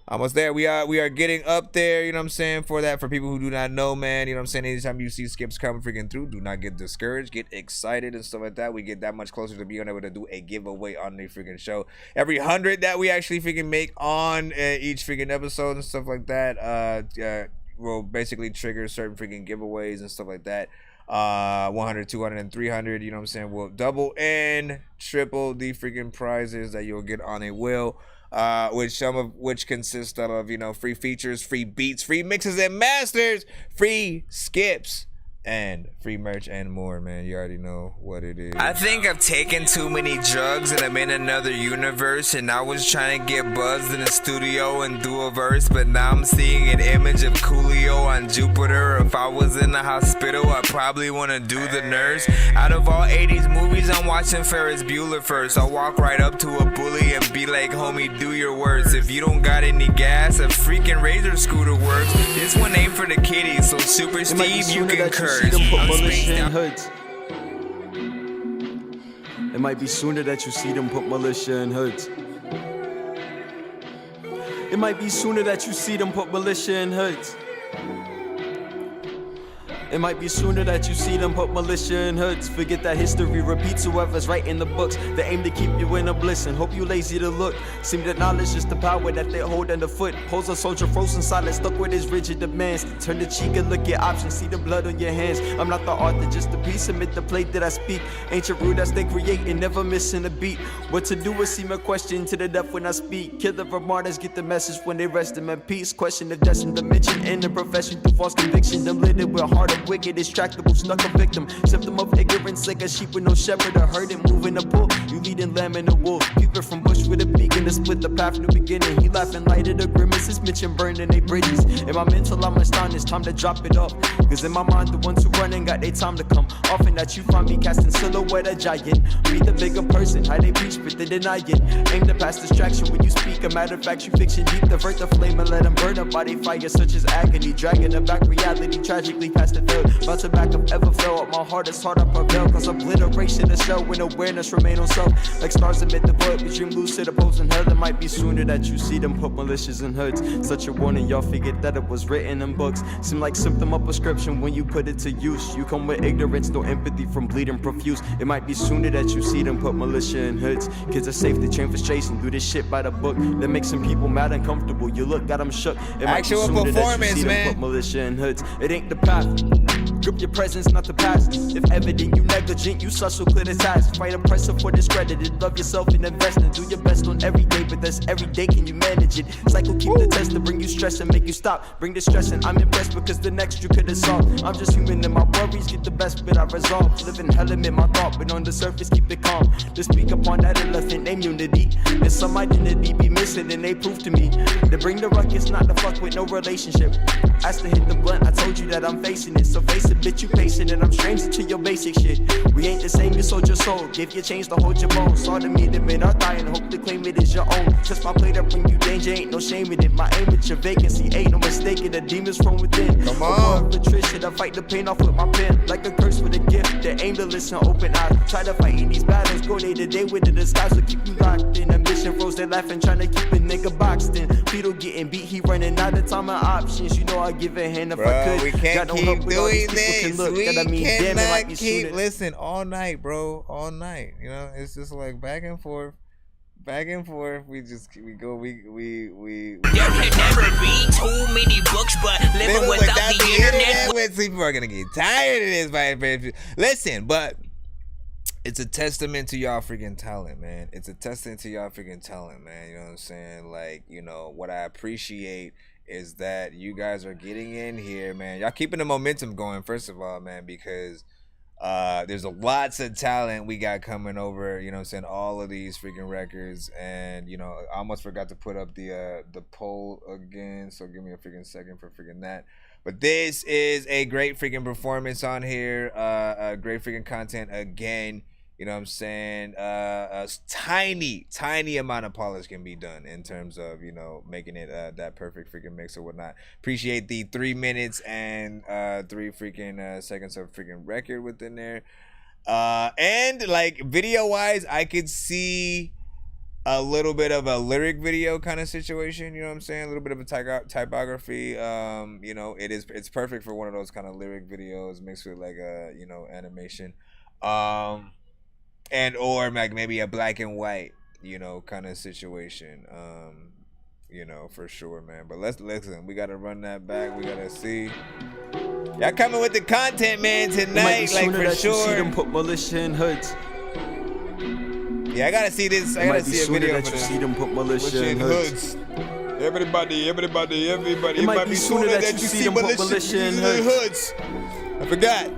Almost there. We are getting up there, you know what I'm saying, for that. For people who do not know, man, you know what I'm saying, anytime you see skips coming freaking through, do not get discouraged, get excited and stuff like that. We get that much closer to being able to do a giveaway on the freaking show. Every 100 that we actually freaking make on each freaking episode and stuff like that will basically trigger certain freaking giveaways and stuff like that. 100, 200, and 300, you know what I'm saying, will double and triple the freaking prizes that you'll get on a wheel. Which some of which consist of, you know, free features, free beats, free mixes and masters, free skips, and free merch and more, man. You already know what it is. I think I've taken too many drugs and I'm in another universe, and I was trying to get buzzed in the studio and do a verse, but now I'm seeing an image of Coolio on Jupiter. If I was in the hospital, I'd probably want to do the nurse. Out of all 80s movies, I'm watching Ferris Bueller first. I'll walk right up to a bully and be like, homie, do your worst. If you don't got any gas, a freaking Razor scooter works. This one ain't for the kiddies, so Super Steve, you can curse. See them put militia in hoods. It might be sooner that you see them put militia in hoods. It might be sooner that you see them put militia in hoods. It might be sooner that you see them put militia in hoods. Forget that history repeats whoever's writing the books. They aim to keep you in a bliss and hope you lazy to look. Seem to acknowledge just the power that they hold underfoot. Pose a soldier frozen silent, stuck with his rigid demands. Turn the cheek and look at options, see the blood on your hands. I'm not the author, just a piece, submit the plate that I speak. Ancient rule that's they create and never missing a beat. What to do is seem a question to the death when I speak. Kill the martyrs, get the message when they rest them in peace. Question of destined dimension in the profession through false conviction. Them littered with heart of wicked, distractible, stuck a victim. Symptom of ignorance like a sheep with no shepherd. A herd and moving a bull. You leading lamb and a wolf. Peeping from bush with a beacon to split the path new beginning. He laughing light at the grimaces, mention burning they bridges. In my mental, I'm astonished, time to drop it off. Cause in my mind, the ones who running got their time to come. Often that you find me casting silhouette a giant. Be the bigger person, how they preach, but they deny it. Aim to pass distraction when you speak. A matter of fact, you fiction deep, divert the flame and let them burn up by they fire, such as agony. Dragging it back reality, tragically past the field. Bounce it back if ever fell. My heart is hard, I prevail. Cause obliteration is shell when awareness remain on self. Like stars amid the void, we dream lucid, opposing hell. It might be sooner that you see them put militias in hoods. Such a warning, y'all figured that it was written in books. Seem like symptom of prescription when you put it to use. You come with ignorance, no empathy from bleeding profuse. It might be sooner that you see them put militia in hoods. Kids are safe, they train for chasing, do this shit by the book. That makes some people mad and comfortable. You look, got them shook. It might Actual be sooner that you performance, see man. them put militia in hoods. It ain't the path. Grip your presence, not the past. If evident, you negligent, you such so clear the task. Fight oppressor for discredited. Love yourself and invest and do your best on every day. But that's every day, can you manage it? Cycle, keep the test to bring you stress and make you stop. Bring the stress and I'm impressed because the next you could have solved. I'm just human and my worries get the best, but I resolve. Living hell amid my thought, but on the surface, keep it calm. To speak upon that elephant named unity. There's some identity be missing and they prove to me. To bring the ruckus, not to fuck with no relationship. Ask to hit the blunt, I told you that I'm facing it. So face it, bitch, you patient and I'm stranger to your basic shit. We ain't the same, you sold your soul. Give your change to hold your bones. Saw to me the men are dying, hope to claim it as your own. Just my plate up bring you danger, ain't no shame in it. My aim at your vacancy, ain't no mistaking. The demons from within. Come on. Patricia, I fight the pain off with my pen. Like a curse with a gift, that aim to listen, open eyes. Try to fight in these battles, go day to day with the disguise. Will keep you locked in. Ambition froze, they laughing, trying to keep a nigga boxed in. Beetle getting beat, he running out of time and options. You know I give a hand if I could. We can't got no keep help with all these doing people can this. look. We That I mean, damn, it might cannot be keep sooner. listen all night, bro. All night. You know, it's just like back and forth. Back and forth, we go. There can never be too many books, but living without the internet. With people are gonna get tired of this. By listen, but it's a testament to y'all freaking talent, man. It's a testament to y'all freaking talent, man. You know what I'm saying? Like, you know what I appreciate is that you guys are getting in here, man. Y'all keeping the momentum going, first of all, man, because there's lots of talent we got coming over, you know what I'm saying, all of these freaking records. And, you know, I almost forgot to put up the poll again, so give me a freaking second for freaking that. But this is a great freaking performance on here, great freaking content again. You know what I'm saying? A tiny amount of polish can be done in terms of, you know, making it that perfect freaking mix or whatnot. Appreciate the 3 minutes and 3 freaking seconds of freaking record within there. And like video wise, I could see a little bit of a lyric video kind of situation. You know what I'm saying? A little bit of a typography. You know, it's perfect for one of those kind of lyric videos mixed with like a, you know, animation. And or like maybe a black and white, you know, kind of situation. You know, for sure, man. But let's listen. We gotta run that back. We gotta see. Y'all coming with the content, man, tonight, like for that sure. You see them put militia in hoods. Yeah, I gotta see this. I gotta see a video that for you this. see them put militia in hoods. Everybody. It might be sooner that you see them put militia in hoods. I forgot.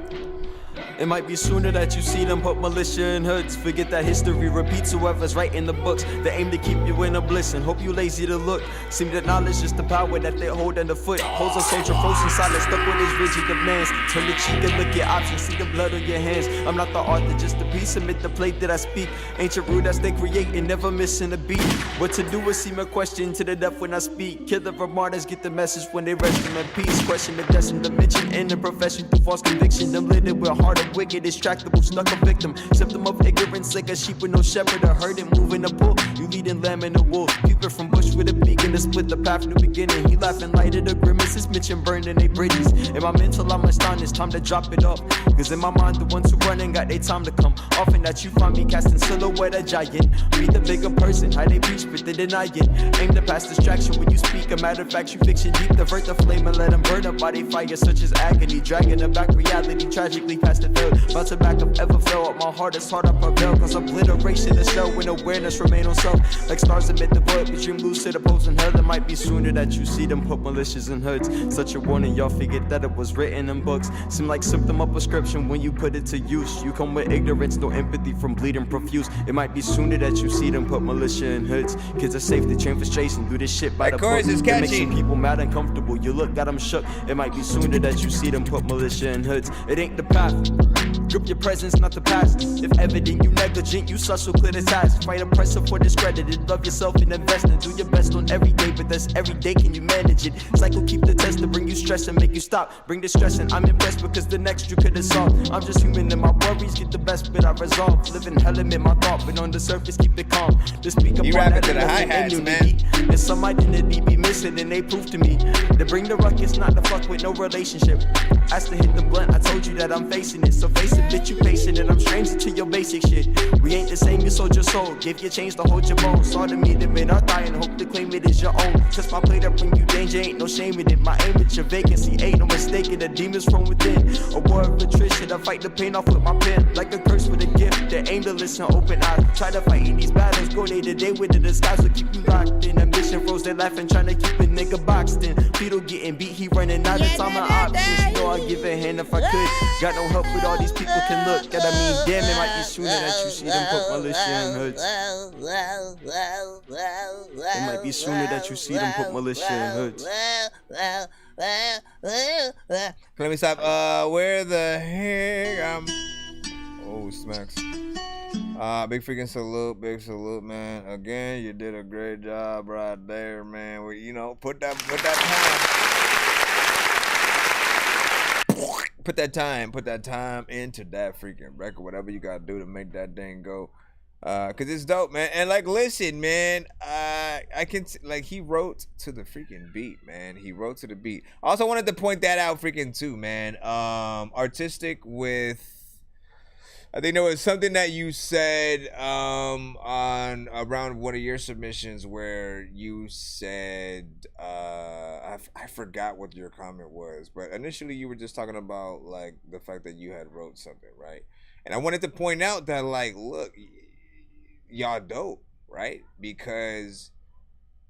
It might be sooner that you see them put militia in hoods. Forget that history repeats whoever's writing the books. They aim to keep you in a bliss and hope you lazy to look. Seem to acknowledge just the power that they hold underfoot. Holds a soldier frozen silent, stuck with his rigid demands. Turn the cheek and look at options, see the blood on your hands. I'm not the author, just a piece, submit the plate that I speak. Ancient rule that's they create and never missing a beat. What to do is seem a question to the death when I speak. Kill the martyrs, get the message when they rest them in peace. Question of destined dimension in the profession through false conviction. Them littered with heart of wicked, distractible, stuck a victim. Symptom of ignorance like a sheep with no shepherd. A herd and moving a bull. You leading lamb and a wolf. Peeping from bush with a beacon to split the path, new beginning. He laughing light at the grimaces, Mitch and Burn and they bridges. In my mental, I'm astonished, time to drop it off. Cause in my mind, the ones who running got their time to come. Often that you find me casting silhouette a giant. Be the bigger person, how they preach, but they deny it. Aim to pass distraction when you speak. A matter of fact, you fiction deep, divert the flame and let them burn up by they fire, such as agony. Dragging them back reality, tragically past the veil. About to back up, ever fell. My hardest heart I prevail. Cause obliteration is no when awareness remain on self. Like stars amid the void, we dream lucid, opposing hell. It might be sooner that you see them put malicious in hoods. Such a warning, y'all figured that it was written in books. Seem like symptom of prescription when you put it to use. You come with ignorance, no empathy from bleeding profuse. It might be sooner that you see them put militia in hoods. Kids are safe to train frustration, do this shit by the book. Is catchy. It makes some people mad and comfortable. You look got them shook. It might be sooner that you see them put militia in hoods. It ain't the path. Grip your presence, not the past. If evident you negligent, you such so clear the task. Fight oppressor for discredited. Love yourself and invest and do your best on every day. But that's every day, can you manage it? Cycle keep the test to bring you stress and make you stop. Bring the stress and I'm impressed because the next you could have solved. I'm just human and my worries get the best, but I resolve. Living hell amid my thought, but on the surface keep it calm. To speak up on that to the hi-hats, man. And some identity be missing and they prove to me. They bring the ruckus, not the fuck with no relationship. Asked to hit the blunt, I told you that I'm facing it. So face it, bitch, you patient and I'm stranger to your basic shit. We ain't the same, you sold your soul. Give your chains to hold your bones. Saw to me, the men are dying, hope to claim it is your own. Just my plate up bring you danger, ain't no shame in it. My aim at your vacancy, ain't no mistaking. The demons from within. A war of attrition, I fight the pain off with my pen. Like a curse with a gift, they aim to listen, open eyes. Try to fight in these battles, go day to day with the disguise. So keep you locked in. A mission froze, they laughing, trying to keep a nigga boxed in. Fetal getting beat, he running out of time and options. You know I give a hand if I could. Got no help with all these people can look. And I mean, damn, it might be sooner that you see them put militia in hoods. It might be sooner that you see them put militia in hoods. Let me stop. Where the heck? Oh, smacks. Big freaking salute, man. Again, you did a great job right there, man. You know, put that time into that freaking record. Whatever you gotta do to make that thing go. Cause it's dope, man. And like, listen, man, I can like he wrote to the freaking beat, man. He wrote to the beat. I also wanted to point that out, freaking too, man. Artistic with. I think there was something that you said on around one of your submissions where you said I forgot what your comment was, but initially you were just talking about like the fact that you had wrote something, right? And I wanted to point out that like, look, y'all dope, right? Because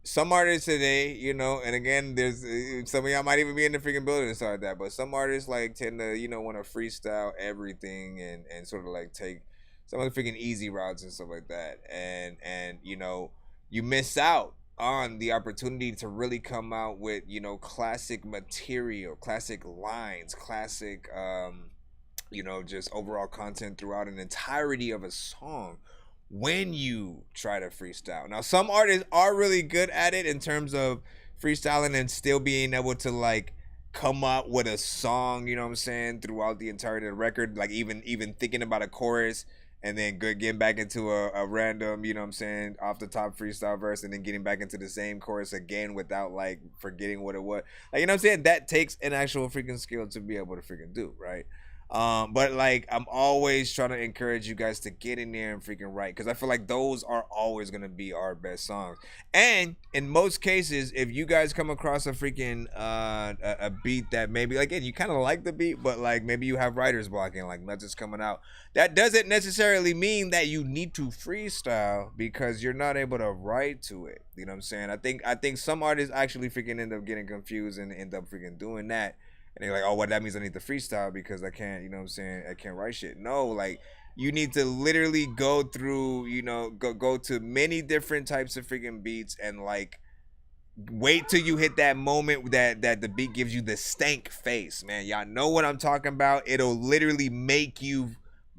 some artists today, you know, and again, there's some of y'all might even be in the freaking building and stuff like that, but some artists like tend to, you know, want to freestyle everything and sort of like take some of the freaking easy routes and stuff like that. And you know, you miss out on the opportunity to really come out with, you know, classic material, classic lines, classic, you know, just overall content throughout an entirety of a song. When you try to freestyle. Now, some artists are really good at it in terms of freestyling and still being able to like come up with a song, you know what I'm saying, throughout the entirety of the record, like even thinking about a chorus and then getting back into a random, you know what I'm saying, off the top freestyle verse and then getting back into the same chorus again without like forgetting what it was. Like, you know what I'm saying? That takes an actual freaking skill to be able to freaking do, right? But like, I'm always trying to encourage you guys to get in there and freaking write, because I feel like those are always going to be our best songs. And in most cases, if you guys come across a freaking a beat that maybe, like, again, you kind of like the beat, but like maybe you have writer's blocking, like nothing's coming out, that doesn't necessarily mean that you need to freestyle because you're not able to write to it. You know what I'm saying? I think some artists actually freaking end up getting confused and end up freaking doing that. And they're like, oh, well, that means I need to freestyle because I can't, you know what I'm saying, I can't write shit. No, like, you need to literally go through, you know, go to many different types of freaking beats and, like, wait till you hit that moment that the beat gives you the stank face, man. Y'all know what I'm talking about. It'll literally make you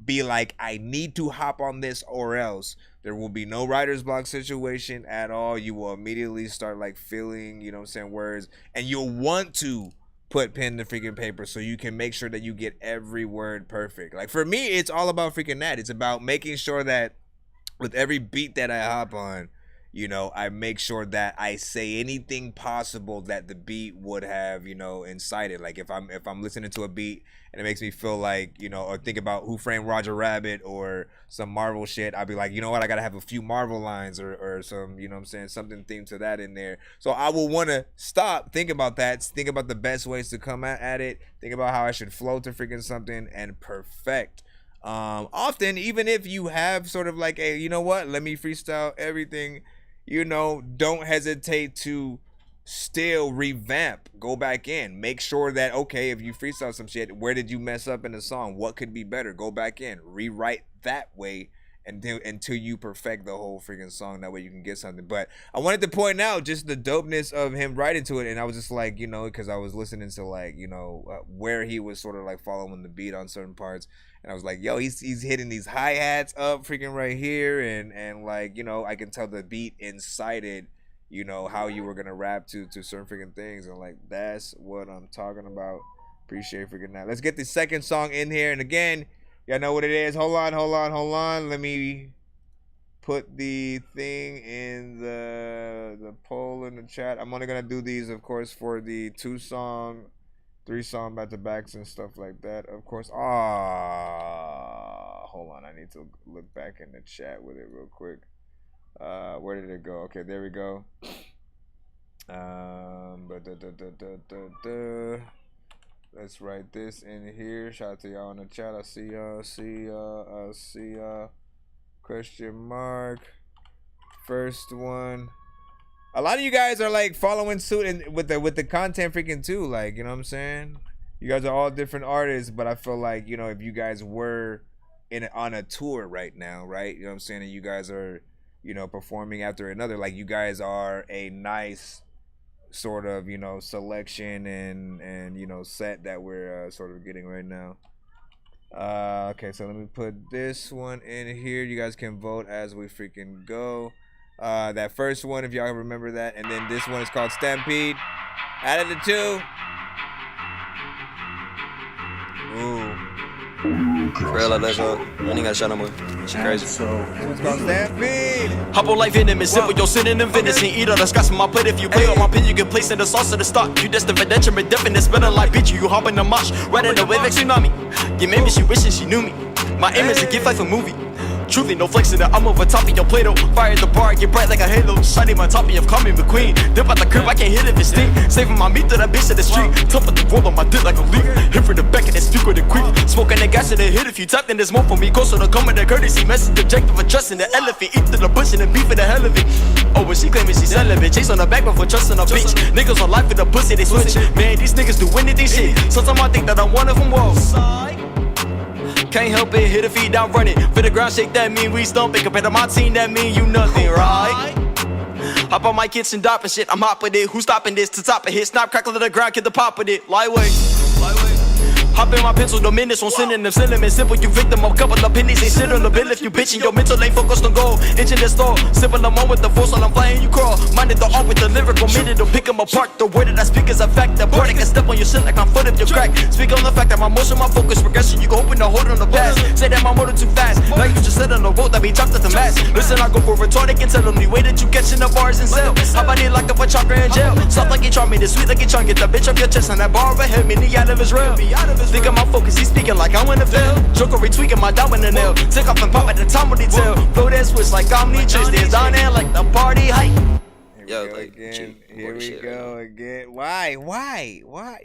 be like, I need to hop on this or else. There will be no writer's block situation at all. You will immediately start, like, feeling, you know what I'm saying, words. And you'll want to put pen to freaking paper so you can make sure that you get every word perfect. Like, for me, it's all about freaking that. It's about making sure that with every beat that I hop on, you know, I make sure that I say anything possible that the beat would have, you know, incited. Like if I'm listening to a beat and it makes me feel like, you know, or think about Who Framed Roger Rabbit or some Marvel shit, I'll be like, you know what, I gotta have a few Marvel lines or some, you know what I'm saying, something themed to that in there. So I will want to stop, think about that, think about the best ways to come at it, think about how I should flow to freaking something and perfect. Often, even if you have sort of like a, you know what, let me freestyle everything, you know, don't hesitate to still revamp, go back in, make sure that, okay, if you freestyle some shit, where did you mess up in the song? What could be better? Go back in, rewrite that way until you perfect the whole freaking song. That way you can get something. But I wanted to point out just the dopeness of him writing to it, and I was just like, you know, because I was listening to like, you know, where he was sort of like following the beat on certain parts, and I was like, yo, he's hitting these hi-hats up freaking right here, and like, you know, I can tell the beat incited, you know, how you were gonna rap to certain freaking things, and like that's what I'm talking about. Appreciate freaking that. Let's get the second song in here, and again, y'all know what it is. Hold on. Let me put the thing in the poll in the chat. I'm only gonna do these, of course, for the 2-song, 3-song back-to-backs and stuff like that. Of course. Hold on. I need to look back in the chat with it real quick. Where did it go? Okay, there we go. Let's write this in here. Shout out to y'all in the chat. I see y'all. Question mark. First one. A lot of you guys are like following suit with the content freaking too. Like, you know what I'm saying? You guys are all different artists, but I feel like, you know, if you guys were on a tour right now, right? You know what I'm saying? And you guys are, you know, performing after another, like you guys are a nice sort of, you know, selection and you know, set that we're sort of getting right now. Okay, so let me put this one in here. You guys can vote as we freaking go. That first one, if y'all remember that, and then this one is called Stampede. Out of the two. Ooh. Real like that's all. I ain't got shot no more. Shit crazy. It's called Stampede. Hop on like venom and simple, yo, sitting in venison. Eat all the scraps from my plate. If you play on my pin, you can place in the sauce of the stock. You destined for detriment, definite, spinning like bitch. You hop in the mosh, right in the wave like tsunami. Yeah, maybe she wishing she knew me. My aim is to get like a movie. Truly, no flexing it, I'm over top of your Play-Doh. Fire at the bar, get bright like a halo. Shining my top of your coming McQueen. Dip out the curb, I can't hit it, it's stink. Saving my meat to that bitch to the street. Top of the roll on my dick like a leaf. Hit for the back and then speak with it quick. Smoking that gas and then hit if you tap, then there's more for me. Closer to coming to courtesy. Message objective of trusting the elephant. Eat to the bush and then beef for the hell of it. Oh, but she claiming she celibate. Chase on the back before trusting a bitch. Niggas on life with the pussy, they switch. Man, these niggas do anything shit. Sometimes I think that I'm one of them, whoa. Can't help it, hit the feet down, run it. For the ground shake, that mean we stumping. Compared to my team, that mean you nothing, right? Hop on my kitchen, dopping shit, I'm hot with it. Who's stopping this? To top of hit, snap, crackle to the ground, get the pop with it. Lightweight. Hop in my pencil, no minutes, on sending them cinnamon. Simple, you victim of couple of pennies. Ain't shit on the bill if you bitching. Your mental ain't focused on goal. Engine the store, simple, I'm on with the force while I'm flying, you crawl. Minded the art with the lyrical minute to pick them apart. The word that I speak is a fact. The part I can step on your shit like my foot if you crack. Speak on the fact that my motion, my focus, progression. You can open the hold on the past. Say that my motor too fast. Now you just sit on the road that be chopped at the mass. Listen, I go for retarded and tell them the way that you catching the bars and sell. How about it locked up a chopper in jail? Soft like it charm me, the sweet like it charm. Get the bitch off your chest on that bar ahead. Me, out of Israel. Think of my focus. Speaking like I'm in the field. Joker retweaking my dime in the nail. Take off and pop at the time of detail. Flow that switch like Omnitrix. There's down there like the party hype. Here we go again. Why?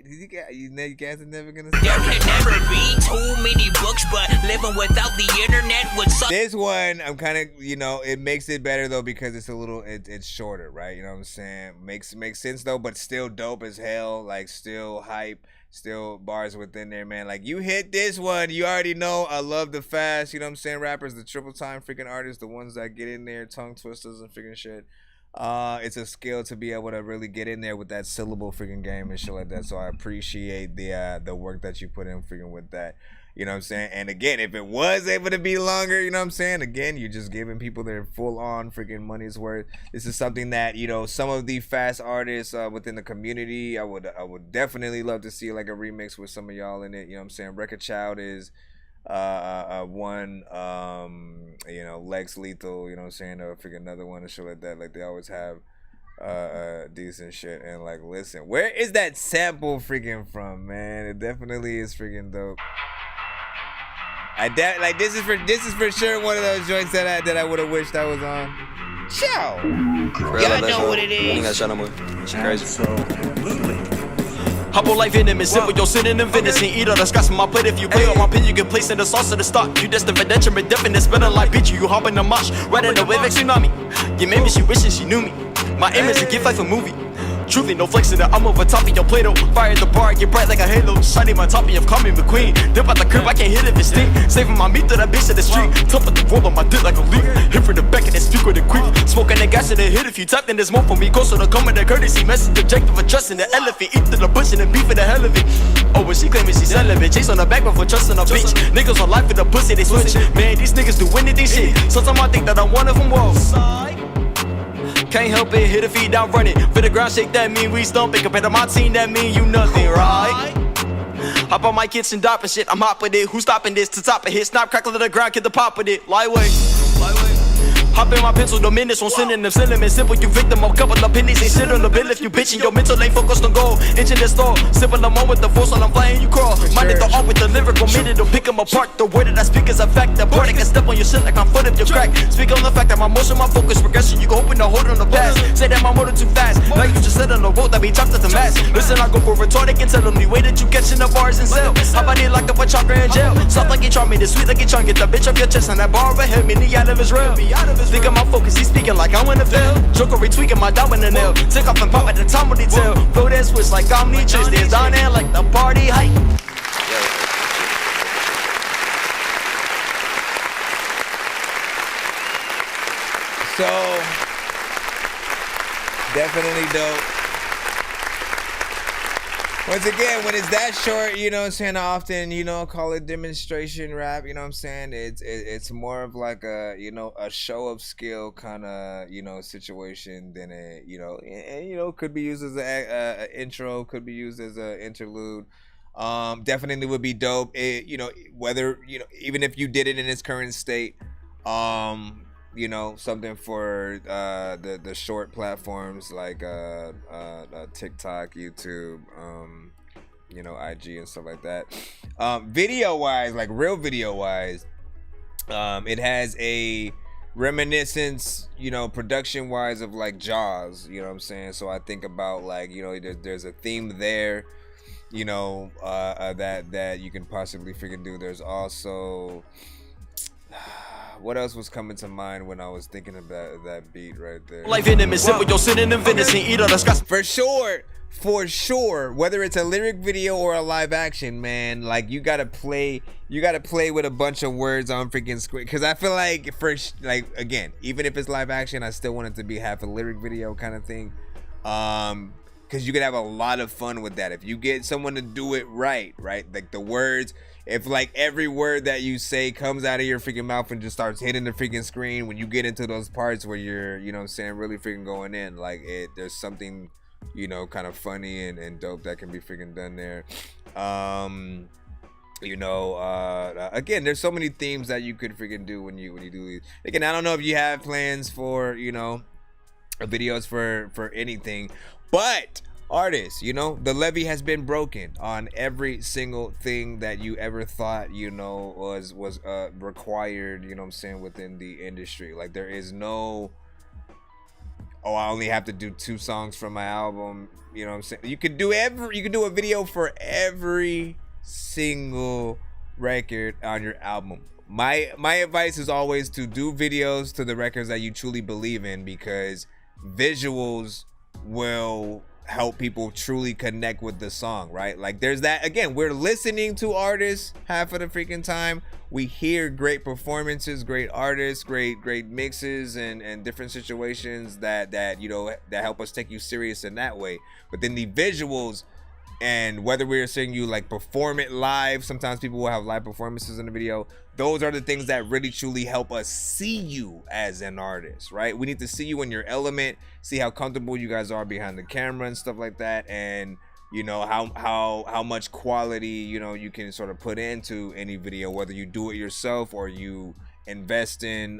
You guys are never gonna stop. There can never be too many books, but living without the internet would suck. This one, I'm kind of, you know, it makes it better though because it's a little, it's shorter, right? You know what I'm saying? Makes sense though, but still dope as hell. Like still hype. Still bars within there, man. Like you hit this one, you already know I love the fast, you know what I'm saying? Rappers, the triple time freaking artists, the ones that get in there, tongue twisters and freaking shit. It's a skill to be able to really get in there with that syllable freaking game and shit like that. So I appreciate the work that you put in freaking with that. You know what I'm saying? And again, if it was able to be longer, you know what I'm saying? Again, you're just giving people their full-on freaking money's worth. This is something that, you know, some of the fast artists within the community, I would definitely love to see like a remix with some of y'all in it. You know what I'm saying? Record Child is one, you know, Lex Lethal, you know what I'm saying, or freaking another one and shit like that. Like they always have decent shit. And like, listen, where is that sample freaking from, man? It definitely is freaking dope. Like this is for sure one of those joints that I would have wished I was on. Ciao. Y'all know what it is. Hop on like venom and sit with your synonym venison. Eat all the scraps from my plate. If you play on my pin, you can place in the sauce of the stock. You destined for detriment, definite. Spinning like beat you hop in the mosh. Right in the wave like tsunami. Yeah, maybe she wishing she knew me. My aim is to get like a movie. Truly, no flex in it, I'm over top of your Play-Doh. Fire at the bar, get bright like a halo. Shining my top of call me McQueen. Dip out the crib, I can't hit it, it's stink. Saving my meat to that bitch at the street. Top of the roll on my dick like a leaf. Hit for the back and then speak with a quick. Smoking the gas and then hit if you tap, then there's more for me. Closer to come with a courtesy message. Objective of trusting the elephant. Eat to the bush and then beef for the hell of it. Oh, when she claiming she celibate. Chase on the back before trusting a bitch. Niggas on life with the pussy, they switch. Man, these niggas do anything shit. Sometimes I think that I'm one of them, whoa. Can't help it, hit the feet down, run it. For the ground shake, that mean we stumping. Compared to my team, that mean you nothing, right? Hop on my kitchen, dopping shit, I'm hot with it. Who's stopping this to top a hit? Snap, crackle to the ground, get the pop with it. Lightweight. Hop in my pencil, the minutes on sending them cinnamon. Simple, you victim of couple of pennies. Ain't shit on the bill if you bitching. Your mental ain't focused on goal. Inching the store, sipping them on with the force while I'm flying, you crawl. Minded the art with the lyrical minute to pick them apart. The word that I speak is a fact. The part I can step on your shit like I'm foot of your crack. Speak on the fact that my motion, my focus, progression. You can open the hold on the past. Say that my motor too fast. Now you just sit on the road that be chopped at the mass. Listen, I go for retarded and tell them the way that you catching the bars and sell. How about it locked up a chakra in jail? Soft like you try me, the sweet like you try. Get the bitch off your chest and that bar ahead. Me, the out of his real. Think of my focus. He's speaking like I wanna fail. Joker retweaking my dog in the nail. Take off and pop at the time when he tell. Flow that switch like I'm Nietzsche's. There's down there like the party hype. So definitely dope. Once again, when it's that short, you know what I'm saying, I often, you know, call it demonstration rap, you know what I'm saying? It's more of like a, you know, a show of skill kind of, you know, situation than a, you know, and, you know, could be used as a intro, could be used as a interlude. Definitely would be dope. You know, whether, you know, even if you did it in its current state, you know, something for the short platforms like TikTok, YouTube, you know, IG and stuff like that. Video wise, like real video wise, it has a reminiscence, you know, production wise of like Jaws, you know what I'm saying? So I think about like, you know, there's a theme there, you know, that you can possibly freaking do. There's also what else was coming to mind when I was thinking about that beat right there? Like venom is simple, your synonym venison. Eat all the scraps. For sure, whether it's a lyric video or a live action, man, like you gotta play with a bunch of words on freaking screen. Cause I feel like again, even if it's live action, I still want it to be half a lyric video kind of thing. Cause you could have a lot of fun with that if you get someone to do it right, like the words. If like every word that you say comes out of your freaking mouth and just starts hitting the freaking screen when you get into those parts where you're, you know what I'm saying, really freaking going in, like there's something, you know, kind of funny and dope that can be freaking done there. You know, again, there's so many themes that you could freaking do when you do these. Again, I don't know if you have plans for, you know, videos for anything, but artists, you know, the levee has been broken on every single thing that you ever thought, you know, was required, you know what I'm saying, within the industry. Like there is no, oh, I only have to do 2 songs from my album, you know what I'm saying? You could do a video for every single record on your album. My advice is always to do videos to the records that you truly believe in, because visuals will help people truly connect with the song, right? Like there's that, again, we're listening to artists half of the freaking time. We hear great performances, great artists, great mixes and different situations that you know, that help us take you serious in that way. But then the visuals, and whether we're seeing you like perform it live, sometimes people will have live performances in the video. Those are the things that really truly help us see you as an artist, right? We need to see you in your element, see how comfortable you guys are behind the camera and stuff like that. And you know, how much quality, you know, you can sort of put into any video, whether you do it yourself or you invest in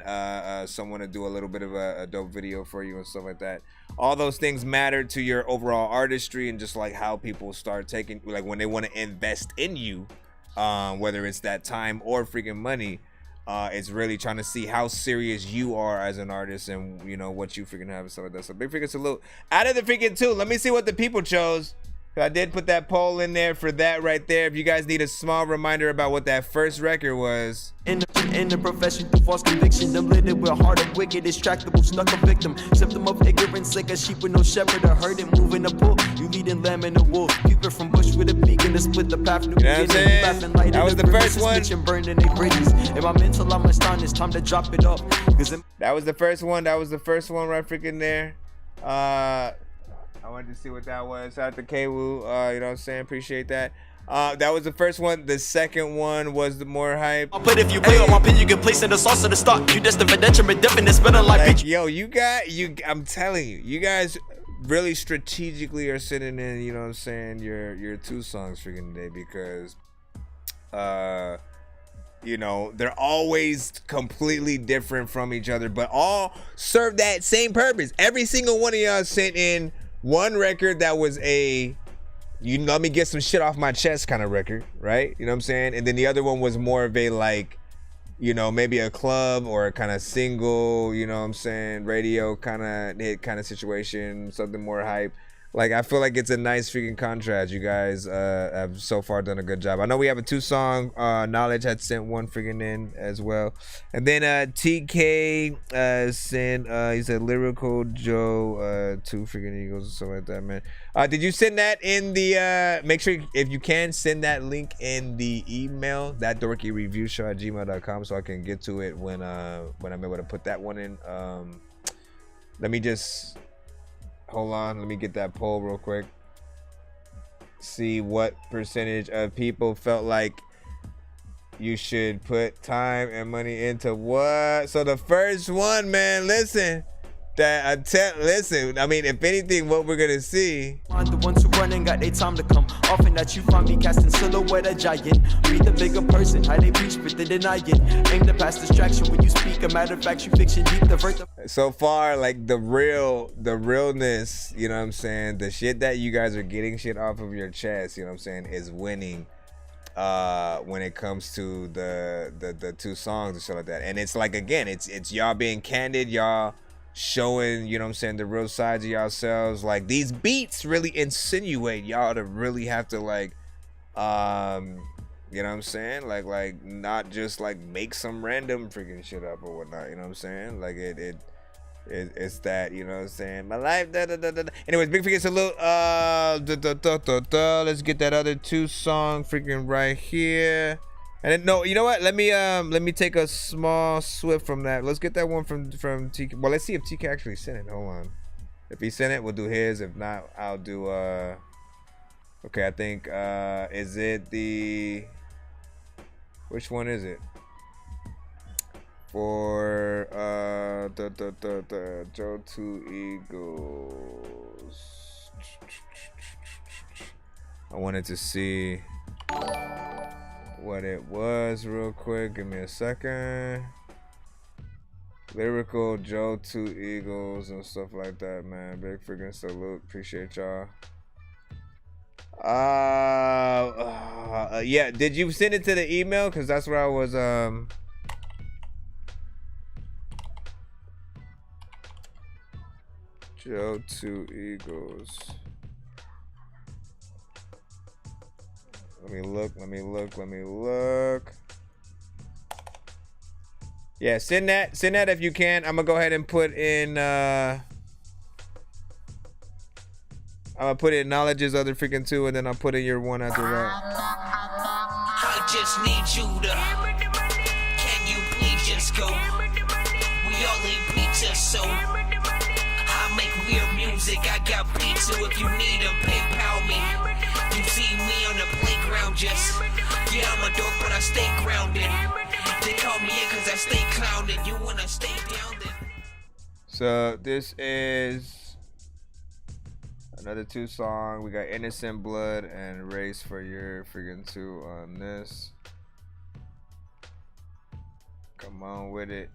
someone to do a little bit of a dope video for you and stuff like that. All those things matter to your overall artistry and just like how people start taking, like when they want to invest in you, whether it's that time or freaking money. It's really trying to see how serious you are as an artist and, you know, what you freaking have and stuff like that. So big freaking salute. Out of the freaking 2, let me see what the people chose. I did put that poll in there for that right there. If you guys need a small reminder about what that first record was. In the profession, through false conviction, them lit it with heart of wicked, distractible, stuck a victim. Symptom of ignorance, like a sheep with no shepherd. I heard it moving the bull. You leading lamb in the wolf. Peeping from bush with a beacon to split the path. New beginning, laughing light. That was the first one. Burning they bridges. In my mental, I'm astonished. Time to drop it up. That was the first one. That was the first one right freaking there. I wanted to see what that was. Shout out to K-Woo, you know what I'm saying? Appreciate that. That was the first one. The second one was the more hype. But if you play on my pin, you can place in the sauce of the stock. You just the detriment, definite spinning like yo, I'm telling you, you guys really strategically are sitting in, you know what I'm saying, your 2 songs freaking today because you know, they're always completely different from each other, but all serve that same purpose. Every single one of y'all sent in one record that was a, you let me get some shit off my chest kind of record, right? You know what I'm saying? And then the other one was more of a, like, you know, maybe a club or a kind of single, you know what I'm saying, radio kind of hit kind of situation, something more hype. Like, I feel like it's a nice freaking contrast. You guys have so far done a good job. I know we have a 2-song. Knowledge had sent one freaking in as well. And then TK sent, he said Lyrical Joe, 2 freaking Eagles or something like that, man. Did you send that in the, make sure if you can, send that link in the email, that dorkyreviewshow@gmail.com, so I can get to it when I'm able to put that one in. Let me just... Hold on, let me get that poll real quick. See what percentage of people felt like you should put time and money into what. So the first one, man, listen. Listen, I mean, if anything, what we're gonna see. The ones who running got their time to come. Often that you find me casting silhouette a giant. Be the bigger person, how they preach, but they deny it. Aim to pass distraction when you speak. A matter of fact, you fiction deep divert the. So far, like the realness, you know what I'm saying? The shit that you guys are getting shit off of your chest, you know what I'm saying, is winning. When it comes to the 2 songs and shit like that. And it's like, again, it's y'all being candid, y'all showing, you know what I'm saying, the real sides of yourselves. Like, these beats really insinuate y'all to really have to, like, you know what I'm saying, like not just like make some random freaking shit up or whatnot, you know what I'm saying? Like it's that, you know what I'm saying, my life anyways, big freaking salute. Let's get that other 2 song freaking right here. And then, no, you know what? Let me take a small swift from that. Let's get that one from TK. Well, let's see if TK actually sent it. Hold on. If he sent it, we'll do his. If not, I'll do okay, I think is it the, which one is it? For the Joe 2 Eagles. I wanted to see what it was real quick. Give me a second. Lyrical Joe 2 Eagles and stuff like that, man. Big freaking salute. Appreciate y'all. Yeah, did you send it to the email? Because that's where I was Joe 2 Eagles. Let me look. Yeah, send that if you can. I'm gonna go ahead and put in I'm gonna put in Knowledge's other freaking 2, and then I'll put in your one after that. I just need you to, can you please just go? We all eat pizza, so I make weird music. I got pizza if you need them, PayPal me. You see me on the playground, just, yeah, I'm a dork, but I stay grounded. They call me in cause I stay clowned, you wanna stay down then. So this is Another 2 song. We got Innocent Blood and Race for Your freaking 2 on this. Come on with it.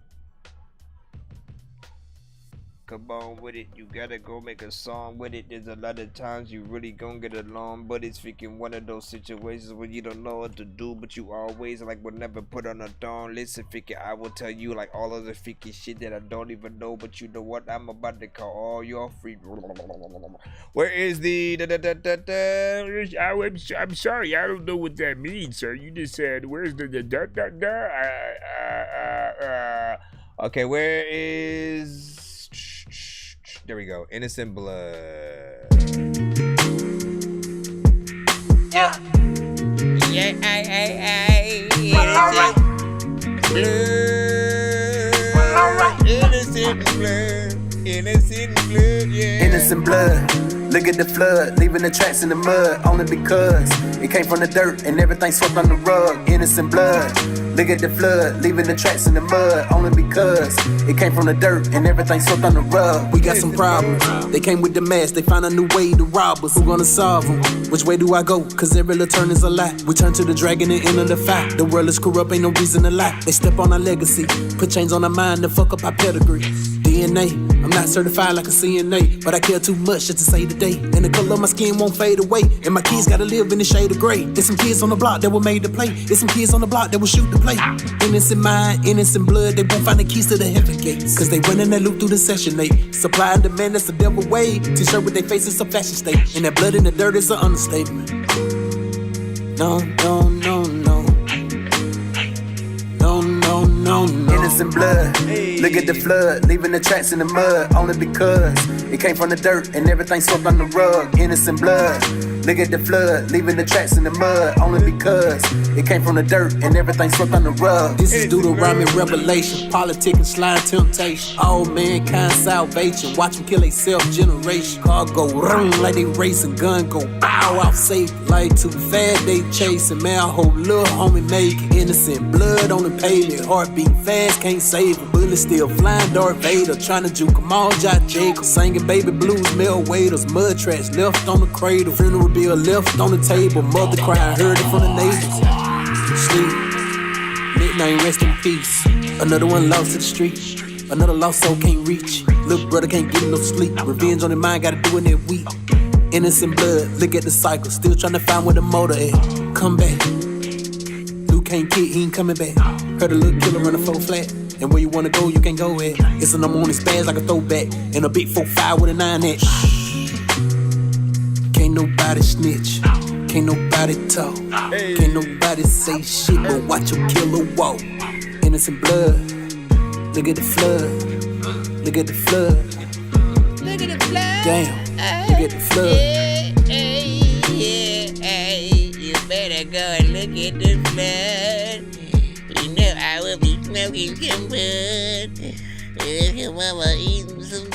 Come on with it. You gotta go make a song with it. There's a lot of times you really gonna get along, but it's freaking one of those situations where you don't know what to do, but you always like will never put on a thong. Listen, freaking, I will tell you like all of the freaking shit that I don't even know, but you know what? I'm about to call all your free. Where is the I'm sorry, I don't know what that means, sir. You just said where's the okay, where is? There we go. Innocent Blood. Yeah. Innocent blood. Innocent blood, yeah. Innocent blood. Look at the flood, leaving the tracks in the mud, only because it came from the dirt and everything swept on the rug. Innocent blood. Look at the flood, leaving the tracks in the mud, only because it came from the dirt and everything swept on the rug. We got some problems. They came with the mask, they found a new way to rob us. Who gonna solve them? Which way do I go? Cause every little turn is a lie. We turn to the dragon and enter the fight. The world is corrupt, ain't no reason to lie. They step on our legacy, put chains on our mind to fuck up our pedigree. DNA, I'm not certified like a CNA, but I care too much just to say today. And the color of my skin won't fade away. And my kids gotta live in the shade of gray. There's some kids on the block that were made to play. There's some kids on the block that will shoot to play. Innocent mind, innocent blood, they won't find the keys to the heaven gates. Cause they running that loop through the session, they supply and demand, that's the devil way. T-shirt with their faces, a fashion state. And that blood in the dirt is an understatement. No, no, no, no. No, no, no, no. Innocent blood, look at the flood, leaving the tracks in the mud, only because it came from the dirt and everything swept on the rug. Innocent blood, look at the flood, leaving the tracks in the mud, only because it came from the dirt and everything swept on the rug. This is Deuteronomy revelation, politicking, slime, temptation. All mankind salvation, watch them kill they self-generation. Car go run like they racing, gun go bow out safe. Like too fast they chasing, man, I hope little homie make it. Innocent blood on the pavement, heartbeat fast, can't save it. Bullets still flying, Darth Vader, trying to juke them all, Josh Jacob. Singing baby blues, male waiters, mud tracks left on the cradle. Funeral bill left on the table, mother crying, heard it from the neighbors. Sleep, nickname rest in peace. Another one lost to the street, another lost soul can't reach. Little brother can't get no sleep, revenge on the mind, gotta do it that week. Innocent blood, look at the cycle, still trying to find where the motor at. Come back, Luke can't kick, he ain't coming back. Heard a little killer run a 4 flat, and where you wanna go, you can't go at. It's a number on his spaz like a throwback, and a big 4-5 with a 9 at. Can't nobody snitch, can't nobody talk, can't nobody say shit, but watch your killer walk. Innocent blood, look at the flood, look at the flood, Look at the flood. damn, look at the flood. You better go and look at the flood. You know I will be smoking some bud. Your mama eating some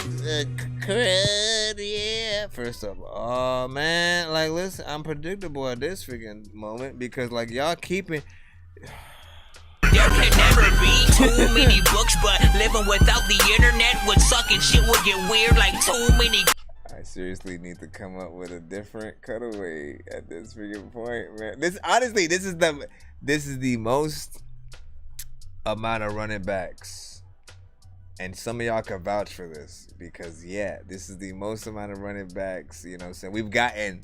crud, yeah. First up, oh man, like listen, I'm predictable at this freaking moment because like y'all keeping. There can never be too many books, but living without the internet would suck and shit would get weird like too many. I seriously need to come up with a different cutaway at this freaking point, man. This honestly, this is the most amount of running backs, and some of y'all can vouch for this because yeah, this is the most amount of running backs. You know what I'm saying? We've gotten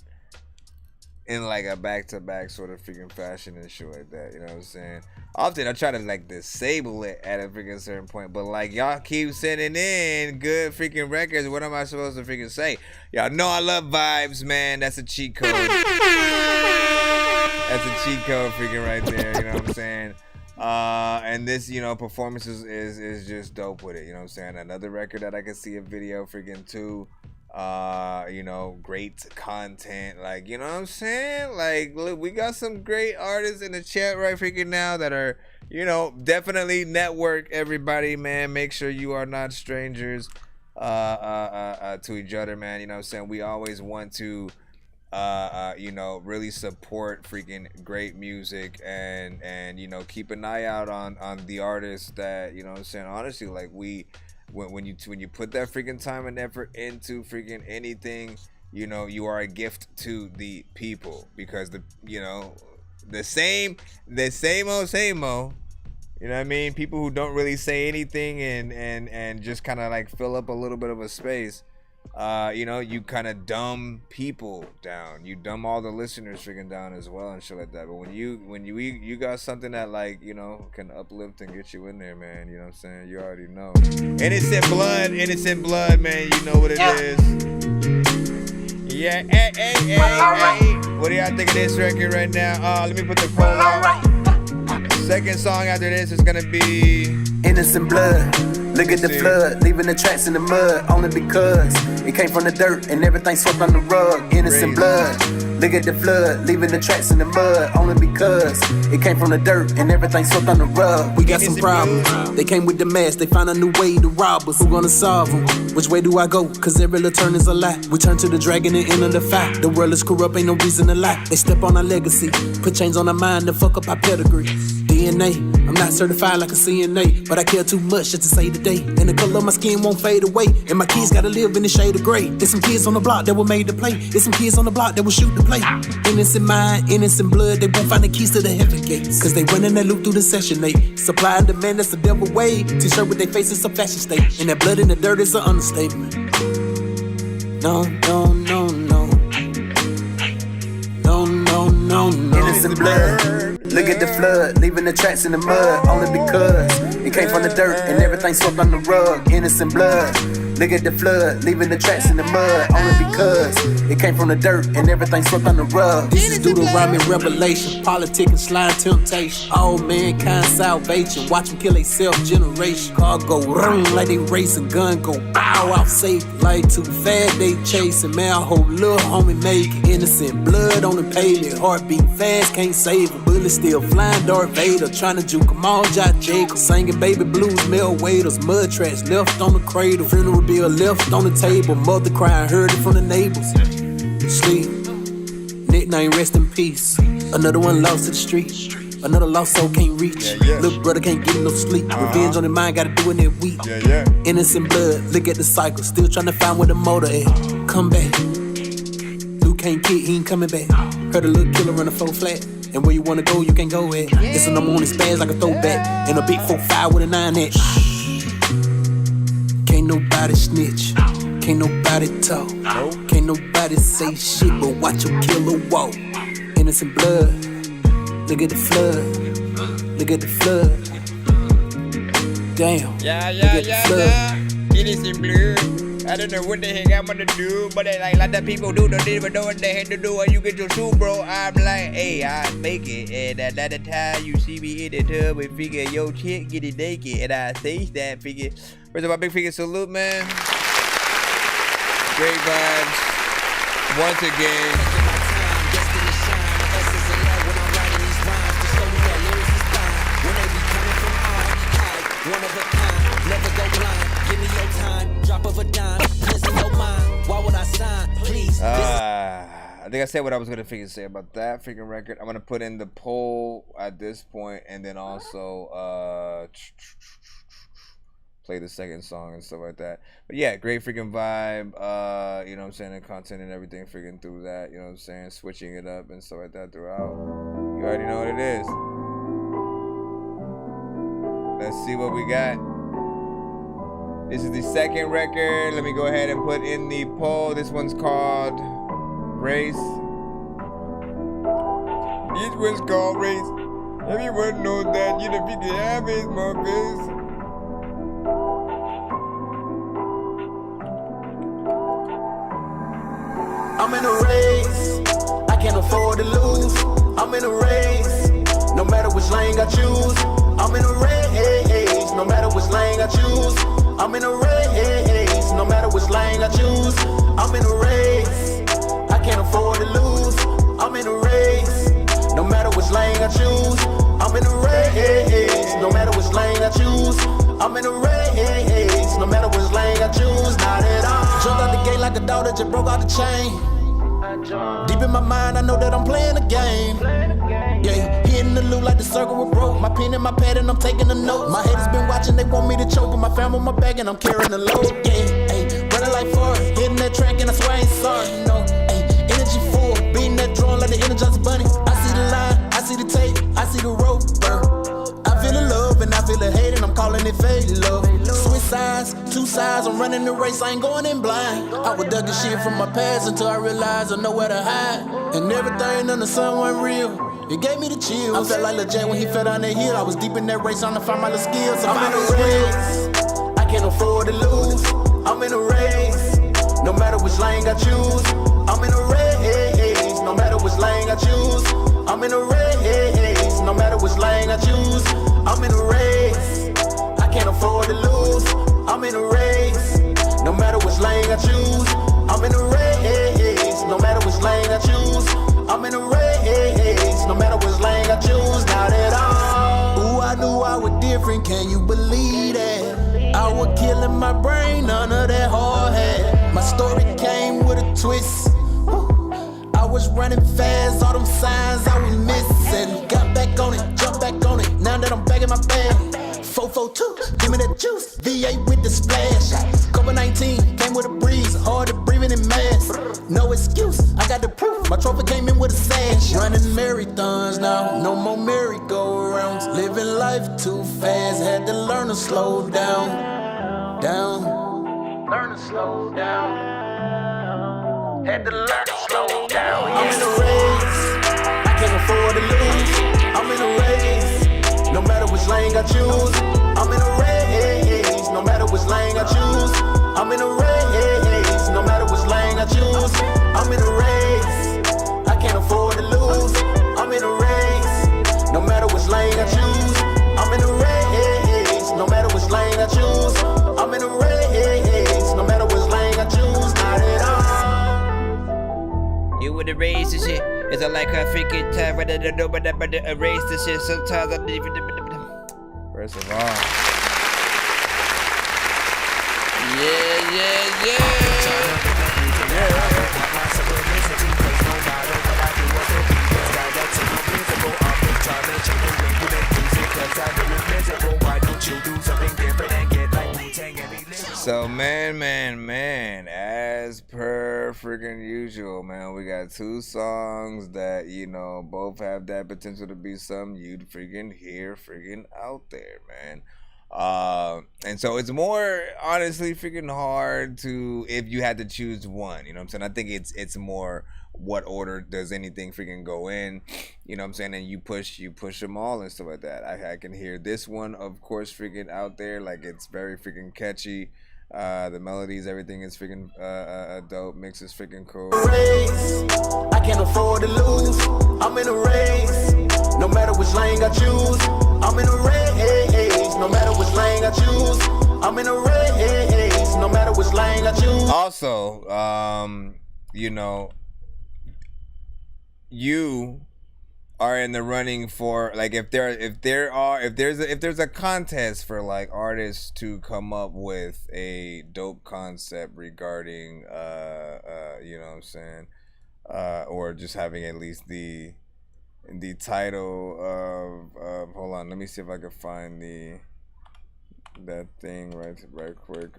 in like a back-to-back sort of freaking fashion and shit like that. You know what I'm saying? Often I try to like disable it at a freaking certain point, but like y'all keep sending in good freaking records. What am I supposed to freaking say? Y'all know I love vibes, man. That's a cheat code. That's a cheat code freaking right there. You know what I'm saying? And this, you know, performance is just dope with it. You know what I'm saying? Another record that I can see a video freaking too. You know, great content, like, you know what I'm saying? Like, look, we got some great artists in the chat right freaking now that are, you know, definitely network everybody, man. Make sure you are not strangers to each other, man. You know what I'm saying? We always want to you know, really support freaking great music and you know, keep an eye out on the artists that, you know what I'm saying, honestly, like when you put that freaking time and effort into freaking anything, you know, you are a gift to the people, because the same old. You know what I mean? People who don't really say anything and just kind of like fill up a little bit of a space. You know, you kind of dumb people down. You dumb all the listeners freaking down as well and shit like that. But when you got something that, like, you know, can uplift and get you in there, man. You know what I'm saying? You already know. Innocent blood, man. You know what it is. Yeah, hey. What do y'all think of this record right now? Let me put the poll out. Second song after this is gonna be Innocent blood. Look at the flood, leaving the tracks in the mud, only because it came from the dirt and everything swept on the rug. Innocent blood. Look at the flood, leaving the tracks in the mud, only because it came from the dirt and everything swept on the rug. We got some problems. They came with the mask, they found a new way to rob us. Who gonna solve them? Which way do I go? Cause every little turn is a lie. We turn to the dragon and enter the fight. The world is corrupt, ain't no reason to lie. They step on our legacy, put chains on our mind and fuck up our pedigree. DNA, I'm not certified like a CNA, but I care too much just to say today. And the color of my skin won't fade away. And my kids gotta live in the shade of gray. There's some kids on the block that were made to play. There's some kids on the block that will shoot to play. Innocent mind, innocent blood, they won't find the keys to the heaven gates. Cause they running that loop through the session 8. Supply and demand, that's the devil way. T-shirt with their faces, a fashion state. And that blood in the dirt is an understatement. No. Innocent blood. Look at the flood, leaving the tracks in the mud, only because it came from the dirt and everything swept on the rug. Innocent blood. Look at the flood, leaving the tracks in the mud, only because it came from the dirt and everything swept on the rug. This is Deuteronomy revelation, politic and slime temptation. All mankind salvation, watch them kill they self-generation. Car go ring like they racing, gun go bow out safe. Like too fast they chasing, man I hope little homie make it. Innocent blood on the pavement, heart beating fast, can't save it. Bullets still flying, Darth Vader, trying to juke them all, Josh Jacobs. Singing baby blues, male waiters, mud tracks left on the cradle. Funeral bill left on the table, mother crying, heard it from the neighbors. Sleep, nickname rest in peace. Another one lost to the street. Another lost soul can't reach. Little brother can't get no sleep. Revenge on the mind, gotta do it that week. Innocent blood, look at the cycle. Still trying to find where the motor at. Come back. Dude can't kick, he ain't coming back. Heard a little killer run a 4 flat. And where you wanna go, you can't go at. It's a number on his spaz like a throwback. And a big 4-5 with a 9 at. Can't nobody snitch. Can't nobody talk. Can't nobody say shit, but watch your killer walk. Innocent blood. Look at the flood. Look at the flood. Damn. Yeah. Innocent blood. I don't know what the heck I'm gonna do, but they like the people do, don't even know what they had to do. When you get your shoe, bro, I'm like, hey, I make it. And at the time you see me in the tub and figure yo chick get it naked, and I say that figure. First of all, big figure salute, man. Great vibes. Once again. One of a kind, never go blind. Give me your time, drop of a dime. Listen your mind, why would I sign? Please. I think I said what I was gonna say about that freaking record. I'm gonna put in the poll at this point, and then also play the second song and stuff like that. But yeah, great freaking vibe. You know what I'm saying, the content and everything freaking through that. You know what I'm saying, switching it up and stuff like that throughout. You already know what it is. Let's see what we got. This is the second record. Let me go ahead and put in the poll. This one's called Race. This one's called Race. Everyone knows that. You the figure have his muffins. I'm in a race. I can't afford to lose. I'm in a race. No matter which lane I choose. I'm in a race, no matter which lane I choose. I'm in a race, no matter which lane I choose. I'm in a race, I can't afford to lose. I'm in a race, no matter which lane I choose. I'm in a race, no matter which lane I choose. I'm in a race, no matter which lane I choose. Not at all. Jumped out the gate like a dog that just broke out the chain. Deep in my mind, I know that I'm playing the game. Yeah, hitting the loop like the circle was broke. My pen and my pad and I'm taking a note. My haters been watching, they want me to choke. My family on my back and I'm carrying the load. Yeah, ayy, running like Forrest, hitting that track and I swear I ain't sorry. No, sides, I'm running the race, I ain't going in blind. I was ducking shit from my past until I realized I know where to hide. And everything under the sun wasn't real. It gave me the chills. I felt like Lil J when he fell down that hill. I was deep in that race trying to find my little skills. I'm in a race, I can't afford to lose. I'm in a race, no matter which lane I choose. I'm in a race, no matter which lane I choose. I'm in a race, no matter which lane I choose. I'm in a race, I can't afford to lose. I'm in a race, no matter which lane I choose. I'm in a race, no matter which lane I choose. I'm in a race, no matter which lane I choose. Not at all. Ooh, I knew I was different, can you believe that? I was killing my brain, none of that hard hat. My story came with a twist. I was running fast, all them signs I was missing. Got back on it, jumped back on it, now that I'm back in my bag. 442, give me that juice, V8 with the splash. COVID-19 came with a breeze, hard to breathing in mask. No excuse, I got the proof, my trophy came in with a sash. Running marathons now, no more merry-go-rounds. Living life too fast, had to learn to slow down. Learn to slow down. Had to learn to slow down. I'm in a race, I can't afford to lose. I'm in a race, no matter which lane I choose. I'm in a race, no matter which lane I choose. I'm in a race, no matter which lane I choose. I'm in a race, I can't afford to lose. I'm in a race, no matter which lane I choose. I'm in a race, no matter which lane I choose. I'm in a race, no matter which lane I choose. Not at all. You would erase the shit. It's like a freaking time, but I don't know, but I erase the shit. Sometimes I don't even. First of all, so man, as per freaking usual, man, we got two songs that, you know, both have that potential to be something you'd freaking hear freaking out there, man. And so it's more honestly freaking hard to, if you had to choose one, you know what I'm saying? I think it's more what order does anything freaking go in, you know what I'm saying? And you push them all and stuff like that. I can hear this one, of course, freaking out there, like it's very freaking catchy. The melodies, everything is freaking dope. Mix is freaking cool. Race, I can't afford to lose. I'm in a race, no matter which lane I choose. I'm in a race, no matter which lane I choose. I'm in a race, no matter which lane I choose. Also, you know, you are in the running for, like, if there's a contest for like artists to come up with a dope concept regarding you know what I'm saying, or just having at least the title of hold on, let me see if I can find that thing right quick.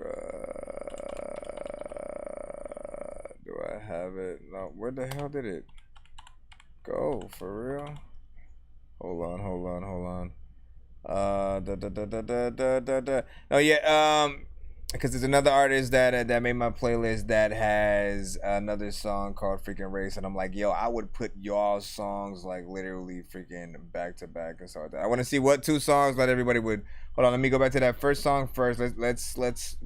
Do I have it? No, where the hell did it go, for real? Hold on. No, yeah, because there's another artist that made my playlist that has another song called freaking Race, and I'm like, yo, I would put y'all's songs like literally freaking back to back and stuff like that. I want to see what two songs that everybody would. Hold on, let me go back to that first song first. Let's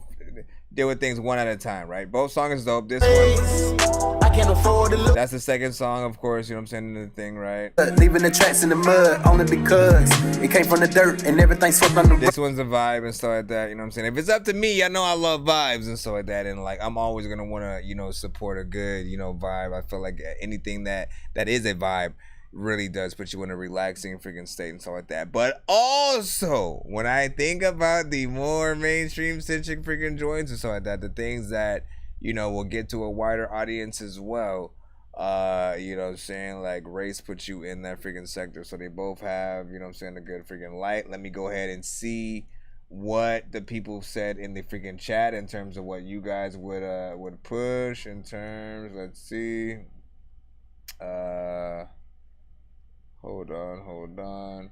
deal with things one at a time, right? Both songs is dope. This one, I can't afford to lose. That's the second song, of course, you know what I'm saying, the thing, right? Leaving the tracks in the mud only because it came from the dirt and everything swept on the. This one's a vibe and stuff like that, you know what I'm saying? If it's up to me, I know I love vibes and stuff like that, and like I'm always gonna wanna, you know, support a good, you know, vibe. I feel like anything that is a vibe really does put you in a relaxing freaking state and stuff like that. But also, when I think about the more mainstream centric freaking joints and stuff like that, the things that, you know, will get to a wider audience as well, you know what I'm saying, like Race puts you in that freaking sector. So they both have, you know what I'm saying, a good freaking light. Let me go ahead and see what the people said in the freaking chat in terms of what you guys would push in terms. Let's see. Hold on.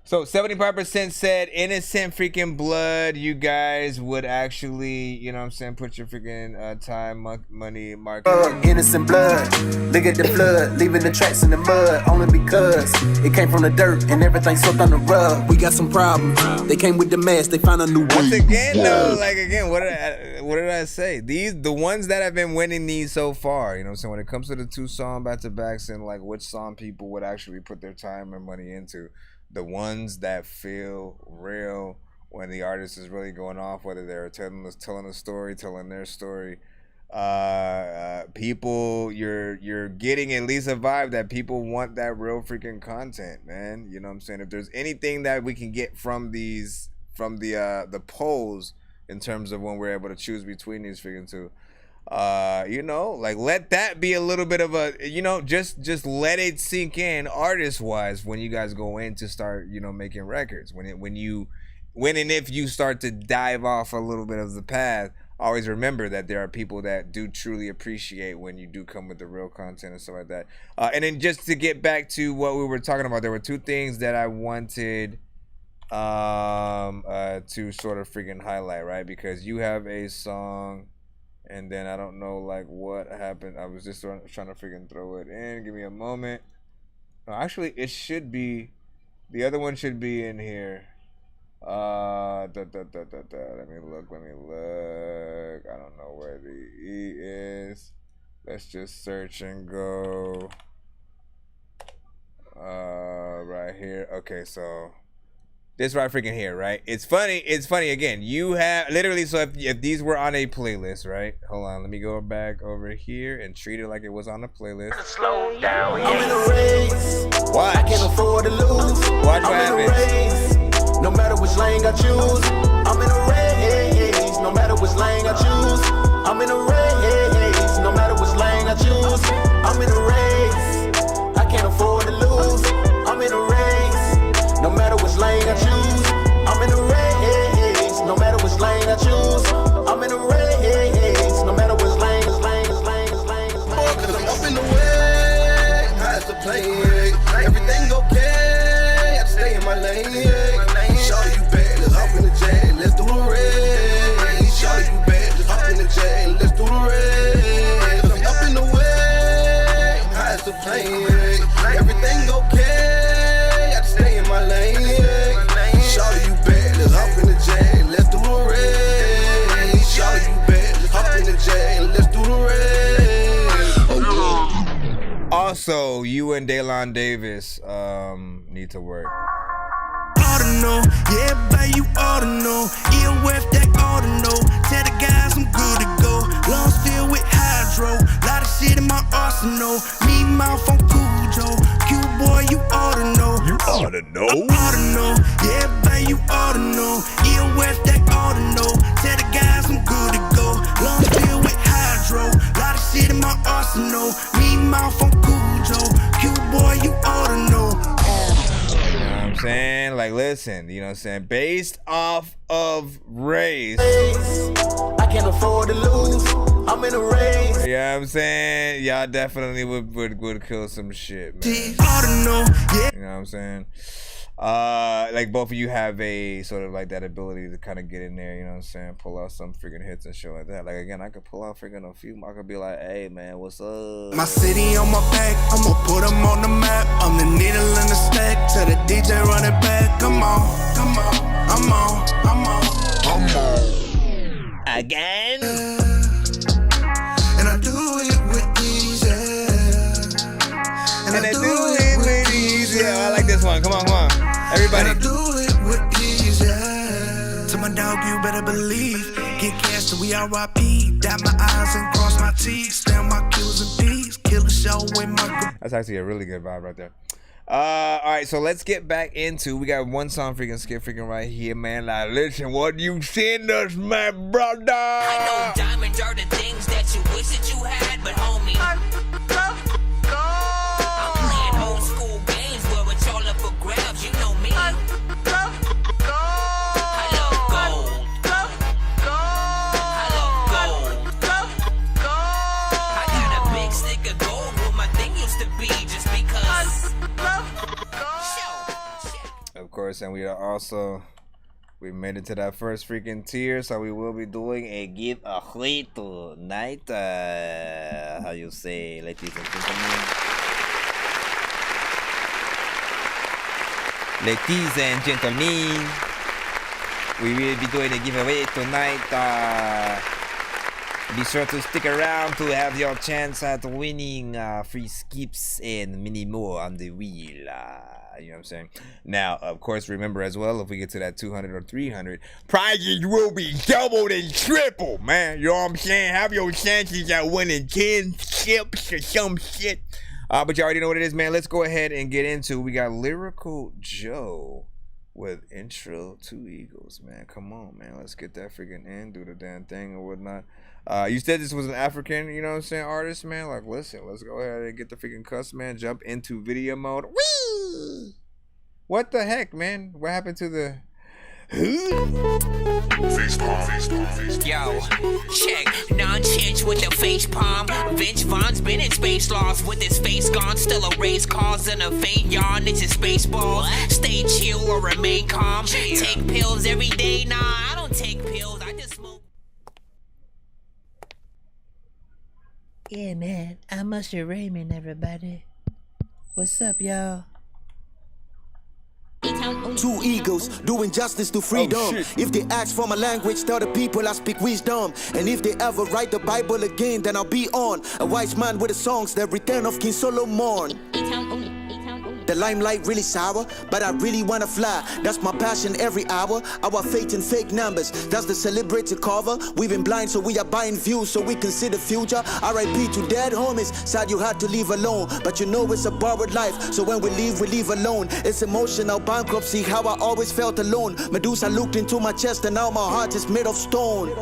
So 75% said innocent freaking blood. You guys would actually, you know what I'm saying, put your freaking time, money, market. Innocent blood, look at the flood, leaving the tracks in the mud, only because it came from the dirt and everything swept on the rug. We got some problems. They came with the mess, they found a new way. Once again, though, like again, what did I say? The ones that have been winning these so far, you know what I'm saying, when it comes to the 2 song back-to-backs and like which song people would actually put their time and money into. The ones that feel real when the artist is really going off, whether they're telling a story, telling their story. People, you're getting at least a vibe that people want that real freaking content, man. You know what I'm saying? If there's anything that we can get from these, from the polls in terms of when we're able to choose between these freaking 2. You know, like let that be a little bit of a, you know, just let it sink in artist wise when you guys go in to start, you know, making records. When and if you start to dive off a little bit of the path, always remember that there are people that do truly appreciate when you do come with the real content and stuff like that. And then just to get back to what we were talking about, there were 2 things that I wanted to sort of freaking highlight, right? Because you have a song. And then I don't know like what happened. I was just trying to freaking throw it in. Give me a moment. No, actually, it should be. The other one should be in here. Let me look. I don't know where the E is. Let's just search and go. Right here. Okay, so. This right freaking here, right? It's funny again. You have literally, so if these were on a playlist, right? Hold on, let me go back over here and treat it like it was on the playlist. Slow down. I'm in a race. Watch. I can't afford to lose. Watch what I'm in a happens. race. No matter which lane I choose. I'm in a race. No matter which lane I choose. I'm in a race. No matter which lane I choose. I'm in a race. I can't afford to lose. I'm in a race. No matter which lane I choose, I'm in a race. No matter which lane I choose, I'm in a race. No matter which lane. Cause I'm up in the way, how's the plane? Everything okay, I stay in my lane. Shawty, you bad, let's hop in the jet, let's do the race. Shawty, you bad, let's hop in the jet, let's do the race. Cause I'm up in the way, how's the plane? Everything okay. Stay in my lane. Shawty, you bad, let's hop in the jet, let's do the race. Shawty, you bad, let's hop in the jet, let's do the race. Also, you and Daylon Davis need to work. Oughta know, yeah, babe, you oughta know. Earwef that oughta know. Tell the guys I'm good to go. Long still with hydro. Lot of shit in my arsenal. Me mouth on Cujo. Q-boy, you oughta know. You oughta know? Oughta know, yeah, babe, you oughta know. Earwef that oughta know. Tell the guys I'm good to go. Long still with hydro. Lot of shit in my arsenal. Me mouth on Cujo. Q-boy, you oughta know. Saying, like, listen, you know what I'm saying, based off of race, I can't afford to lose. I'm in a race. Yeah, you know what I'm saying, y'all definitely would kill some shit, man. You know what I'm saying? Like both of you have a sort of like that ability to kind of get in there, you know what I'm saying, pull out some freaking hits and shit like that. Like again, I could pull out freaking a few. I could be like, hey man, what's up? My city on my back, I'ma put them on the map. I'm the needle in the stack, tell the DJ run it back. Come on, I'm on. Again. And I do it with ease, And I do it with ease. I like this one. Come on. Everybody. And I do it with ease, To my dog, you better believe. Get cash till we RIP. Dot my I's and cross my T's. Stand my Q's and D's. Kill the show with my... That's actually a really good vibe right there. All right, so let's get back into. We got one song freaking skip freaking right here, man. Like, listen, what you send us, my brother? I know diamonds are the things that you wish that you had, but homie, I'm playing old school games where it's all up for grabs. You know me. I love gold. I got a big stick of gold where my thing used to be, just because. Of course, course, and we made it to that first freaking tier, so we will be doing a giveaway tonight. How you say, ladies and gentlemen? Ladies and gentlemen, we will be doing a giveaway tonight. Be sure to stick around to have your chance at winning free skips and many more on the wheel. You know what I'm saying? Now, of course, remember as well, if we get to that 200 or 300, prizes will be doubled and triple, man. You know what I'm saying? Have your chances at winning 10 skips or some shit. But you already know what it is, man. Let's go ahead and get into it. We got Lyrical Joe with Intro to Eagles, man. Come on, man. Let's get that freaking in, do the damn thing or whatnot. You said this was an African, you know what I'm saying, artist, man. Like, listen, let's go ahead and get the freaking cuss, man. Jump into video mode. Whee! What the heck, man? What happened to the... Yo, check Nonsenze with the face palm. Vince Vaughn's been in space lost with his face gone. Still a race cause and a faint yawn. It's his baseball. Stay chill or remain calm. Take pills every day. Nah, I don't take pills. I just smoke. Yeah, man. I'm Usher Raymond, everybody. What's up, y'all? Two eagles doing justice to freedom. If they ask for my language, tell the people I speak wisdom. And if they ever write the Bible again, then I'll be on. A wise man with the songs, the return of King Solomon. The limelight really sour, but I really wanna fly. That's my passion every hour. Our faith in fake numbers, that's the celebrity cover. We've been blind, so we are buying views so we can see the future. R.I.P. to dead homies, sad you had to leave alone. But you know it's a borrowed life, so when we leave alone. It's emotional bankruptcy, how I always felt alone. Medusa looked into my chest and now my heart is made of stone.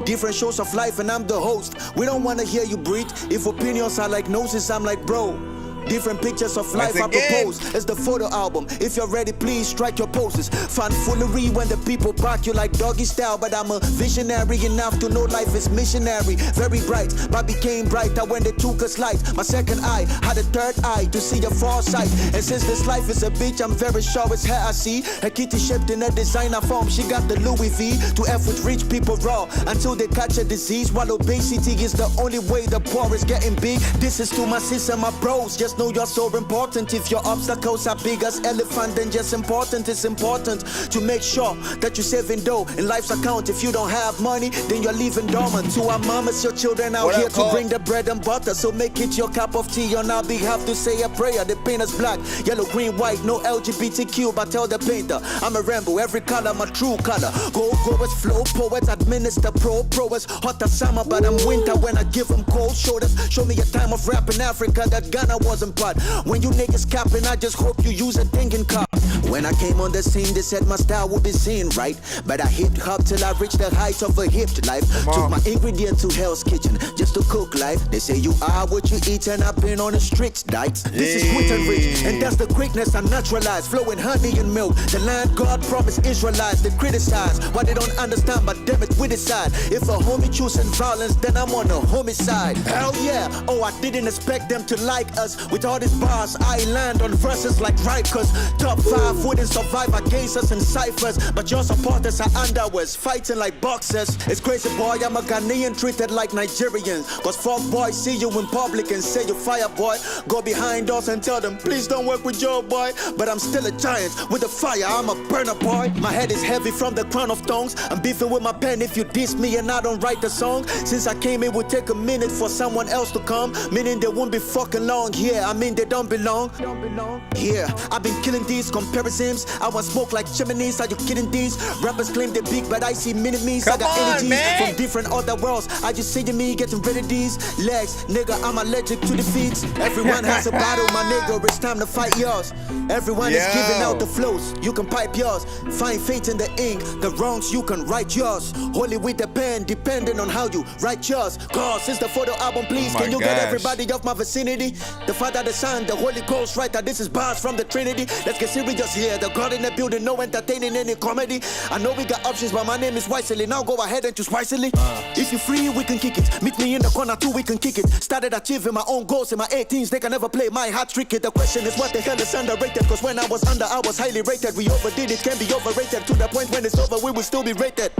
Different shows of life and I'm the host. We don't wanna hear you breathe. If opinions are like noses, I'm like bro. Different pictures of life I propose. It's the photo album. If you're ready, please strike your poses. Fun foolery when the people back you like doggy style. But I'm a visionary enough to know life is missionary. Very bright, but became brighter when they took us light. My second eye had a third eye to see the far side. And since this life is a bitch, I'm very sure it's her I see. Her kitty shaped in a designer form. She got the Louis V to F with rich people raw until they catch a disease. While obesity is the only way the poor is getting big. This is to my sis and my bros. Just know you're so important. If your obstacles are big as elephant, then just important. It's important to make sure that you're saving dough in life's account. If you don't have money, then you're leaving dormant. To our mamas, your children out here to bring the bread and butter. So make it your cup of tea on our behalf to say a prayer. The paint is black, yellow, green, white, no LGBTQ, but tell the painter I'm a rainbow, every color my true color. Go-goers, flow poets, administer pro-proers. Hot as summer, but I'm winter when I give them cold shoulders. Show me a time of rap in Africa that Ghana wasn't part. When you niggas capping, I just hope you use a thinking cop. When I came on the scene, they said my style would be seen right. But I hip hop till I reached the height of a hipped life. Took my ingredients to Hell's Kitchen just to cook life. They say you are what you eat, and I've been on a strict diet. This is sweet and rich, and that's the quickness I naturalized. Flowing honey and milk, the land God promised Israelites. They criticize what they don't understand, but damn it, we decide. If a homie choosing violence, then I'm on a homicide. Hell yeah, oh I didn't expect them to like us. With all these bars, I land on verses like Rikers. Top 5 wouldn't survive against us in ciphers, but your supporters are underwears, fighting like boxers. It's crazy boy, I'm a Ghanaian treated like Nigerians. Cause fuck boys see you in public and say you fire boy. Go behind us and tell them please don't work with your boy. But I'm still a giant with a fire, I'm a burner boy. My head is heavy from the crown of thorns. I'm beefing with my pen if you diss me and I don't write the song. Since I came it would take a minute for someone else to come, meaning they won't be fucking long. Yeah, I mean they don't belong. Yeah, I've been killing these comparisons. I want smoke like chimneys. Are you kidding these? Rappers claim they're big, but I see mini-me's. I got energies from different other worlds. I just see me getting rid of these legs. Nigga, I'm allergic to defeats. Everyone has a battle, my nigga. It's time to fight yours. Everyone is giving out the flows. You can pipe yours. Find faith in the ink. The wrongs you can write yours. Holy with the pen, depending on how you write yours. Cause it's the photo album, please. Can you get everybody off my vicinity? The Father, the Son, the Holy Ghost, right? This is bars from the Trinity. Let's get serious is here. The God in the building, no entertaining any comedy. I know we got options, but my name is Wisely. Now go ahead and choose wisely. If you're free, we can kick it. Meet me in the corner too, we can kick it. Started achieving my own goals in my 18s. They can never play my heart tricky. The question is, what the hell is underrated? Cause when I was under, I was highly rated. We overdid it, can be overrated. To the point when it's over, we will still be rated.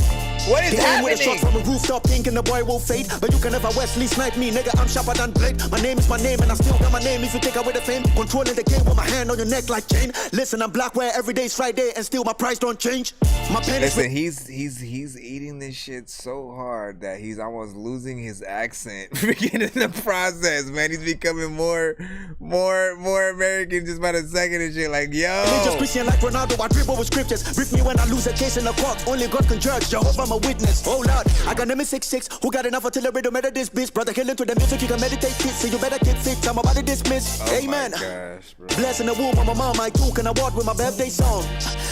What is happening? With a shot from a rooftop, thinking the boy will fade. But you can never Wesley snipe me, nigga. I'm sharper than blade. My name is my name, and I still got my name. If you take away the fame, controlling the game with my hand on your neck like chain. Listen, I'm black where every day's Friday, and still my price don't change. My pen Listen, he's eating this shit so hard that he's almost losing his accent in the process, man. He's becoming more American just by the second and shit. Like, yo. Just Christian like Ronaldo, I dribble with scriptures. Brief me when I lose a case in the court. Only God can judge. Jehovah, I'm a witness. Oh Lord, I got name 66. Who got enough artillery to murder this bitch? Brother, killing to the music, you can meditate fit. So you better get fit. I'm about to dismiss. Oh amen. My gosh, bro. Blessing the womb of my mom, I took an award with my birthday song.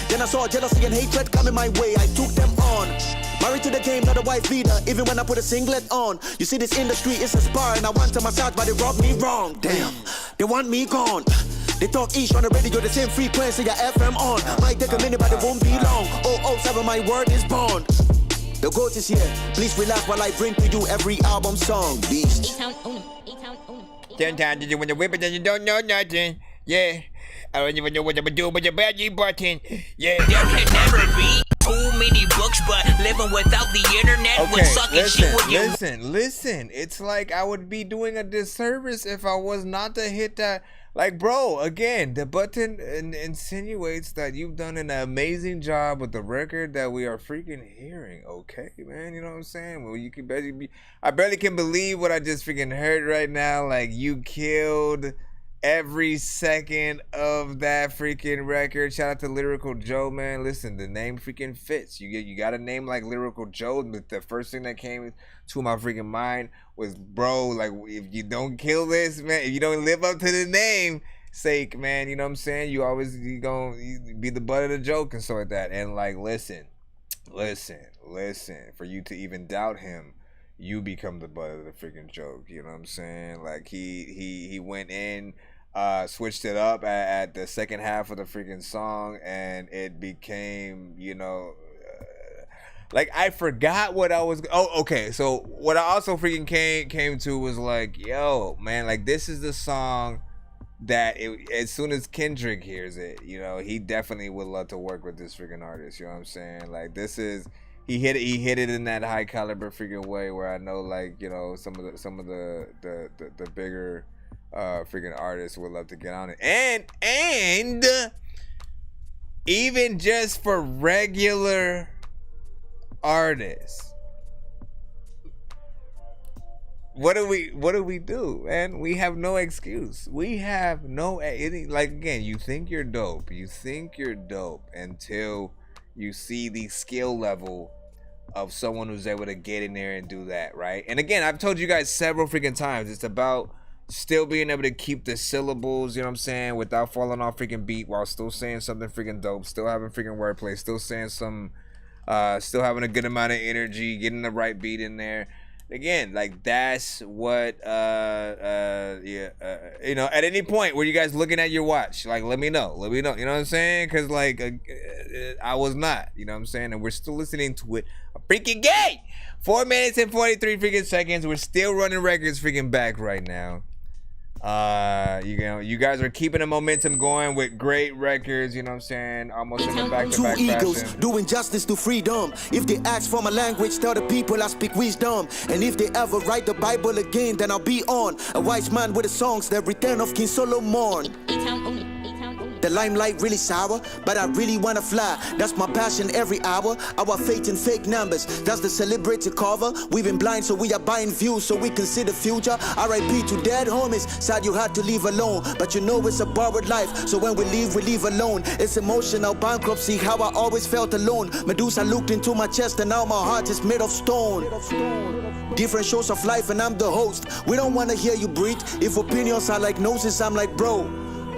Then I saw jealousy and hatred coming my way. I took them on. Married to the game, not a wife beater, even when I put a singlet on. You see, this industry is a spar, and I want to massage, but they robbed me wrong. Damn, they want me gone. They talk east on the radio, the same frequency got FM on. Might take a minute, but it won't be long. 007, my word is born. The GOAT is here. Please relax while I bring to you every album song. Beast. Sometimes did you want to whip it and you don't know nothing. Yeah. I don't even know what I'm doing with your bad button. Yeah. There can never be too many books, but living without the internet would suck and shit with you. Listen. It's like I would be doing a disservice if I was not to hit that. Like, bro, again, the button insinuates that you've done an amazing job with the record that we are freaking hearing. Okay, man, you know what I'm saying? Well, you can barely be. I barely can believe what I just freaking heard right now. Like, you killed every second of that freaking record. Shout out to Lyrical Joe, man. Listen, the name freaking fits. You got a name like Lyrical Joe, but the first thing that came to my freaking mind was, bro, like, if you don't kill this, man, if you don't live up to the name sake, man, you know what I'm saying? You gonna be the butt of the joke and stuff like that. And like, listen, for you to even doubt him, you become the butt of the freaking joke. You know what I'm saying? Like, he went in, switched it up at the second half of the freaking song, and it became, you know, like, I forgot what I was. Oh, okay. So what I also freaking came to was like, yo, man, like, this is the song that as soon as Kendrick hears it, you know, he definitely would love to work with this freaking artist. You know what I'm saying? Like, this is. He hit it in that high caliber freaking way where I know, like, you know, some of the bigger freaking artists would love to get on it. And even just for regular artists, what do we do, man? We have no excuse. We have no, like, again, you think you're dope until you see the skill level of someone who's able to get in there and do that, right? And again, I've told you guys several freaking times, it's about still being able to keep the syllables, you know what I'm saying, without falling off freaking beat, while still saying something freaking dope, still having freaking wordplay, still saying some, still having a good amount of energy, getting the right beat in there. Again, like, that's what, you know, at any point where you guys looking at your watch, like, let me know, you know what I'm saying? Because, like, I was not, you know what I'm saying? And we're still listening to it a freaking gay 4 minutes and 43 freaking seconds. We're still running records freaking back right now. You guys are keeping the momentum going with great records, you know what I'm saying? Almost in the back-to-back Two egos fashion. doing justice to freedom. If they ask for my language, tell the people I speak wisdom. And if they ever write the Bible again, then I'll be on. A wise man with the songs, the return of King Solomon. The limelight really sour, but I really wanna fly. That's my passion every hour. Our faith in fake numbers, that's the celebrity cover. We've been blind, so we are buying views, so we can see the future. R.I.P. to dead homies, sad you had to leave alone. But you know it's a borrowed life, so when we leave alone. It's emotional bankruptcy, how I always felt alone. Medusa looked into my chest and now my heart is made of stone. Different shows of life and I'm the host. We don't wanna hear you breathe. If opinions are like noses, I'm like, bro,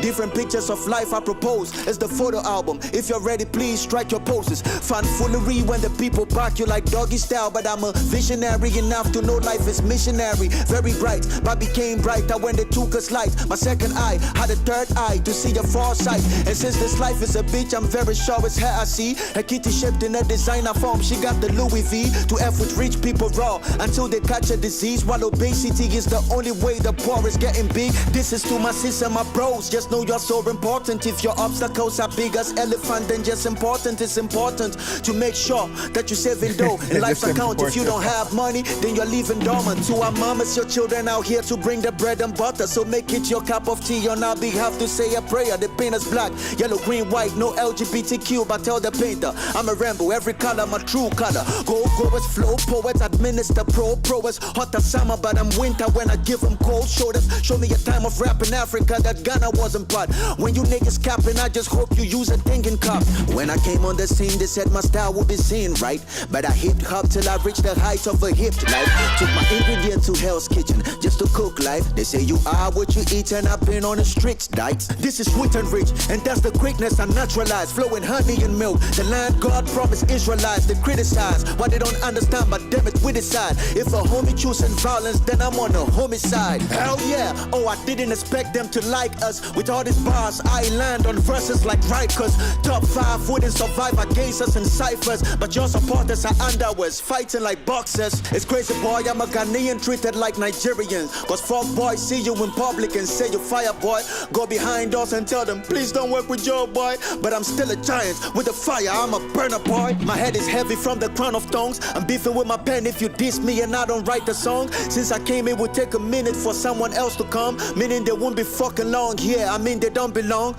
Different pictures of life I propose. It's the photo album. If you're ready, please strike your poses. Fun foolery when the people bark you like doggy style. But I'm a visionary enough to know life is missionary. Very bright, but became brighter when they took us light. My second eye had a third eye to see the far side. And since this life is a bitch, I'm very sure it's her I see. A kitty shaped in a designer form. She got the Louis V to F with rich people raw until they catch a disease. While obesity is the only way the poor is getting big. This is to my sis and my bros. Just know you're so important. If your obstacles are big as elephant, then just important. It's important to make sure that you're saving dough in life's account. If you don't have money, then you're leaving dormant. To our mamas, your children out here to bring the bread and butter. So make it your cup of tea on our behalf to say a prayer. The paint is black, yellow, green, white, no LGBTQ. But tell the painter, I'm a rainbow, every color my true color. Go-goers, flow poets, administer pro-proers. Hot as summer, but I'm winter when I give them cold shoulders. Show me a time of rap in Africa that Ghana wasn't part. When you niggas capping, I just hope you use a thinking cup. When I came on the scene, they said my style would be seen, right? But I hipped hop till I reached the height of a hipped life. Took my ingredient to Hell's Kitchen just to cook life. They say you are what you eat, and I've been on a strict diet. This is sweet and rich, and that's the greatness I naturalize. Flowing honey and milk, the land God promised Israelites. They criticize what they don't understand, but damn it, we decide. If a homie choosing violence, then I'm on the homicide. Hell yeah, oh I didn't expect them to like us. With all these bars, I land on verses like Rikers. Top 5 wouldn't survive against us in ciphers, but your supporters are underwears, fighting like boxers. It's crazy boy, I'm a Ghanaian treated like Nigerians. Cause fuck boys see you in public and say you fire boy. Go behind us and tell them please don't work with your boy. But I'm still a giant with the fire, I'm a burner boy. My head is heavy from the crown of thongs. I'm beefing with my pen if you diss me and I don't write the song. Since I came it would take a minute for someone else to come, meaning they won't be fucking long. Yeah, I mean they don't belong.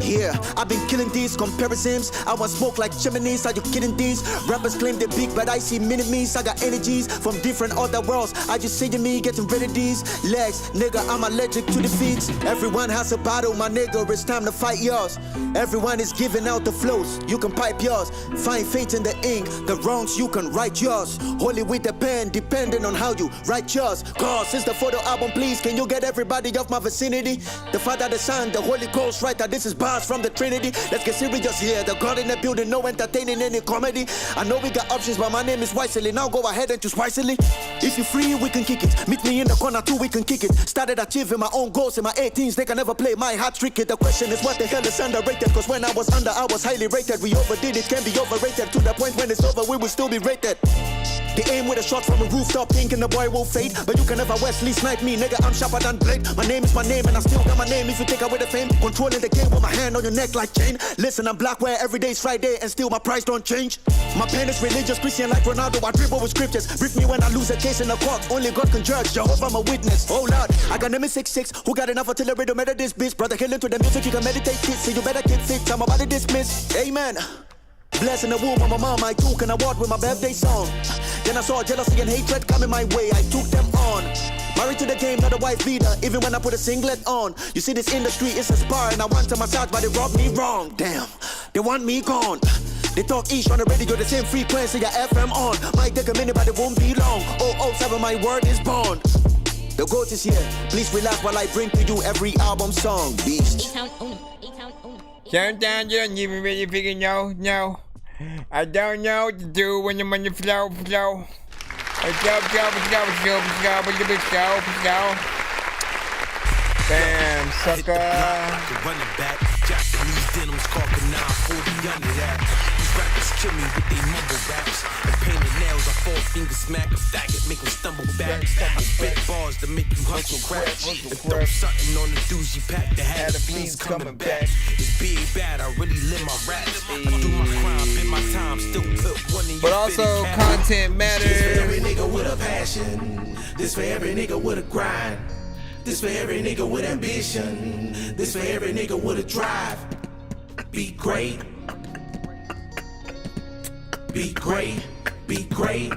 Yeah, I've been killing these comparisons. I want smoke like chimneys. Are you kidding these? Rappers claim they're big, but I see mini-me's. I got energies from different other worlds. I just see me getting rid of these legs. Nigga, I'm allergic to defeats. Everyone has a battle, my nigga. It's time to fight yours. Everyone is giving out the flows. You can pipe yours. Find faith in the ink. The wrongs you can write yours. Holy with the pen, depending on how you write yours. Cause since the photo album, please, can you get everybody off my vicinity? The Father, the Son, the Holy Ghost, writer. This is bars from the Trinity. Let's get serious here. The God in the building, no entertaining any comedy. I know we got options, but my name is Wisely. Now go ahead and choose wisely. If you free, we can kick it. Meet me in the corner too, we can kick it. Started achieving my own goals in my 18s. They can never play my hat trick. The question is what the hell is underrated? Cause when I was under, I was highly rated. We overdid it, can be overrated. To the point when it's over, we will still be rated. They aim with a shot from a rooftop, thinking the boy will fade. But you can never Wesley snipe me, nigga, I'm sharper than blade. My name is my name, and I still got my name. If you take away the fame, controlling the game with my hand on your neck like chain. Listen, I'm black where every day's Friday, and still my price don't change. My pen is religious, Christian like Ronaldo. I dribble with scriptures. Brief me when I lose a case in the court. Only God can judge. Jehovah, I'm a witness. Oh Lord, I got name 66. Who got enough artillery to murder this bitch? Brother, killing to the music, you can meditate it. So you better get fit. I'm about to dismiss. Amen. Blessing the womb of my mom, I took an award with my birthday song. Then I saw jealousy and hatred coming my way, I took them on. Married to the game, not a wife beater, even when I put a singlet on. You see this industry is a spar and I want to massage, but they robbed me wrong. Damn, they want me gone. They talk east on the radio, the same frequency your FM on. Might take a minute, but it won't be long. 007, my word is born. The GOAT is here, please relax while I bring to you every album song, beast. Sometimes you don't even really figure no. I don't know what to do when I'm on the flow. Bam, sucker. Running back, Japanese denims, caulking 940 under that. These rappers kill me with they mumble raps. And painted nails, I fall finger smack a faggot, make them stumble back. I spit bars to make you hustle crash. And throw something on the doozy pack to have the fiends coming back. It's big bad, I really live my raps. I do my crime, been my time, still put one in your But also, content matters. This for every nigga with a passion. This for every nigga with a grind. This for every nigga with ambition. This for every nigga with a drive. Be great. Be great. Be great.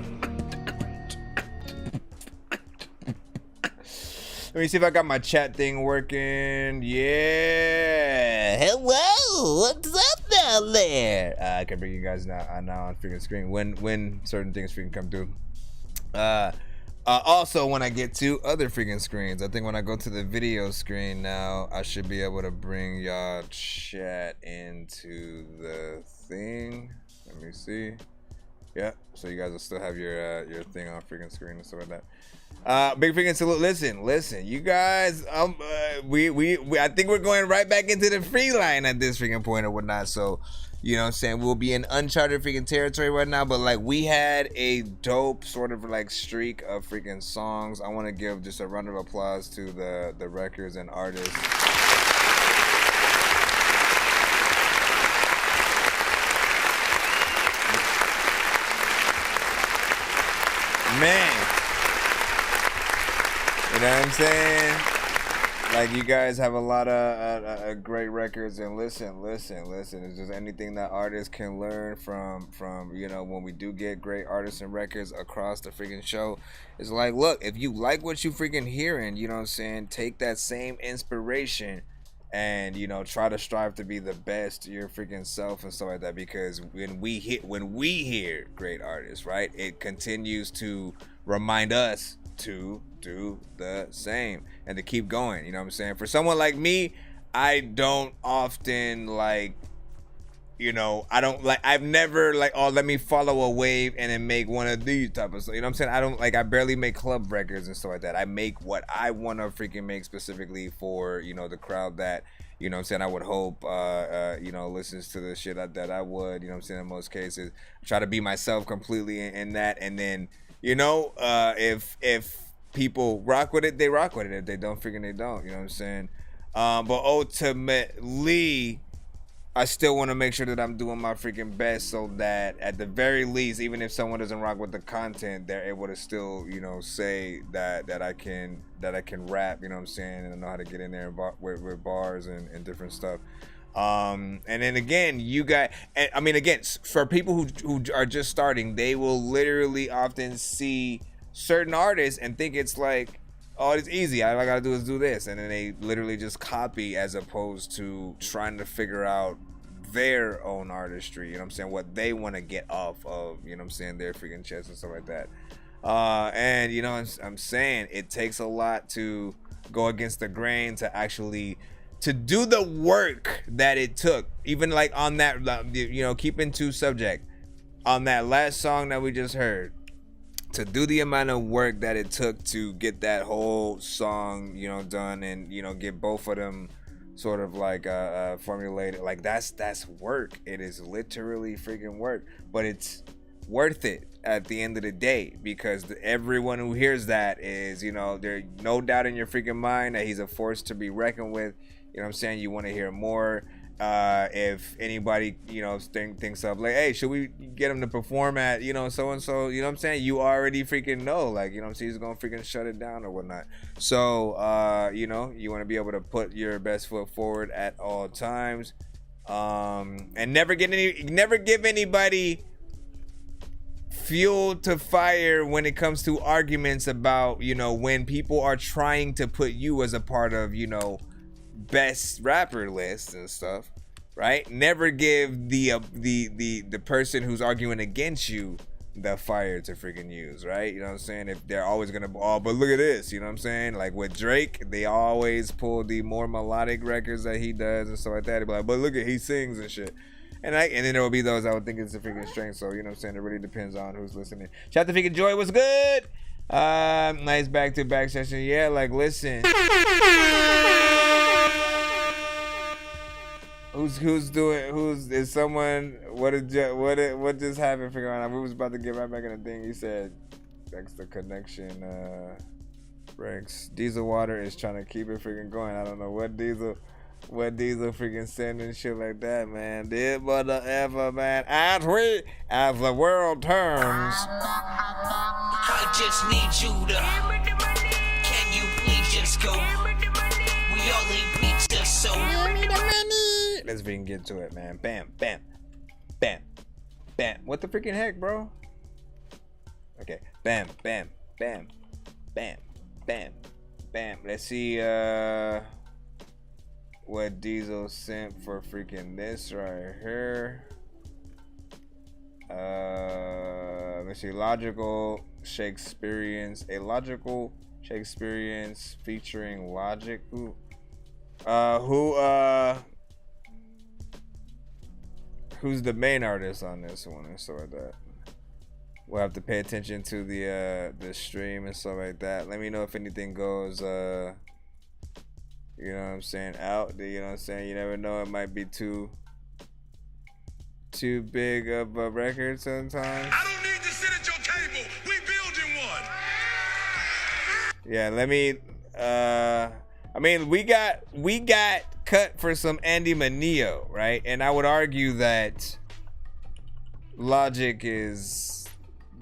Let me see if I got my chat thing working. Yeah. Hello. What's up down there? I can bring you guys now on freaking screen when certain things freaking come through. Also, when I get to other freaking screens, I think when I go to the video screen now, I should be able to bring y'all chat into the thing. Let me see. Yeah, so you guys will still have your thing on freaking screen and stuff like that. Big freaking salute. Listen, you guys. We I think we're going right back into the free line at this freaking point or whatnot. So, you know what I'm saying, we'll be in uncharted freaking territory right now. But like, we had a dope sort of like streak of freaking songs. I want to give just a round of applause to the records and artists. Man, you know what I'm saying? Like, you guys have a lot of great records, and listen. It's just anything that artists can learn from, you know, when we do get great artists and records across the freaking show. It's like, look, if you like what you freaking hearing, you know what I'm saying, take that same inspiration and, you know, try to strive to be the best your freaking self and stuff like that, because when we hear great artists, right, it continues to remind us to do the same and to keep going. You know what I'm saying? For someone like me, I don't often like, you know, I've never like, oh, let me follow a wave and then make one of these type of stuff. You know what I'm saying? I barely make club records and stuff like that. I make what I want to freaking make specifically for, you know, the crowd that, you know what I'm saying, I would hope, you know, listens to the shit that I would, you know what I'm saying, in most cases. Try to be myself completely in that. And then, you know, if people rock with it, they rock with it. If they don't, freaking they don't. You know what I'm saying? But ultimately, I still want to make sure that I'm doing my freaking best, so that at the very least, even if someone doesn't rock with the content, they're able to still, you know, say that I can rap. You know what I'm saying? And I know how to get in there with bars and different stuff. And then again, you got, I mean, again, for people who are just starting, they will literally often see certain artists and think it's like, oh, it's easy, all I gotta do is do this, and then they literally just copy, as opposed to trying to figure out their own artistry, you know what I'm saying, what they want to get off of, you know what I'm saying, their freaking chest and stuff like that. And you know, I'm saying, it takes a lot to go against the grain to actually to do the work that it took, even like on that, you know, keeping to subject, on that last song that we just heard, to do the amount of work that it took to get that whole song, you know, done, and, you know, get both of them sort of like formulated, like that's work. It is literally freaking work, but it's worth it at the end of the day, because everyone who hears that is, you know, there's no doubt in your freaking mind that he's a force to be reckoned with. You know what I'm saying? You want to hear more. If anybody, you know, thinks of like, hey, should we get him to perform at, you know, so and so, you know what I'm saying, you already freaking know, like, you know what I'm saying, he's gonna freaking shut it down or whatnot. So you know, you want to be able to put your best foot forward at all times, and never give anybody fuel to fire when it comes to arguments about, you know, when people are trying to put you as a part of, you know, best rapper lists and stuff, right? Never give the person who's arguing against you the fire to freaking use, right? You know what I'm saying? If they're always gonna, oh, but look at this, you know what I'm saying? Like with Drake, they always pull the more melodic records that he does and stuff like that. They'd be like, but look at, he sings and shit. And then there will be those I would think it's a freaking strength. So, you know what I'm saying? It really depends on who's listening. Shout out to freaking Joy, what's good? Nice back-to-back session. Yeah, like, listen. Is someone, what just happened? Figure out. We was about to get right back in the thing. He said, that's the connection, breaks. Diesel Water is trying to keep it freaking going. I don't know what Diesel freaking sending shit like that, man. Did whatever, man. As the world turns. I just need you to. Can you please just go? We all need pizza, so. Give me the money. Let's freaking get to it, man. Bam, bam, bam, bam. What the freaking heck, bro? Okay. Bam, bam, bam, bam, bam, bam. Let's see, what Diesel sent for freaking this right here. Let's see, Logical Shakespeareans, a logical Shakespeareans featuring logic. Who's the main artist on this one and stuff like that. We'll have to pay attention to the stream and stuff like that. Let me know if anything goes you know what I'm saying, out. You know what I'm saying? You never know, it might be too big of a record sometimes. I don't need to sit at your table. We building one. Yeah, let me I mean, we got cut for some Andy Manio, right? And I would argue that Logic is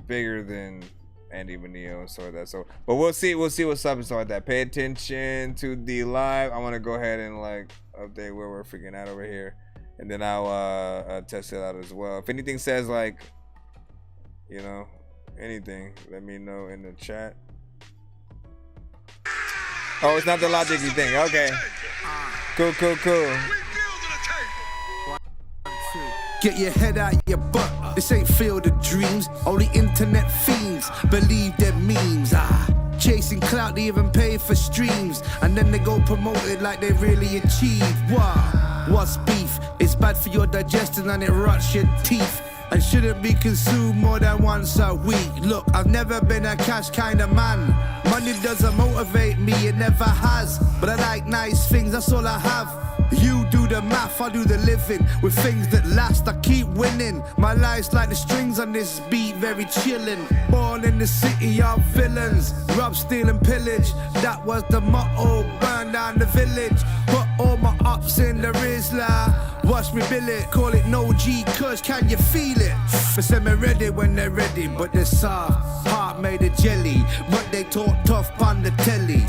bigger than Andy Manio and stuff like that. So, but we'll see what's up and stuff like that. Pay attention to the live. I want to go ahead and like update where we're freaking out over here, and then I'll test it out as well. If anything says like, you know, anything, let me know in the chat. Oh, it's not the Logic you think. Okay. Cool. Get your head out your butt. This ain't Field of Dreams. Only internet fiends believe their memes. Chasing clout, they even pay for streams, and then they go promote it like they really achieved. What's beef? It's bad for your digestion and it rots your teeth, and shouldn't be consumed more than once a week. Look, I've never been a cash kind of man. Money doesn't motivate me, it never has. But I like nice things, that's all I have. You do the math, I do the living. With things that last, I keep winning. My life's like the strings on this beat, very chillin'. Born in the city of villains, rob, steal and pillage. That was the motto, burn down the village. Put all my ups in the Rizla. Watch me bill it, call it no G, cuz can you feel it? But send me ready when they're ready, but they're soft. Heart made of jelly, but they talk tough on the telly.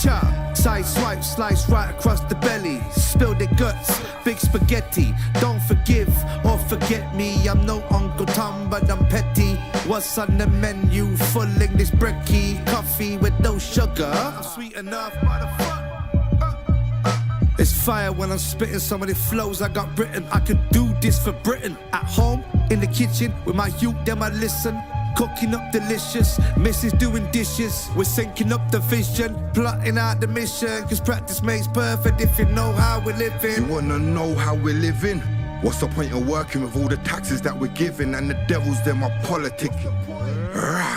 Side swipe, slice right across the belly. Spill the guts, big spaghetti. Don't forgive or forget me. I'm no Uncle Tom, but I'm petty. What's on the menu? Full English brekkie. Coffee with no sugar. I'm sweet enough, motherfucker. It's fire when I'm spitting some of the flows I got written. I could do this for Britain. At home, in the kitchen, with my youth, them I listen. Cooking up delicious, missus doing dishes. We're syncing up the vision, plotting out the mission. Cause practice makes perfect if you know how we're living. You wanna know how we're living? What's the point of working with all the taxes that we're giving? And the devils, them are politicking.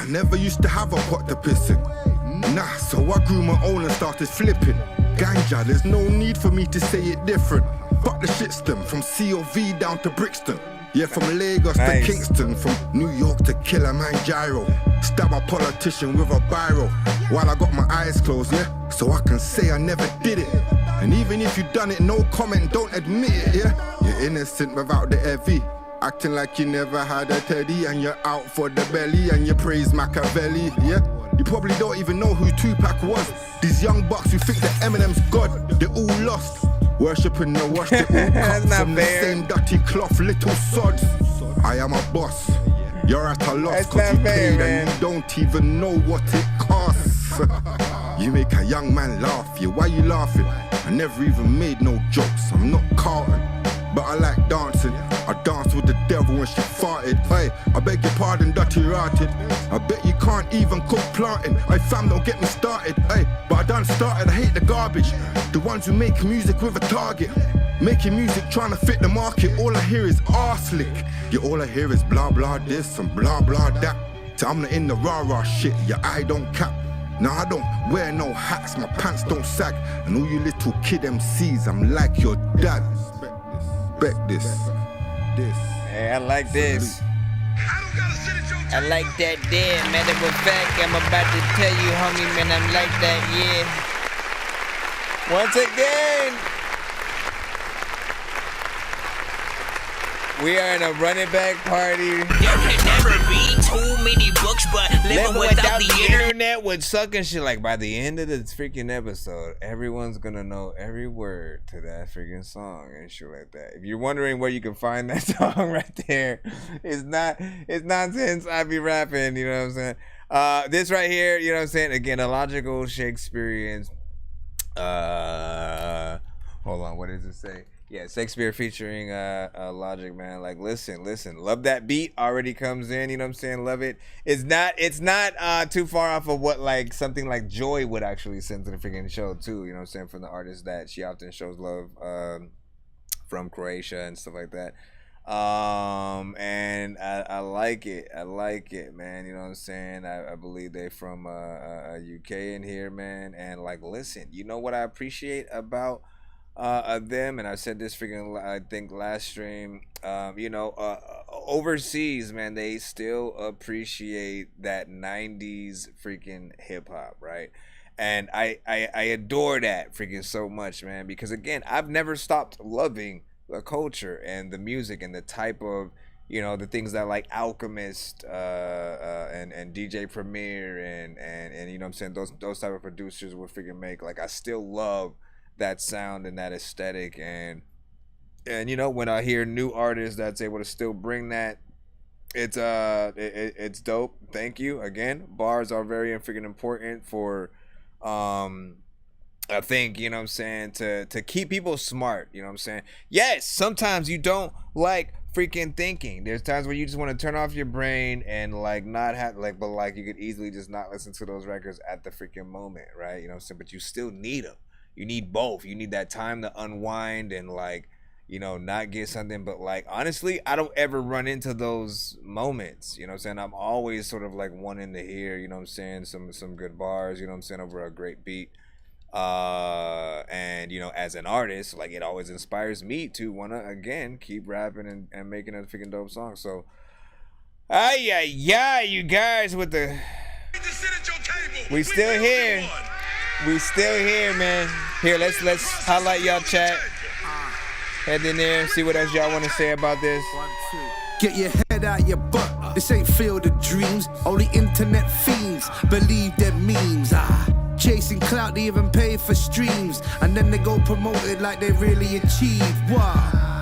Never used to have a pot to piss in. Nah, so I grew my own and started flipping. Ganja, there's no need for me to say it different. Fuck the shitstem, from COV down to Brixton. Yeah, from Lagos to Kingston, from New York to Kilimanjaro. Stab a politician with a biro while I got my eyes closed, yeah? So I can say I never did it. And even if you done it, no comment, don't admit it, yeah? You're innocent without the heavy. Acting like you never had a teddy, and you're out for the belly, and you praise Machiavelli, yeah? You probably don't even know who Tupac was. These young bucks who think that Eminem's God, they're all lost. Worshipping the wash, they all come from the same dirty cloth, little sods. I am a boss. You're at a loss cause you paid and you don't even know what it costs. You make a young man laugh, yeah, why you laughing? I never even made no jokes, I'm not Carlton. But I like dancing. I danced with the devil when she farted. Hey, I beg your pardon, dirty rotted. I bet you can't even cook planting. Hey, fam, don't get me started. Hey, but I done started, I hate the garbage. The ones who make music with a target. Making music trying to fit the market. All I hear is arse lick. Yeah, all I hear is blah blah this and blah blah that. So I'm not in the rah-rah shit, yeah, I don't cap. Nah, I don't wear no hats, my pants don't sag. And all you little kid MCs, I'm like your dad. Respect this. Hey, I like this. I like that there. Matter of fact, I'm about to tell you, homie, man, I'm like that, yeah. Once again, we are in a running back party. There can never be too many books, but living without the internet would suck and shit. Like by the end of this freaking episode, everyone's gonna know every word to that freaking song and shit like that. If you're wondering where you can find that song right there, it's nonsense. I be rapping, you know what I'm saying? This right here, you know what I'm saying? Again, a logical Shakespearean. Hold on, what does it say? Yeah, Shakespeare featuring Logic, man. Like, listen, love that beat. Already comes in, you know what I'm saying? Love it. It's not too far off of what like something like Joy would actually send to the freaking show too. You know what I'm saying? From the artist that she often shows love from Croatia and stuff like that. And I like it. I like it, man. You know what I'm saying? I believe they from UK in here, man. And like, listen, you know what I appreciate about them, and I said this freaking I think last stream, overseas, man, they still appreciate that 90s freaking hip-hop, right? And I adore that freaking so much, man, because again, I've never stopped loving the culture and the music and the type of, you know, the things that like Alchemist and DJ Premier and you know what I'm saying, those type of producers would freaking make. Like, I still love that sound and that aesthetic, and you know, when I hear new artists that's able to still bring that, it's dope. Thank you again. Bars are very freaking important for I think, you know what I'm saying, to keep people smart, you know what I'm saying? Yes, sometimes you don't like freaking thinking. There's times where you just want to turn off your brain and like not have like, but like you could easily just not listen to those records at the freaking moment, right? You know what I'm saying? But you still need them. You need both. You need that time to unwind and like, you know, not get something. But like, honestly, I don't ever run into those moments. You know what I'm saying? I'm always sort of like wanting to hear, you know what I'm saying, some good bars, you know what I'm saying, over a great beat. And you know, as an artist, like, it always inspires me to wanna again keep rapping and making a freaking dope song. So yeah, you guys with the we still here. We still here, man. Here, let's highlight y'all chat. Head in there, see what else y'all want to say about this. Get your head out your butt. This ain't Field of Dreams. Only internet fiends believe their memes. Chasing clout, they even pay for streams, and then they go promote it like they really achieved.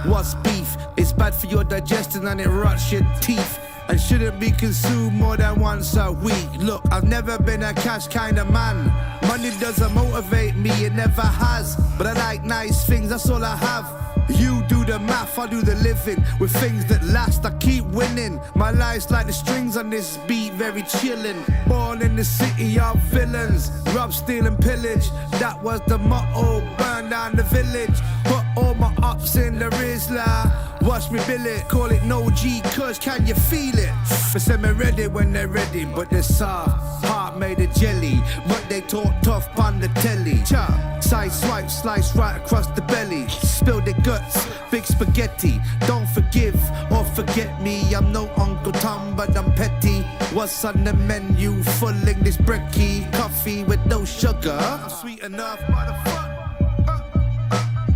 What's beef? It's bad for your digestion and it rots your teeth, and shouldn't be consumed more than once a week. Look, I've never been a cash kind of man. Money doesn't motivate me, it never has. But I like nice things, that's all I have. You do the math, I do the living. With things that last, I keep winning. My life's like the strings on this beat, very chillin'. Born in the city of villains, rob, steal and pillage. That was the motto, burn down the village. Put all my ups in the Rizla. Watch me bill it, call it no G, cuz can you feel it? They say me ready when they're ready, but they're soft. Heart made of jelly, but they talk tough on the telly. Chop, side swipe, slice right across the belly. Spill the guts, big spaghetti. Don't forgive or forget me. I'm no Uncle Tom, but I'm petty. What's on the menu? Full English brekkie. Coffee with no sugar. I'm sweet enough, motherfucker.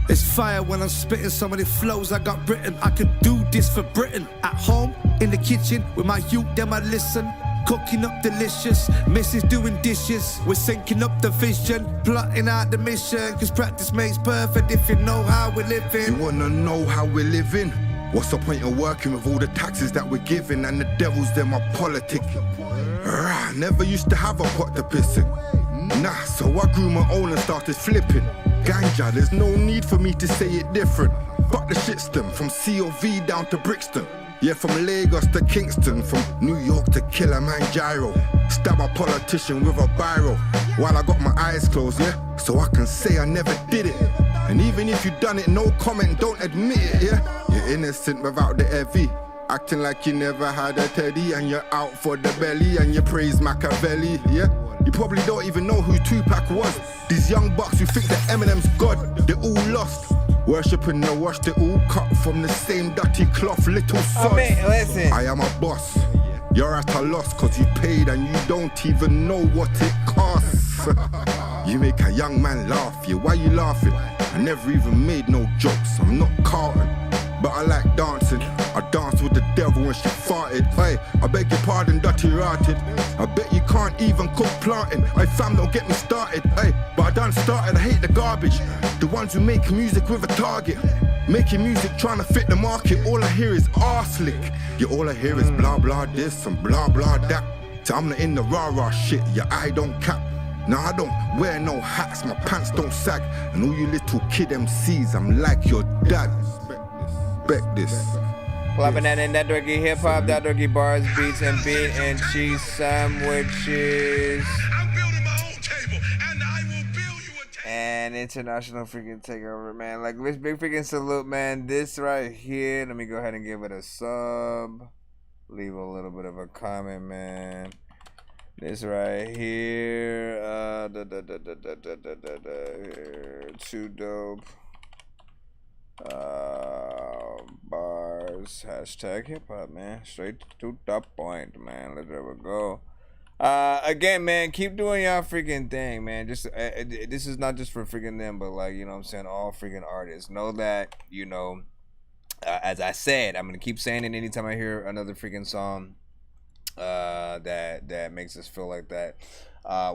It's fire when I'm spitting some of the flows I got written. I could do this for Britain. At home, in the kitchen, with my youth, them I listen. Cooking up delicious, missus doing dishes. We're syncing up the vision, plotting out the mission. Cause practice makes perfect if you know how we're living. You wanna know how we're living? What's the point of working with all the taxes that we're giving? And the devils, them are politicking. Never used to have a pot to piss in. Nah, so I grew my own and started flipping. Ganja, there's no need for me to say it different. Fuck the shitstem, from COV down to Brixton. Yeah, from Lagos to Kingston, from New York to Kilimanjaro. Stab a politician with a biro while I got my eyes closed, yeah? So I can say I never did it. And even if you done it, no comment, don't admit it, yeah? You're innocent without the heavy. Acting like you never had a teddy, and you're out for the belly, and you praise Machiavelli, yeah? You probably don't even know who Tupac was. These young bucks who think that Eminem's God, they're all lost. Worshipping the wash, they all cut from the same dirty cloth, little sods. Listen. I am a boss. You're at a loss cause you paid and you don't even know what it costs. You make a young man laugh, yeah, why you laughing? I never even made no jokes, I'm not Carlton. But I like dancing. I danced with the devil when she farted. Hey, I beg your pardon, dirty rotted. I bet you can't even cook planting. Hey, fam, don't get me started. Hey, but I done started, I hate the garbage. The ones who make music with a target. Making music trying to fit the market. All I hear is arse lick. Yeah, all I hear is blah blah this and blah blah that. So I'm not in the rah-rah shit, yeah, I don't cap. Now I don't wear no hats, my pants don't sag. And all you little kid MCs, I'm like your dad. Respect this. Clapping that in, that Dorky hip hop, that Dorky bars, beats, and beat and cheese sandwiches. And international freaking takeover, man. Like, this big freaking salute, man. This right here, let me go ahead and give it a sub. Leave a little bit of a comment, man. This right here, too dope. Bars, hashtag hip hop, man. Straight to the point, man. Let it go. Again, man, keep doing y'all freaking thing, man. Just this is not just for freaking them, but like, you know what I'm saying, all freaking artists. Know that, you know, as I said, I'm gonna keep saying it anytime I hear another freaking song that makes us feel like that.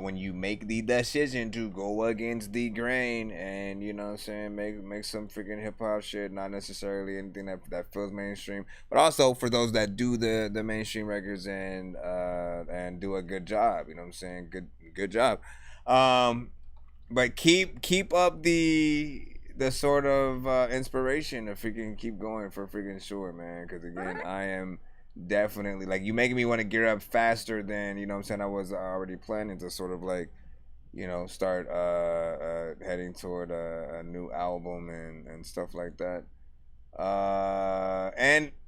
When you make the decision to go against the grain and, you know what I'm saying, make some freaking hip hop shit, not necessarily anything that feels mainstream, but also for those that do the mainstream records and do a good job, you know what I'm saying, good job. But keep up the sort of inspiration to freaking keep going for freaking sure, man, because again, I am definitely, like, you making me want to gear up faster than, you know what I'm saying, I was already planning to sort of, like, you know, start heading toward a new album and stuff like that.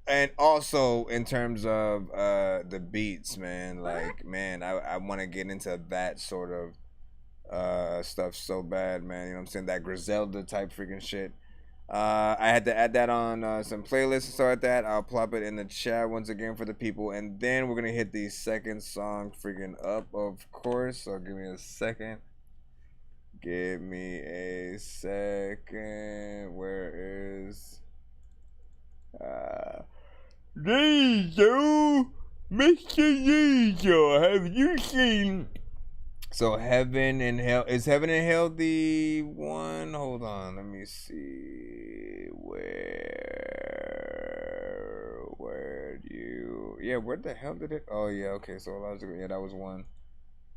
And also in terms of the beats, man, like, man, I want to get into that sort of stuff so bad, man, you know what I'm saying, that Griselda type freaking shit. I had to add that on some playlists and stuff like that. I'll plop it in the chat once again for the people, and then we're gonna hit the second song freaking up, of course. So give me a second. Give me a second. Where is Yeezo, Mr. Yeezo? Have you seen? So Heaven and Hell, is Heaven and Hell the one? Hold on, let me see. Where do you, yeah, where the hell did it, oh yeah, okay, so yeah, that was one.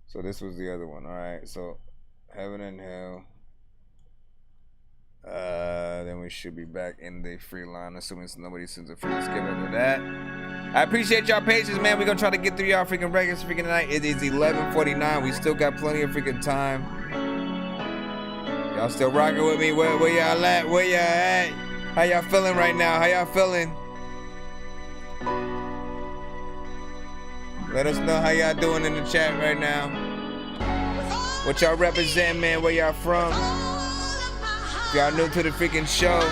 So this was the other one. All right, so Heaven and Hell. Then we should be back in the free line, assuming nobody sends a free skip after that. I appreciate y'all patience, man. We're gonna try to get through y'all freaking records freaking tonight. It is 11:49. We still got plenty of freaking time. Y'all still rocking with me? Where y'all at? Where y'all at? How y'all feeling right now? How y'all feeling? Let us know how y'all doing in the chat right now. What y'all represent, man? Where y'all from? If y'all new to the freaking show,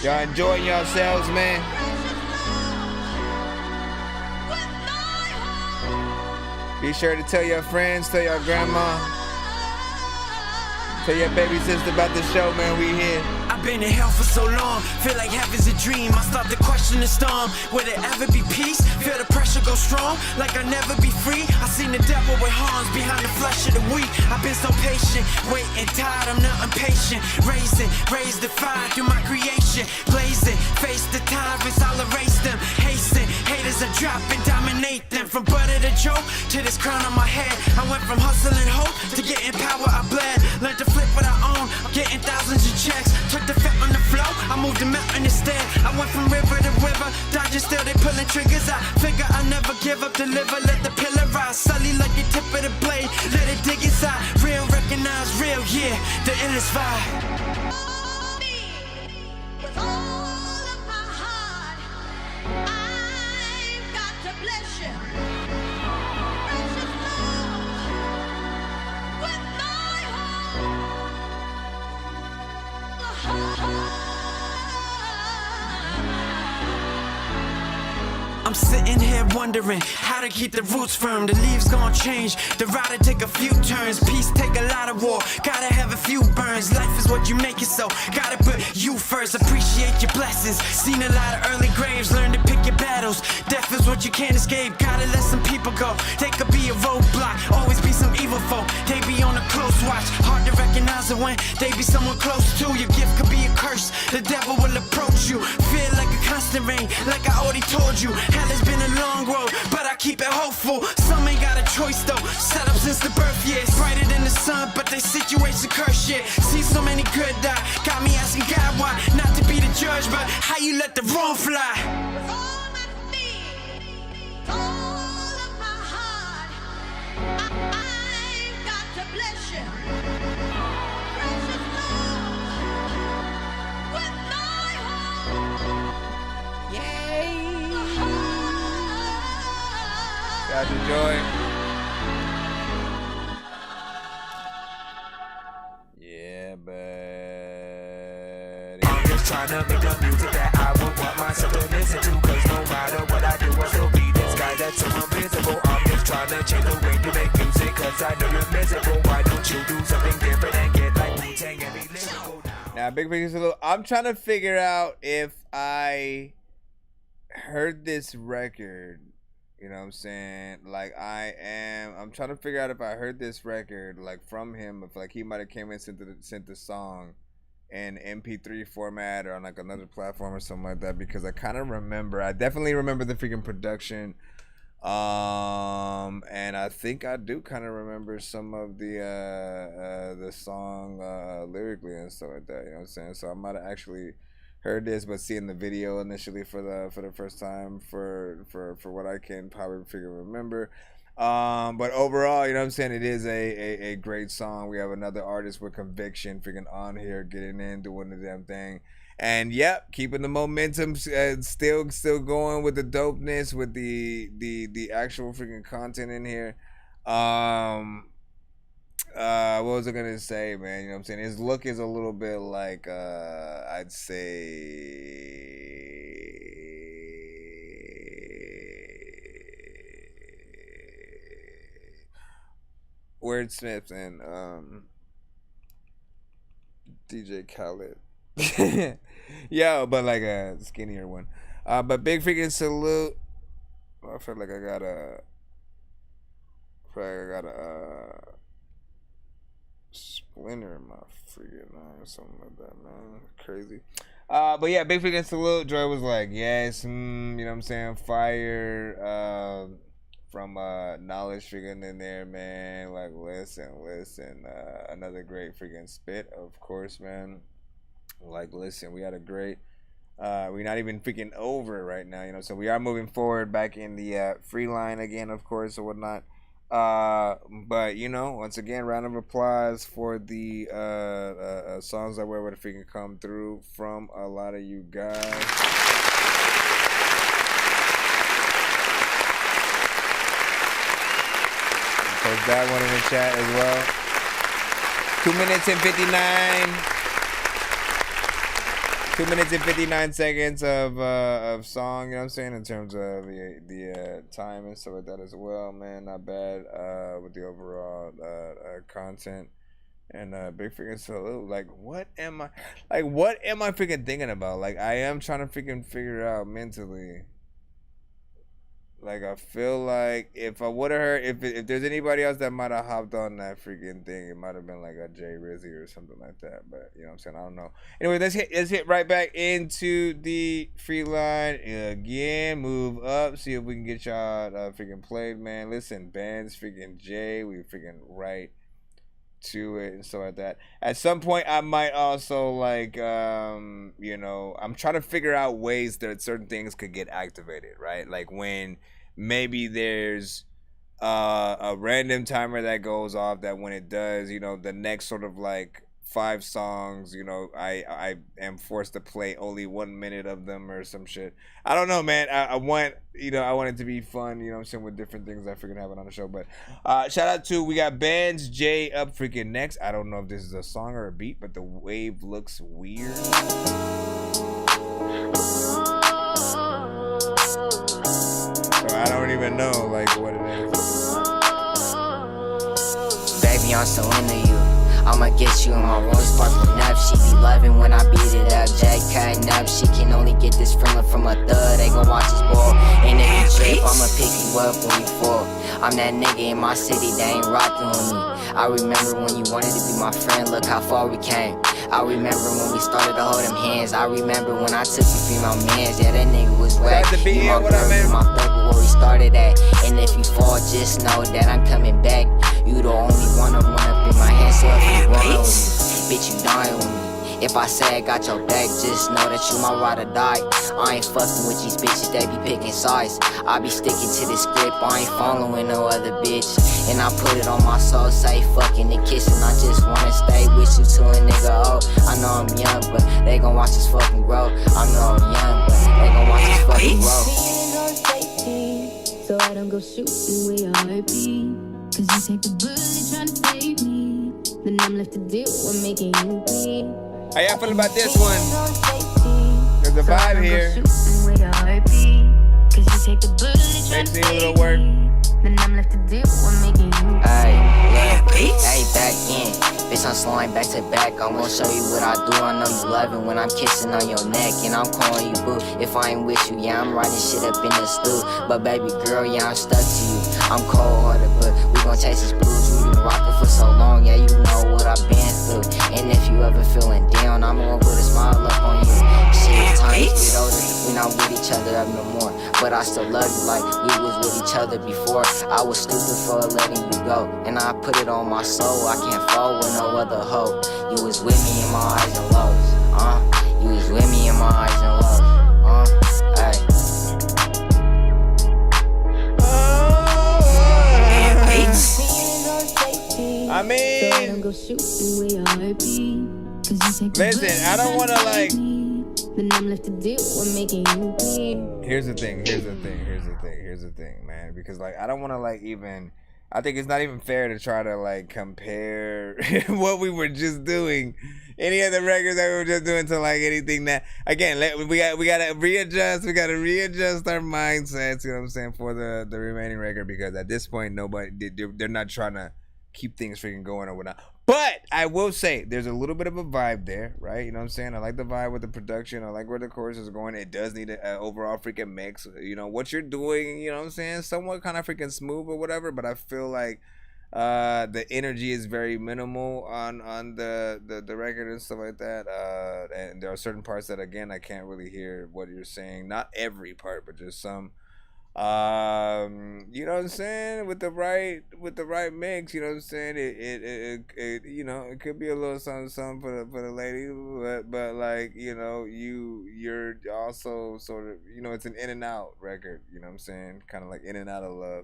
y'all enjoying yourselves, man? Be sure to tell your friends, tell your grandma, tell your baby sister about the show, man. We here. I've been in hell for so long, feel like heaven's a dream. I start to question the storm, will there ever be peace? Feel the pressure go strong, like I'll never be free. I seen the devil with horns behind the flesh of the weak. I've been so patient, waiting, tired, I'm not impatient. Raise the fire through my creation. Blazing, face the tyrants, I'll erase them. Hasten, haters are dropping, dominate them. From butter to joke, to this crown on my head. I went from hustling hope to getting power, I bled. Learned to flip what I own, I'm getting thousands of checks. Took the fat on the flow, I moved the mountain instead. I went from river to river, dodging still, they pulling triggers. I figure I never give up, deliver, let the pillar rise. Sully like the tip of the blade, let it dig inside. Real, recognize real, yeah, the illest vibe. With all of my heart, I've got to bless you. Precious Lord, with my I'm sitting here wondering how to keep the roots firm. The leaves gon' change, the ride take a few turns. Peace take a lot of war, gotta have a few burns. Life is what you make it, so gotta put you first. Appreciate your blessings, seen a lot of early graves. Learn to pick your battles, death is what you can't escape. Gotta let some people go, they could be a roadblock. Always be some evil folk, they be on a close watch. Hard to recognize recognize it when they be someone close to. Your gift could be a curse, the devil will approach you. Feel like a constant rain, like I already told you. Hell has been a long road, but I keep it hopeful. Some ain't got a choice though, set up since the birth years. Brighter than the sun, but their situation cursed yet. See so many good die, got me asking God why. Not to be the judge, but how you let the wrong fly. Got the joy. Yeah, buddy. I'm just trying to make the music that I would want myself to listen to. Cause no matter what I do, I'll still be this guy that's so invisible. I'm just trying to change the way you make music. Cause I know you're miserable. Why don't you do something different and get like Wu-Tang and be lyrical? Now, Big Big is a little. I'm trying to figure out if I heard this record. You know what I'm saying? Like I'm trying to figure out if I heard this record like from him, if like he might have came in and sent the song in MP3 format or on like another platform or something like that, because I kind of remember, I definitely remember the freaking production, and I think I do kind of remember some of the song lyrically and stuff like that. You know what I'm saying? So I might have actually heard this, but seeing the video initially for the first time for what I can probably remember. But overall, you know what I'm saying, it is a great song. We have another artist with conviction freaking on here, getting in, doing the damn thing. And yep, keeping the momentum, still going with the dopeness, with the actual freaking content in here. What was I gonna say, man? You know what I'm saying? His look is a little bit like I'd say Wordsmith and DJ Khaled. Yo, but like a skinnier one. But big freaking salute. I feel like I got a splinter in my freaking eye or something like that, man. Crazy. But yeah, big freaking salute. Joy was like, yes, you know what I'm saying? Fire from Knowledge freaking in there, man. Like, listen. Another great freaking spit, of course, man. Like, listen, we had a great, we're not even freaking over right now, you know, so we are moving forward back in the free line again, of course, or whatnot. But you know, once again, round of applause for the songs that were able to freaking come through from a lot of you guys. Post that one in the chat as well. 2 minutes and 59 seconds of song, you know what I'm saying, in terms of the time and stuff like that as well, man. Not bad with the overall content. And big freaking salute. Like, what am I freaking thinking about? Like, I am trying to freaking figure it out mentally. Like, I feel like if I would have heard, if there's anybody else that might have hopped on that freaking thing, it might have been like a Jay Rizzy or something like that. But you know what I'm saying? I don't know. Anyway, let's hit right back into the free line again. Move up, see if we can get y'all freaking played, man. Listen, bands freaking Jay, we freaking right to it and stuff like that. At some point, I might also like, you know, I'm trying to figure out ways that certain things could get activated, right? Like when maybe there's a random timer that goes off, that when it does, you know, the next sort of like 5 songs, you know, I am forced to play only 1 minute of them or some shit. I don't know, man. I want, you know, I want it to be fun, you know what I'm saying, with different things I freaking have it on the show. But shout out to, we got Bands J up freaking next. I don't know if this is a song or a beat, but the wave looks weird. So I don't even know like what it is. Baby, I'm so into you. I'ma get you in my room, sparkling up. She be loving when I beat it up. Jack cutting up, she can only get this feeling from a thug. They gon' watch us ball. And if you trip, I'ma pick you up when you fall. I'm that nigga in my city, they ain't rockin' with me. I remember when you wanted to be my friend, look how far we came. I remember when we started to hold them hands. I remember when I took you from my mans. Yeah, that nigga was whack. You my girl, my thug, where we started at. And if you fall, just know that I'm coming back. You the only one I run up in my hand. So if you run with me, bitch, you dying with me. If I say I got your back, just know that you my ride or die. I ain't fucking with these bitches, they be picking sides. I be sticking to the script, I ain't following no other bitch. And I put it on my soul, say fucking and kissing. I just wanna stay with you till a nigga old. I know I'm young, but they gon' watch us fucking grow. I know I'm young, but they gon' watch us fucking grow. So I don't go shooting with your RP. Cause you take the bullet trying to save me. Then I'm left to deal with making you bleed. How y'all feel about this one? There's a vibe here. Makes me a little work. Then I'm left to deal with making you. Hey, back in. Bitch, I'm slowing back to back. I'm gonna show you what I do. I know you love it when I'm kissing on your neck. And I'm calling you boo. If I ain't with you, yeah, I'm writing shit up in the stew. But baby girl, yeah, I'm stuck to you. I'm cold-hearted, but we gon' chase this blues. We been rocking for so long, yeah, you know what I've been through. And if you ever feeling down, I'm gonna put a smile up on you. Shit, times get older, we not with each other up no more. But I still love you like we was with each other before. I was stupid for letting you go, and I put it on my soul. I can't fall with no other hoe. You was with me in my highs and lows, You was with me in my highs and lows, hey. I mean, listen, I don't wanna like. Then I'm left to deal with making you bleed. Here's the thing, man. Because like, I don't wanna like even. I think it's not even fair to try to like compare what we were just doing, any of the records that we were just doing to like anything that. Again, we gotta readjust. We gotta readjust our mindsets. You know what I'm saying, for the remaining record, because at this point, they're not trying to keep things freaking going or whatnot. But I will say there's a little bit of a vibe there, right? You know what I'm saying? I like the vibe with the production. I like where the chorus is going. It does need an overall freaking mix. You know, what you're doing, you know what I'm saying? Somewhat kind of freaking smooth or whatever, but I feel like the energy is very minimal on the record and stuff like that. And there are certain parts that, again, I can't really hear what you're saying. Not every part, but just some. You know what I'm saying, with the right mix, you know what I'm saying, it you know, it could be a little something for the lady, but like, you know, you're also sort of, you know, it's an in and out record, you know what I'm saying, kind of like in and out of love.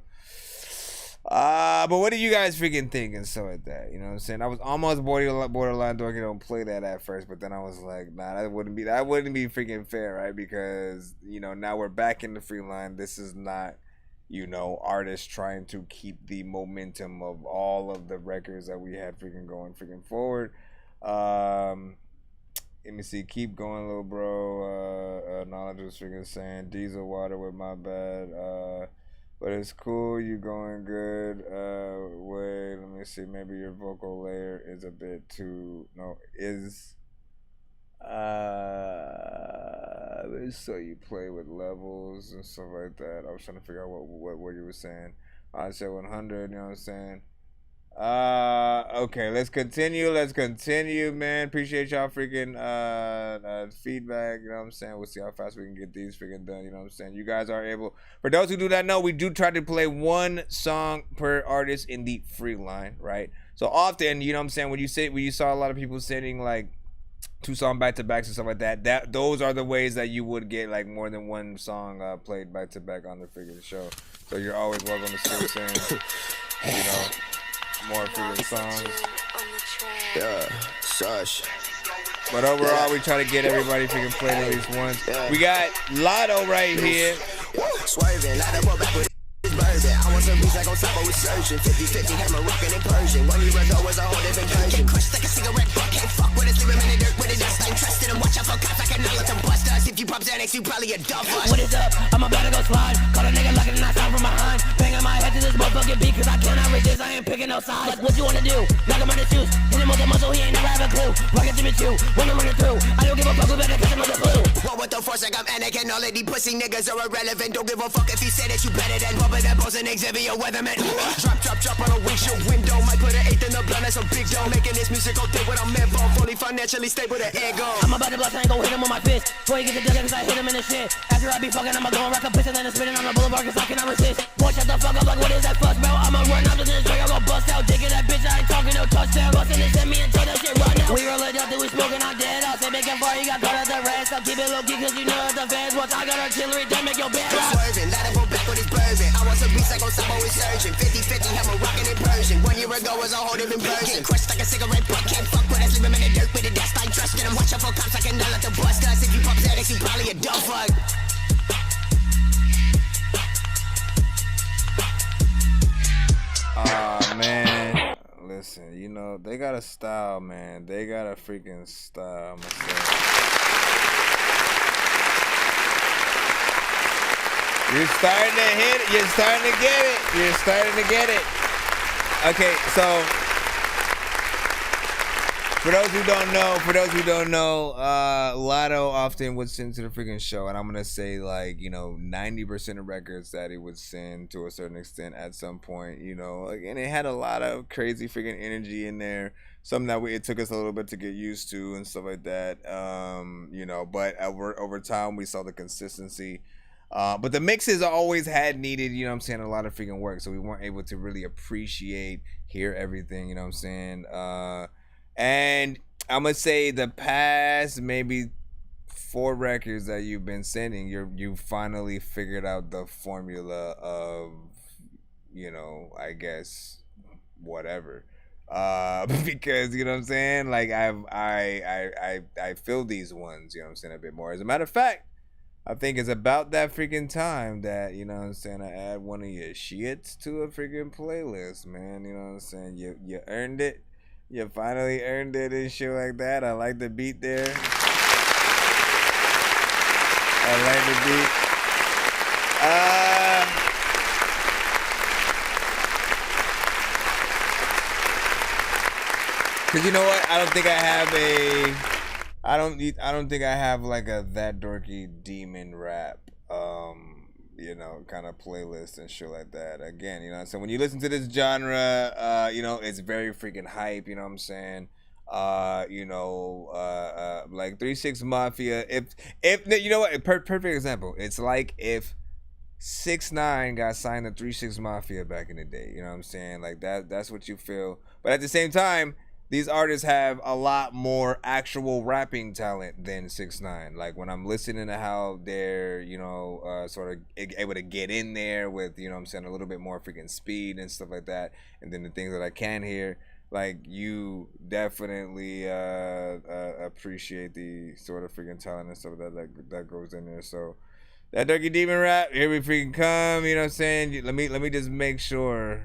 But what do you guys freaking think and so like that? You know what I'm saying? I was almost borderline Dorky don't play that at first, but then I was like, nah, that wouldn't be freaking fair, right? Because, you know, now we're back in the free line. This is not, you know, artists trying to keep the momentum of all of the records that we had freaking going freaking forward. Let me see. Keep going, little bro. Knowledge was freaking saying diesel water with my bad. But it's cool, you going good. Wait, let me see. Maybe your vocal layer is a bit too. No, is. So you play with levels and stuff like that. I was trying to figure out what you were saying. I said 100. You know what I'm saying? Okay, let's continue, man. Appreciate y'all freaking feedback, you know what I'm saying. We'll see how fast we can get these freaking done, you know what I'm saying. You guys are able, for those who do not know, we do try to play one song per artist in the free line, right? So often, you know what I'm saying, when you saw a lot of people sending like 2 song back-to-backs and stuff like that, those are the ways that you would get like more than one song played back-to-back on the freaking show. So you're always welcome to still send, you know, more freaking songs. Yeah, such. But overall, we try to get everybody freaking played at least once. We got Lotto right here. Swerving, Lotto back with his bourbon. I want some beats like on top of resurging. 50-50, had Moroccan and Persian. 1 year ago was a whole different version. Crushed like a cigarette butt, can't fuck with it. Leave him in the dirt with it dust. I ain't trusted him. Watch out for cops, I can not let them bust us. If you pop Xanax, you probably a dumb bust. What is up? I'm about to go slide. Call a nigga locking and I sound from behind. Banging my head to this motherfucking beat, cause I cannot resist. I ain't picking no sides. Like, what you wanna do? Knock him on the shoes. Hit him with the a clue. Rocket to me too, when I'm running through. I don't give a fuck who better catch another clue. What with the force like I'm Anakin? All of these pussy niggas are irrelevant. Don't give a fuck if you say that you better than bumping that pose and Xavier Weatherman. Drop on a windshield window. Might put an eighth in the blunt, that's a big dough. Making this musical thing what I'm meant for. Fully financially stable, the ego. I'm about to blast, I ain't gon' hit him with my fist. Before you get the dugger, cause I hit him in the shit. After I be fucking, I'ma go and rock a piston and spinning on the boulevard, cause I cannot resist. Boy, shut the fuck up, like what is that fuss, bro? I'ma run after this drink, I'ma bust out. Digging that bitch, I ain't talking no touchdown. Bustin' this at me and tell that shit right now. We roll it up, then we smoking, I'm dead. I'll say making far, you got caught at the rest. I'll keep it low key, cause you know that the fans watch. I got artillery, they make your bed rock. Swerving, let him go back with his bourbon. I want some beats like Osama resurgent. 50-50, have a rockin' in Persian. 1 year ago was a whole different version. Getting crushed like a cigarette butt, can't fuck with us. Leave him in the dirt with the dust. I ain't trusting him. Watch out for cops, I can nail at the bus. Cause if you pop that, you probably a dumb fuck. Aw, man. Listen, you know, they got a style, man. They got a freaking style, You're starting to hit it. You're starting to get it. You're starting to get it. Okay, so for those who don't know, Lotto often would send to the freaking show, and I'm gonna say like, you know, 90% of records that he would send to a certain extent at some point, you know, and it had a lot of crazy freaking energy in there. Something that it took us a little bit to get used to and stuff like that. You know, but over time we saw the consistency. But the mixes always had needed, you know what I'm saying, a lot of freaking work. So we weren't able to really hear everything, you know what I'm saying? And I'm going to say the past maybe 4 records that you've been sending, you finally figured out the formula of, you know, I guess, whatever. Because, you know what I'm saying? Like, I feel these ones, you know what I'm saying, a bit more. As a matter of fact, I think it's about that freaking time that, you know what I'm saying, I add one of your shits to a freaking playlist, man. You know what I'm saying? You earned it. You finally earned it and shit like that. I like the beat there. I like the beat. Cause you know what? I don't think I have like a That Dorky Demon Rap, you know, kind of playlist and shit like that. Again, you know, so when you listen to this genre, you know, it's very freaking hype, you know what I'm saying? You know, like 3 6 Mafia. If you know what, perfect example. It's like if 6ix9ine got signed to 3 6 Mafia back in the day. You know what I'm saying? Like that's what you feel. But at the same time, these artists have a lot more actual rapping talent than 6ix9ine. Like when I'm listening to how they're, you know, sort of able to get in there with, you know what I'm saying, a little bit more freaking speed and stuff like that. And then the things that I can hear, like you definitely appreciate the sort of freaking talent and stuff that goes in there. So That Dorky Demon Rap, here we freaking come, you know what I'm saying? Let me just make sure,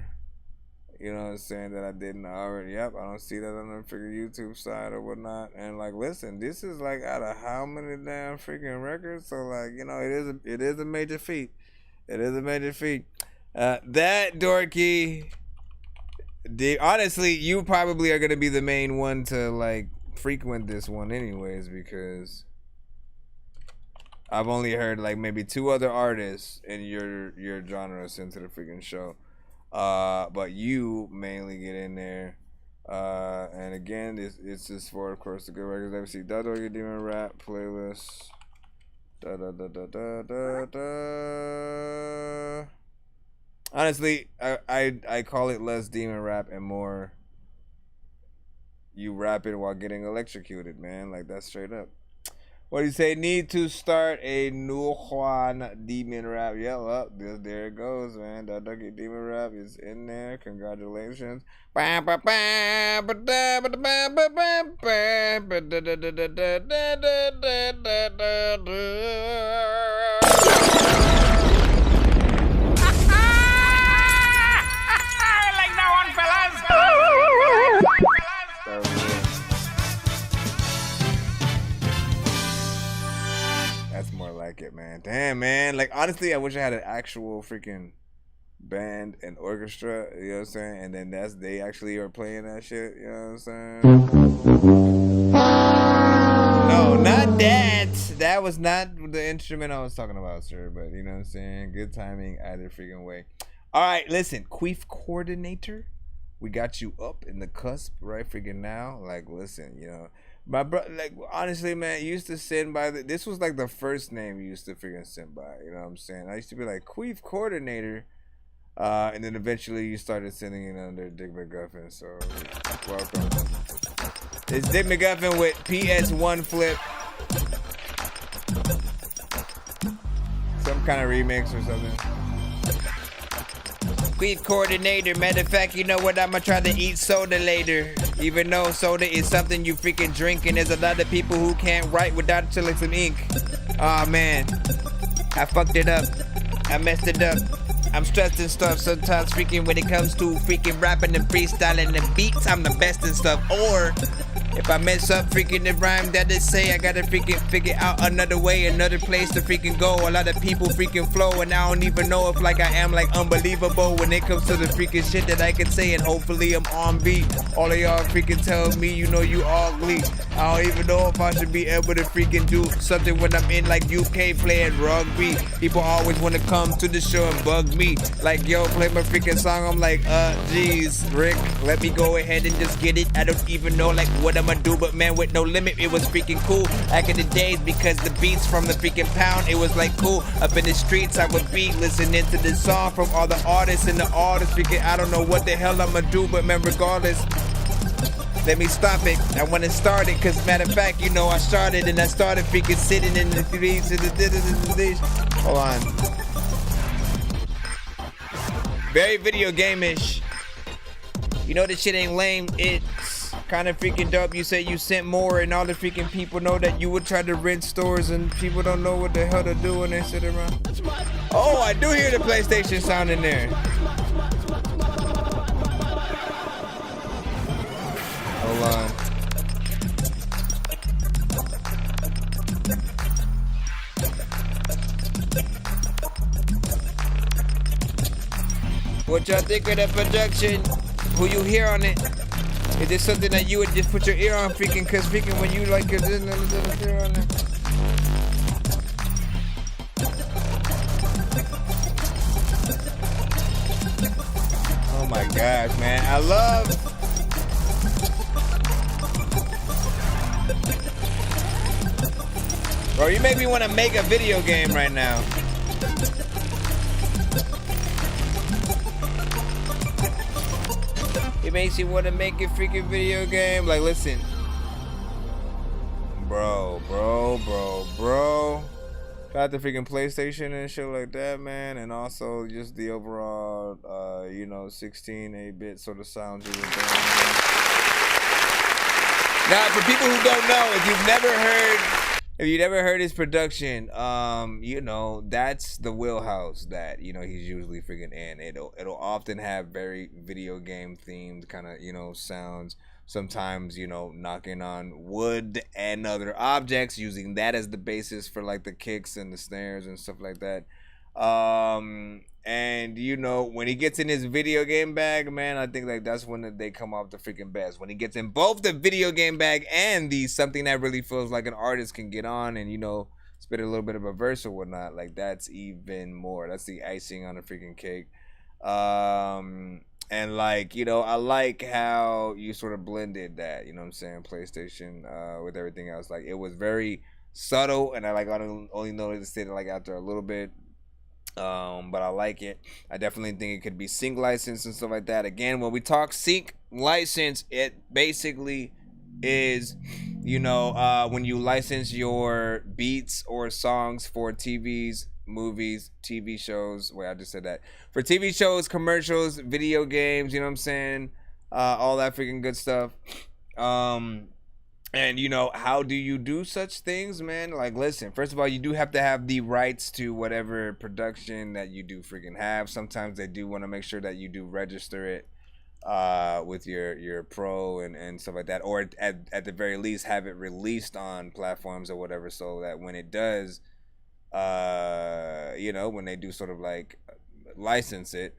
you know what I'm saying, that I didn't already. Yep, I don't see that on the freaking YouTube side or whatnot. And like, listen, this is like out of how many damn freaking records? So like, you know, it is a major feat. It is a major feat. That Dorky, honestly, you probably are gonna be the main one to like frequent this one anyways, because I've only heard like maybe 2 other artists in your genre sent to the freaking show. But you mainly get in there. And again, it's just for, of course, the good records. Let me see. That Dorky Demon Rap playlist. Honestly, I call it less demon rap and more you rap it while getting electrocuted, man. Like, that's straight up. What do you say? Need to start a new Juan Demon Rap. Yeah, well, there it goes, man. That Dorky Demon Rap is in there. Congratulations. Like that one, fellas. That's more like it, man. Damn, man. Like, honestly, I wish I had an actual freaking band and orchestra, you know what I'm saying? And then they actually are playing that shit, you know what I'm saying? No, not that. That was not the instrument I was talking about, sir. But you know what I'm saying? Good timing either freaking way. All right, listen, Queef Coordinator. We got you up in the cusp right freaking now. Like, listen, you know, my bro, like, honestly, man, you used to send by this was like the first name you used to freaking send by. You know what I'm saying? I used to be like Queef Coordinator. And then eventually you started sending it under Dick McGuffin. So, welcome. It's Dick McGuffin with PS1 Flip. Some kind of remix or something. Queef Coordinator. Matter of fact, you know what? I'ma try to eat soda later. Even though soda is something you freaking drink, and there's a lot of people who can't write without chilling some ink. Aw, man. I fucked it up. I messed it up. I'm stressed and stuff sometimes freaking when it comes to freaking rapping and freestyling and beats. I'm the best and stuff. Or if I mess up freaking the rhyme that they say, I gotta freaking figure out another way, another place to freaking go. A lot of people freaking flow, and I don't even know if like I am like unbelievable when it comes to the freaking shit that I can say. And hopefully I'm on beat. All of y'all freaking tell me, you know, you ugly. I don't even know if I should be able to freaking do something when I'm in like UK playing rugby. People always want to come to the show and bug me. Like, yo, play my freaking song. I'm like, geez, Rick, let me go ahead and just get it. I don't even know like what I'ma do, but man, with no limit, it was freaking cool back in the days because the beats from the freaking pound, it was like cool. Up in the streets, I would be listening to the song from all the artists and the artists freaking, I don't know what the hell I'ma do, but man, regardless, let me stop it. I want to start it, cause matter of fact, you know, I started and I started freaking sitting in the streets and the hold on. Very video game-ish. You know this shit ain't lame. It's kind of freaking dope. You say you sent more and all the freaking people know that you would try to rent stores and people don't know what the hell to do when they sit around. Oh, I do hear the PlayStation sound in there. Hold on. What y'all think of the production? Who you hear on it? Is this something that you would just put your ear on freaking? Cause freaking when you like your ear on it. Oh my gosh, man. I love bro, you make me want to make a video game right now. It makes you want to make a freaking video game. Like, listen. Bro. Got the freaking PlayStation and shit like that, man. And also just the overall, you know, 16, 8-bit sort of sounds you were doing. Now, for people who don't know, if you've never heard his production, you know, that's the wheelhouse that, you know, he's usually freaking in. It'll often have very video game themed kind of, you know, sounds. Sometimes, you know, knocking on wood and other objects, using that as the basis for like the kicks and the snares and stuff like that. And you know, when he gets in his video game bag, man, I think like that's when they come off the freaking best. When he gets in both the video game bag and the something that really feels like an artist can get on and, you know, spit a little bit of a verse or whatnot, like that's even more. That's the icing on the freaking cake. And like, you know, I like how you sort of blended that, you know what I'm saying, PlayStation with everything else. Like, it was very subtle, and I only noticed it like after a little bit. But I like it. I definitely think it could be sync license and stuff like that. Again, when we talk sync license, it basically is, you know, when you license your beats or songs for TVs, movies, TV shows. Wait, I just said that. For TV shows, commercials, video games, you know what I'm saying? All that freaking good stuff. And, you know, how do you do such things, man? Like, listen, first of all, you do have to have the rights to whatever production that you do freaking have. Sometimes they do want to make sure that you do register it with your pro and stuff like that. Or at the very least, have it released on platforms or whatever, so that when it does, you know, when they do sort of like license it,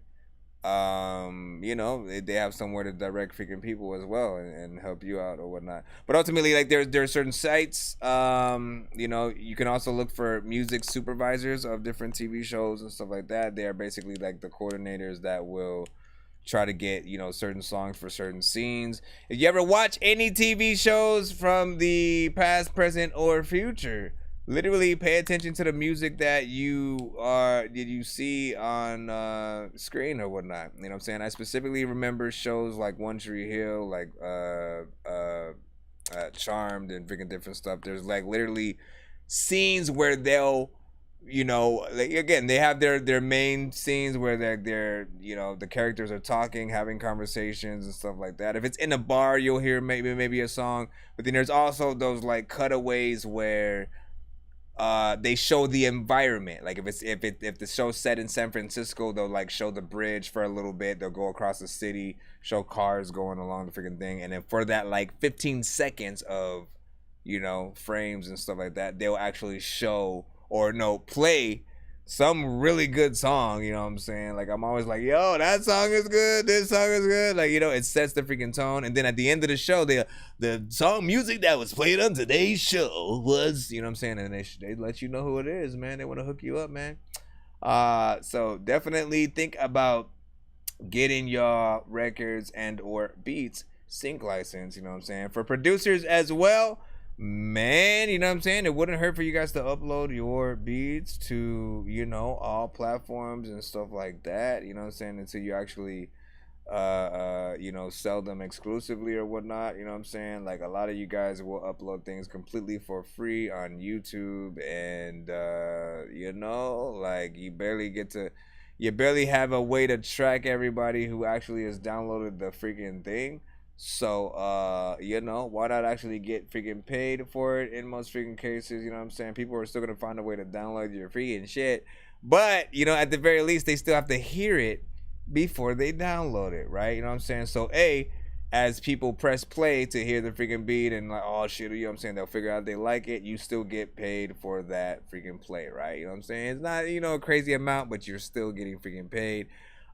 you know, they have somewhere to direct freaking people as well and help you out or whatnot. But ultimately, like there are certain sites, you know, you can also look for music supervisors of different TV shows and stuff like that. They are basically like the coordinators that will try to get, you know, certain songs for certain scenes. If you ever watch any TV shows from the past, present, or future, literally pay attention to the music that you see on screen or whatnot. You know what I'm saying? I specifically remember shows like One Tree Hill, like Charmed and freaking different stuff. There's like literally scenes where they'll, you know, like again, they have their main scenes where they're you know, the characters are talking, having conversations and stuff like that. If it's in a bar, you'll hear maybe a song, but then there's also those like cutaways where they show the environment. Like if the show's set in San Francisco, they'll like show the bridge for a little bit. They'll go across the city, show cars going along the freaking thing, and then for that like 15 seconds of, you know, frames and stuff like that, they'll actually show or play some really good song. You know what I'm saying? Like I'm always like, yo, that song is good, this song is good. Like, you know, it sets the freaking tone. And then at the end of the show, the song music that was played on today's show was, you know what I'm saying? And they let you know who it is, man. They want to hook you up, man. So definitely think about getting your records and or beats sync license, you know what I'm saying? For producers as well, man, you know what I'm saying? It wouldn't hurt for you guys to upload your beats to, you know, all platforms and stuff like that, you know what I'm saying? Until you actually, you know, sell them exclusively or whatnot, you know what I'm saying? Like a lot of you guys will upload things completely for free on YouTube and, you know, like you barely have a way to track everybody who actually has downloaded the freaking thing. So, you know, why not actually get freaking paid for it in most freaking cases? You know what I'm saying? People are still going to find a way to download your freaking shit. But, you know, at the very least, they still have to hear it before they download it, right? You know what I'm saying? So, as people press play to hear the freaking beat and like, oh, shit, you know what I'm saying? They'll figure out they like it. You still get paid for that freaking play, right? You know what I'm saying? It's not, you know, a crazy amount, but you're still getting freaking paid.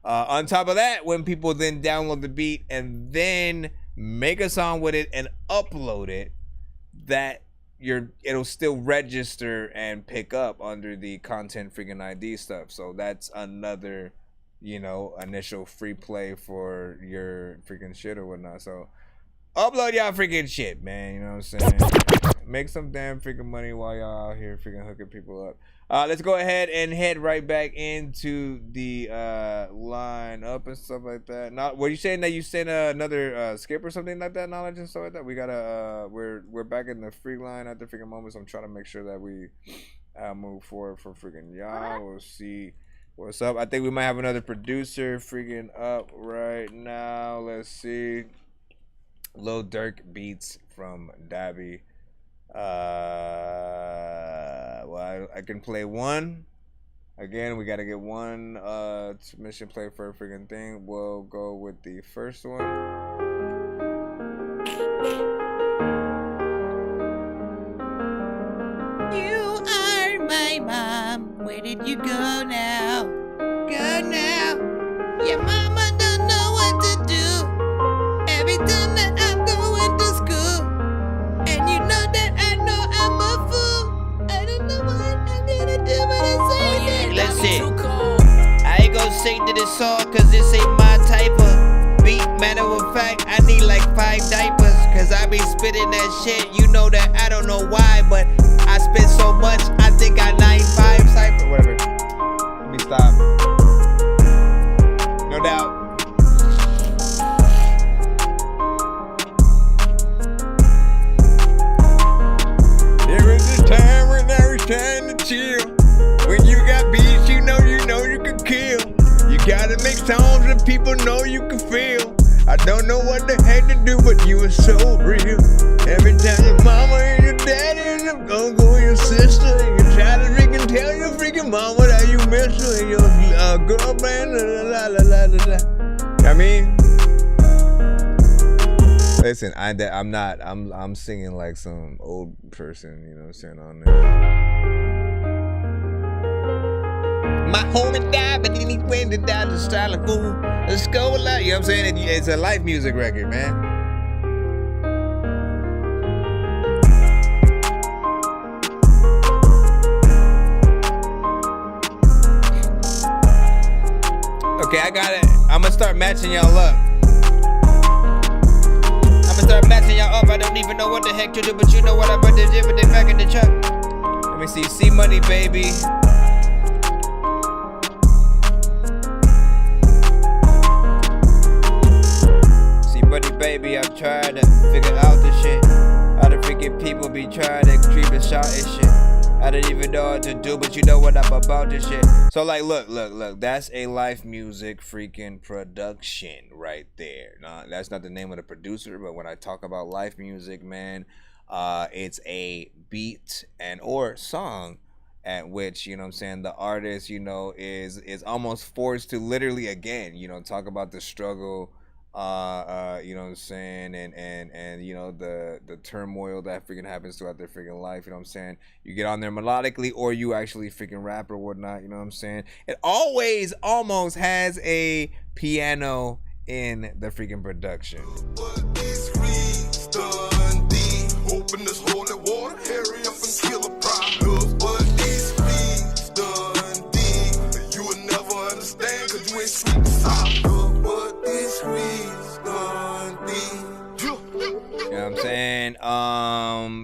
On top of that, when people then download the beat and then make a song with it and upload it, it'll still register and pick up under the content freaking ID stuff. So that's another, you know, initial free play for your freaking shit or whatnot. So upload y'all freaking shit, man. You know what I'm saying? Make some damn freaking money while y'all out here freaking hooking people up. Let's go ahead and head right back into the line up and stuff like that. Now, were you saying that you sent another skip or something like that, knowledge and stuff like that? We gotta we're back in the free line at the freaking moment, so I'm trying to make sure that we move forward for freaking y'all. We'll see what's up. I think we might have another producer freaking up right now. Let's see. Lil Dork beats from Dabby. Well, I can play one. Again, we gotta get one submission play for a freaking thing. We'll go with the first one. You are my mom. Where did you go now? Go now. Your mama don't know what to do. Every time that I'm going to school, and you know that I know I'm a fool. I don't know what I'm gonna do when I say that. Listen, I ain't gonna sing to this song cause this ain't my type of beat. Matter of fact, I need like 5 diapers cause I be spitting that shit. You know that I don't know why, but I spit so much, I think I 9-5 cipher. Whatever. Let me stop. No doubt. There was a time when I was trying to chill. When you got beats, you know you can kill. You gotta make songs that people know you can feel. I don't know what the heck to do, but you are so real. Every time your mama and your daddy and your uncle and your sister, and you try to freaking tell your freaking mama that you miss her and your girlfriend, la la la la la. I mean, listen, I'm singing like some old person, you know what I'm saying, on there. My homie died, but then he went to die to style of cool. Let's go, you know what I'm saying? It's a life music record, man. Okay, I got it. I'm gonna start matching y'all up. I don't even know what the heck to do, but you know what I'm about to do, but they back in the truck. Let me see, C-Money, baby. C-Money, baby, I'm trying to figure out this shit. How the freaking people be trying to creep and shout and shit. I don't even know what to do, but you know what I'm about this shit. So like, look, that's a live music freaking production right there. No, that's not the name of the producer, but when I talk about live music, man, it's a beat and or song at which, you know what I'm saying, the artist, you know, is almost forced to literally, again, you know, talk about the struggle, you know what I'm saying, and you know, the turmoil that freaking happens throughout their freaking life, you know what I'm saying. You get on there melodically or you actually freaking rap or whatnot, you know what I'm saying. It always almost has a piano in the freaking production. Open this holy water, hurry up and kill a problem. What this means done deep. You will never understand, cause you ain't sweet and sour. What this means done deep. You know what I'm saying?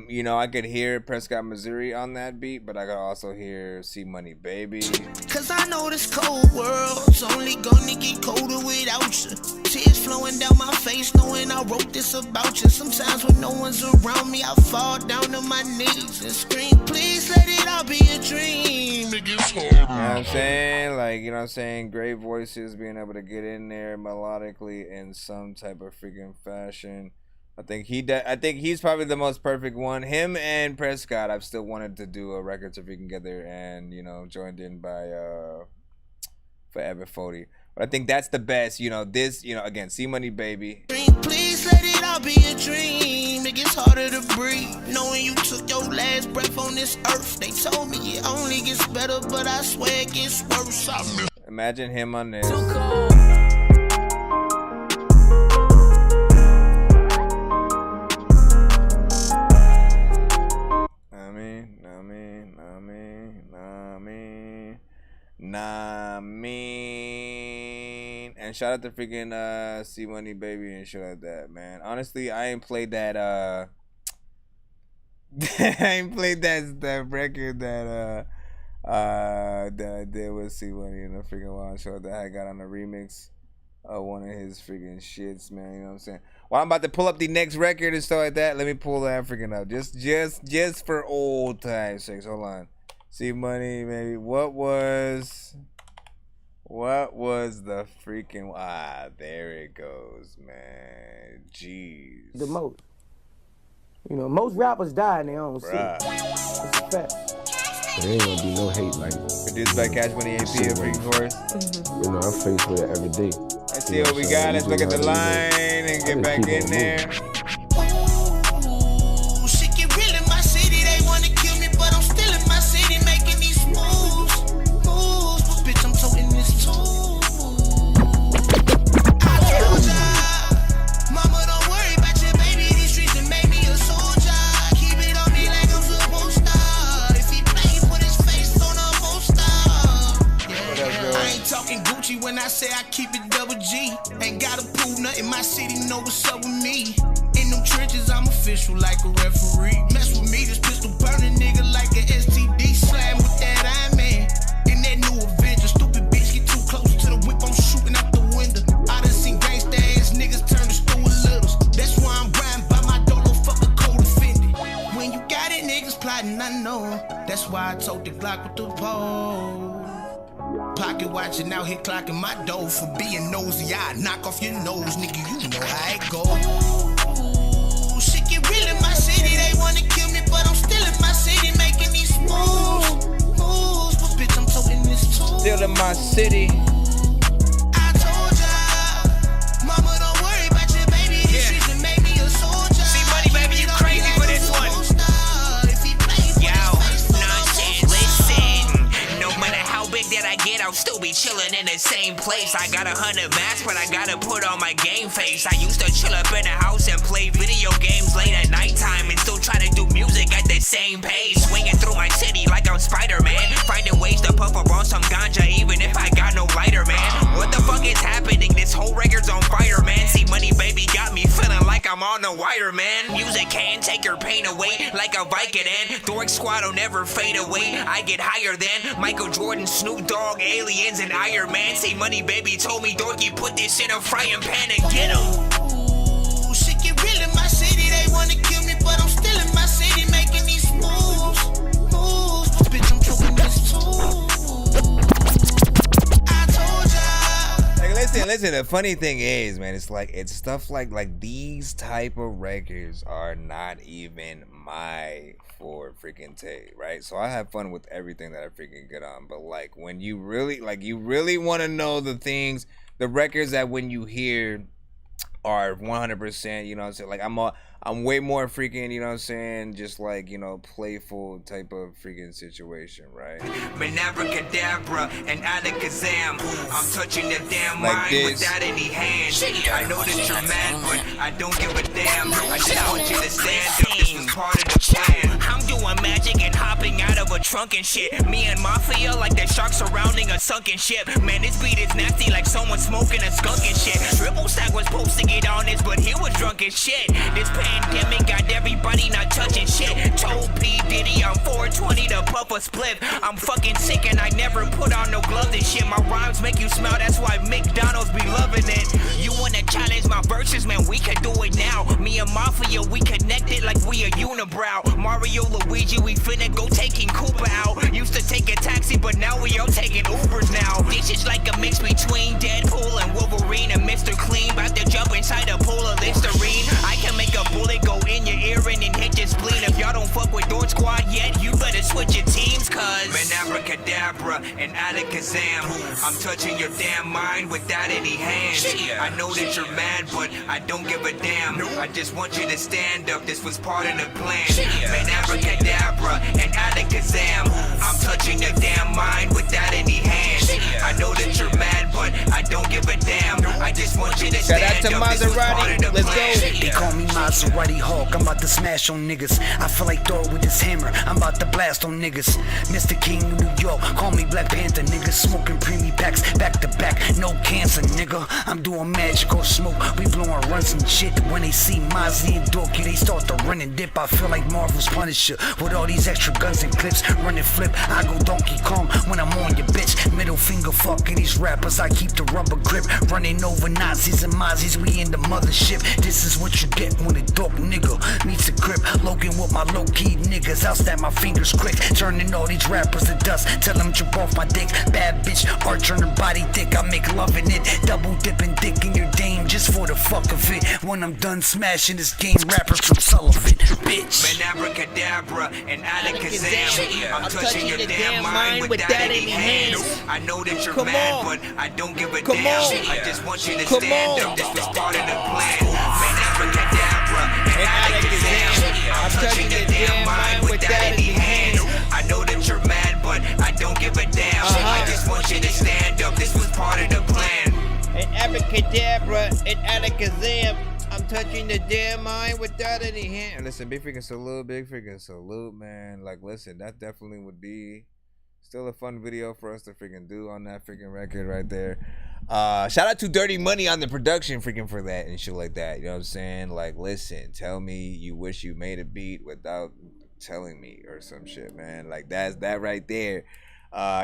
You know, I could hear Prescott, Missouri on that beat, but I could also hear C-Money, baby. Cause I know this cold world's only gonna get colder without you. Tears flowing down my face knowing I wrote this about you. Sometimes when no one's around me, I fall down to my knees and scream, please let it all be a dream. It gets harder. You know what I'm saying? Like, you know what I'm saying? Great voices, being able to get in there melodically in some type of freaking fashion. I think he's probably the most perfect one. Him and Prescott, I've still wanted to do a record so we can get there, and you know, joined in by Forever 40. But I think that's the best. You know, this, you know, again, C-Money, baby. Please let it all be a dream. It gets harder to breathe knowing you took your last breath on this earth. They told me it only gets better, but I swear it gets worse. Imagine him on this. Nah, mean. And shout out to freaking C-Money, baby, and shit like that, man. Honestly, I ain't played that I ain't played that record that I did with C-Money in the freaking one show that I got on the remix of one of his freaking shits, man. You know what I'm saying? Well, I'm about to pull up the next record and stuff like that. Let me pull that freaking up. Just for old time's sake. Hold on. C-Money, maybe. What was the freaking... there it goes, man. Jeez. The most. You know, most rappers die in their own city. It's a fact. There ain't gonna be no hate like... Produced by Cash Money AP, a freaking chorus. You know, I'm faced with it every day. Let's see what we got. Let's look at the line and get back in there. When I say I keep it double G, ain't gotta prove nothing, my city know what's up with me. In them trenches, I'm official like a referee. Mess with me, this pistol burning nigga like a STD. Slam with that Iron Man. In that new Avenger, stupid bitch get too close to the whip, I'm shooting out the window. I done seen gangsta ass niggas turn to Stuart Littles. That's why I'm riding by my dolo, fuck a cold offended. When you got it, niggas plotting, I know. That's why I told the Glock with the pole. Pocket watching out here clocking my dough for being nosy. I knock off your nose, nigga. You know how it go. Ooh, shit get real in my city. They wanna kill me, but I'm still in my city making these moves. But bitch, I'm toting this too. Still in my city. I told ya, mama, don't worry about your baby. This shit done made me a soldier. C-Money, baby, you crazy for this one. Yo, Nonsenze, listen. No matter how big that I get, in the same place. I got 100 masks, but I gotta put on my game face. I used to chill up in the house and play video games late at nighttime and still try to do music at the same pace. Swinging through my city like I'm Spider-Man, finding ways to puff up on some ganja even if I got no lighter, man. What the fuck is happening? This whole record's on fire, man. See, money baby got me feeling like I'm on the wire, man. Music can take your pain away like a Vicodin. Dork squad will never fade away. I get higher than Michael Jordan, Snoop Dogg, aliens, and Iron Man. See, money baby told me, Dorky, put this in a frying pan and get 'em. Ooh, shit get real in my city. They wanna kill me, but I'm still in my city making these moves. Bitch, I'm choking this too. I told ya. Like, listen. The funny thing is, man, it's stuff like these type of records are not even my for freaking take, right? So I have fun with everything that I freaking get on, but like when you really want to know the things, the records that when you hear are 100%, you know what I'm saying? Like I'm way more freaking, you know what I'm saying, just like, you know, playful type of freaking situation, right? Abracadabra and Alakazam. I'm touching the damn Like mind this. without any hands. I know that you're mad, but I don't give a damn. I just want you to stand up. This was part of the plan. I'm doing magic and hopping out of a trunk and shit. Me and Mafia like the sharks surrounding a sunken ship. Man, this beat is nasty like someone smoking a skunk and shit. Triple Stack was supposed to get on this, but he was drunk as shit. This pandemic got everybody not touching shit. Told P. Diddy I'm 420 to puff a spliff. I'm fucking sick and I never put on no gloves and shit. My rhymes make you smile, that's why McDonald's be loving it. You wanna challenge my verses, man, we can do it now. Me and Mafia, we connected like we a unibrow. Mario, Luigi, we finna go taking Cooper out. Used to take a taxi, but now we all taking Ubers now. This is like a mix between Deadpool and Wolverine and Mr. Clean. About to jump inside a pool of Listerine. I can make a bullet go in your ear and hit your spleen. If y'all don't fuck with Dork Squad yet, you better switch your teams, cuz Man, Abracadabra and Alakazam. I'm touching your damn mind without any hands. I know that you're mad, but I don't give a damn. I just want you to stand up, this was part of the plan. Man, Abracadabra and Alakazam. I'm touching your damn mind without any hands. I know that you're mad, but I don't give a damn. I just want you to Shout out stand to up, this was part Maserati. of the Let's plan. go. They call me Maserati Hawk, I'm about to smash on niggas. I feel like Thor with this hammer, I'm about to blast on niggas. Mr. King of New York, call me Black Panther, niggas. Smoking preemie packs, back to back, no cancer, nigga. I'm doing magical smoke, we blowing runs and shit. When they see Mozzie and Dorky, they start to run and dip. I feel like Marvel's Punisher, with all these extra guns and clips. Run and flip, I go Donkey Kong when I'm on your bitch. Middle finger fucking these rappers, I keep the rubber grip. Running over Nazis and Mozzies, we in the mothership. This is what you get when a dope nigga meets a grip. Logan with my low-key niggas, I'll snap my fingers quick. Turning all these rappers to dust, tell them jump off my dick. Bad bitch, arch on her body thick, I make love in it. Double dipping dick in your dame just for the fuck of it. When I'm done smashing this game, rappers from Sullivan, bitch. Man, Abracadabra and Alakazam. I'm touching your damn mind without any hands. I know that you're mad, but I don't give a damn. I just want you to stand up, this was part of the plan. Man, Abracadabra and Alakazam. I'm touching your damn mind without any hands. I know that you're mad, but I don't give a damn. I just want you to stand up, this was part of the plan. And Abracadabra and Alakazam. I'm touching the damn mind without any hand. And listen, big freaking salute, man. Like, listen, that definitely would be still a fun video for us to freaking do on that freaking record right there. Shout out to Dirty Money on the production freaking for that and shit like that. You know what I'm saying? Like, listen, tell me you wish you made a beat without telling me or some shit, man. Like, that right there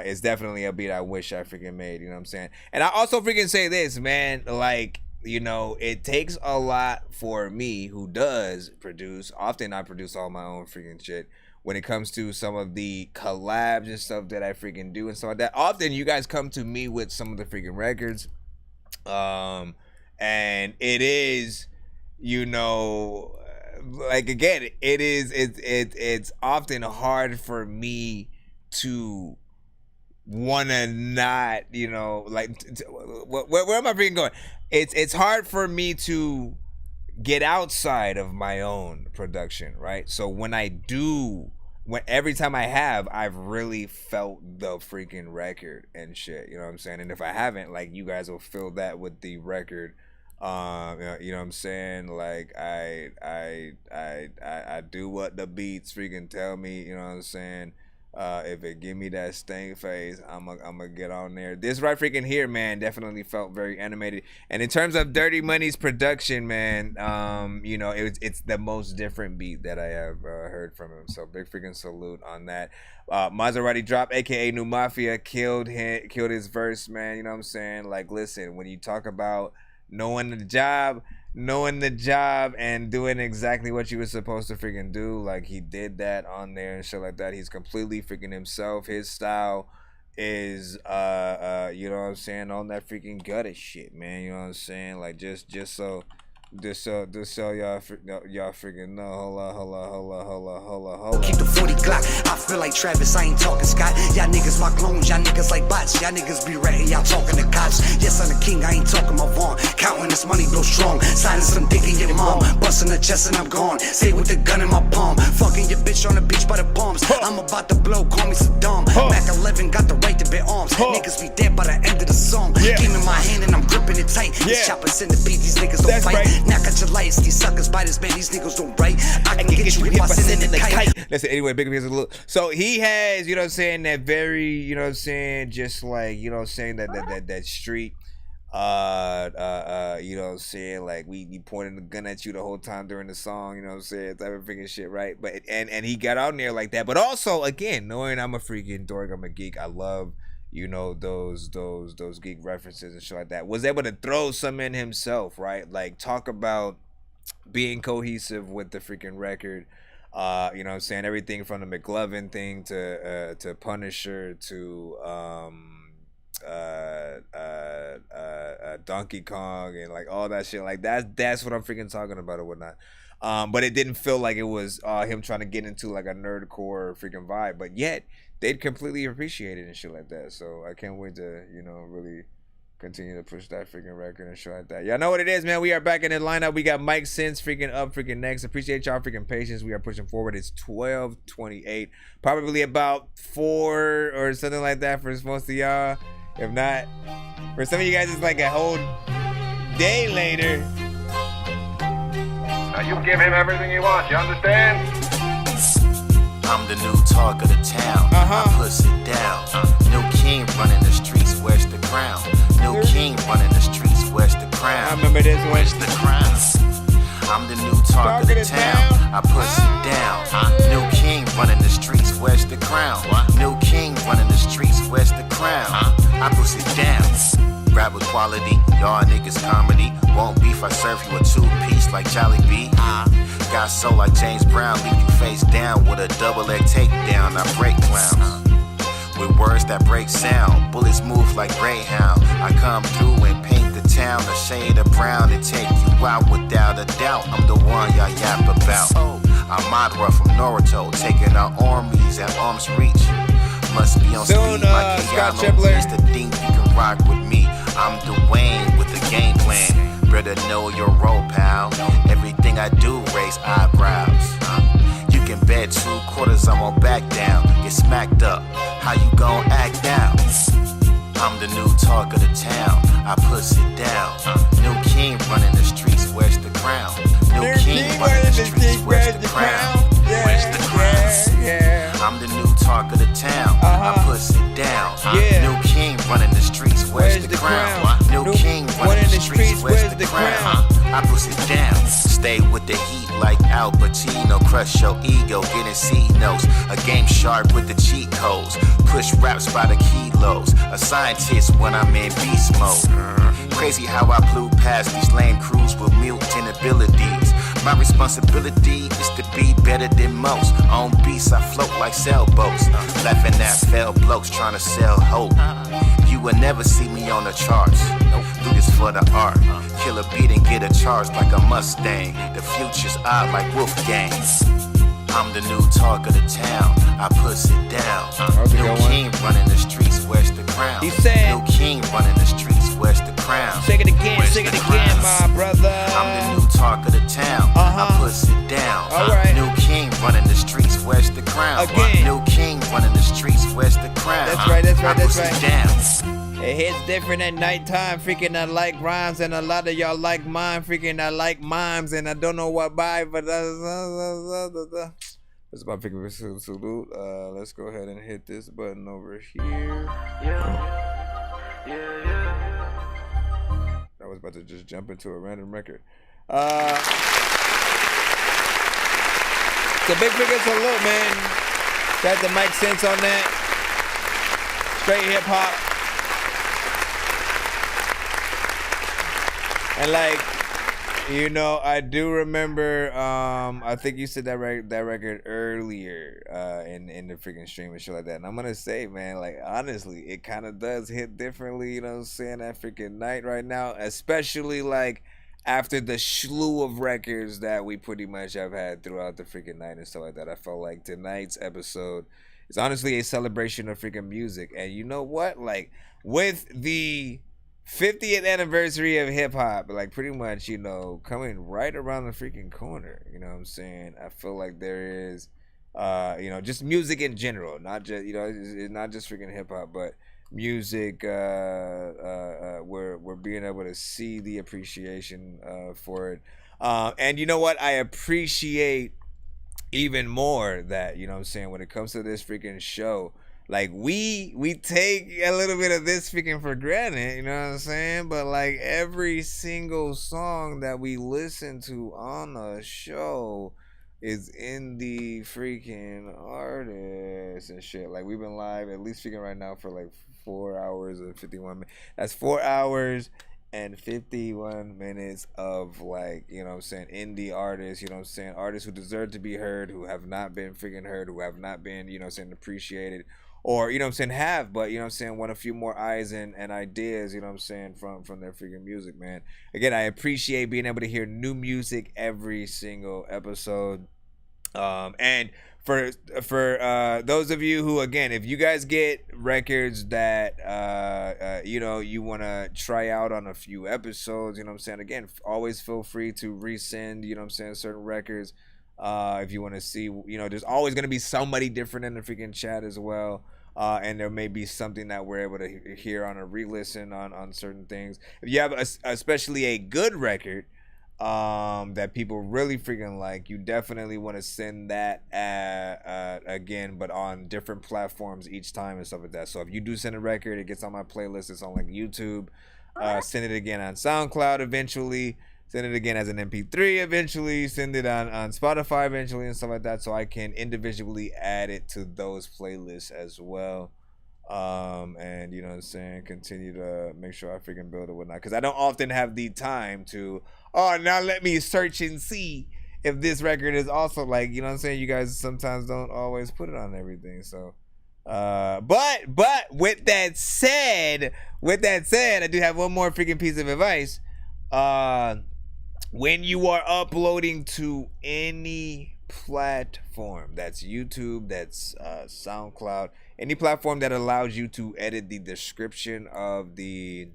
is definitely a beat I wish I freaking made. You know what I'm saying? And I also freaking say this, man. Like, you know, it takes a lot for me who does produce. Often I produce all my own freaking shit. When it comes to some of the collabs and stuff that I freaking do and stuff like that, often you guys come to me with some of the freaking records, and it is, you know, like, again, it's often hard for me to wanna not, you know, like, where am I freaking going? It's hard for me to get outside of my own production, right? So when I do every time I've really felt the freaking record and shit. You know what I'm saying? And if I haven't, like, you guys will feel that with the record. You know what I'm saying? Like, I do what the beats freaking tell me. You know what I'm saying? If it give me that stank face, I'm gonna get on there. This right freaking here, man, definitely felt very animated. And in terms of Dirty Money's production, man, you know, it's the most different beat that I have heard from him. So big freaking salute on that. Maserati Drop, aka New Mafia, killed his verse, man. You know what I'm saying? Like, listen, when you talk about knowing the job and doing exactly what you were supposed to freaking do, like, he did that on there and shit like that. He's completely freaking himself. His style is you know what I'm saying, on that freaking gutter shit, man. You know what I'm saying? Like, just so y'all freaking know. Hold on. Keep the 40 Glock. I feel like Travis, I ain't talking Scott. Y'all niggas my clones, y'all niggas like bots. Y'all niggas be ratting, y'all talking to cops. Yes, I'm the king, I ain't talking my Vaughn. Counting this money, blow strong. Signing some dick in your mom. Busting the chest and I'm gone. Say with the gun in my palm. Fucking your bitch on the beach by the palms. I'm about to blow, call me Saddam. Mac 11 got the right to bear arms. Niggas be dead by the end of the song. Game in my hand and I'm gripping it tight. This chopper send the beat, these niggas don't fight. Knock out your lights, these suckers by this man, these niggas don't write. I can get you hit by sending the kite. Listen, anyway, big because so he has, you know what I'm saying, that very, you know what I'm saying, just like, you know what I'm saying, that street, you know what I'm saying, like, we pointing the gun at you the whole time during the song, you know what I'm saying, type of freaking shit, right? But and he got out there like that. But also, again, knowing I'm a freaking dork, I'm a geek, I love, you know, those geek references and shit like that. Was able to throw some in himself, right? Like, talk about being cohesive with the freaking record. You know what I'm saying? Everything from the McLovin thing to Punisher to Donkey Kong and like all that shit. Like, that's what I'm freaking talking about or whatnot. But it didn't feel like it was him trying to get into like a nerdcore freaking vibe, but yet they'd completely appreciate it and shit like that. So I can't wait to, you know, really continue to push that freaking record and shit like that. Y'all know what it is, man. We are back in the lineup. We got Mike Sense freaking up freaking next. Appreciate y'all freaking patience. We are pushing forward. It's 12:28. Probably about 4 or something like that for most of y'all. If not, for some of you guys, it's like a whole day later. Now you give him everything he wants, you understand? I'm the new talk of the town. I push it down. New king running the streets, where's the crown? New king running the streets, where's the crown? I remember this one. Where's the crown? I'm the new talk of the town. I push it down. New king running the streets, where's the crown? New king running the streets, where's the crown? I push it down. Rap with quality, y'all niggas comedy. Won't beef, I serve you a 2-piece like Jollibee. Got soul like James Brown, leave you face down with a double leg takedown. I break clowns with words that break sound. Bullets move like Greyhound. I come through and paint the town a shade of brown and take you out without a doubt. I'm the one y'all yap about. I'm Madara from Naruto, taking out armies at arm's reach. Must be on soon, speed like Scott Chipler. To think you can rock with me. I'm Dwayne with the game plan. Better know your role, pal. Everything I do raise eyebrows. You can bet 2 quarters I won't back down. Get smacked up, how you gon' act now? I'm the new talk of the town. I push it down. New king running the streets, where's the crown? New king running the streets, where's the crown? Where's the crown? I'm the new talk of the town. I push it down. New king running the streets, where's the crown? New king running the streets, where's the crown? I push it down. Stay with the heat like Al Pacino. Crush your ego, getting C notes. A game sharp with the cheat codes. Push raps by the kilos. A scientist when I'm in beast mode. Crazy how I blew past these lame crews with mutant abilities. My responsibility is to be better than most. On beats, I float like sailboats. Laughing at failed blokes trying to sell hope. You will never see me on the charts. Do this for the art. Kill a beat and get a charge like a Mustang. The future's odd like Wolfgang. I'm the new talk of the town. I push it down. New king running the streets, where's the crown? He said, new king running the streets, where's the crown? Sing it again, sing it again, my brother. I'm the new talk of the town. I push it down. All right. New king running the streets, where's the crown? down. Again. New king running the streets, where's the crown? That's right, that's right, I that's put right. Down. It hits different at nighttime. Freaking I like rhymes and a lot of y'all like mine. Freaking I like mimes and I don't know what by, but it's about freaking salute. Let's go ahead and hit this button over here. I was about to just jump into a random record. It's a big freaking salute, man. Got the mic sense on that. Straight hip hop. And like, you know, I do remember. I think you said that record earlier in the freaking stream and shit like that. And I'm gonna say, man, like honestly, it kind of does hit differently. You know what I'm saying? That freaking night right now, especially like after the slew of records that we pretty much have had throughout the freaking night and stuff like that. I felt like tonight's episode is honestly a celebration of freaking music. And you know what? Like with the 50th anniversary of hip hop, like pretty much, you know, coming right around the freaking corner. You know what I'm saying? I feel like there is, you know, just music in general, not just, you know, it's not just freaking hip hop, but music. We're being able to see the appreciation for it, and you know what? I appreciate even more that, you know what I'm saying, when it comes to this freaking show. Like we take a little bit of this freaking for granted, you know what I'm saying? But like every single song that we listen to on the show is in the freaking artist and shit. Like we've been live at least freaking right now for like 4 hours and 51 minutes. That's 4 hours and 51 minutes of like, you know what I'm saying, indie artists, you know what I'm saying, artists who deserve to be heard, who have not been freaking heard, who have not been, you know what I'm saying, appreciated. Or, you know what I'm saying, have, but, you know what I'm saying, want a few more eyes and ideas, you know what I'm saying, from their freaking music, man. Again, I appreciate being able to hear new music every single episode. And for those of you who, again, if you guys get records that, you know, you want to try out on a few episodes, you know what I'm saying, again, always feel free to resend, you know what I'm saying, certain records. If you want to see, you know, there's always going to be somebody different in the freaking chat as well. And there may be something that we're able to hear on a re-listen on certain things. If you have especially a good record that people really freaking like, you definitely want to send that again, but on different platforms each time and stuff like that. So if you do send a record, it gets on my playlist. It's on like YouTube. Send it again on SoundCloud eventually. Send it again as an MP3 eventually. Send it on Spotify eventually and stuff like that, so I can individually add it to those playlists as well. And you know what I'm saying, continue to make sure I freaking build it and whatnot, because I don't often have the time to, now let me search and see if this record is also like, you know what I'm saying, you guys sometimes don't always put it on everything. So but with that said, I do have one more freaking piece of advice. When you are uploading to any platform, that's YouTube, that's SoundCloud, any platform that allows you to edit the description of the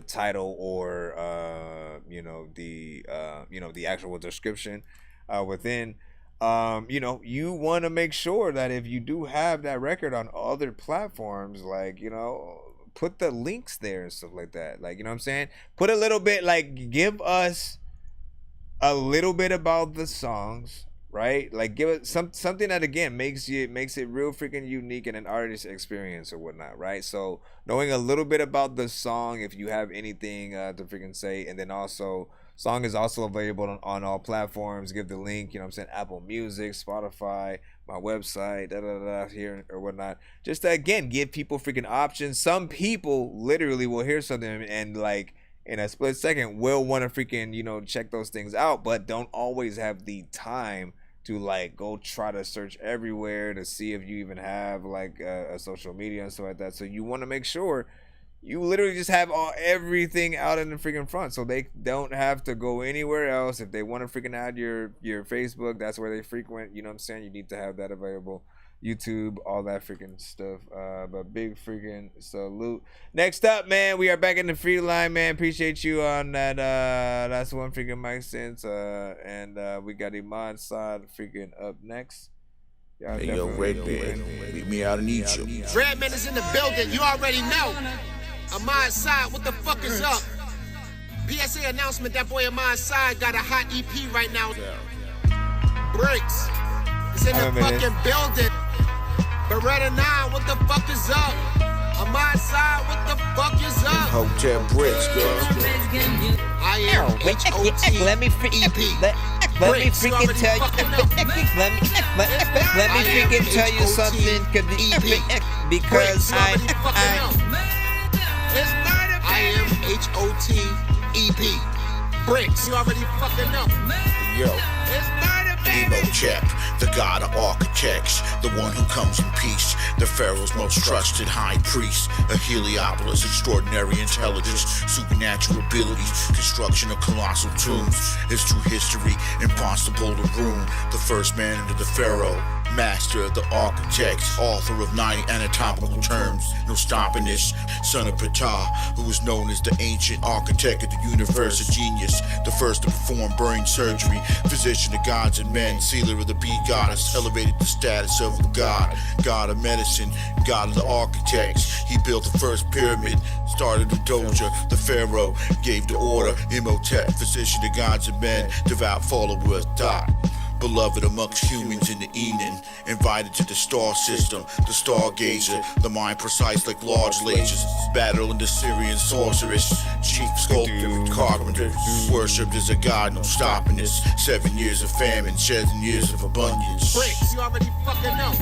title or you know, the actual description within, you know, you want to make sure that if you do have that record on other platforms, like, you know, put the links there and stuff like that. Like, you know what I'm saying? Put a little bit, like, give us a little bit about the songs, right? Like, give it something that, again, makes it real freaking unique and an artist experience or whatnot, right? So knowing a little bit about the song, if you have anything to freaking say, and then also, song is also available on all platforms. Give the link, you know what I'm saying, Apple Music, Spotify, my website, here or whatnot. Just to, again, give people freaking options. Some people literally will hear something and, like, in a split second will want to freaking, you know, check those things out, but don't always have the time to, like, go try to search everywhere to see if you even have, like, a social media and stuff like that. So you want to make sure you literally just have everything out in the freaking front, so they don't have to go anywhere else. If they want to freaking add your Facebook, that's where they frequent, you know what I'm saying, you need to have that available. YouTube, all that freaking stuff. But big freaking salute. Next up, man, we are back in the free line, man. Appreciate you on that. That's one freaking mic sense. And we got Iman Saad freaking up next. Hey, yo, Red Bear, meet me out in Egypt. Redman is in the building, you already know. Ahmad Side, what the fuck is up? PSA announcement, that boy Ahmad Side got a hot EP right now. Bricks is in the fucking building. Beretta 9, what the fuck is up? Ahmad Side, what the fuck is up? Hotel Bricks, girl. I am H-O-T Let me freaking tell you. Let me freaking tell you something, because I am H-O-T-E-P. Bricks, you already fucking know. Yo. Chep, the god of architects, the one who comes in peace, the pharaoh's most trusted high priest, a Heliopolis, extraordinary intelligence, supernatural abilities, construction of colossal tombs, his true history, impossible to ruin, the first man into the pharaoh, master of the architects, author of 90 anatomical terms, no stopping this, son of Ptah, who was known as the ancient architect of the universe, a genius, the first to perform brain surgery, physician of gods and men, sealer of the bee goddess, elevated the status of a god of medicine, god of the architects. He built the first pyramid, started the doja, the pharaoh, gave the order, Imhotep, physician of gods and men, devout follower of Thoth. Beloved amongst humans in the Eden, invited to the star system, the stargazer, the mind precise like large lasers, battling the Syrian sorceress, chief sculptor, carpenter, worshipped as a god, no stopping this, 7 years of famine, 7 years of abundance. Bricks, you already fucking know.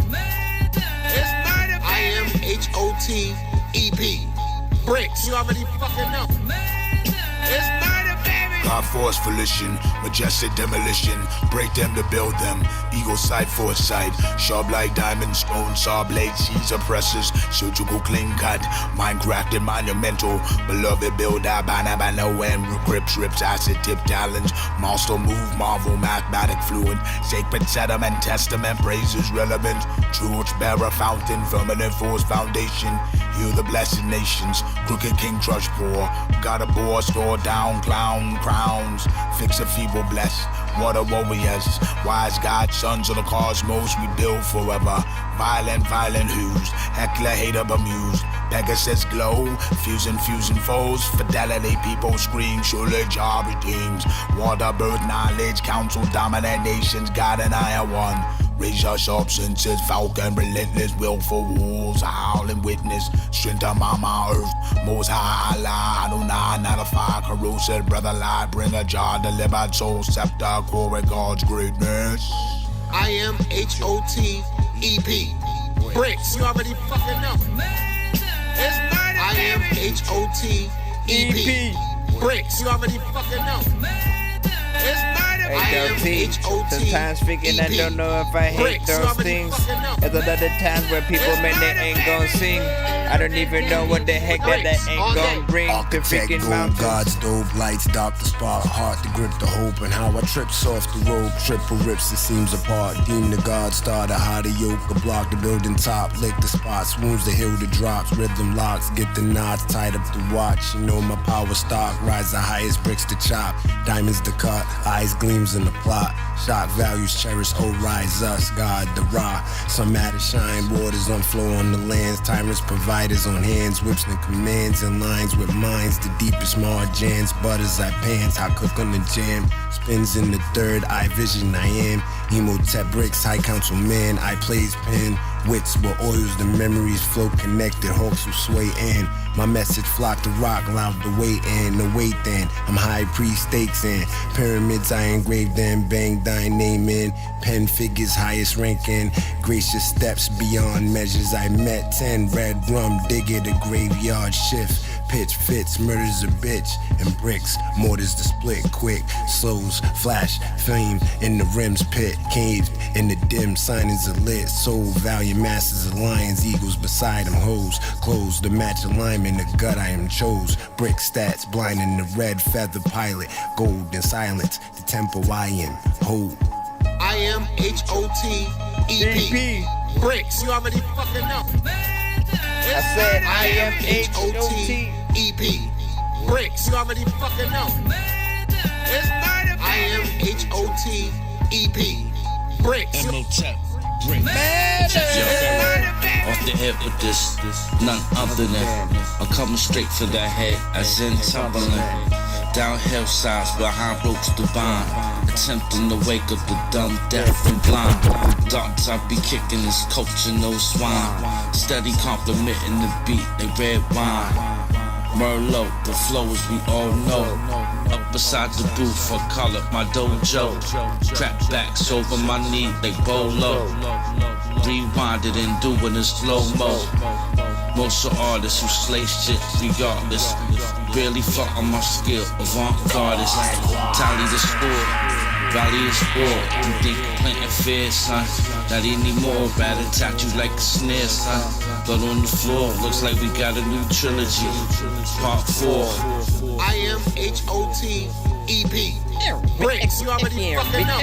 I am H-O-T-E-P. Bricks, you already fucking know. It's murder, baby. God force volition, majestic demolition, break them to build them, eagle sight foresight, sharp like diamond stone, saw blade, seize oppressors, surgical clean cut, mind crafted monumental, beloved build up, by no end, grips, rips, acid tip talons, monster move, marvel, mathematic fluid, sacred sediment, testament, praises relevant, truth bearer, fountain, firmament force foundation, heal the blessed nations, crooked king trust poor, got a bore, store down, clown, crowns, fix a feeble bless, water warriors, wise God, sons of the cosmos, we build forever, violent who's, heckler, hater, bemused, Pegasus glow, fusing foes, fidelity, people scream, surely job redeems, water, birth, knowledge, council, dominant nations, God and I are one. Raise your sharp senses, falcon, relentless, willful wolves, a howling witness, strength of mama earth, most high Allah, Adonai, not a fire, corrosive, brother lie, bring a jar, delivered soul, scepter, core, God's greatness. I am H-O-T-E-P. Bricks, you already fucking know. I am H-O-T-E-P. Bricks, you already fucking know. Hey, sometimes freaking I don't know if I hate those things. There's other times where people man they ain't gon' sing. I don't even know what the heck that ain't gon' bring to freaking mountains. God's dope lights, dark the spot, hard to grip the hope, and how I trips off the rope, triple rips the seams apart. Deem the God starter, how the yoke, a block the building top, lick the spots, wounds the hill, the drops, rhythm locks, get the knots, tied up the watch. You know my power stock, rise the highest bricks to chop, diamonds to cut, eyes gleams in the plot, shock values cherish, oh rise us, God the Ra. Some matter shine, waters unflow on the lands, tyrants providers on hands, whips and commands and lines with minds, the deepest margins, butters I pants, I cook on the jam, spins in the third eye vision I am, Emotep bricks, high council man, I plays pen, wits where oils the memories flow connected, hawks will sway in, my message flock to rock, loud the weight in, the weight then, I'm high priest stakes in, pyramids I engraved in, bang thine name in, pen figures highest ranking, gracious steps beyond measures I met, 10 red rum, dig it a graveyard shift, pitch fits, murders a bitch, and bricks, mortars to split quick, slows, flash, flame in the rims pit, caved in the dim, signings are lit, soul, valiant masses of lions, eagles beside them, hoes, clothes, the match alignment, the gut I am chose, brick stats, blind in the red feather pilot, gold and silence, the tempo I am, hold. I am H-O-T-E-P. Bricks, you already fucking know. I said I am H-O-T-E-P. Bricks, you already fucking know. I am H-O-T-E-P. Bricks. Off the head with this, none other than I'm coming straight for that head, as in tumbling downhill sides behind ropes divine, attempting to wake up the dumb, deaf, and blind. Darts I be kicking this culture, no swine. Steady complimenting the beat, they red wine. Merlot, the flow as we all know. Up beside the booth, I call it my dojo. Trap backs over my knee, they bolo. Rewinded and doing it slow-mo. Most of artists who slay shit regardless. Barely fuck on my skill, avant-gardist. Tally the score, rally is sport. You think planting fear, son? Not anymore, rather tat you like a snare, son. Blood on the floor, looks like we got a new trilogy. Part 4. I am H-O-T-E-P. Bricks, you already fucking know.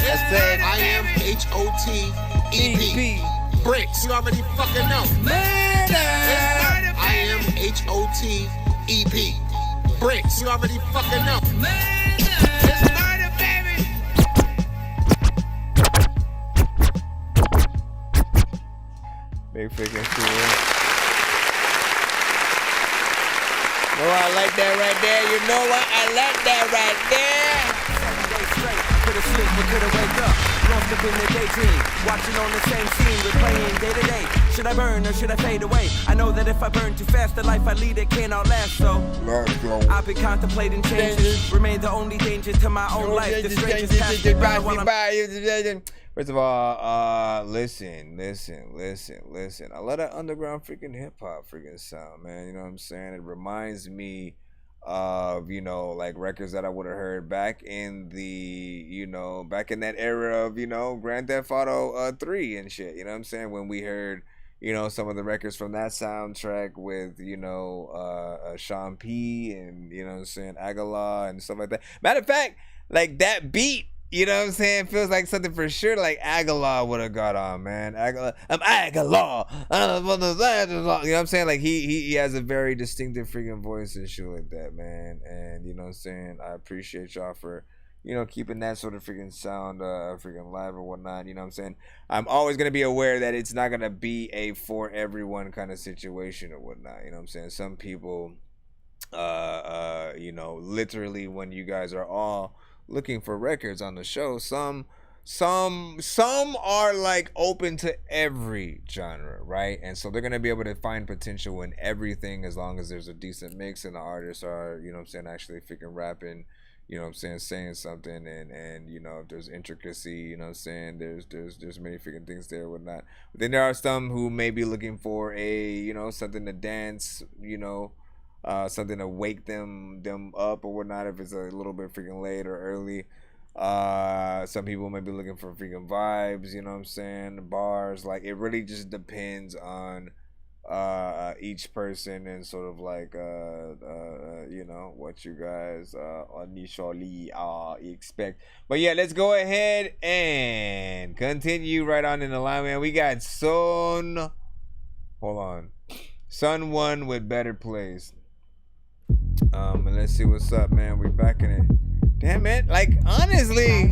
I am H-O-T-E-P. Bricks, you already fucking know. I am H-O-T-E-P. Bricks, you already fucking know. It's murder, baby. Big freaking shit. Oh, I like that right there. You know what? I like that right there. Could've slept, but could've wake up. Lost up in the daydream, watching on the same scene, replaying day to day. Should I burn or should I fade away? I know that if I burn too fast, the life I lead it can't outlast. So I've been contemplating changes. Remain the only danger to my own life. The strangers pass me by while I'm. First of all, listen. I love that underground freaking hip hop freaking sound, man. You know what I'm saying? It reminds me of, you know, like records that I would have heard back in the, you know, back in that era of, you know, Grand Theft Auto 3 and shit. You know what I'm saying? When we heard, you know, some of the records from that soundtrack with, you know, Sean P and, you know what I'm saying, Aguilar and stuff like that. Matter of fact, like that beat, you know what I'm saying, feels like something for sure like Aguilar would have got on, man. Aguilar. You know what I'm saying? Like he has a very distinctive freaking voice and shit like that, man. And you know what I'm saying? I appreciate y'all for, you know, keeping that sort of freaking sound freaking live or whatnot. You know what I'm saying? I'm always gonna be aware that it's not gonna be a for everyone kind of situation or whatnot. You know what I'm saying? Some people you know, literally when you guys are all looking for records on the show, some are like open to every genre, right? And so they're gonna be able to find potential in everything as long as there's a decent mix and the artists are, you know what I'm saying, actually freaking rapping, you know what I'm saying, saying something, and you know, if there's intricacy, you know what I'm saying, there's many freaking things there and whatnot. But then there are some who may be looking for a, you know, something to dance, you know, something to wake them up or whatnot if it's a little bit freaking late or early. Some people may be looking for freaking vibes, you know what I'm saying, bars. Like it really just depends on each person and sort of like you know, what you guys initially expect. But yeah, let's go ahead and continue right on in the line, man. We got Sun 1 with Better Place. And let's see what's up, man. We back in it. Damn it! Like honestly,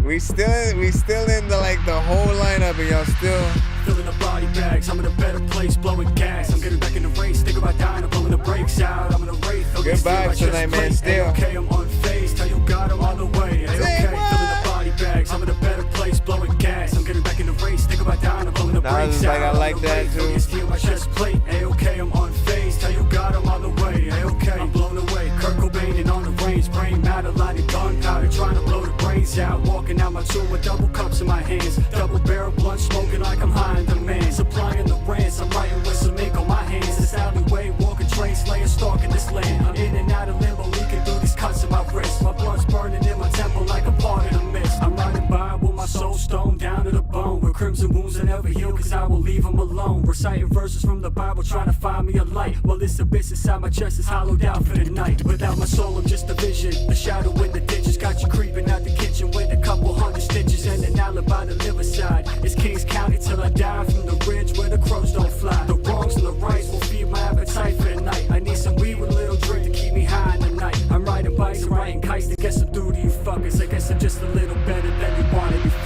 we still in the like the whole lineup, and y'all still filling the body bags. I'm in a better place, blowing gas. I'm getting back in the race. Think about dying, I'm blowing the brakes out. I'm in a race. Good vibes tonight, man. Still. Okay, I'm unfazed. Tell you God, I'm on the way. Okay, filling the body bags. I'm in a better place, blowing gas. I'm getting back in the race. Think about dying, I'm blowing the brakes out. I like that too. Steal my chest plate. Okay, I'm unfazed. Tell you God, I'm on the way. Okay, I'm blown away. Kurt Cobain and on the range, brain matter, lighting gunpowder, trying to blow the brains out. Walking out my tour with double cups in my hands, double barrel blunt, smoking like I'm high in demand. Supplying the rants, I'm writing with some ink on my hands. This alleyway, walking train, slaying, stalking this land. I'm in and out of limbo, leaking through these cuts in my wrist. My blood's burning in my temple like a part of the mist. I'm riding by with my soul stoned down to the bone, with crimson wounds that never heal, cause I will leave them alone. Reciting verses from the Bible, trying to find me a light. Well, this abyss inside my chest is hollowed out for the night. Without my soul, I'm just a vision. The shadow in the ditches got you creeping out the kitchen with a couple hundred stitches and an alibi to live aside. It's Kings County till I die, from the ridge where the crows don't fly. The wrongs and the rights will feed my appetite for the night. I need some weed with a little drink to keep me high in the night. I'm riding bikes and riding kites to get some through to you fuckers. I guess I'm just a little better than you wanted before.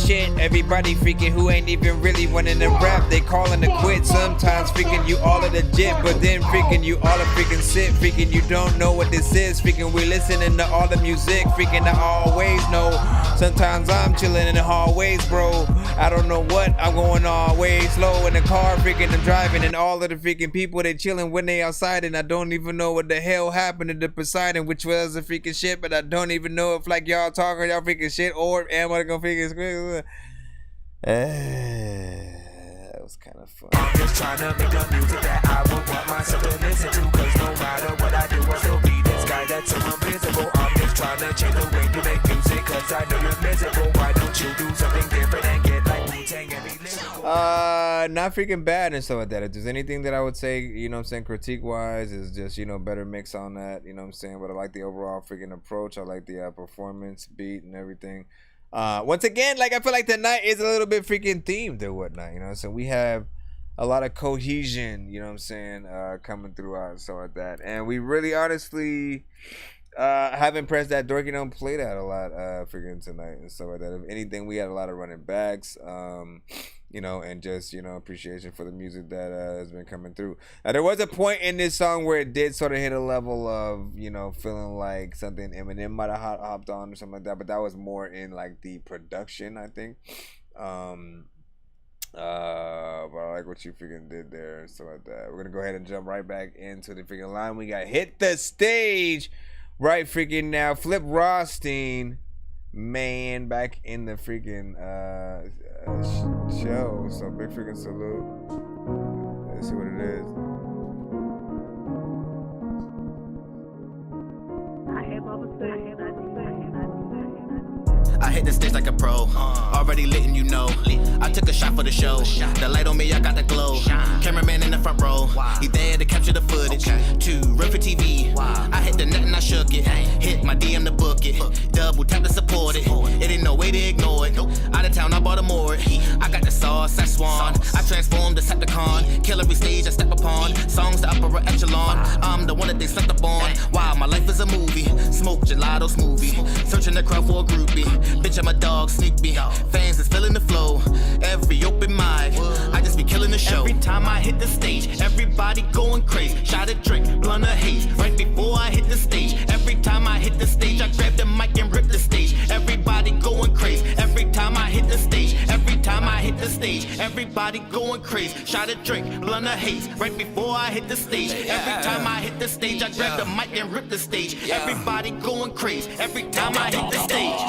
shit. Everybody freaking who ain't even really wanting to rap, they calling to quit. Sometimes freaking you all are legit, but then freaking you all are freaking sick. Freaking you don't know what this is. Freaking we listening to all the music. Freaking I always know. Sometimes I'm chilling in the hallways, bro. I don't know what, I'm going always slow in the car. Freaking I'm driving, and all of the freaking people they chilling when they outside, and I don't even know what the hell happened to the Poseidon, which was a freaking shit. But I don't even know if like y'all talking y'all freaking shit or am I gonna freaking squeeze? That was kind of fun. I'm just trying to make the music that I would want myself to listen to, cause no matter what I do, I still be this guy that's so invisible. I'm just trying to change the way you make music, cause I know you're miserable. Why don't you do something different and get like Wu-Tang and be listening? Not freaking bad and stuff like that. If there's anything that I would say, you know what I'm saying, critique wise, is just, you know, better mix on that, you know what I'm saying. But I like the overall freaking approach. I like the performance beat and everything. Once again, like I feel like tonight is a little bit freaking themed or whatnot, you know. So we have a lot of cohesion, you know what I'm saying, coming throughout and stuff like that. And we really honestly have impressed that Dorky don't play that a lot freaking tonight and stuff like that. If anything, we had a lot of running backs, you know, and just, you know, appreciation for the music that has been coming through. Now, there was a point in this song where it did sort of hit a level of, you know, feeling like something Eminem might have hopped on or something like that, but that was more in like the production, I think. But I like what you freaking did there and stuff like that. We're gonna go ahead and jump right back into the freaking line. We got Hit the Stage right freaking now. Flip Rothstein, man, back in the freaking show. So big freaking salute. Let's see what it is. I hit the stage like a pro, already letting you know. I took a shot for the show. The light on me, I got the glow. Cameraman in the front row, he there to capture the footage. To rip for TV, I hit the net and I shook it. Hit my DM to book it. Double tap to support it. It ain't no way to ignore it. Out of town, I bought a more. I got the sauce, I swan. I transformed the Decepticon. Kill every stage I step upon. Songs the upper echelon. I'm the one that they slept upon. Wow, my life is a movie. Smoke gelato smoothie. Searching the crowd for a groupie. Bitch, I'm a dog, sneak me. Fans is feeling the flow. Every open mic, I just be killing the show. Every time I hit the stage, everybody going crazy. Shot a drink, blunt a haze. Right before I hit the stage, every time I hit the stage, I grab the mic and rip the stage. Everybody going crazy. Every time I hit the stage, every time I hit the stage, everybody going crazy. Shot a drink, blunt a haze. Right before I hit the stage, every time I hit the stage, I grab the mic and rip the stage. Everybody going crazy. Every time I hit the stage.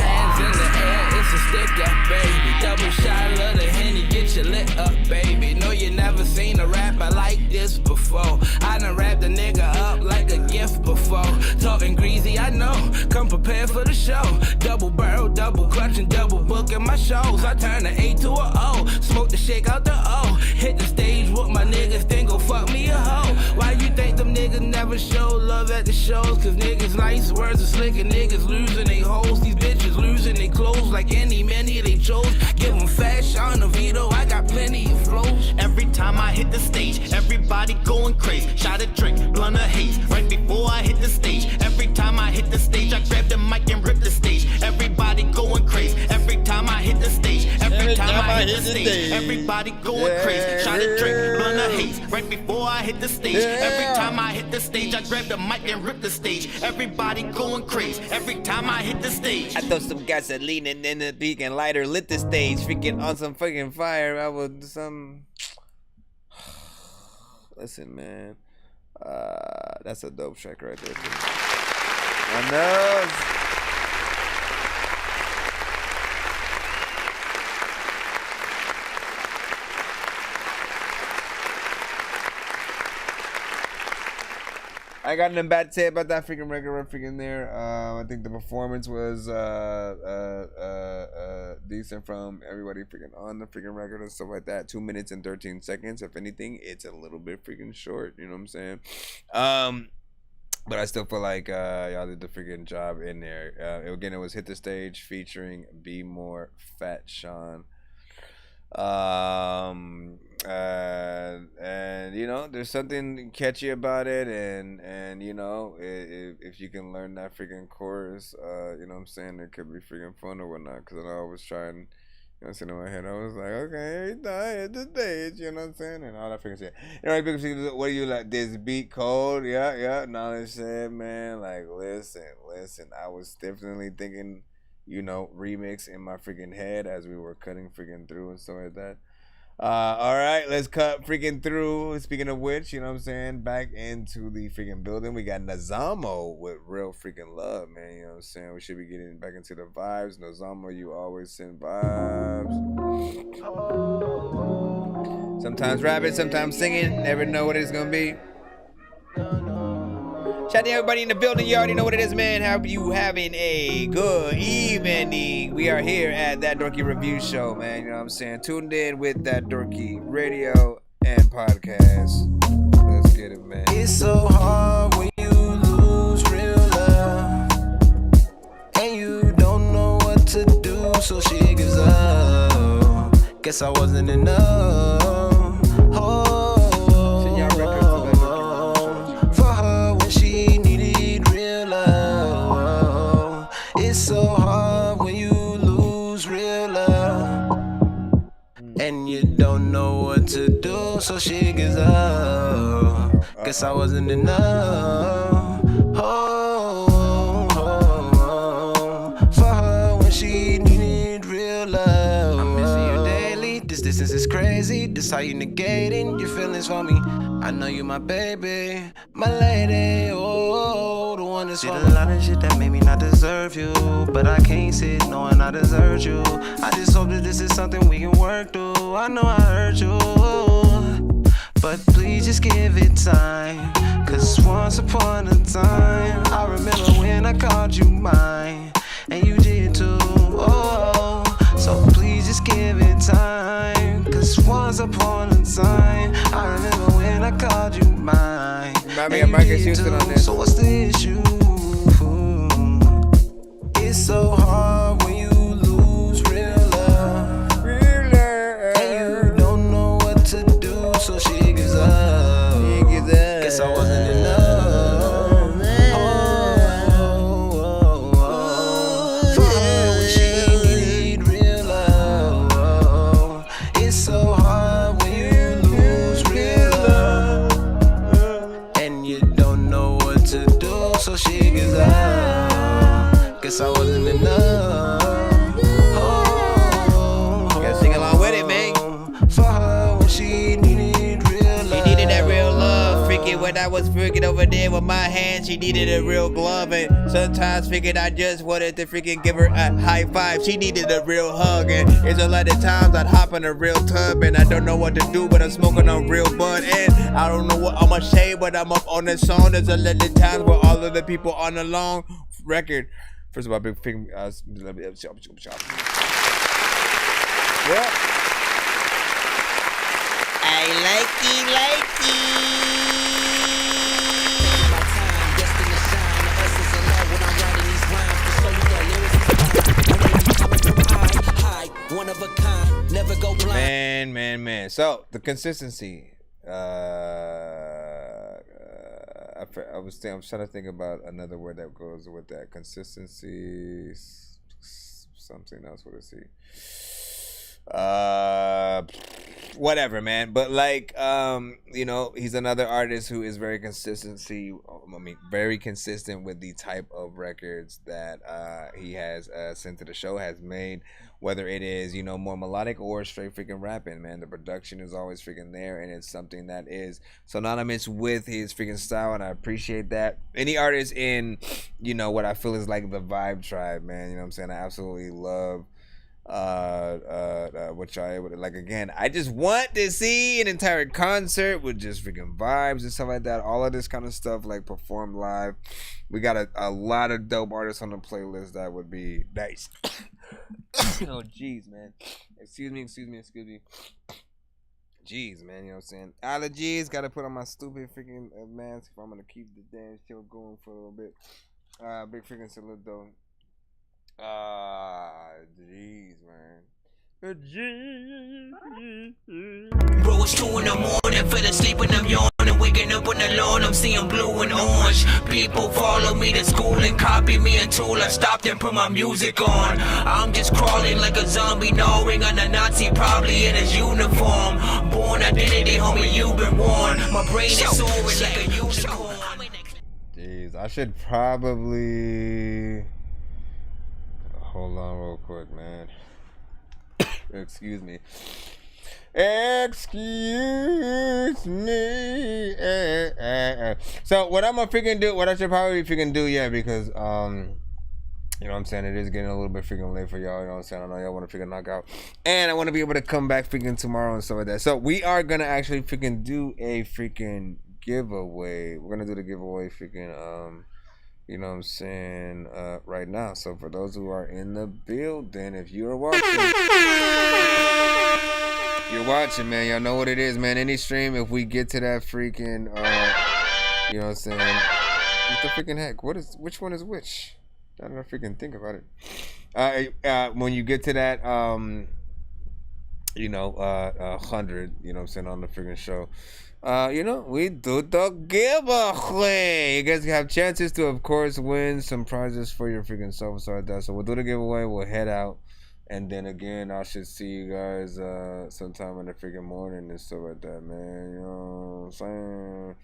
Hands in the air, it's a stick up, baby. Double shot of the Henny, get you lit up, baby. No, you never seen a rapper like this before. I done wrapped a nigga up like a gift before. Talking greasy, I know. Come prepared for the show. Double barrel, double clutch, and double booking my shows. I turn an A to a O. Smoke the shake out the O. Hit the stage with my niggas, then go fuck me a hoe. Why you think them niggas never show love at the shows? Cause niggas nice, words are slick, and niggas losing they hoes. These bitches losing they clothes like any many they chose. Give them fashion, a veto, I got plenty of flows. Every time I hit the stage, everybody going crazy. Shot a drink, blunt a haze. Right before I hit the stage, every time I hit the stage, I grab the mic and rip the stage. Everybody going crazy. Every time I hit the stage, every time I hit the stage, everybody going crazy. Shot a drink, blunt a haze. Right before I hit the stage, every time I hit the stage, I grab the mic and rip the stage. Everybody going crazy. Every time I hit the stage. I thought some guys that leaning in the beacon lighter lit the stage, freaking on some fucking fire. I would some. Listen, man, that's a dope track right there. I know. I got nothing bad to say about that freaking record freaking there. I think the performance was decent from everybody freaking on the freaking record and stuff like that. 2 minutes and 13 seconds. If anything, it's a little bit freaking short. You know what I'm saying? But I still feel like y'all did the freaking job in there. Again, it was Hit the Stage featuring Be More Fat Sean. And you know, there's something catchy about it, and you know, if you can learn that freaking chorus, you know what I'm saying, it could be freaking fun or whatnot. Because I was trying I'm sitting in my head. I was like, okay, he died at the stage, you know what I'm saying? And all that freaking shit. You know, people say, what do you like? This beat cold? Yeah. Knowledge said, man, like, listen. I was definitely thinking, you know, remix in my freaking head as we were cutting freaking through and stuff like that. All right, let's cut freaking through. Speaking of which, you know what I'm saying? Back into the freaking building. We got Nazamo with Real Freaking Love, man. You know what I'm saying? We should be getting back into the vibes. Nazamo, you always send vibes. Sometimes rapping, sometimes singing. Never know what it's going to be. Shout out to everybody in the building. You already know what it is, man. How you having a good evening? We are here at That Dorky Review Show, man. You know what I'm saying? Tuned in with That Dorky Radio and Podcast. Let's get it, man. It's so hard when you lose real love, and you don't know what to do, so she gives up. Guess I wasn't enough. It's so hard when you lose real love, and you don't know what to do, so she gives up. Guess I wasn't enough. For her when she needed real love. I'm missing you daily. This distance is crazy. This how you negating your feelings for me. I know you my baby, my lady, oh, the one that's for me. Did a lot of shit that made me not deserve you, but I can't sit knowing I deserve you. I just hope that this is something we can work through. I know I hurt you, but please just give it time, cause once upon a time, I remember when I called you mine, and you did too, oh, so please just give it time, cause once upon a time, I remember when I called you mine, and you did too, so what's the issue? It's so hard when you lose real love, and you don't know what to do, so she gives up. Guess I wasn't enough. For her when she needed real love. It's so hard when you lose real love, and you don't know what to do, so she gives up. Guess I wasn't enough. Gotta sing along with it, man. For her when she needed real love. She needed that real love. Freaking when I was freaking over there with my hand, she needed a real glove. And sometimes freaking I just wanted to freaking give her a high five. She needed a real hug. And there's a lot of times I'd hop in a real tub and I don't know what to do, but I'm smoking on real bud. And I don't know what I'm gonna say, but I'm up on this song. There's a lot of times where all of the people on the long record. First of all, big thing. Yeah. I like One of a kind, never go blind. Man. So the consistency. I'm trying to think about another word that goes with that. Consistency. Something else. What is he? Whatever, man. But like, you know, he's another artist who is very very consistent with the type of records that he has sent to the show, has made. Whether it is, you know, more melodic or straight freaking rapping, man. The production is always freaking there, and it's something that is synonymous with his freaking style, and I appreciate that. Any artist in, you know, what I feel is like the vibe tribe, man. You know what I'm saying? I absolutely love what y'all able to, like, again, I just want to see an entire concert with just freaking vibes and stuff like that. All of this kind of stuff, like, performed live. We got a lot of dope artists on the playlist that would be nice. Oh, jeez, man. Excuse me. Jeez, man, you know what I'm saying? Allergies, gotta put on my stupid freaking mask if I'm gonna keep the damn show going for a little bit. Big freaking salute, though. Jeez, man. Bro, it's 2 in the morning, fell asleep when I'm yawning. Waking up on the lawn, I'm seeing blue and orange. people follow me to school and copy me until I stopped and put my music on. I'm just crawling like a zombie, gnawing on a Nazi, probably in his uniform. Born identity, homie, you've been warned. My brain is soaring like a unicorn. Jeez, I should probably hold on real quick, man. Excuse me. Excuse me. So what I'm gonna freaking do, what I should probably freaking do, yeah, because you know what I'm saying, it is getting a little bit freaking late for y'all, you know what I'm saying, I know y'all want to freaking knock out, and I want to be able to come back freaking tomorrow and stuff like that. So we are gonna actually freaking do a freaking giveaway. We're gonna do the giveaway freaking you know what I'm saying, right now. So for those who are in the building, if you're watching, man, y'all know what it is, man. Any stream, if we get to that freaking you know what I'm saying, what the freaking heck, which one is which? I don't freaking think about it. When you get to that you know 100, you know what I'm saying, on the freaking show, you know, we do the giveaway. You guys have chances to, of course, win some prizes for your freaking self and stuff like that. So we'll do the giveaway, we'll head out, and then again, I should see you guys sometime in the freaking morning and stuff like that, man. You know what I'm saying?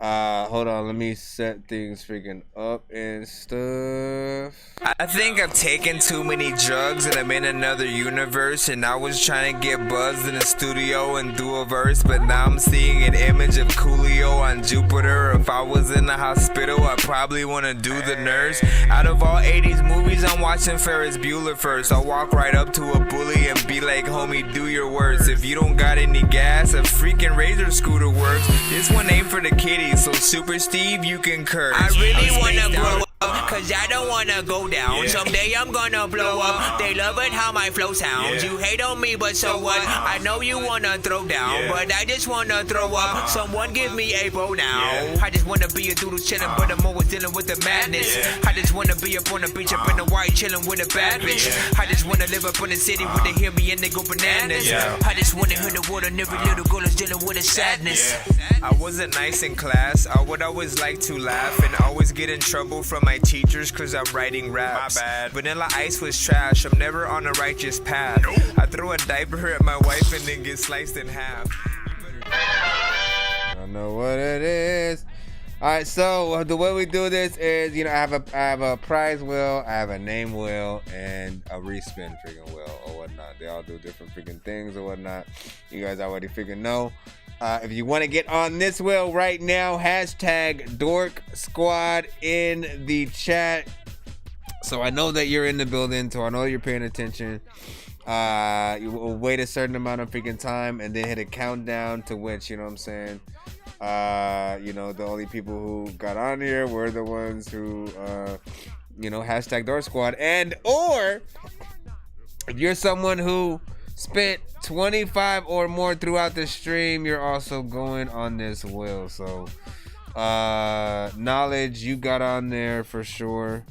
Hold on, let me set things freaking up and stuff. I think I've taken too many drugs and I'm in another universe, and I was trying to get buzzed in the studio and do a verse, but now I'm seeing an image of Coolio on Jupiter. If I was in the hospital, I'd probably want to do the nurse. Out of all 80s movies, I'm watching Ferris Bueller first. I'll walk right up to a bully and be like, homie, do your worst. If you don't got any gas, a freaking razor scooter works. This one ain't for the kiddies, so Super Steve, you can curse. I really wanna grow up, cause I don't wanna go down. Someday I'm gonna blow up. They love it how my flow sounds. You hate on me, but so what? I know you wanna throw down, but I just wanna throw up. Someone give me a bow now. I just wanna be a doodle chillin', but I'm always dealing with the madness. I just wanna be up on the beach, up in the white, chillin' with a bad bitch. I just wanna live up in the city where they hear me and they go bananas. I just wanna hear the word, and every little girl is dealing with a sadness. I wasn't nice in class. I would always like to laugh and always get in trouble from my teachers cause I'm writing raps. My bad. Vanilla Ice was trash. I'm never on a righteous path. I throw a diaper at my wife and then get sliced in half. I don't know what it is. Alright, so the way we do this is, you know, I have a prize wheel, I have a name wheel, and a respin freaking wheel or whatnot. They all do different freaking things or whatnot. You guys already freaking know. If you want to get on this wheel right now, hashtag Dork Squad in the chat. So I know that you're in the building, so I know you're paying attention. You will wait a certain amount of freaking time and then hit a countdown to which, you know what I'm saying, you know, the only people who got on here were the ones who, you know, hashtag Dork Squad. And or if you're someone who spent 25 or more throughout the stream, you're also going on this wheel. So knowledge, you got on there for sure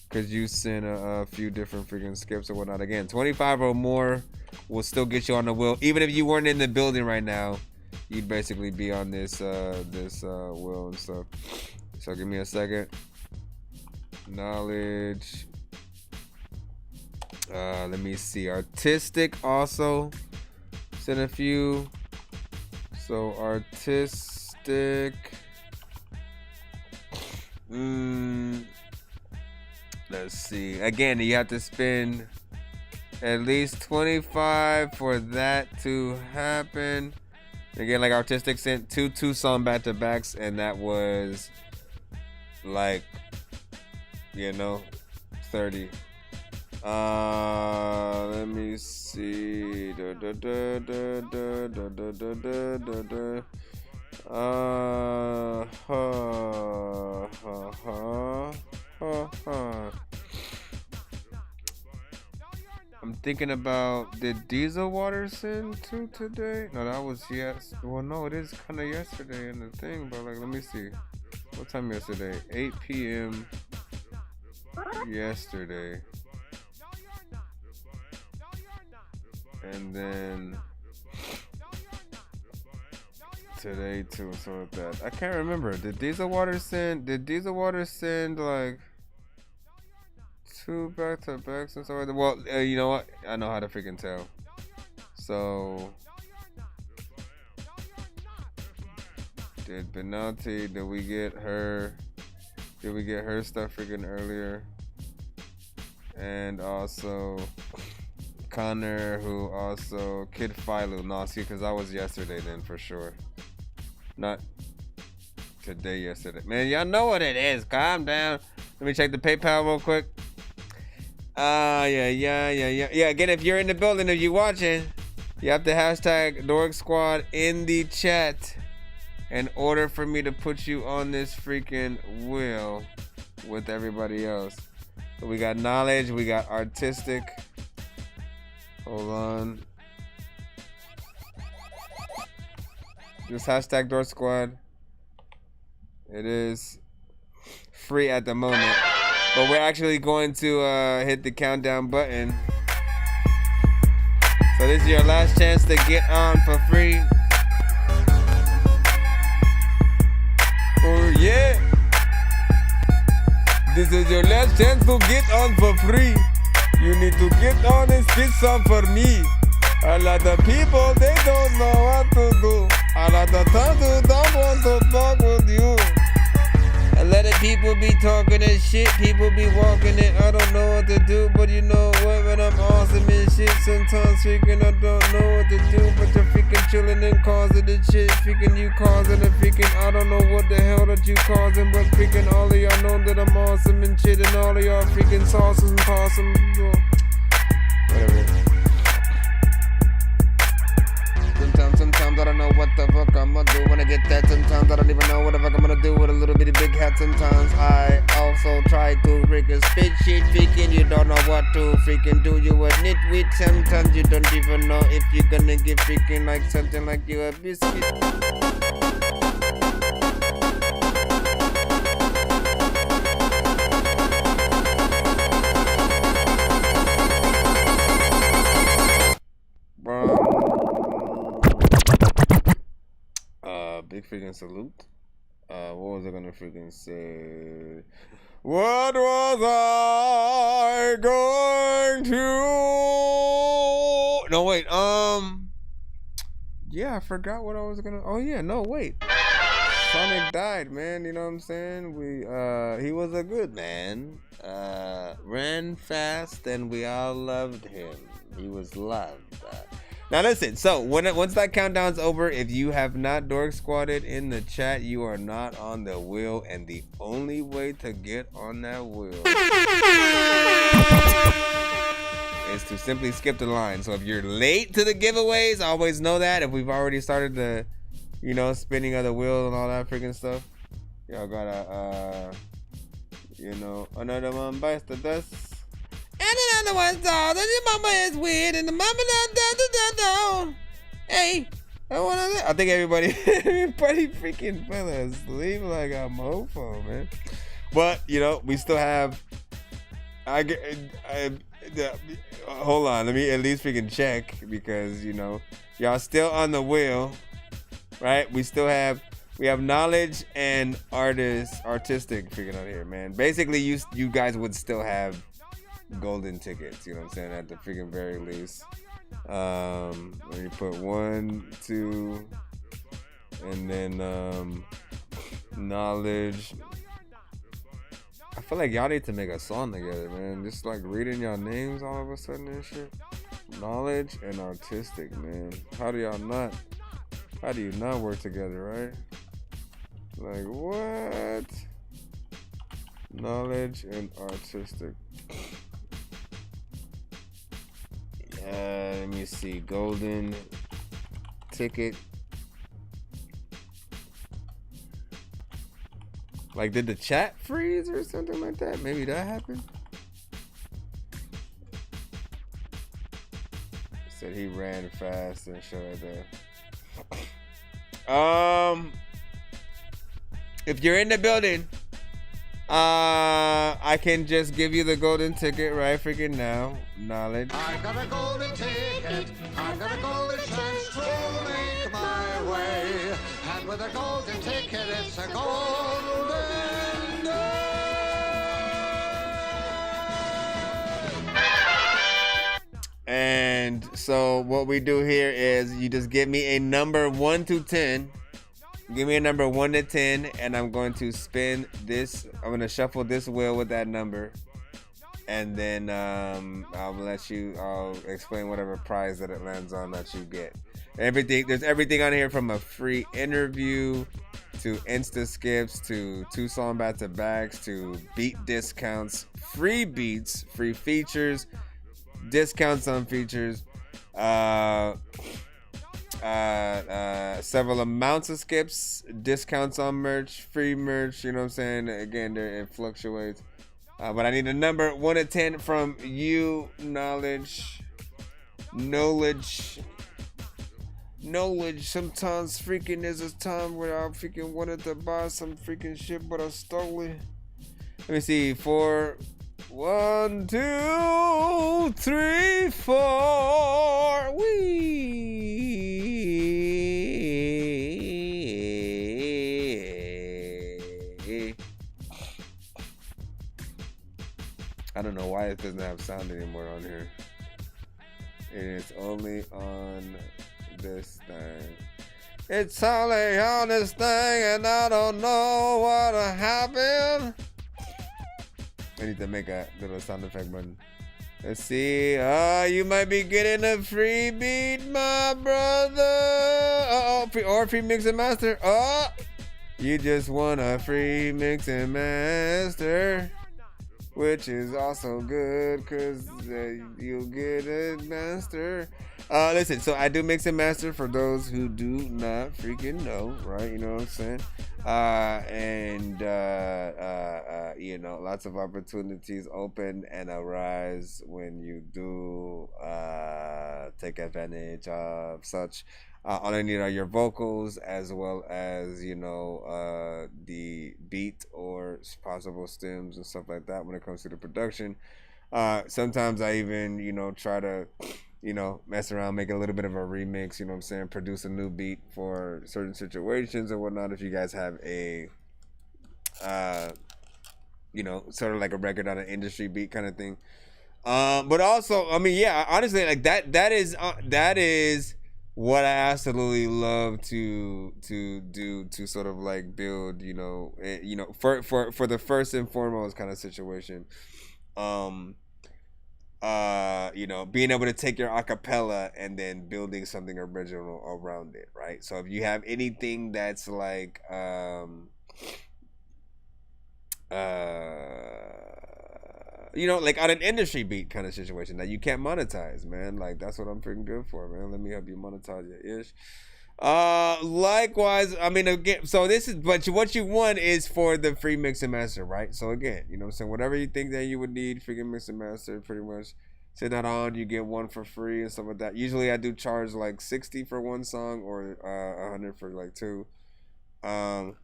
because you sent a few different freaking skips or whatnot. Again, 25 or more will still get you on the wheel. Even if you weren't in the building right now, you'd basically be on this wheel and stuff. So give me a second. Knowledge. Let me see. Artistic also sent a few. So artistic. Let's see. Again, you have to spend at least 25 for that to happen. Again, like artistic sent two song back-to-backs, and that was like, you know, 30. Let me see. I'm thinking about, did Diesel Water send two today? No, that was yes. Well, no, it is kind of yesterday in the thing, but like, let me see. What time yesterday? 8 p.m. yesterday. And then today too, so with that. I can't remember. Did Diesel Water send like 2 back-to-backs and stuff like that? Well, you know what? I know how to freaking tell. So did Benanti, did we get her stuff freaking earlier? And also Connor, who also Kid Philo. No, see, because I was yesterday then for sure. Not today, yesterday. Man, y'all know what it is. Calm down. Let me check the PayPal real quick. Yeah. Again, if you're in the building, if you're watching, you have to hashtag Dork Squad in the chat in order for me to put you on this freaking wheel with everybody else. So we got knowledge, we got artistic. Hold on. Just hashtag Dork Squad. It is free at the moment, but we're actually going to hit the countdown button. So this is your last chance to get on for free. Oh yeah. This is your last chance to get on for free. You need to get on and spit some for me. A lot of people, they don't know what to do. A lot of times they don't want to talk with you. A lot of people be talking that shit, people be walking it. I don't know what to do, but you know what? When I'm awesome and shit, sometimes freaking I don't know what to do. But you're freaking chilling and causing the shit. Freaking you causing the freaking, I don't know what the hell that you causing. But freaking all of y'all know that I'm awesome and shit. And all of y'all freaking sauces and possum. Whatever. Sometimes I don't know what the fuck I'm gonna do when I get that. Sometimes I don't even know what the fuck I'm gonna do with a little bitty big hat. Sometimes I also try to freaking spit shit, freaking you don't know what to freaking do. You a nitwit. Sometimes you don't even know if you're gonna get freaking like something like you a biscuit. Big freaking salute. What was I gonna freaking say? What was I going to? No, wait. Yeah, I forgot what I was gonna. Oh yeah, no, wait. Sonic died, man. You know what I'm saying? He was a good man. Ran fast, and we all loved him. He was loved. Now listen, so once that countdown's over, if you have not Dork Squatted in the chat, you are not on the wheel, and the only way to get on that wheel is to simply skip the line. So if you're late to the giveaways, always know that. If we've already started the, spinning of the wheel and all that freaking stuff, y'all gotta, another one bites the dust. And another one saw that your mama is weird and the mama down. Hey, I think everybody freaking fell asleep like a mofo, man. But we still have. Hold on, let me at least freaking check because y'all still on the wheel, right? We have knowledge and artistic freaking out here, man. Basically, you guys would still have golden tickets, you know what I'm saying, at the freaking very least. Let me put 1, 2, and then knowledge. I feel like y'all need to make a song together, man. Just like reading y'all names all of a sudden and shit. Knowledge and artistic, man. How do you not work together, right? Like what? Knowledge and artistic. Let me see. Golden ticket. Like, did the chat freeze or something like that? Maybe that happened. Said he ran fast and showed that. If you're in the building, I can just give you the golden ticket right freaking now. Knowledge. I got a golden ticket. I got a golden chance to make my way. And with a golden ticket. It's a golden And so what we do here is you just give me a number 1 to 10. Give me a number 1 to 10, and I'm going to spin this. I'm going to shuffle this wheel with that number. And then I'll explain whatever prize that it lands on that you get. There's everything on here, from a free interview to Insta skips to 2-song back-to-backs to beat discounts, free beats, free features, discounts on features, several amounts of skips, discounts on merch, free merch. You know what I'm saying? Again, it fluctuates. But I need a number 1 to 10 from you. Knowledge. Sometimes freaking there's a time where I freaking wanted to buy some freaking shit, but I stole it. Let me see. 4. 1, 2, 3, 4. I don't know why it doesn't have sound anymore on here. It is only on this thing. It's only on this thing, and I don't know what happened. I need to make a little sound effect button. Let's see. You might be getting a free beat, my brother. Or free mix and master. You just won a free mix and master, which is also good because you'll get a master. Listen, so I do mix and master for those who do not freaking know, right? You know what I'm saying? You know, lots of opportunities open and arise when you do take advantage of such. All I need are your vocals, as well as, you know, the beat or possible stems and stuff like that when it comes to the production. Sometimes I even, you know, try to, you know, mess around, make a little bit of a remix, you know what I'm saying, produce a new beat for certain situations or whatnot, if you guys have a, you know, sort of like a record on an industry beat kind of thing. But also, I mean, yeah, honestly, like that is what I absolutely love to do, to sort of like build, you know, for the first and foremost kind of situation. You know, being able to take your acapella and then building something original around it, right? So if you have anything that's like you know, like on an industry beat kind of situation that you can't monetize, man, like that's what I'm freaking good for, man. Let me help you monetize your ish. Likewise, I mean, again, so this is, but what you want is for the free mix and master, right? So again, you know what I'm saying, whatever you think that you would need, freaking mix and master, pretty much send that on, you get one for free and stuff like that. Usually I do charge like 60 for one song, or 100 for like 2. But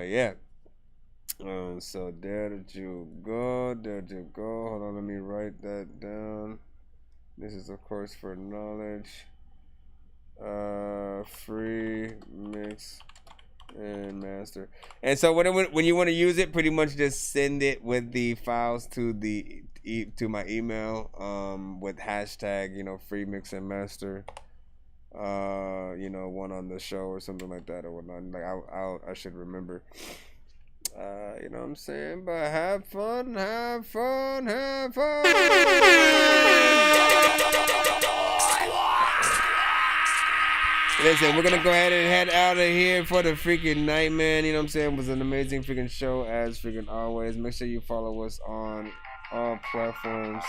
yeah. So there you go. Hold on, let me write that down. This is of course for knowledge. Free mix and master. And so when you want to use it, pretty much just send it with the files to my email, with hashtag, you know, free mix and master, you know, one on the show or something like that or whatnot. Like I should remember. You know what I'm saying? But have fun. Listen, we're gonna go ahead and head out of here for the freaking night, man. You know what I'm saying? It was an amazing freaking show, as freaking always. Make sure you follow us on all platforms.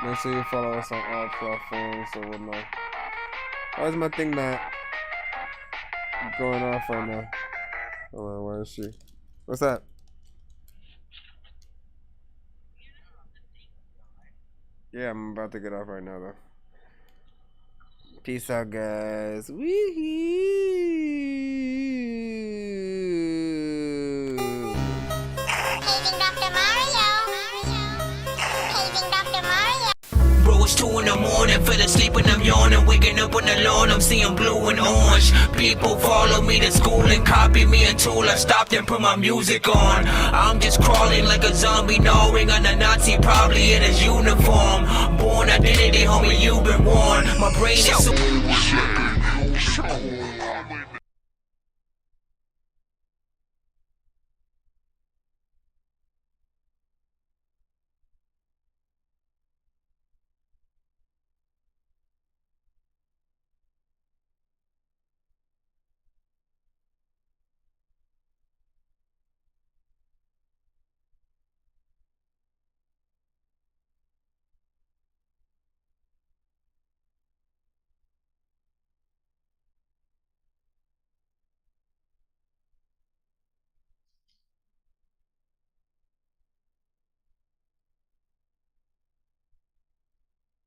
Or whatnot. Why is my thing not going off right now? Hold on, where is she? What's that? Yeah, I'm about to get off right now, though. Peace out, guys. Wee-hoo. Bro, it's 2 in the morning, fell asleep and I'm yawning. Waking up on the lawn, I'm seeing blue and orange. People follow me to school and copy me until I stopped and put my music on. I'm just crawling like a zombie, gnawing on a Nazi, probably in his uniform. Born identity, homie, you've been warned. My brain is so